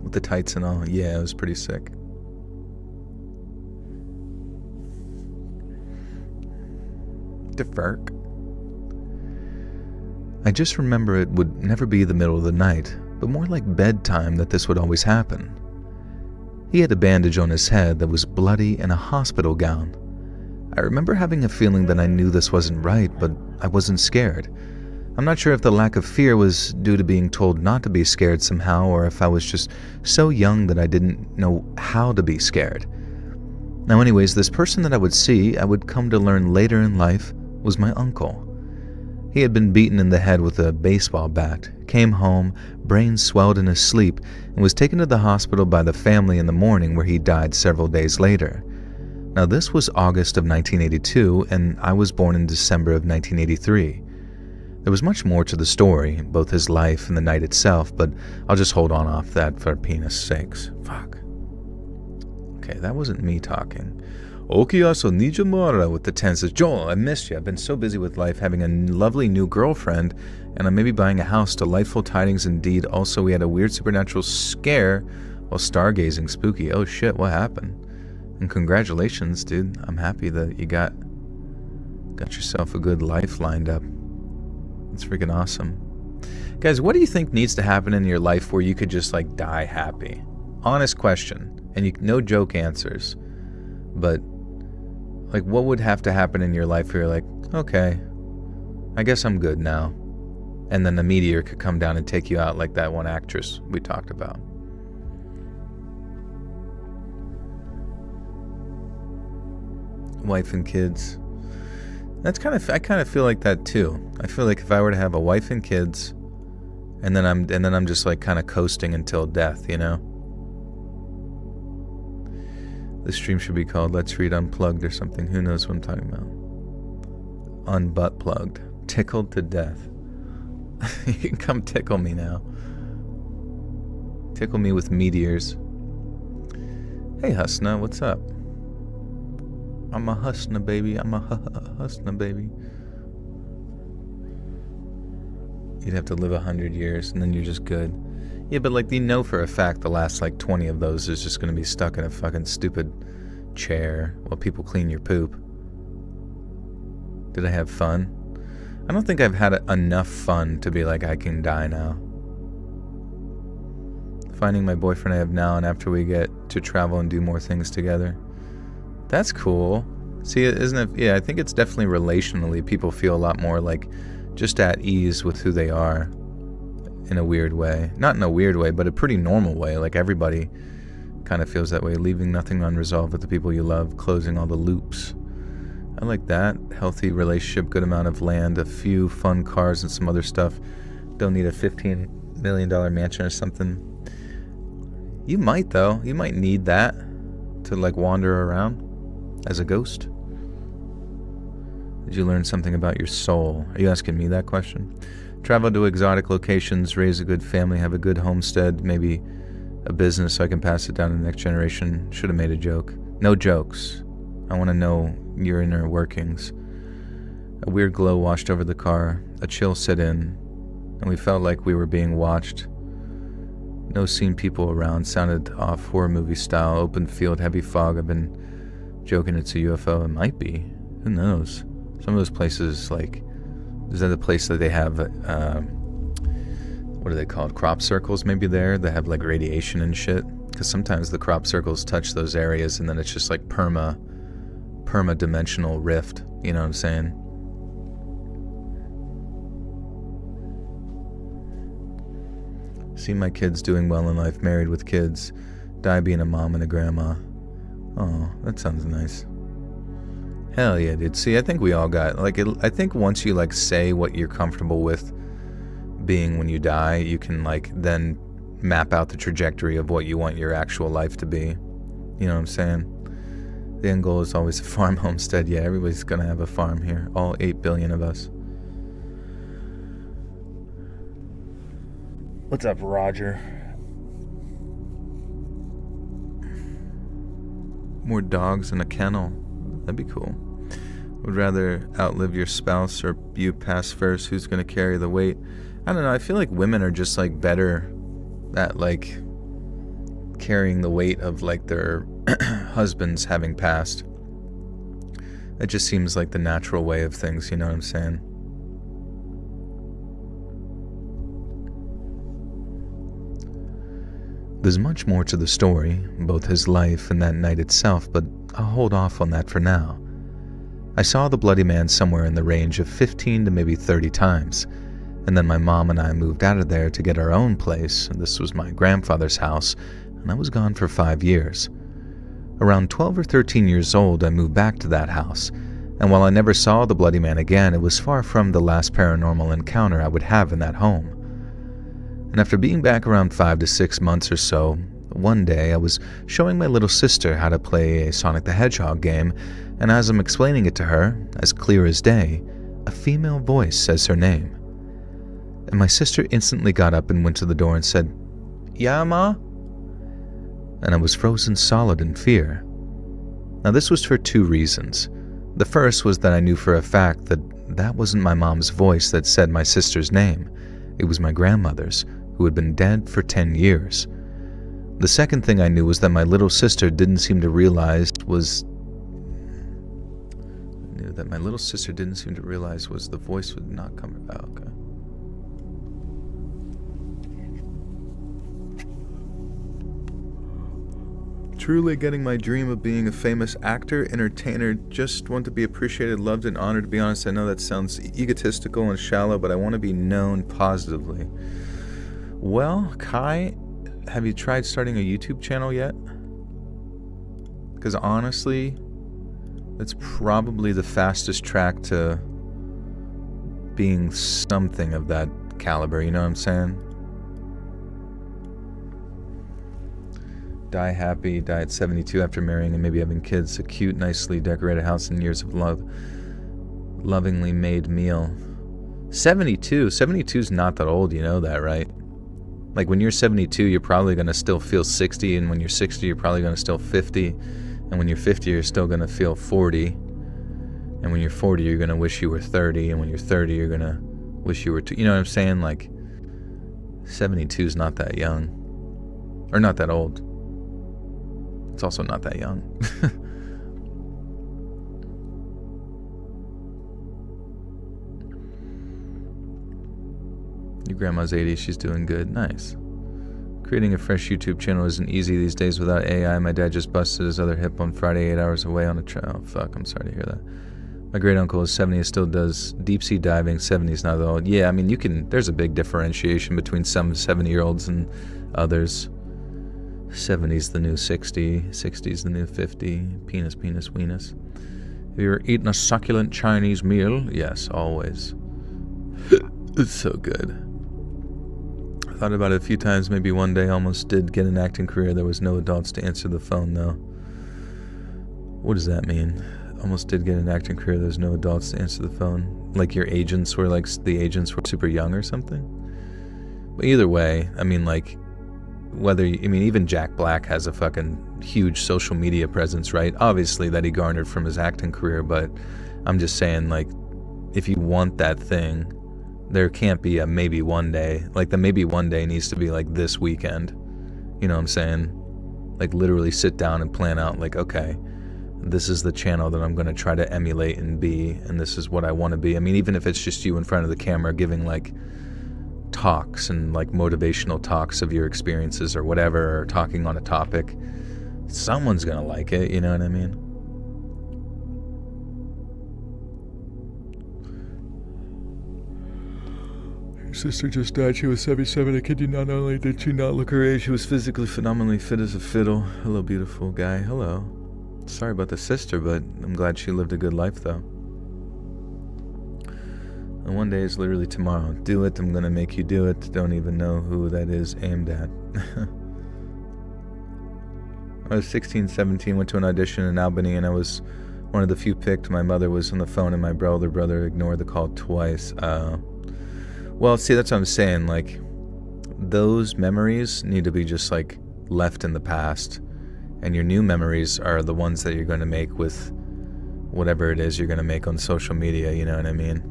With the tights and all, yeah, it was pretty sick. The Ferk. I just remember it would never be the middle of the night, but more like bedtime that this would always happen. He had a bandage on his head that was bloody and a hospital gown. I remember having a feeling that I knew this wasn't right, but I wasn't scared. I'm not sure if the lack of fear was due to being told not to be scared somehow, or if I was just so young that I didn't know how to be scared. Now anyways, this person that I would come to learn later in life, was my uncle. He had been beaten in the head with a baseball bat, came home, brain swelled in his sleep, and was taken to the hospital by the family in the morning, where he died several days later. Now this was August of 1982, and I was born in December of 1983. There was much more to the story, both his life and the night itself, but I'll just hold on off that for penis sakes. Fuck. Okay, that wasn't me talking. Okiyaso Nijimura with the 10 says, Joel, I missed you. I've been so busy with life, having a lovely new girlfriend, and I may be buying a house. Delightful tidings indeed. Also, we had a weird supernatural scare while stargazing. Spooky. Oh shit, what happened? And congratulations, dude. I'm happy that you got yourself a good life lined up. It's freaking awesome. Guys, what do you think needs to happen in your life where you could just like die happy? Honest question. And no joke answers. But like, what would have to happen in your life where you're like, okay, I guess I'm good now. And then the meteor could come down and take you out like that one actress we talked about. Wife and kids. I kind of feel like that too. I feel like if I were to have a wife and kids, and then I'm just like kind of coasting until death, you know? This stream should be called Let's Read Unplugged or something. Who knows what I'm talking about? unbutt plugged. Tickled to death. You can come tickle me now. Tickle me with meteors. Hey Husna, what's up? I'm a Husna baby. I'm a Husna baby. You'd have to live 100 years and then you're just good. Yeah, but like you know for a fact the last like 20 of those is just gonna be stuck in a fucking stupid chair while people clean your poop. Did I have fun? I don't think I've had enough fun to be like I can die now. Finding my boyfriend I have now, and after we get to travel and do more things together. That's cool. See, isn't it? Yeah, I think it's definitely relationally. People feel a lot more like just at ease with who they are in a weird way. Not in a weird way, but a pretty normal way. Like everybody kind of feels that way. Leaving nothing unresolved with the people you love, closing all the loops. I like that. Healthy relationship, good amount of land, a few fun cars and some other stuff. Don't need a $15 million mansion or something. You might though. You might need that to like wander around as a ghost. Did you learn something about your soul? Are you asking me that question? Travel to exotic locations, raise a good family, have a good homestead, maybe a business so I can pass it down to the next generation. Should have made a joke. No jokes. I want to know your inner workings. A weird glow washed over the car. A chill set in, and we felt like we were being watched. No seen people around. Sounded off horror movie style. Open field, heavy fog. I've been joking it's a UFO. It might be. Who knows? Some of those places, like, is that the place that they have, what are they called? Crop circles maybe there that have like radiation and shit? Because sometimes the crop circles touch those areas and then it's just like perma-dimensional rift. You know what I'm saying? See my kids doing well in life, married with kids, die being a mom and a grandma. Oh, that sounds nice. Hell yeah, dude. See, I think we all got, like, I think once you, like, say what you're comfortable with being when you die, you can, like, then map out the trajectory of what you want your actual life to be. You know what I'm saying? The end goal is always a farm homestead. Yeah, everybody's gonna have a farm here. All 8 billion of us. What's up, Roger? More dogs in a kennel. That'd be cool. Would rather outlive your spouse or you pass first? Who's gonna carry the weight? I don't know. I feel like women are just like better at like carrying the weight of like their husbands having passed. It just seems like the natural way of things. You know what I'm saying? There's much more to the story, both his life and that night itself, but I'll hold off on that for now. I saw the bloody man somewhere in the range of 15 to maybe 30 times, and then my mom and I moved out of there to get our own place, and this was my grandfather's house, and I was gone for 5 years. Around 12 or 13 years old, I moved back to that house, and while I never saw the bloody man again, it was far from the last paranormal encounter I would have in that home. And after being back around 5 to 6 months or so, one day I was showing my little sister how to play a Sonic the Hedgehog game, and as I'm explaining it to her, as clear as day, a female voice says her name. And my sister instantly got up and went to the door and said, "Yeah, Ma?" And I was frozen solid in fear. Now this was for 2 reasons. The first was that I knew for a fact that that wasn't my mom's voice that said my sister's name. It was my grandmother's, who had been dead for 10 years. The second thing I knew was that my little sister didn't seem to realize was the voice would not come about. Okay. Truly getting my dream of being a famous actor, entertainer, just want to be appreciated, loved, and honored. To be honest, I know that sounds egotistical and shallow, but I want to be known positively. Well, Kai, have you tried starting a YouTube channel yet? Because honestly, that's probably the fastest track to being something of that caliber, you know what I'm saying? Die happy, die at 72 after marrying and maybe having kids, a cute, nicely decorated house and years of love. lovingly made meal. 72 is not that old, you know that, right? Like when you're 72, you're probably going to still feel 60, and when you're 60, you're probably going to still 50, and when you're 50, you're still going to feel 40, and when you're 40, you're going to wish you were 30, and when you're 30, you're going to wish you were 2. You know what I'm saying? Like 72 is not that young, or not that old. It's also not that young. Your grandma's 80, she's doing good. Nice. Creating a fresh YouTube channel isn't easy these days without AI. My dad just busted his other hip on Friday, 8 hours away on a trail. Oh, fuck, I'm sorry to hear that. My great uncle is 70 and still does deep sea diving. 70 is not that old. Yeah, I mean, there's a big differentiation between some 70-year-olds and others. 70's the new 60, 60's the new 50. Penis, weenus. Have you ever eaten a succulent Chinese meal? Yes, always. It's so good. I thought about it a few times, maybe one day. Almost did get an acting career. There was no adults to answer the phone, though. What does that mean? Almost did get an acting career. There's no adults to answer the phone. Like the agents were super young or something? But either way, I mean, like, even Jack Black has a fucking huge social media presence, right? Obviously that he garnered from his acting career, but I'm just saying, like, if you want that thing, there can't be a maybe one day. Like, the maybe one day needs to be like this weekend. You know what I'm saying? Like, literally sit down and plan out, like, okay, this is the channel that I'm going to try to emulate and be, and this is what I want to be. I mean, even if it's just you in front of the camera giving, like, talks and, like, motivational talks of your experiences or whatever, or talking on a topic, someone's going to like it, you know what I mean? Sister just died. She was 77. I kid you not. Not only did she not look her age, she was physically phenomenally fit as a fiddle. Hello, beautiful guy. Hello. Sorry about the sister, but I'm glad she lived a good life, though. And one day is literally tomorrow. Do it. I'm going to make you do it. Don't even know who that is aimed at. I was 16, 17, went to an audition in Albany, and I was one of the few picked. My mother was on the phone, and my brother ignored the call twice. Well, see, that's what I'm saying. Like, those memories need to be just, like, left in the past. And your new memories are the ones that you're going to make with whatever it is you're going to make on social media, you know what I mean?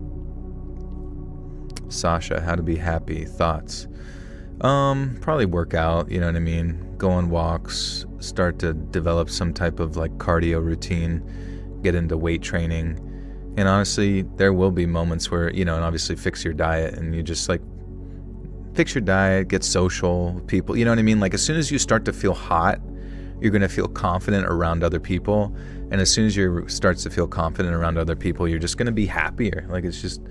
Sasha, how to be happy, thoughts. Probably work out, you know what I mean? Go on walks, start to develop some type of, like, cardio routine, get into weight training. And honestly, there will be moments where, you know, and obviously fix your diet, and you just, like, fix your diet, get social with people, you know what I mean? Like, as soon as you start to feel hot, you're going to feel confident around other people. And as soon as you start to feel confident around other people, you're just going to be happier. Like, it's just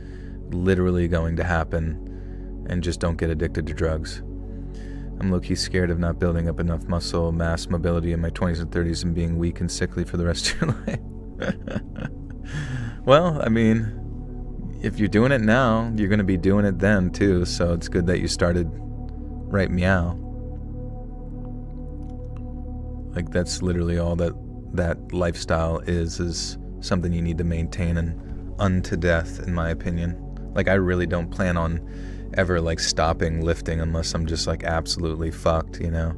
literally going to happen. And just don't get addicted to drugs. I'm low-key scared of not building up enough muscle mass mobility in my 20s and 30s and being weak and sickly for the rest of your life. Well, I mean, if you're doing it now, you're going to be doing it then too, so it's good that you started right meow. Like, that's literally all that lifestyle is something you need to maintain and unto death, in my opinion. Like, I really don't plan on ever, like, stopping lifting unless I'm just, like, absolutely fucked, you know?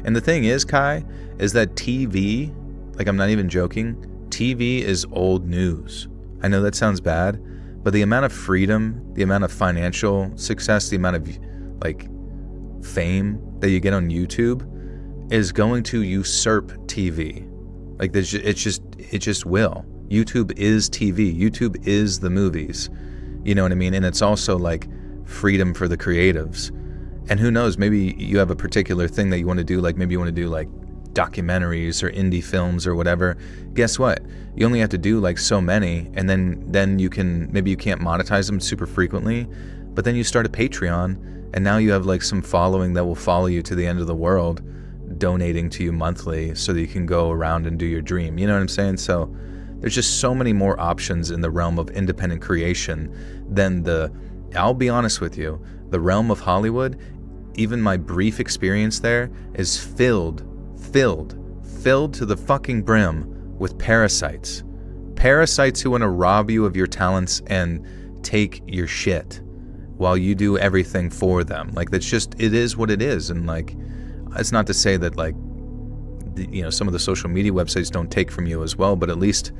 And the thing is, Kai, is that TV, like, I'm not even joking, TV is old news. I know that sounds bad, but the amount of freedom, the amount of financial success, the amount of, like, fame that you get on YouTube is going to usurp TV. Like, it just will. YouTube is TV. YouTube is the movies. You know what I mean? And it's also, like, freedom for the creatives. And who knows, maybe you have a particular thing that you want to do, like maybe you want to do, like, documentaries or indie films or whatever. Guess what? You only have to do, like, so many, and then you can, maybe you can't monetize them super frequently, but then you start a Patreon, and now you have, like, some following that will follow you to the end of the world, donating to you monthly so that you can go around and do your dream. You know what I'm saying? So there's just so many more options in the realm of independent creation than I'll be honest with you, the realm of Hollywood. Even my brief experience there is filled filled to the fucking brim with parasites. Parasites who want to rob you of your talents and take your shit while you do everything for them. Like, that's just, it is what it is. And like, it's not to say that like, some of the social media websites don't take from you as well, but at least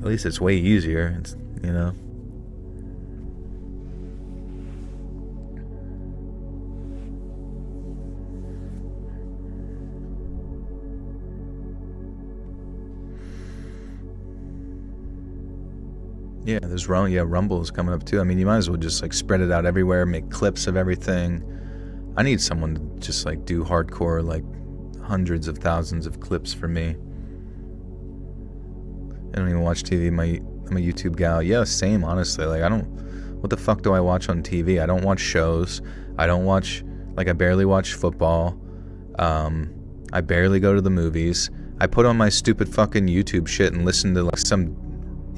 it's way easier. It's, Yeah, there's Rumble is coming up too. I mean, you might as well just like spread it out everywhere, make clips of everything. I need someone to just like do hardcore, like hundreds of thousands of clips for me. I don't even watch TV. I'm a YouTube gal. Yeah, same, honestly. Like, what the fuck do I watch on TV? I don't watch shows. I barely watch football. I barely go to the movies. I put on my stupid fucking YouTube shit and listen to like some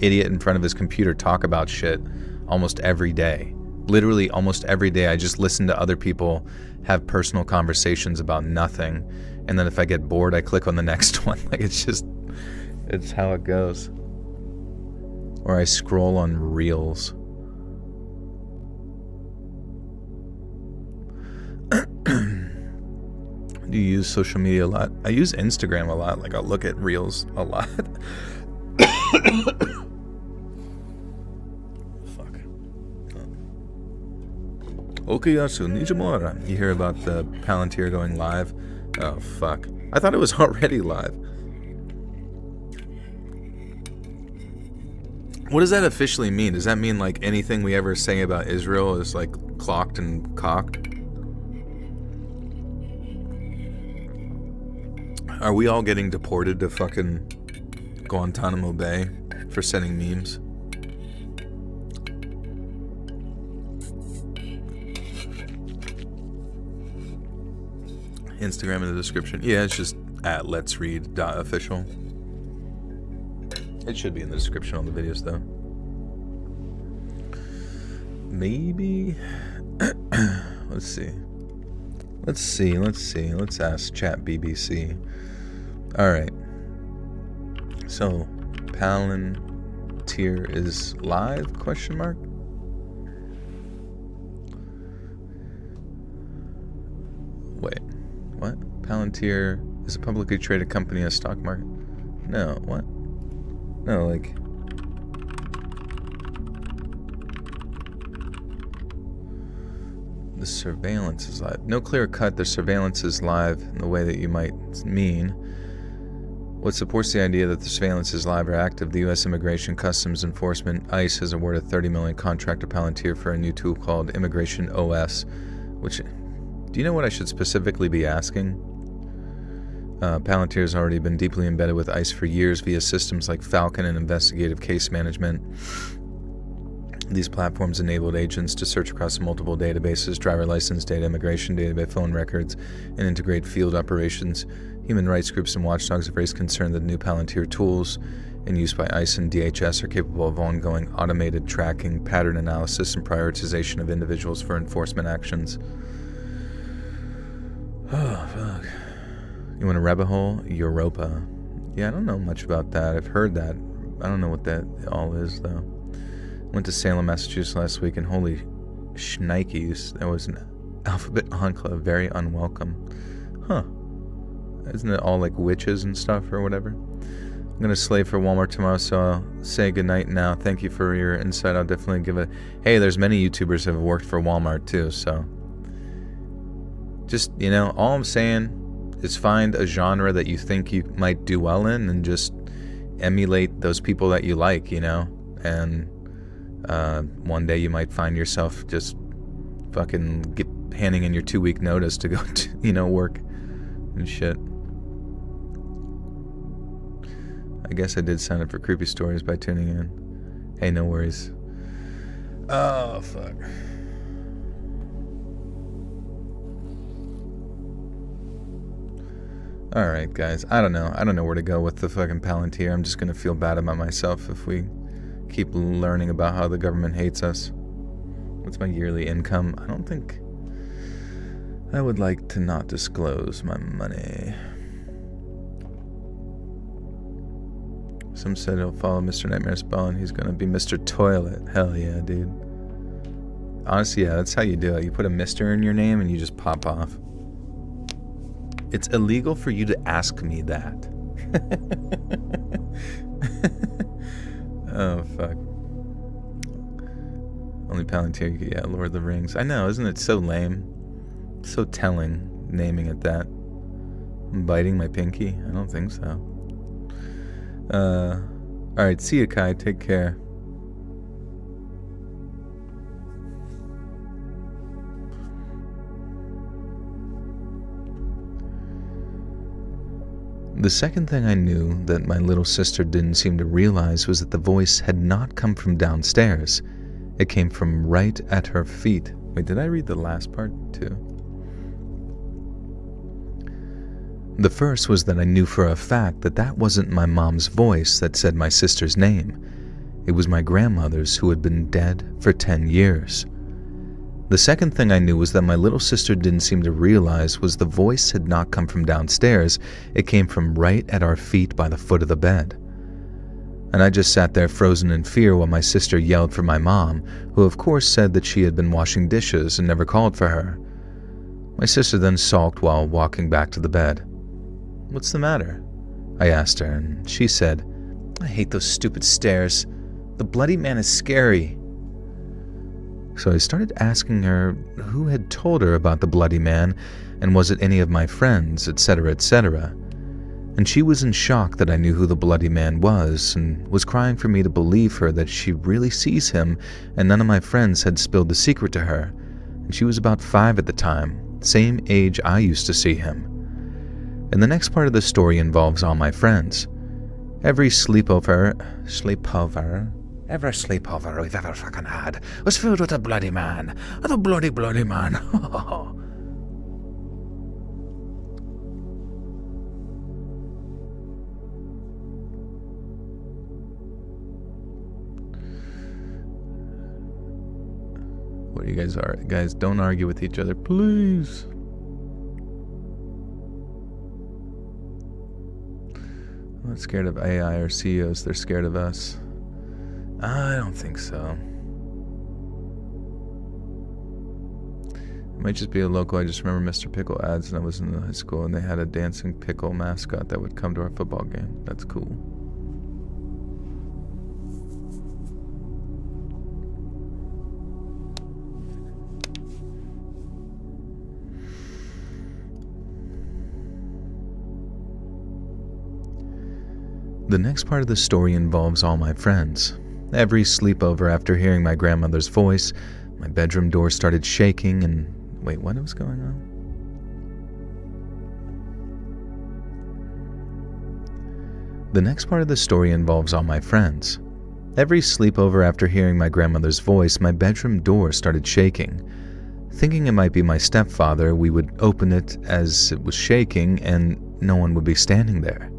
idiot in front of his computer talk about shit almost every day. Literally almost every day. I just listen to other people have personal conversations about nothing, and then if I get bored I click on the next one. Like, it's how it goes. Or I scroll on Reels. Do you use social media a lot? I use Instagram a lot. Like, I'll look at Reels a lot. Okuyasu Nijimura. You hear about the Palantir going live? Oh, fuck. I thought it was already live. What does that officially mean? Does that mean like anything we ever say about Israel is like clocked and cocked? Are we all getting deported to fucking Guantanamo Bay for sending memes? Instagram in the description. Yeah, it's just at letsread.official. It should be in the description on the videos though. Maybe. Let's see. Let's ask Chat BBC. Alright. So, Palantir is live? Question mark? Wait. What? Palantir is a publicly traded company in a stock market? No, what? No, like... The surveillance is live. No clear cut, the surveillance is live in the way that you might mean. What supports the idea that the surveillance is live or active, the U.S. Immigration Customs Enforcement, ICE, has awarded $30 million contract to Palantir for a new tool called Immigration OS, which... Do you know what I should specifically be asking? Palantir has already been deeply embedded with ICE for years via systems like Falcon and investigative case management. These platforms enabled agents to search across multiple databases, driver license data, immigration data, phone records, and integrate field operations. Human rights groups and watchdogs have raised concern that new Palantir tools in use by ICE and DHS are capable of ongoing automated tracking, pattern analysis, and prioritization of individuals for enforcement actions. Oh, fuck. You want a rabbit hole? Europa. Yeah, I don't know much about that. I've heard that. I don't know what that all is, though. Went to Salem, Massachusetts last week, and holy shnikes, there was an alphabet enclave, very unwelcome. Huh. Isn't it all like witches and stuff or whatever? I'm going to slave for Walmart tomorrow, so I'll say goodnight now. Thank you for your insight. I'll definitely give it... Hey, there's many YouTubers that have worked for Walmart, too, so... Just, all I'm saying is find a genre that you think you might do well in and just emulate those people that you like, and one day you might find yourself just fucking handing in your 2-week notice to go to, work and shit. I guess I did sign up for Creepy Stories by tuning in. Hey, no worries. Oh, fuck. Alright, guys. I don't know where to go with the fucking Palantir. I'm just gonna feel bad about myself if we keep learning about how the government hates us. What's my yearly income? I don't think... I would like to not disclose my money. Some said he'll follow Mr. Nightmare spell and he's gonna be Mr. Toilet. Hell yeah, dude. Honestly, yeah, that's how you do it. You put a Mr. in your name and you just pop off. It's illegal for you to ask me that. Oh, fuck. Only Palantir you get, yeah, Lord of the Rings. I know, isn't it so lame? So telling, naming it that. I'm biting my pinky? I don't think so. Alright, see you, Kai. Take care. The second thing I knew that my little sister didn't seem to realize was that the voice had not come from downstairs. It came from right at her feet. Wait, did I read the last part too? The first was that I knew for a fact that that wasn't my mom's voice that said my sister's name. It was my grandmother's, who had been dead for 10 years. The second thing I knew was that my little sister didn't seem to realize was the voice had not come from downstairs. It came from right at our feet by the foot of the bed. And I just sat there frozen in fear while my sister yelled for my mom, who of course said that she had been washing dishes and never called for her. My sister then sulked while walking back to the bed. "What's the matter?" I asked her, and she said, "I hate those stupid stairs. The bloody man is scary." So I started asking her who had told her about the bloody man, and was it any of my friends, etc., etc. And she was in shock that I knew who the bloody man was, and was crying for me to believe her that she really sees him, and none of my friends had spilled the secret to her. And she was about 5 at the time, same age I used to see him. And the next part of the story involves all my friends. Every sleepover we've ever fucking had was filled with a bloody man. The bloody man. What do you guys are? Guys, don't argue with each other, please. I'm not scared of AI or CEOs, they're scared of us. I don't think so. It might just be a local. I just remember Mr. Pickle ads when I was in high school, and they had a dancing pickle mascot that would come to our football game. That's cool. The next part of the story involves all my friends. Every sleepover after hearing my grandmother's voice, my bedroom door started shaking and... Wait, what was going on? The next part of the story involves all my friends. Every sleepover after hearing my grandmother's voice, my bedroom door started shaking. Thinking it might be my stepfather, we would open it as it was shaking and no one would be standing there.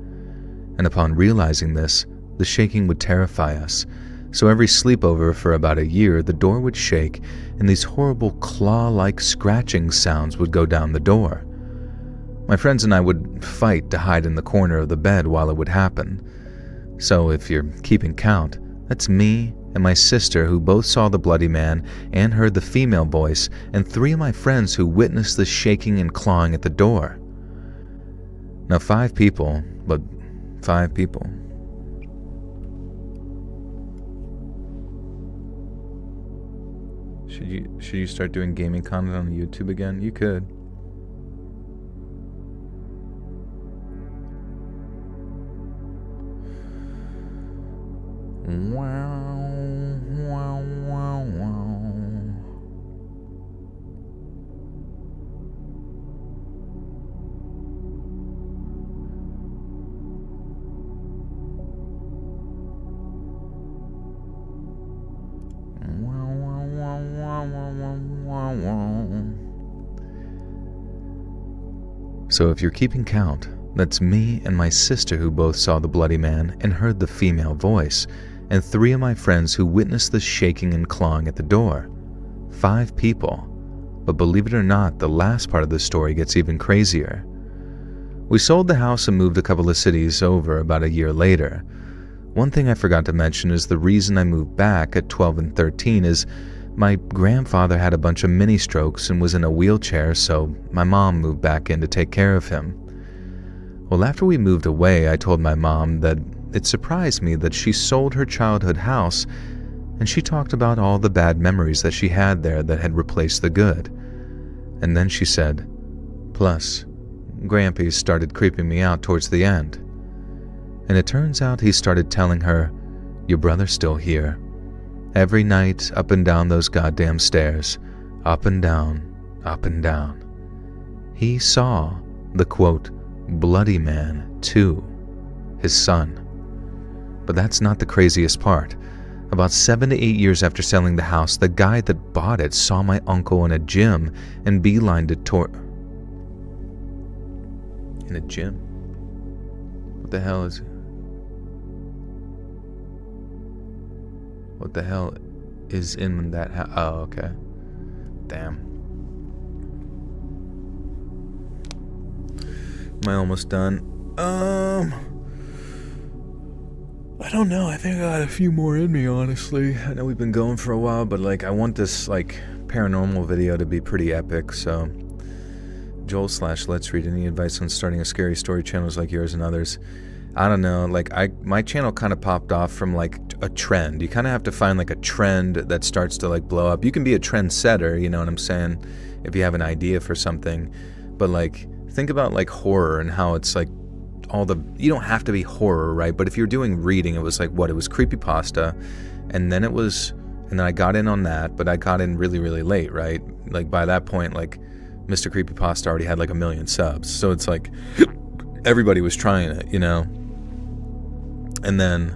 And upon realizing this, the shaking would terrify us. So every sleepover for about a year, the door would shake and these horrible claw-like scratching sounds would go down the door. My friends and I would fight to hide in the corner of the bed while it would happen. So if you're keeping count, that's me and my sister who both saw the bloody man and heard the female voice, and 3 of my friends who witnessed the shaking and clawing at the door. Now 5 people, but 5 people. Should you start doing gaming content on YouTube again? You could. So if you're keeping count, that's me and my sister who both saw the bloody man and heard the female voice, and 3 of my friends who witnessed the shaking and clawing at the door. 5 people. But believe it or not, the last part of the story gets even crazier. We sold the house and moved a couple of cities over about a year later. One thing I forgot to mention is the reason I moved back at 12 and 13 is my grandfather had a bunch of mini strokes and was in a wheelchair, so my mom moved back in to take care of him. Well, after we moved away, I told my mom that it surprised me that she sold her childhood house, and she talked about all the bad memories that she had there that had replaced the good. And then she said, plus, Grampy started creeping me out towards the end. And it turns out he started telling her, your brother's still here. Every night, up and down those goddamn stairs. Up and down, up and down. He saw the, quote, bloody man, too. His son. But that's not the craziest part. About 7 to 8 years after selling the house, the guy that bought it saw my uncle in a gym and beelined it toward... In a gym? What the hell is... What the hell is in that house? Oh, okay. Damn. Am I almost done? I don't know. I think I got a few more in me, honestly. I know we've been going for a while, but like I want this like paranormal video to be pretty epic, so Joel/Let's Read, any advice on starting a scary story channels like yours and others? I don't know, like my channel kind of popped off from like a trend. You kind of have to find like a trend that starts to like blow up. You can be a trendsetter, you know what I'm saying, if you have an idea for something, but like think about like horror and how it's like you don't have to be horror, right? But if you're doing reading, it was like what? It was creepypasta, and then I got in on that, but I got in really, really late, right? Like by that point, like Mr. Creepypasta already had like 1 million subs, so it's like everybody was trying it, you know? And then,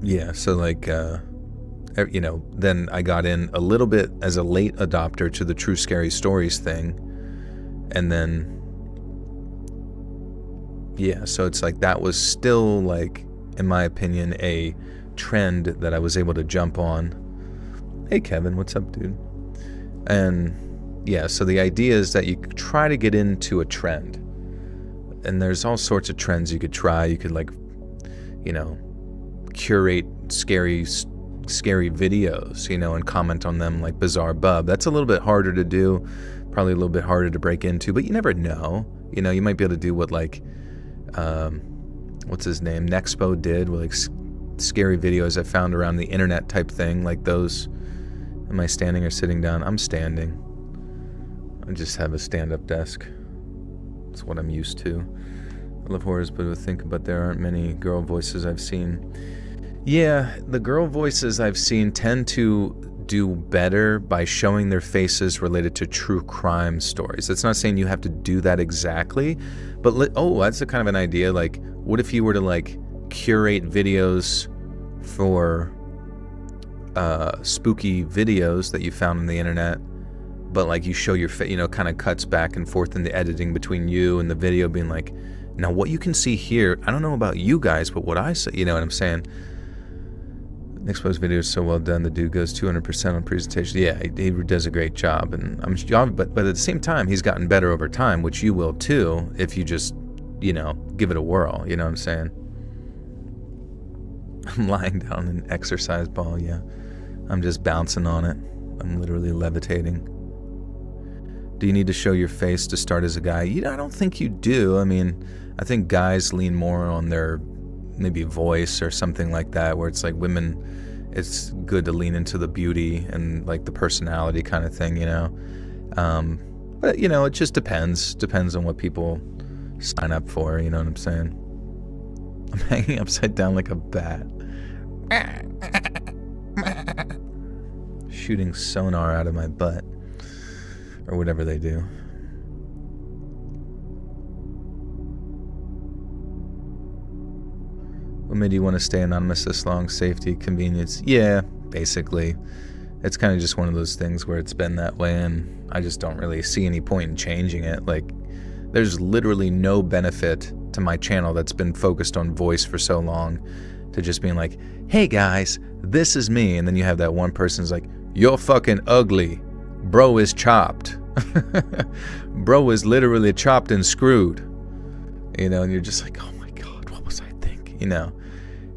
yeah, so like, you know, then I got in a little bit as a late adopter to the True Scary Stories thing. And then, yeah, so it's like that was still like, in my opinion, a trend that I was able to jump on. Hey, Kevin, what's up, dude? And yeah, so the idea is that you try to get into a trend. And there's all sorts of trends you could try. You could like, you know, curate scary videos, you know, and comment on them like Bizarre Bub. That's a little bit harder to do. Probably a little bit harder to break into, but you never know. You know, you might be able to do what like, what's his name? Nexpo did, with like scary videos I found around the internet type thing, like those. Am I standing or sitting down? I'm standing. I just have a stand-up desk. It's what I'm used to. I love horrors, but I think, but there aren't many girl voices I've seen. Yeah, the girl voices I've seen tend to do better by showing their faces related to true crime stories. That's not saying you have to do that exactly, but that's a kind of an idea. Like, what if you were to like curate videos for spooky videos that you found on the internet, but like you show your face, you know, kind of cuts back and forth in the editing between you and the video, being like, now what you can see here, I don't know about you guys, but what I see, you know what I'm saying? Exposed video is so well done. The dude goes 200% on presentation. Yeah, he does a great job, and but at the same time, he's gotten better over time, which you will too if you just, you know, give it a whirl. You know what I'm saying? I'm lying down in an exercise ball. Yeah, I'm just bouncing on it. I'm literally levitating. Do you need to show your face to start as a guy? I don't think you do. I mean, I think guys lean more on their maybe voice or something like that, where it's like women, it's good to lean into the beauty and like the personality kind of thing, you know. But you know, it just depends on what people sign up for, you know what I'm saying? I'm hanging upside down like a bat, shooting sonar out of my butt, or whatever they do. What made you want to stay anonymous this long? Safety, convenience? Yeah, basically. It's kind of just one of those things where it's been that way, and I just don't really see any point in changing it. Like, there's literally no benefit to my channel that's been focused on voice for so long, to just being like, hey guys, this is me, and then you have that one person's like, you're fucking ugly. Bro is chopped. Bro is literally chopped and screwed. you know, and you're just like, oh my god, what was I thinking, you know?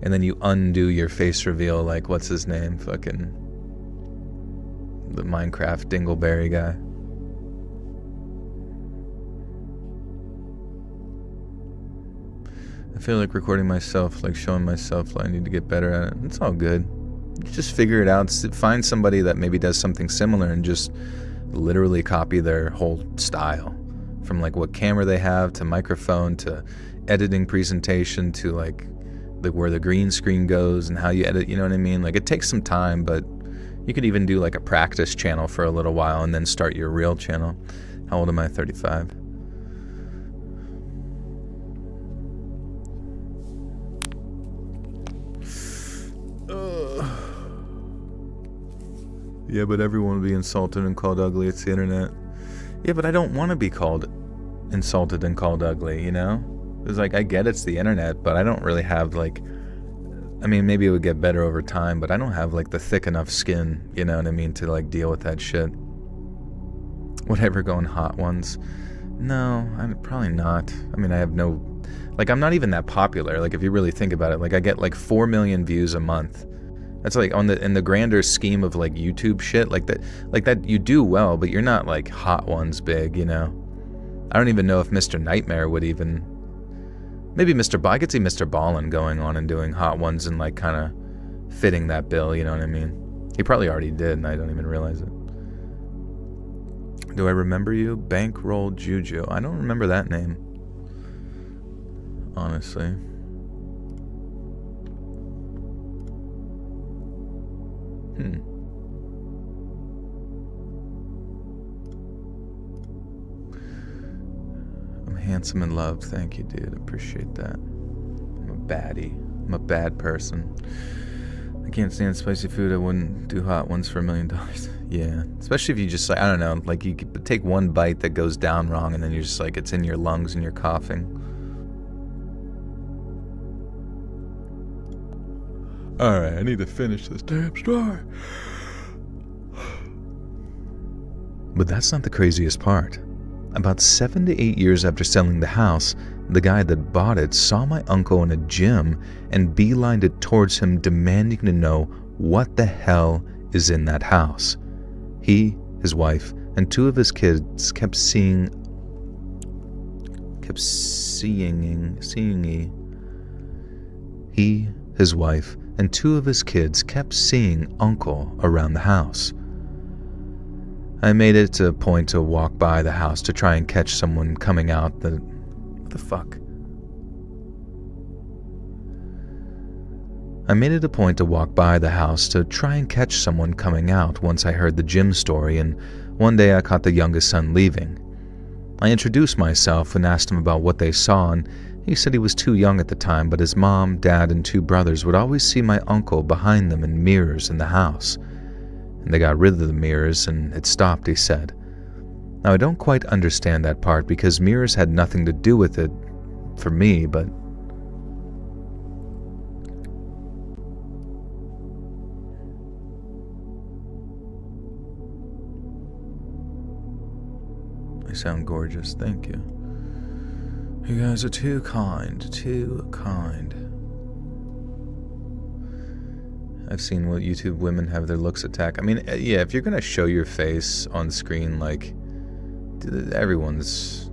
And then you undo your face reveal, like, what's his name? Fucking the Minecraft Dingleberry guy. I feel like recording myself, like showing myself, like I need to get better at it. It's all good. You just figure it out. Find somebody that maybe does something similar and just literally copy their whole style. From like what camera they have, to microphone, to editing presentation, to like where the green screen goes and how you edit, you know what I mean? Like it takes some time, but you could even do like a practice channel for a little while and then start your real channel. How old am I? 35. Yeah, but everyone will be insulted and called ugly. It's the internet. Yeah, but I don't want to be called insulted and called ugly, you know? It's like, I get it's the internet, but I don't really have like, I mean, maybe it would get better over time, but I don't have like the thick enough skin, you know what I mean, to like deal with that shit. Whatever, going hot ones. No, I'm probably not. I mean, I have no, like, I'm not even that popular. Like, if you really think about it, like I get like 4 million views a month. That's like in the grander scheme of like YouTube shit, like that you do well, but you're not like hot ones big, you know? I don't even know if Mr. Nightmare would even, maybe I could see Mr. Ballin going on and doing hot ones and like kind of fitting that bill, you know what I mean? He probably already did and I don't even realize it. Do I remember you? Bankroll Juju. I don't remember that name, honestly. I'm handsome and loved. Thank you, dude. Appreciate that. I'm a baddie. I'm a bad person. I can't stand spicy food. I wouldn't do hot ones for $1 million. Yeah. Especially if you just like, I don't know, like you could take one bite that goes down wrong and then you're just like, it's in your lungs and you're coughing. Alright, I need to finish this damn story. But that's not the craziest part. About 7 to 8 years after selling the house, the guy that bought it saw my uncle in a gym and beelined it towards him, demanding to know what the hell is in that house. He, his wife, and 2 of his kids kept seeing. He, his wife, and 2 of his kids kept seeing Uncle around the house. I made it a point to walk by the house to try and catch someone coming out. What the fuck? I made it a point to walk by the house to try and catch someone coming out once I heard the gym story, and one day I caught the youngest son leaving. I introduced myself and asked him about what they saw, and he said he was too young at the time, but his mom, dad, and 2 brothers would always see my uncle behind them in mirrors in the house. And they got rid of the mirrors and it stopped, he said. Now, I don't quite understand that part because mirrors had nothing to do with it for me, but I sound gorgeous, thank you. You guys are too kind, too kind. I've seen what YouTube women have their looks attacked. I mean, yeah, if you're gonna show your face on screen, like, everyone's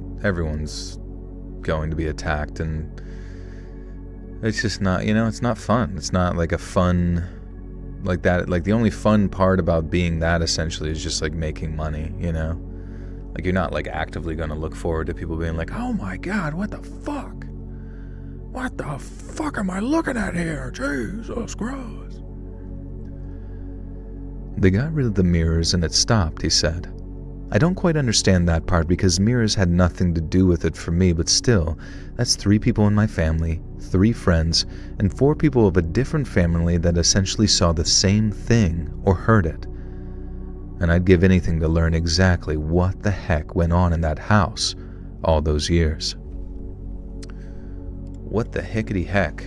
going to be attacked, and it's just not, you know, it's not fun. It's not like a fun, like that, like the only fun part about being that essentially is just like making money, you know? Like you're not like actively gonna look forward to people being like, oh my god, what the fuck? What the fuck am I looking at here? Jesus Christ. They got rid of the mirrors and it stopped, he said. I don't quite understand that part because mirrors had nothing to do with it for me, but still, that's 3 people in my family, 3 friends, and 4 people of a different family that essentially saw the same thing or heard it. And I'd give anything to learn exactly what the heck went on in that house all those years. What the hickety heck?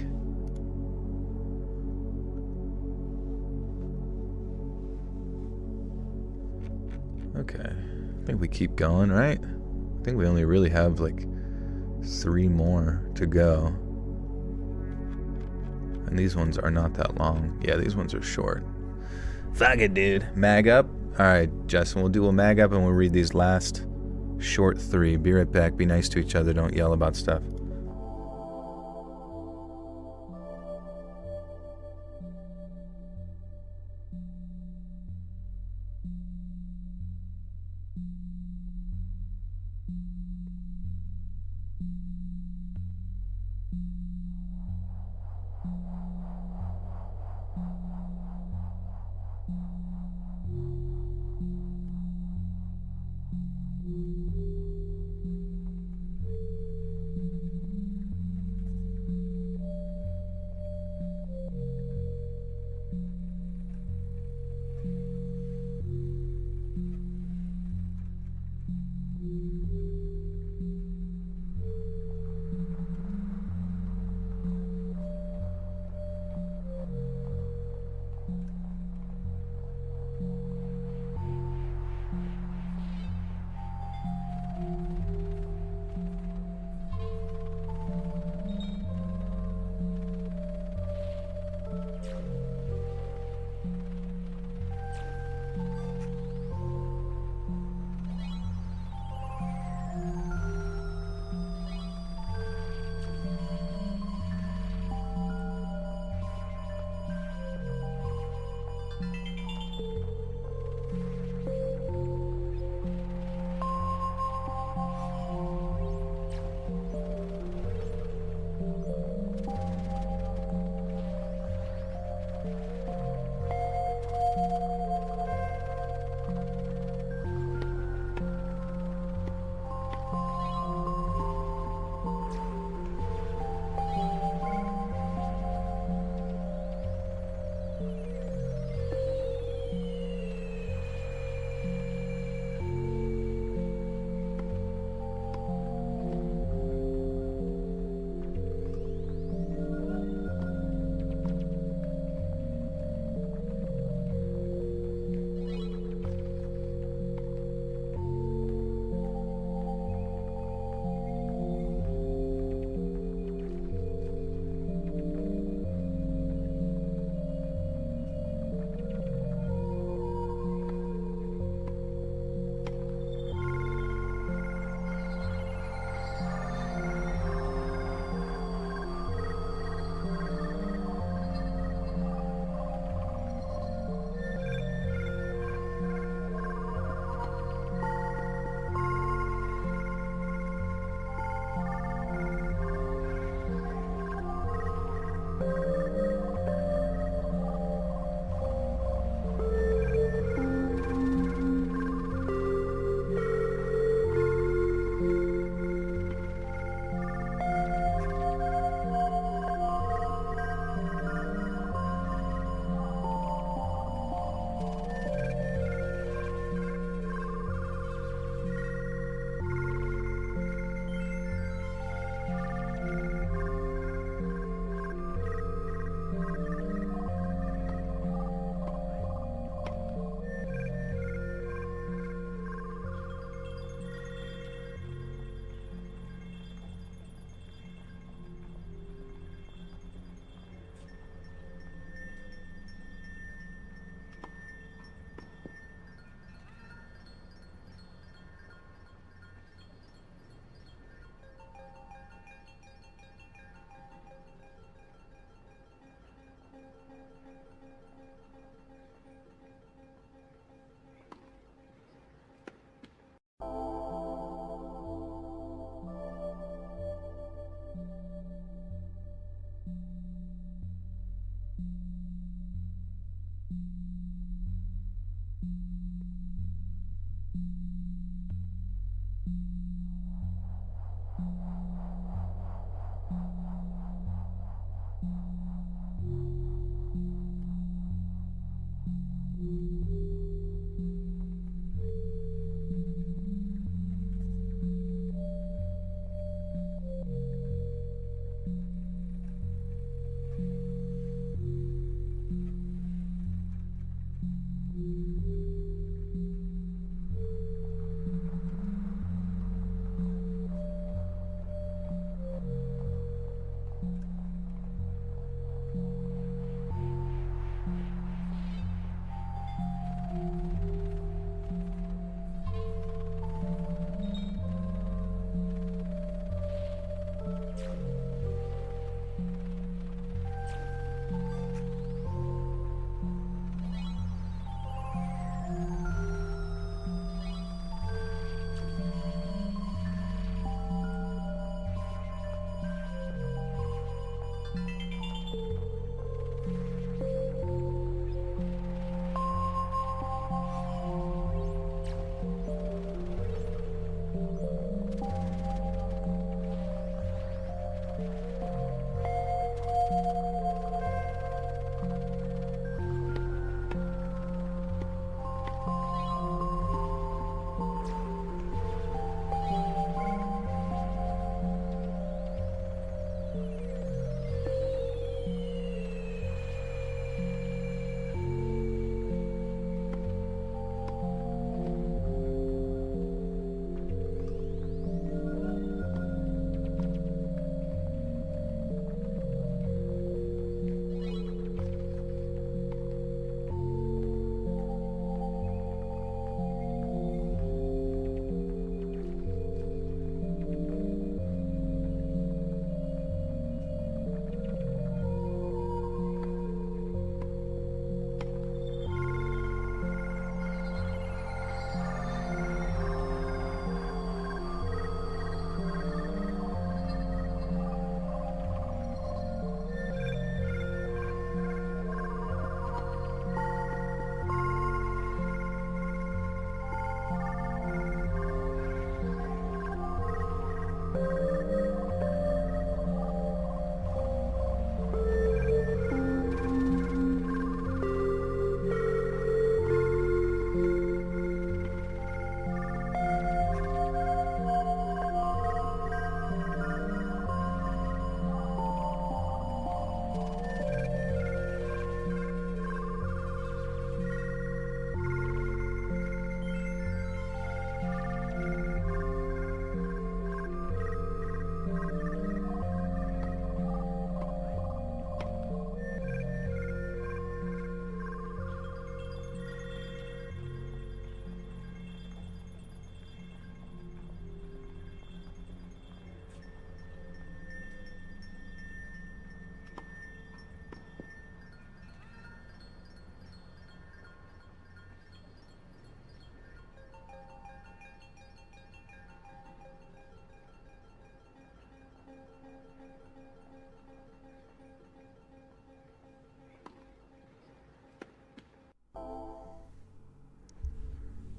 Okay, I think we keep going, right? I think we only really have like 3 more to go. And these ones are not that long. Yeah, these ones are short. Fuck it, dude. Mag up? Alright, Justin, we'll do a mag up and we'll read these last short 3. Be right back. Be nice to each other. Don't yell about stuff.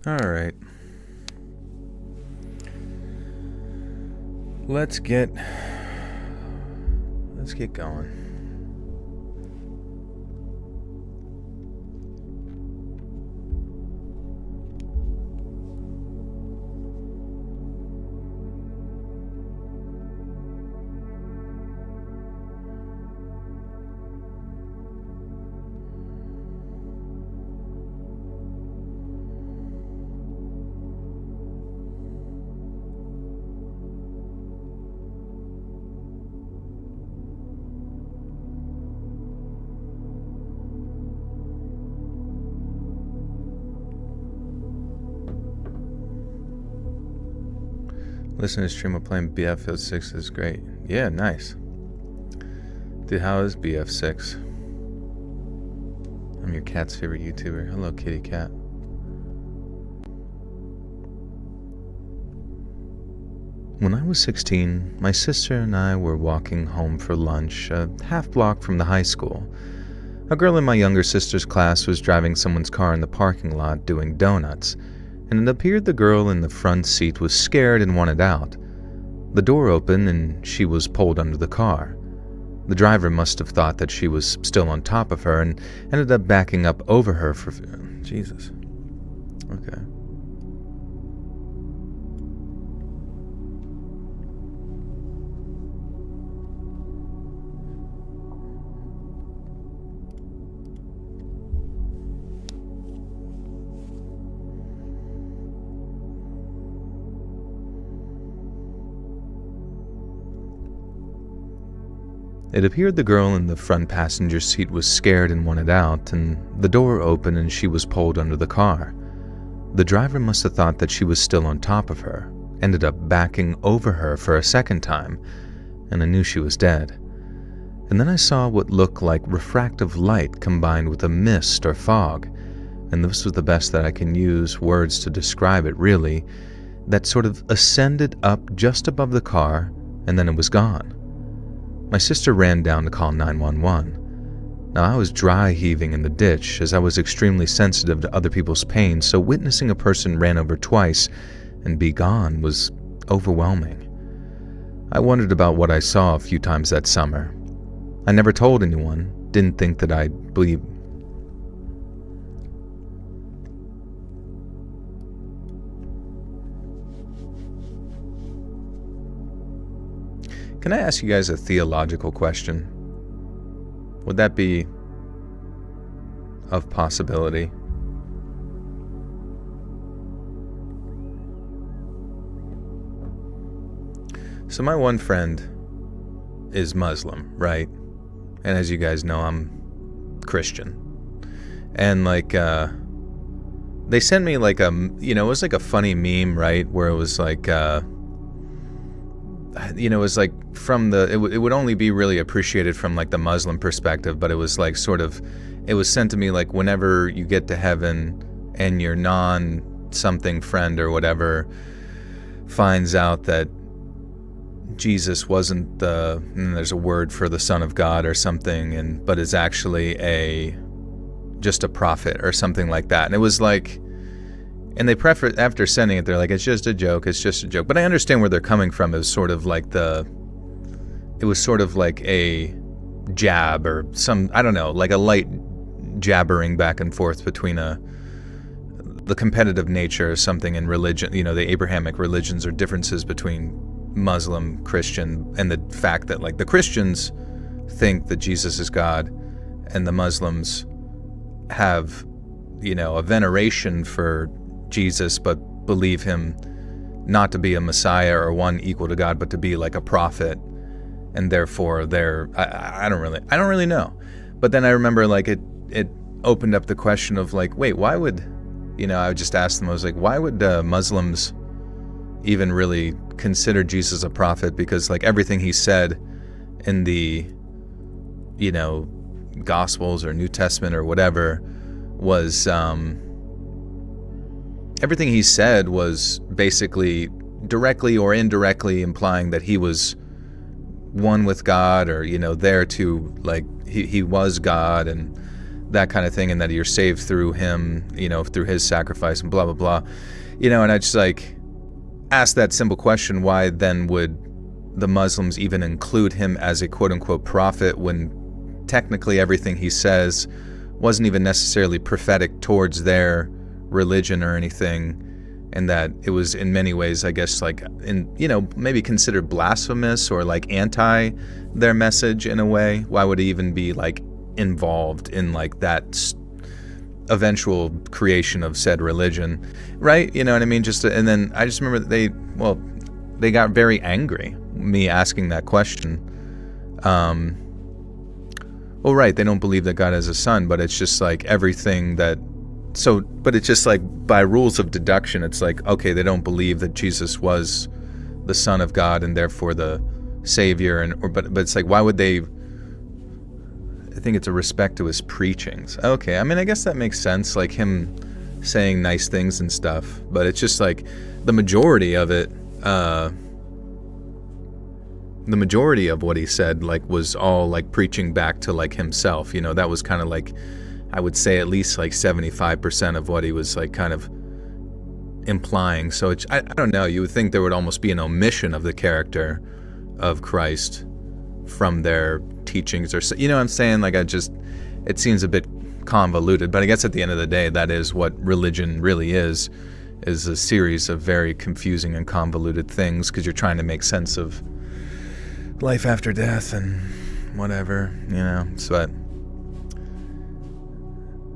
Alright. Let's get going. Listening to stream while playing BF6 is great. Yeah, nice. Dude, how is BF6? I'm your cat's favorite YouTuber. Hello, kitty cat. When I was 16, my sister and I were walking home for lunch, a half block from the high school. A girl in my younger sister's class was driving someone's car in the parking lot doing donuts, and it appeared the girl in the front seat was scared and wanted out. The door opened and she was pulled under the car. The driver must have thought that she was still on top of her and ended up backing up over her for... Jesus. Okay. It appeared the girl in the front passenger seat was scared and wanted out, and the door opened and she was pulled under the car. The driver must have thought that she was still on top of her, ended up backing over her for a second time, and I knew she was dead. And then I saw what looked like refractive light combined with a mist or fog, and this was the best that I can use words to describe it really, that sort of ascended up just above the car, and then it was gone. My sister ran down to call 911. Now I was dry heaving in the ditch as I was extremely sensitive to other people's pain, so witnessing a person ran over twice and be gone was overwhelming. I wondered about what I saw a few times that summer. I never told anyone, didn't think that I'd believe. Can I ask you guys a theological question? Would that be of possibility? So my one friend is Muslim, right? And as you guys know, I'm Christian. And they sent me like it was like a funny meme, right? Where it was like, it was like from it would only be really appreciated from like the Muslim perspective, but it was like it was sent to me like whenever you get to heaven and your non-something friend or whatever finds out that Jesus wasn't and there's a word for the Son of God or something, but is actually just a prophet or something like that. And it was like, and they preface after sending it, they're like, it's just a joke. But I understand where they're coming from. It was sort of like a jab or some, I don't know, like a light jabbering back and forth between the competitive nature or something in religion, the Abrahamic religions or differences between Muslim, Christian, and the fact that like the Christians think that Jesus is God and the Muslims have, a veneration for Jesus, but believe him not to be a Messiah or one equal to God, but to be like a prophet, and therefore I don't really know. But then I remember like it opened up the question of like, wait, why would, I would just ask them, I was like, why would Muslims even really consider Jesus a prophet? Because like everything he said in the, Gospels or New Testament or whatever was, everything he said was basically directly or indirectly implying that he was one with God, or there to like he was God, and that kind of thing, and that you're saved through him, through his sacrifice and blah, blah, blah. And I just ask that simple question, why then would the Muslims even include him as a quote-unquote prophet when technically everything he says wasn't even necessarily prophetic towards their religion or anything, and that it was in many ways, I guess, maybe considered blasphemous or anti their message in a way? Why would he even be involved in that eventual creation of said religion, right? You know what I mean? And then I just remember that they got very angry, me asking that question. Well, right, they don't believe that God has a son, but it's just everything that, but it's just by rules of deduction, it's okay, they don't believe that Jesus was the Son of God and therefore the Savior, but it's why would they? I think it's a respect to his preachings. Okay, I mean, I guess that makes sense, him saying nice things and stuff, but it's just the majority of it, the majority of what he said was all preaching back to himself. That was kind of I would say at least 75% of what he was kind of implying. So I don't know, you would think there would almost be an omission of the character of Christ from their teachings, or what I'm saying? It seems a bit convoluted, but I guess at the end of the day, that is what religion really is a series of very confusing and convoluted things, because you're trying to make sense of life after death and whatever, so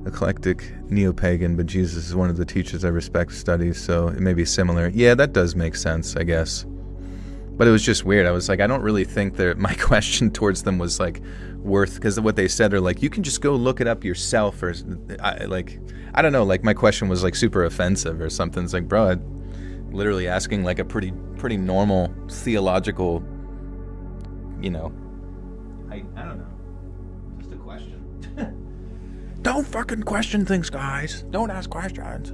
eclectic neo-pagan, but Jesus is one of the teachers I respect studies, so it may be similar. Yeah, that does make sense, I guess. But it was just weird. I was I don't really think that my question towards them was worth, because what they said are you can just go look it up yourself, or I don't know, my question was super offensive or something. It's bro, I'm literally asking a pretty normal theological, I don't know, just a question. Don't fucking question things, guys. Don't ask questions.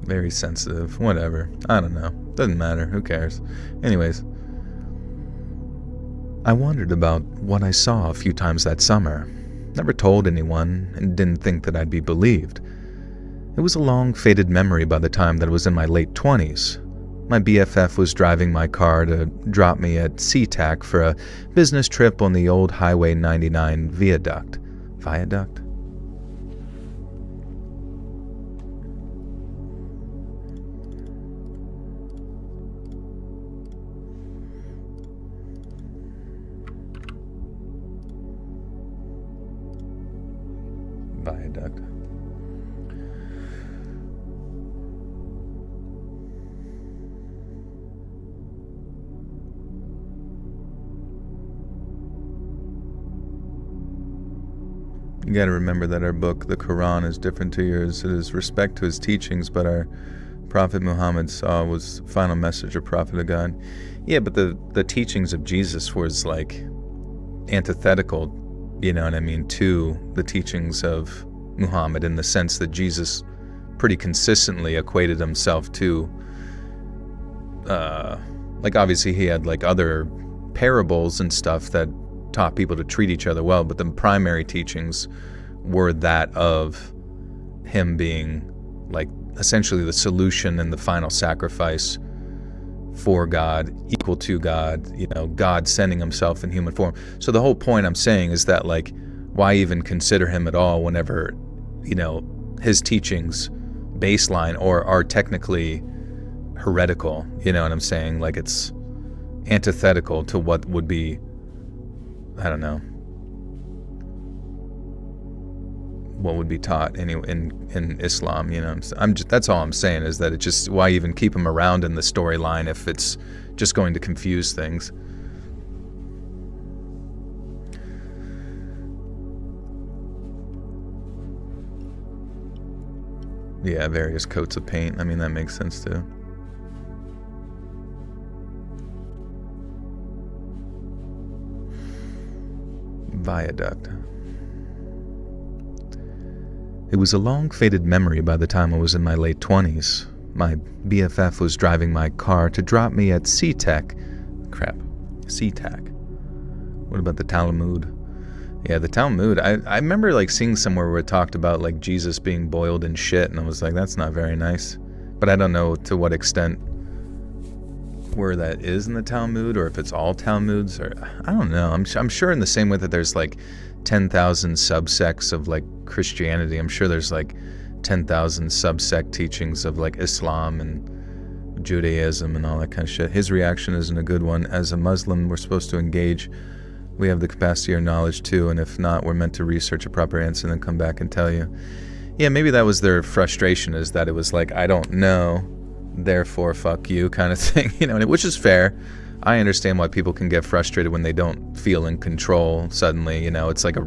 Very sensitive. Whatever. I don't know. Doesn't matter. Who cares? Anyways. I wondered about what I saw a few times that summer. Never told anyone, and didn't think that I'd be believed. It was a long, faded memory by the time that I was in my late 20s. My BFF was driving my car to drop me at SeaTac for a business trip on the old Highway 99 viaduct. Viaduct? Viaduct. You got to remember that our book, the Quran, is different to yours. It is respect to his teachings, but our Prophet Muhammad was final message or prophet of God. Yeah, but the teachings of Jesus was antithetical, you know what I mean, to the teachings of Muhammad, in the sense that Jesus pretty consistently equated himself to, obviously he had other parables and stuff that taught people to treat each other well, but the primary teachings were that of him being essentially the solution and the final sacrifice for God, equal to God, God sending himself in human form. So the whole point I'm saying is that why even consider him at all whenever his teachings baseline or are technically heretical, you know what I'm saying? It's antithetical to what would be, I don't know, what would be taught in Islam, that's all I'm saying, is that it just, why even keep him around in the storyline if it's just going to confuse things. Yeah, various coats of paint. I mean, that makes sense too. Viaduct. It was a long, faded memory by the time I was in my late 20s. My BFF was driving my car to drop me at SeaTac. SeaTac. What about the Talmud? Yeah, the Talmud. I remember like seeing somewhere where it talked about like Jesus being boiled in shit, and I was like, that's not very nice. But I don't know to what extent where that is in the Talmud, or if it's all Talmuds, or I don't know. I'm sure in the same way that there's like 10,000 subsects of like Christianity, I'm sure there's like 10,000 subsect teachings of like Islam and Judaism and all that kind of shit. His reaction isn't a good one. As a Muslim, we're supposed to engage. We have the capacity or knowledge too, and if not, we're meant to research a proper answer and then come back and tell you. Yeah, maybe that was their frustration, is that it was like, I don't know, therefore fuck you kind of thing, you know, which is fair. I understand why people can get frustrated when they don't feel in control suddenly, you know. It's like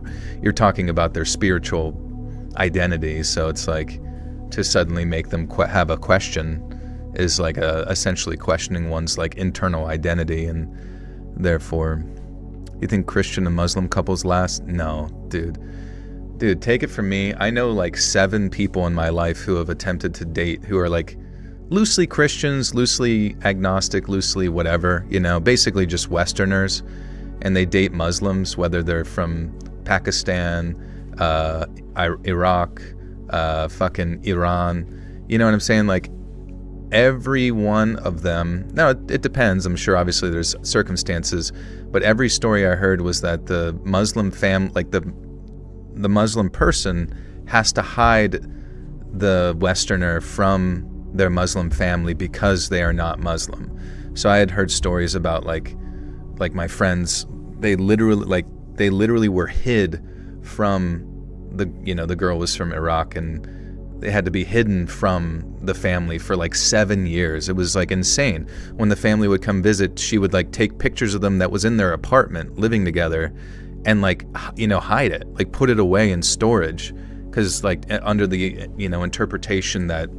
you're talking about their spiritual identity, so it's like to suddenly make them have a question is like essentially questioning one's like internal identity, and therefore, you think Christian and Muslim couples last? No, dude, take it from me. I know like 7 people in my life who have attempted to date who are like loosely Christians, loosely agnostic, loosely whatever, you know, basically just Westerners, and they date Muslims, whether they're from Pakistan, Iraq, fucking Iran, you know what I'm saying? Like every one of them, now it depends, I'm sure obviously there's circumstances, but every story I heard was that the Muslim like the Muslim person has to hide the Westerner from their Muslim family because they are not Muslim. So I had heard stories about like my friends, they literally were hid from the girl was from Iraq, and they had to be hidden from the family for like 7 years. It was like insane. When the family would come visit, she would like take pictures of them that was in their apartment living together and like, you know, hide it, like put it away in storage, because like under the, you know, interpretation that,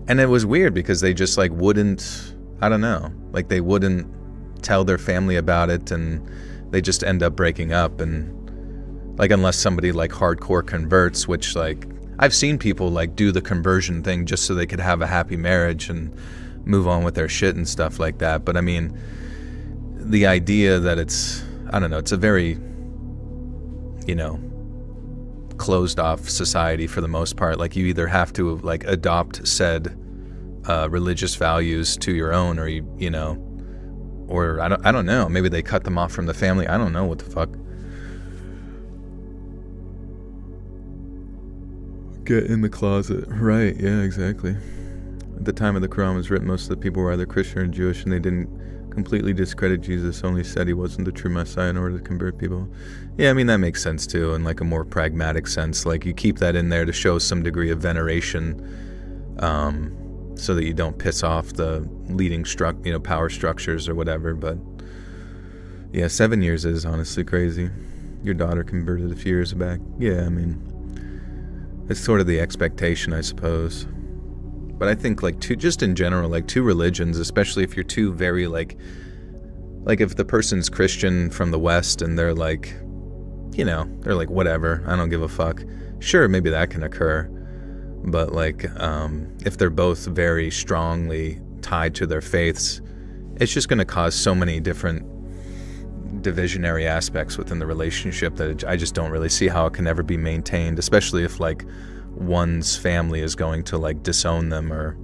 and it was weird because they just like wouldn't, I don't know, like they wouldn't tell their family about it, and they just end up breaking up. And like unless somebody like hardcore converts, which like I've seen people like do the conversion thing just so they could have a happy marriage and move on with their shit and stuff like that. But I mean, the idea that it's, I don't know, it's a very, you know, closed off society for the most part. Like you either have to like adopt said religious values to your own, or you know, or I don't know, maybe they cut them off from the family. I don't know what the fuck. Get in the closet. Right, yeah, exactly. At the time of the Quran was written, most of the people were either Christian or Jewish, and they didn't completely discredit Jesus, only said he wasn't the true Messiah in order to convert people. Yeah, I mean, that makes sense too, in like a more pragmatic sense. Like you keep that in there to show some degree of veneration, so that you don't piss off the leading power structures or whatever. But yeah, 7 years is honestly crazy. Your daughter converted a few years back. Yeah, I mean, it's sort of the expectation, I suppose. But I think like just in general, like two religions, especially if you're two very like if the person's Christian from the West and they're like, you know, they're like, whatever, I don't give a fuck. Sure, maybe that can occur. But like, if they're both very strongly tied to their faiths, it's just going to cause so many different divisionary aspects within the relationship that I just don't really see how it can ever be maintained, especially if like one's family is going to like disown them or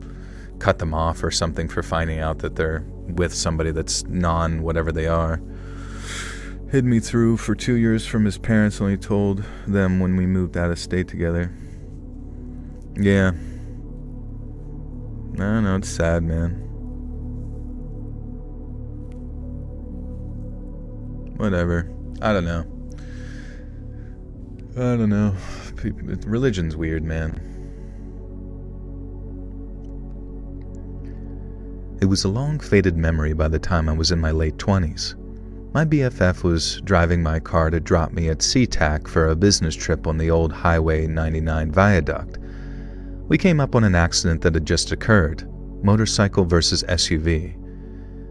cut them off or something for finding out that they're with somebody that's whatever they are. Hid me through for 2 years from his parents, only told them when we moved out of state together. Yeah. I don't know, it's sad, man. Whatever. I don't know. Religion's weird, man. It was a long faded memory by the time I was in my late 20s. My BFF was driving my car to drop me at SeaTac for a business trip on the old Highway 99 viaduct. We came up on an accident that had just occurred, motorcycle versus SUV.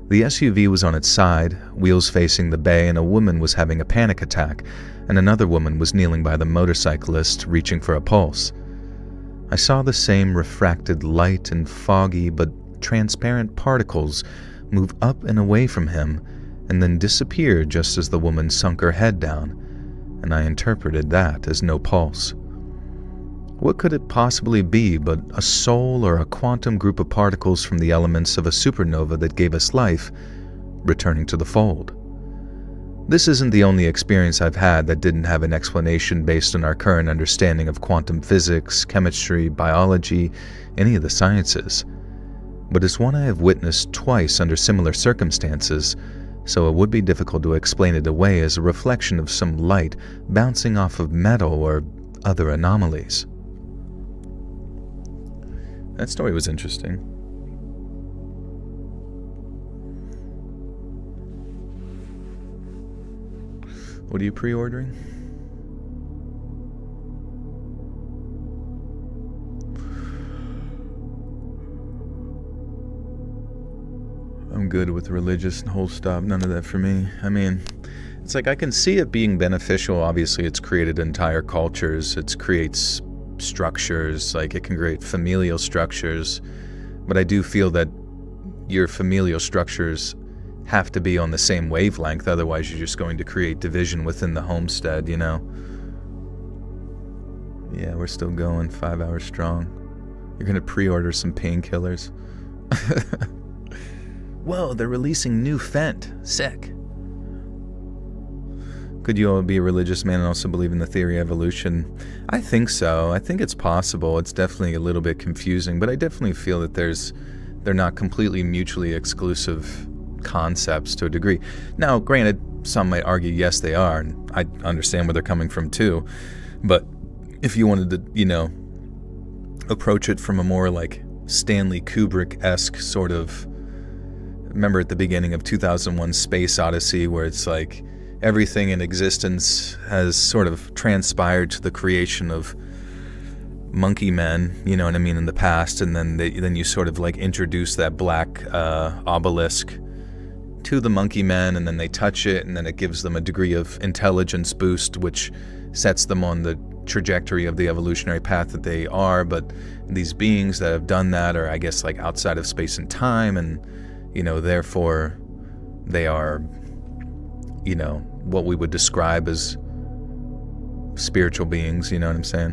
The SUV was on its side, wheels facing the bay, and a woman was having a panic attack, and another woman was kneeling by the motorcyclist, reaching for a pulse. I saw the same refracted light and foggy but transparent particles move up and away from him and then disappear just as the woman sunk her head down, and I interpreted that as no pulse. What could it possibly be but a soul or a quantum group of particles from the elements of a supernova that gave us life, returning to the fold? This isn't the only experience I've had that didn't have an explanation based on our current understanding of quantum physics, chemistry, biology, any of the sciences. But it's one I have witnessed twice under similar circumstances, so it would be difficult to explain it away as a reflection of some light bouncing off of metal or other anomalies. That story was interesting. What are you pre-ordering? I'm good with religious and whole stop. None of that for me. I mean, it's like I can see it being beneficial. Obviously, it's created entire cultures. It creates structures. Like, it can create familial structures. But I do feel that your familial structures have to be on the same wavelength. Otherwise, you're just going to create division within the homestead, you know? Yeah, we're still going 5 hours strong. You're going to pre-order some painkillers. Whoa, they're releasing new Fent. Sick. Could you all be a religious man and also believe in the theory of evolution? I think so. I think it's possible. It's definitely a little bit confusing, but I definitely feel that they're not completely mutually exclusive concepts to a degree. Now, granted, some might argue, yes, they are, and I understand where they're coming from too. But if you wanted to, you know, approach it from a more like Stanley Kubrick-esque sort of, remember at the beginning of 2001 Space Odyssey, where it's like everything in existence has sort of transpired to the creation of monkey men, you know what I mean, in the past, and then you sort of like introduce that black obelisk to the monkey men, and then they touch it, and then it gives them a degree of intelligence boost, which sets them on the trajectory of the evolutionary path that they are. But these beings that have done that are, I guess, like outside of space and time, and, you know, therefore they are, you know, what we would describe as spiritual beings, you know what I'm saying?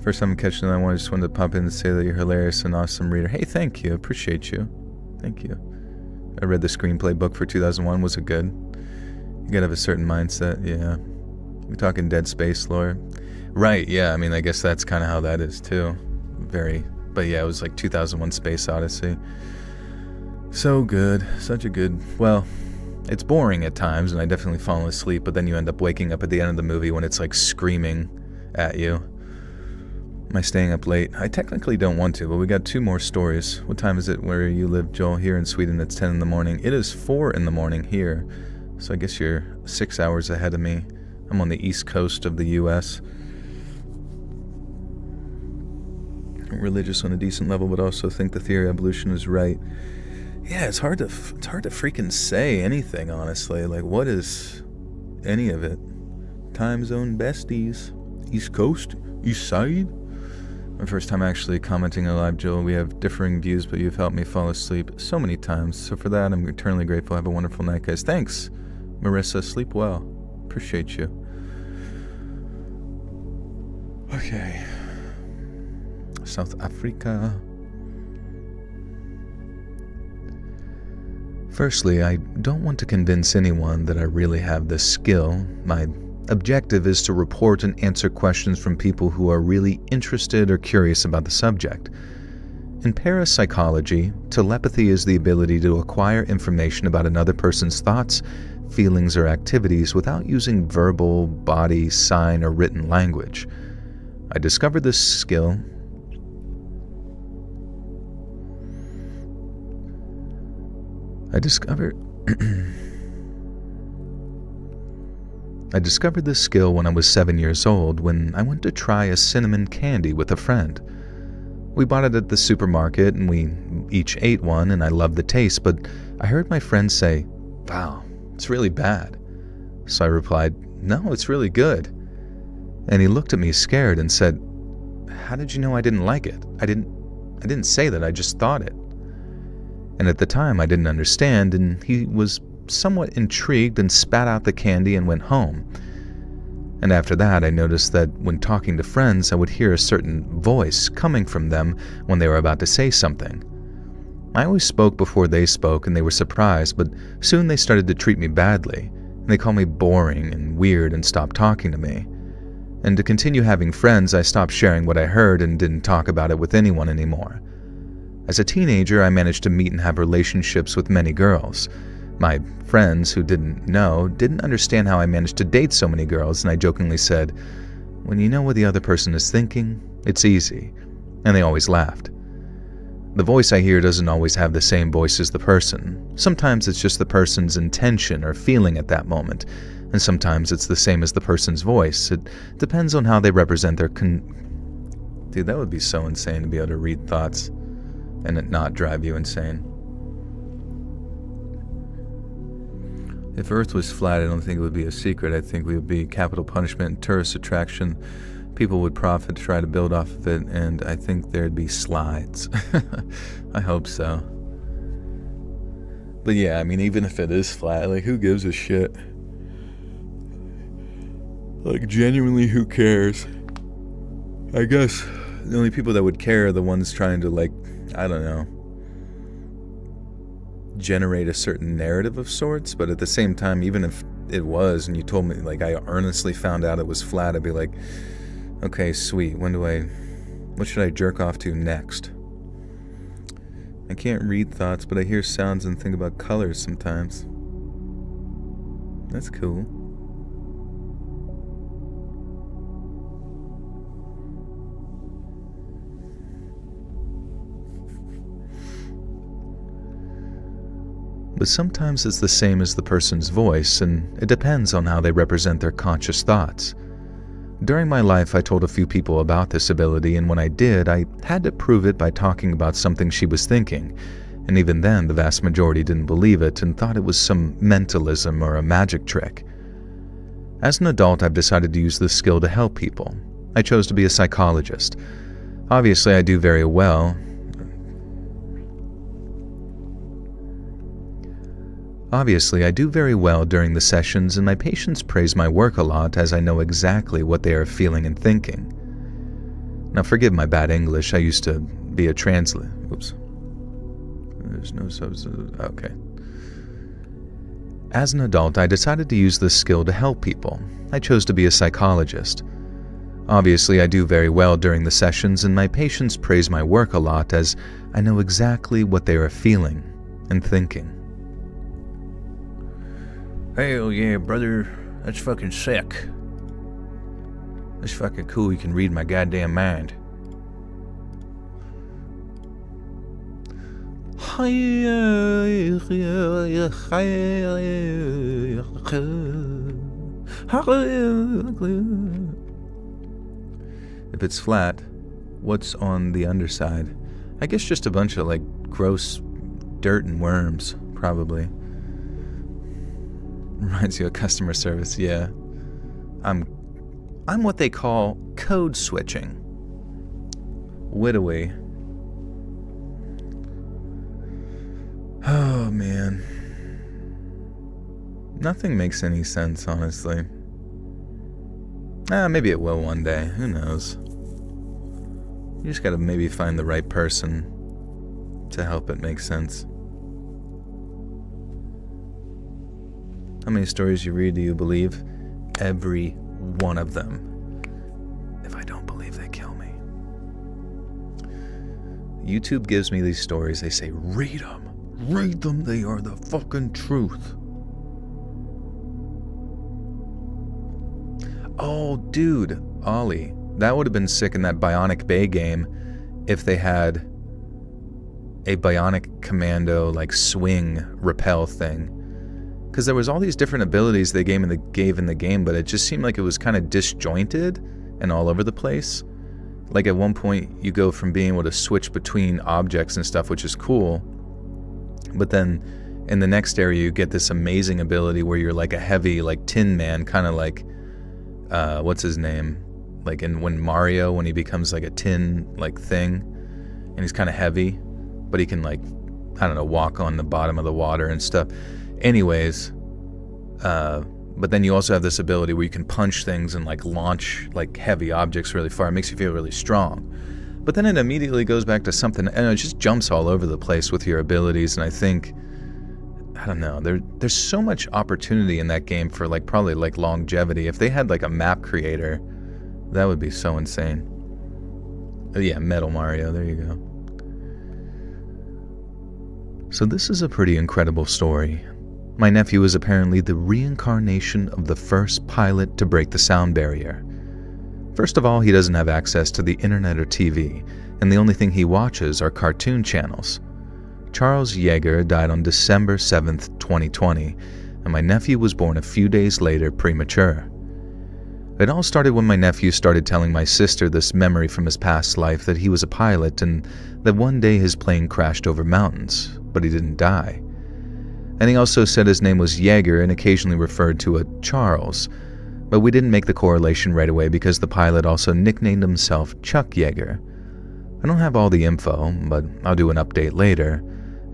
First time I'm catching that one, I just wanted to pop in and say that you're hilarious and awesome reader. Hey, thank you. Appreciate you. Thank you. I read the screenplay book for 2001. Was it good? You gotta have a certain mindset, yeah. We're talking Dead Space lore. Right, yeah, I mean, I guess that's kind of how that is, too. But yeah, it was like 2001 Space Odyssey. So good. Such a good, well, it's boring at times, and I definitely fall asleep, but then you end up waking up at the end of the movie when it's like screaming at you. Am I staying up late? I technically don't want to, but we got 2 more stories. What time is it where you live, Joel? Here in Sweden, it's 10 in the morning. It is 4 in the morning here, so I guess you're 6 hours ahead of me. I'm on the east coast of the U.S. Religious on a decent level, but also think the theory of evolution is right. Yeah, it's hard to freaking say anything, honestly. Like, what is any of it? Time zone besties. East Coast? East Side? My first time actually commenting on live, Joel. We have differing views, but you've helped me fall asleep so many times. So for that, I'm eternally grateful. Have a wonderful night, guys. Thanks, Marissa. Sleep well. Appreciate you. Okay. South Africa. Firstly, I don't want to convince anyone that I really have this skill. My objective is to report and answer questions from people who are really interested or curious about the subject. In parapsychology, telepathy is the ability to acquire information about another person's thoughts, feelings, or activities without using verbal, body, sign, or written language. I discovered this skill I discovered this skill when I was 7 years old when I went to try a cinnamon candy with a friend. We bought it at the supermarket and we each ate one, and I loved the taste, but I heard my friend say, "Wow, it's really bad." So I replied, "No, it's really good." And he looked at me scared and said, how did you know I didn't like it? I didn't say that, I just thought it. And at the time I didn't understand, and he was somewhat intrigued and spat out the candy and went home. And after that I noticed that when talking to friends I would hear a certain voice coming from them when they were about to say something. I always spoke before they spoke, and they were surprised, but soon they started to treat me badly, and they called me boring and weird and stopped talking to me. And to continue having friends, I stopped sharing what I heard and didn't talk about it with anyone anymore. As a teenager, I managed to meet and have relationships with many girls. My friends who didn't know didn't understand how I managed to date so many girls, and I jokingly said, "When you know what the other person is thinking, it's easy." And they always laughed. The voice I hear doesn't always have the same voice as the person. Sometimes it's just the person's intention or feeling at that moment, and sometimes it's the same as the person's voice. It depends on how they represent their Dude, that would be so insane to be able to read thoughts and it not drive you insane. If Earth was flat, I don't think it would be a secret. I think we would be capital punishment and tourist attraction. People would profit, try to build off of it, and I think there'd be slides. I hope so. But yeah, I mean, even if it is flat, like, who gives a shit? Like, genuinely, who cares? I guess the only people that would care are the ones trying to, like, I don't know, generate a certain narrative of sorts. But at the same time, even if it was, and you told me, like, I earnestly found out it was flat, I'd be like, okay, sweet, what should I jerk off to next? I can't read thoughts, but I hear sounds and think about colors sometimes. That's cool. But sometimes it's the same as the person's voice, and it depends on how they represent their conscious thoughts. During my life, I told a few people about this ability, and when I did, I had to prove it by talking about something she was thinking, and even then, the vast majority didn't believe it and thought it was some mentalism or a magic trick. As an adult, I've decided to use this skill to help people. I chose to be a psychologist. Obviously, I do very well. During the sessions, and my patients praise my work a lot as I know exactly what they are feeling and thinking. Now, forgive my bad English. I used to be a translator. Oops. There's no substitute. Okay. As an adult, I decided to use this skill to help people. I chose to be a psychologist. Obviously, I do very well during the sessions, and my patients praise my work a lot as I know exactly what they are feeling and thinking. Hell yeah, brother. That's fucking sick. That's fucking cool. You can read my goddamn mind. If it's flat, what's on the underside? I guess just a bunch of, like, gross dirt and worms, probably. Reminds you of customer service, yeah. I'm what they call code switching. Widowy. Oh, man. Nothing makes any sense, honestly. Maybe it will one day. Who knows? You just gotta maybe find the right person to help it make sense. How many stories you read do you believe? Every one of them. If I don't believe, they kill me. YouTube gives me these stories. They say, read them. Read them. They are the fucking truth. Oh, dude. Ollie. That would have been sick in that Bionic Bay game if they had a Bionic Commando, like, swing repel thing. Because there was all these different abilities they gave in the game, but it just seemed like it was kind of disjointed and all over the place. Like, at one point, you go from being able to switch between objects and stuff, which is cool, but then in the next area, you get this amazing ability where you're like a heavy, like, Tin Man, kind of like, what's his name? like in when Mario, when he becomes like a tin like thing, and he's kind of heavy, but he can like, I don't know, walk on the bottom of the water and stuff. Anyways, but then you also have this ability where you can punch things and like launch like heavy objects really far. It makes you feel really strong. But then it immediately goes back to something, and it just jumps all over the place with your abilities. And I think, I don't know, there's so much opportunity in that game for like probably like longevity. If they had like a map creator, that would be so insane. Yeah, Metal Mario, there you go. So this is a pretty incredible story. My nephew is apparently the reincarnation of the first pilot to break the sound barrier. First of all, he doesn't have access to the internet or TV, and the only thing he watches are cartoon channels. Charles Yeager died on December 7th, 2020, and my nephew was born a few days later premature. It all started when my nephew started telling my sister this memory from his past life that he was a pilot and that one day his plane crashed over mountains, but he didn't die. And he also said his name was Yeager and occasionally referred to a Charles, but we didn't make the correlation right away because the pilot also nicknamed himself Chuck Yeager. I don't have all the info, but I'll do an update later,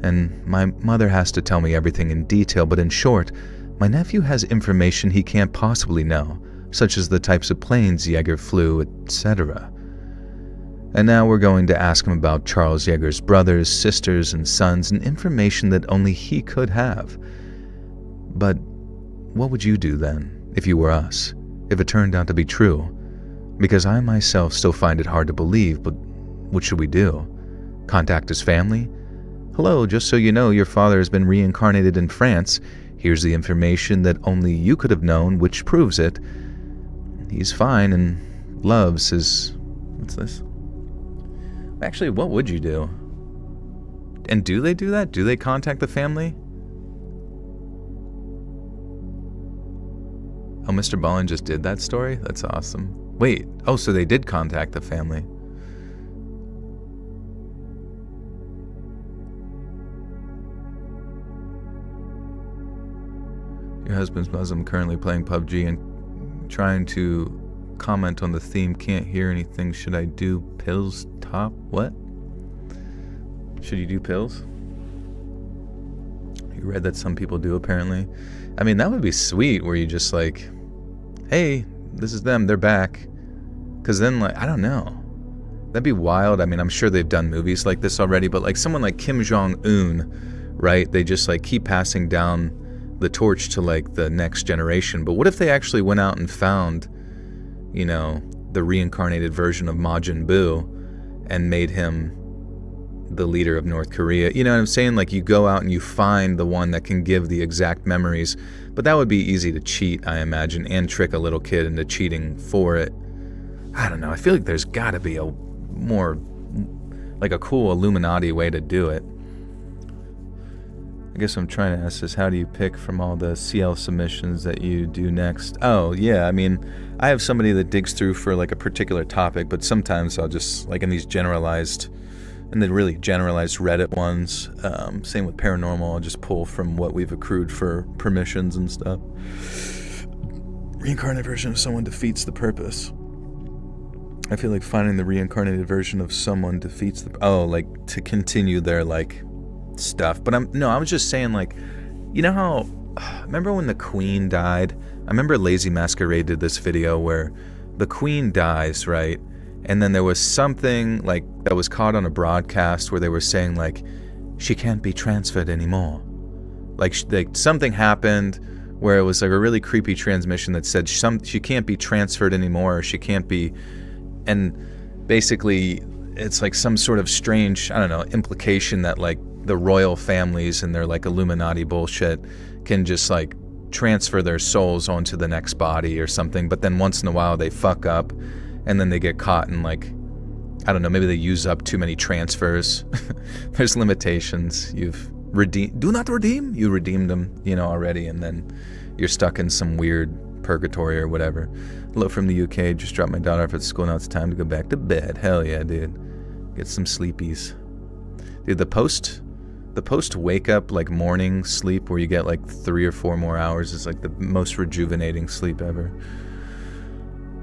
and my mother has to tell me everything in detail, but in short, my nephew has information he can't possibly know, such as the types of planes Yeager flew, etc. And now we're going to ask him about Charles Yeager's brothers, sisters, and sons, and information that only he could have. But what would you do then, if you were us, if it turned out to be true? Because I myself still find it hard to believe, but what should we do? Contact his family? Hello, just so you know, your father has been reincarnated in France. Here's the information that only you could have known, which proves it. He's fine and loves his... What's this? Actually, what would you do? And do they do that? Do they contact the family? Oh, Mr. Ballin just did that story? That's awesome. Wait, oh, so they did contact the family. Your husband's Muslim, currently playing PUBG and trying to comment on the theme. Can't hear anything. Should I do pills top? What? Should you do pills? You read that some people do, apparently. I mean, that would be sweet, where you just like, hey, this is them, they're back. Because then, like, I don't know. That'd be wild. I mean, I'm sure they've done movies like this already, but like someone like Kim Jong-un, right? They just like keep passing down the torch to like the next generation. But what if they actually went out and found, you know, the reincarnated version of Majin Buu and made him the leader of North Korea? You know what I'm saying? Like, you go out and you find the one that can give the exact memories, but that would be easy to cheat, I imagine, and trick a little kid into cheating for it. I don't know. I feel like there's got to be a more, like a cool Illuminati way to do it. I guess I'm trying to ask this, how do you pick from all the CL submissions that you do next? Oh, yeah, I mean, I have somebody that digs through for like a particular topic, but sometimes I'll just, like in these generalized, and the really generalized Reddit ones, same with paranormal, I'll just pull from what we've accrued for permissions and stuff. Reincarnated version of someone defeats the purpose. I feel like finding the reincarnated version of someone defeats the... Oh, like to continue their like stuff. But I was just saying, like, you know how... Remember when the Queen died? I remember Lazy Masquerade did this video where the Queen dies, right? And then there was something like that was caught on a broadcast where they were saying like, she can't be transferred anymore. Like something happened where it was like a really creepy transmission that said she can't be transferred anymore, or she can't be... And basically, it's like some sort of strange, I don't know, implication that like the royal families and their like Illuminati bullshit can just like transfer their souls onto the next body or something. But then once in a while they fuck up and then they get caught in like, I don't know, maybe they use up too many transfers. There's limitations. You've redeemed, do not redeem. You redeemed them, you know, already. And then you're stuck in some weird purgatory or whatever. Hello from the UK, just dropped my daughter off at school, now it's time to go back to bed. Hell yeah, dude. Get some sleepies. Dude, the post wake up, like morning sleep where you get like 3 or 4 more hours is like the most rejuvenating sleep ever.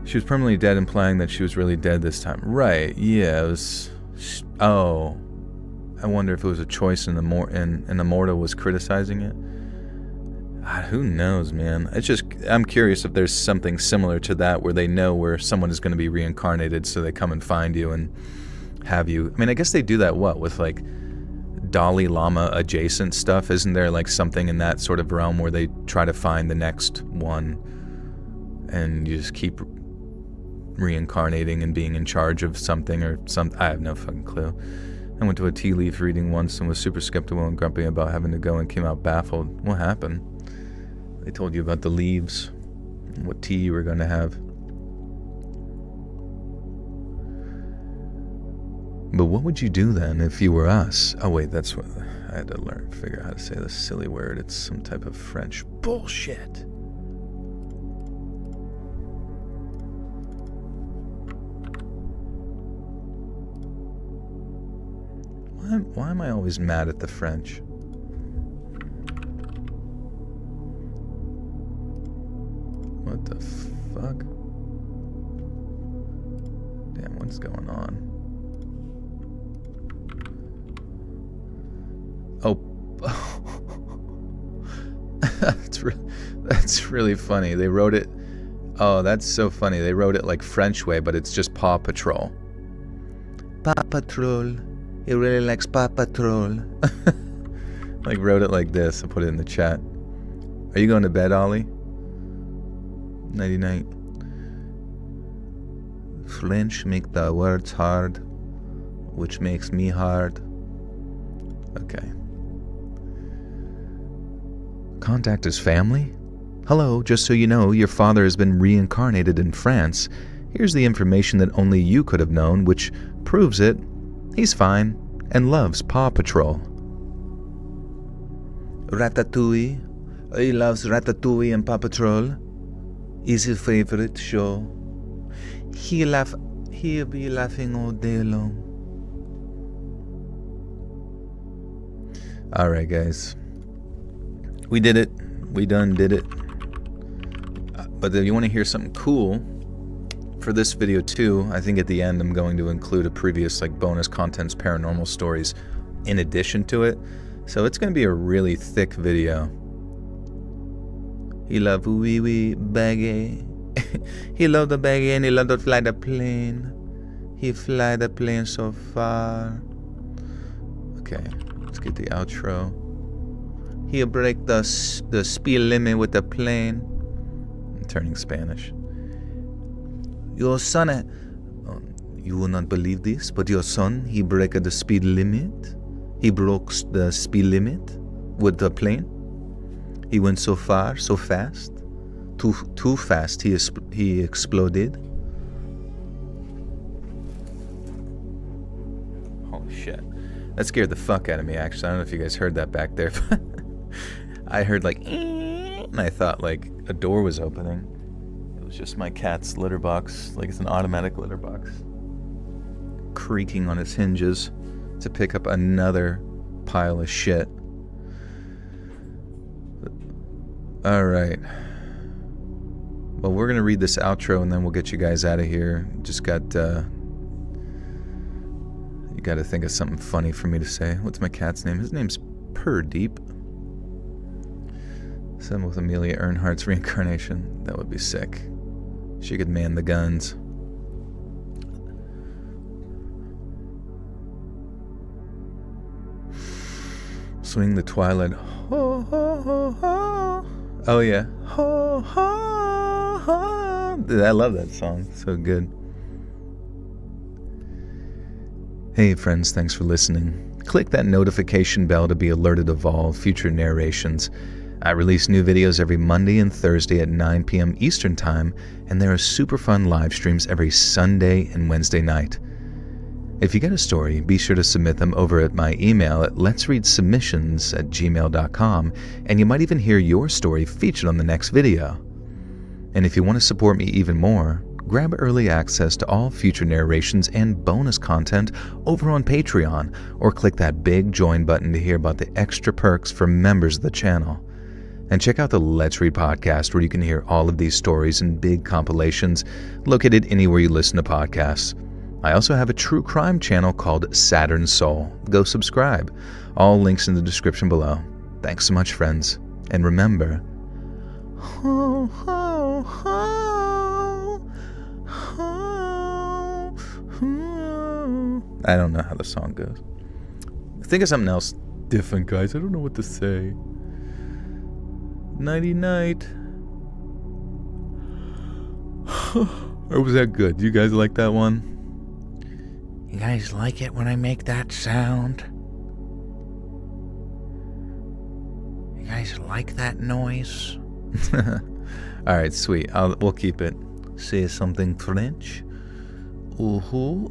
She was permanently dead, implying that she was really dead this time. Right, yeah, it was... Oh. I wonder if it was a choice and the mortal was criticizing it. Who knows, man? It's just, I'm curious if there's something similar to that where they know where someone is going to be reincarnated, so they come and find you and have you. I mean, I guess they do that, with like Dalai Lama adjacent stuff? Isn't there like something in that sort of realm where they try to find the next one and you just keep reincarnating and being in charge of something or something? I have no fucking clue. I went to a tea leaf reading once and was super skeptical and grumpy about having to go and came out baffled. What happened? They told you about the leaves, what tea you were going to have. But what would you do then if you were us? Oh wait, that's what I had to figure out how to say this silly word. It's some type of French bullshit. Why am I always mad at the French? What the fuck? Damn, what's going on? Oh. That's really funny. They wrote it... Oh, that's so funny. They wrote it like French way, but it's just Paw Patrol. Paw Patrol. He really likes Paw Patrol. Like wrote it like this. I'll put it in the chat. Are you going to bed, Ollie? Nighty night. French make the words hard, which makes me hard. Okay. Contact his family? Hello, just so you know, your father has been reincarnated in France. Here's the information that only you could have known, which proves it. He's fine and loves Paw Patrol. Ratatouille. He loves Ratatouille and Paw Patrol. Is his favorite show. He'll be laughing all day long. Alright guys. We did it. We done did it. But if you want to hear something cool for this video too, I think at the end I'm going to include a previous like bonus contents paranormal stories in addition to it. So it's going to be a really thick video. He loved wee wee baggy. He loved the baggy and he loved to fly the plane. He fly the plane so far. Okay, let's get the outro. He'll break the speed limit with the plane. I'm turning Spanish. Your son, you will not believe this, but your son, he broke the speed limit. He broke the speed limit with the plane. He went so far, so fast, too fast. He exploded. Holy shit! That scared the fuck out of me. Actually, I don't know if you guys heard that back there. But I heard like, and I thought like a door was opening. It was just my cat's litter box, like it's an automatic litter box, creaking on its hinges to pick up another pile of shit. Alright. Well, we're going to read this outro and then we'll get you guys out of here. Just got, you got to think of something funny for me to say. What's my cat's name? His name's Deep. Something with Amelia Earhart's reincarnation. That would be sick. She could man the guns. Swing the twilight. Ho, ho, ho, ho. Oh yeah. Ho, ho, ho. Dude, I love that song. So good. Hey friends, thanks for listening. Click that notification bell to be alerted of all future narrations. I release new videos every Monday and Thursday at 9 p.m. Eastern Time, and there are super fun live streams every Sunday and Wednesday night. If you get a story, be sure to submit them over at my email at letsreadsubmissions@gmail.com, and you might even hear your story featured on the next video. And if you want to support me even more, grab early access to all future narrations and bonus content over on Patreon, or click that big join button to hear about the extra perks for members of the channel. And check out the Let's Read podcast, where you can hear all of these stories in big compilations located anywhere you listen to podcasts. I also have a true crime channel called Saturn Soul. Go subscribe. All links in the description below. Thanks so much, friends. And remember, ho, ho, ho, ho, ho. I don't know how the song goes. Think of something else different, guys. I don't know what to say. Nighty-night. Or was that good? You guys like that one? You guys like it when I make that sound? You guys like that noise? Alright, sweet. We'll keep it. Say something French. Ooh,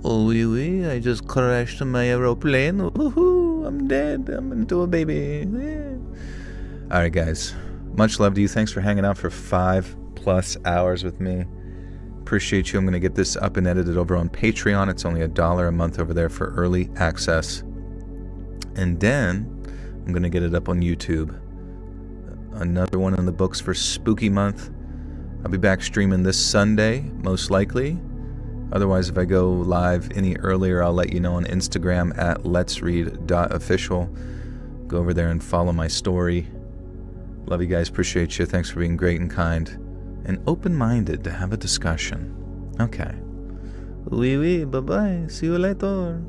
oh, oui, oui. I just crashed my aeroplane. Ooh, I'm dead. I'm into a baby. Yeah. Alright, guys. Much love to you. Thanks for hanging out for 5+ hours with me. Appreciate you. I'm going to get this up and edited over on Patreon. It's only $1 a month over there for early access. And then I'm going to get it up on YouTube. Another one in the books for Spooky Month. I'll be back streaming this Sunday, most likely. Otherwise, if I go live any earlier, I'll let you know on Instagram at letsread.official. Go over there and follow my story. Love you guys. Appreciate you. Thanks for being great and kind and open-minded to have a discussion. Okay. Oui, oui. Bye-bye. See you later.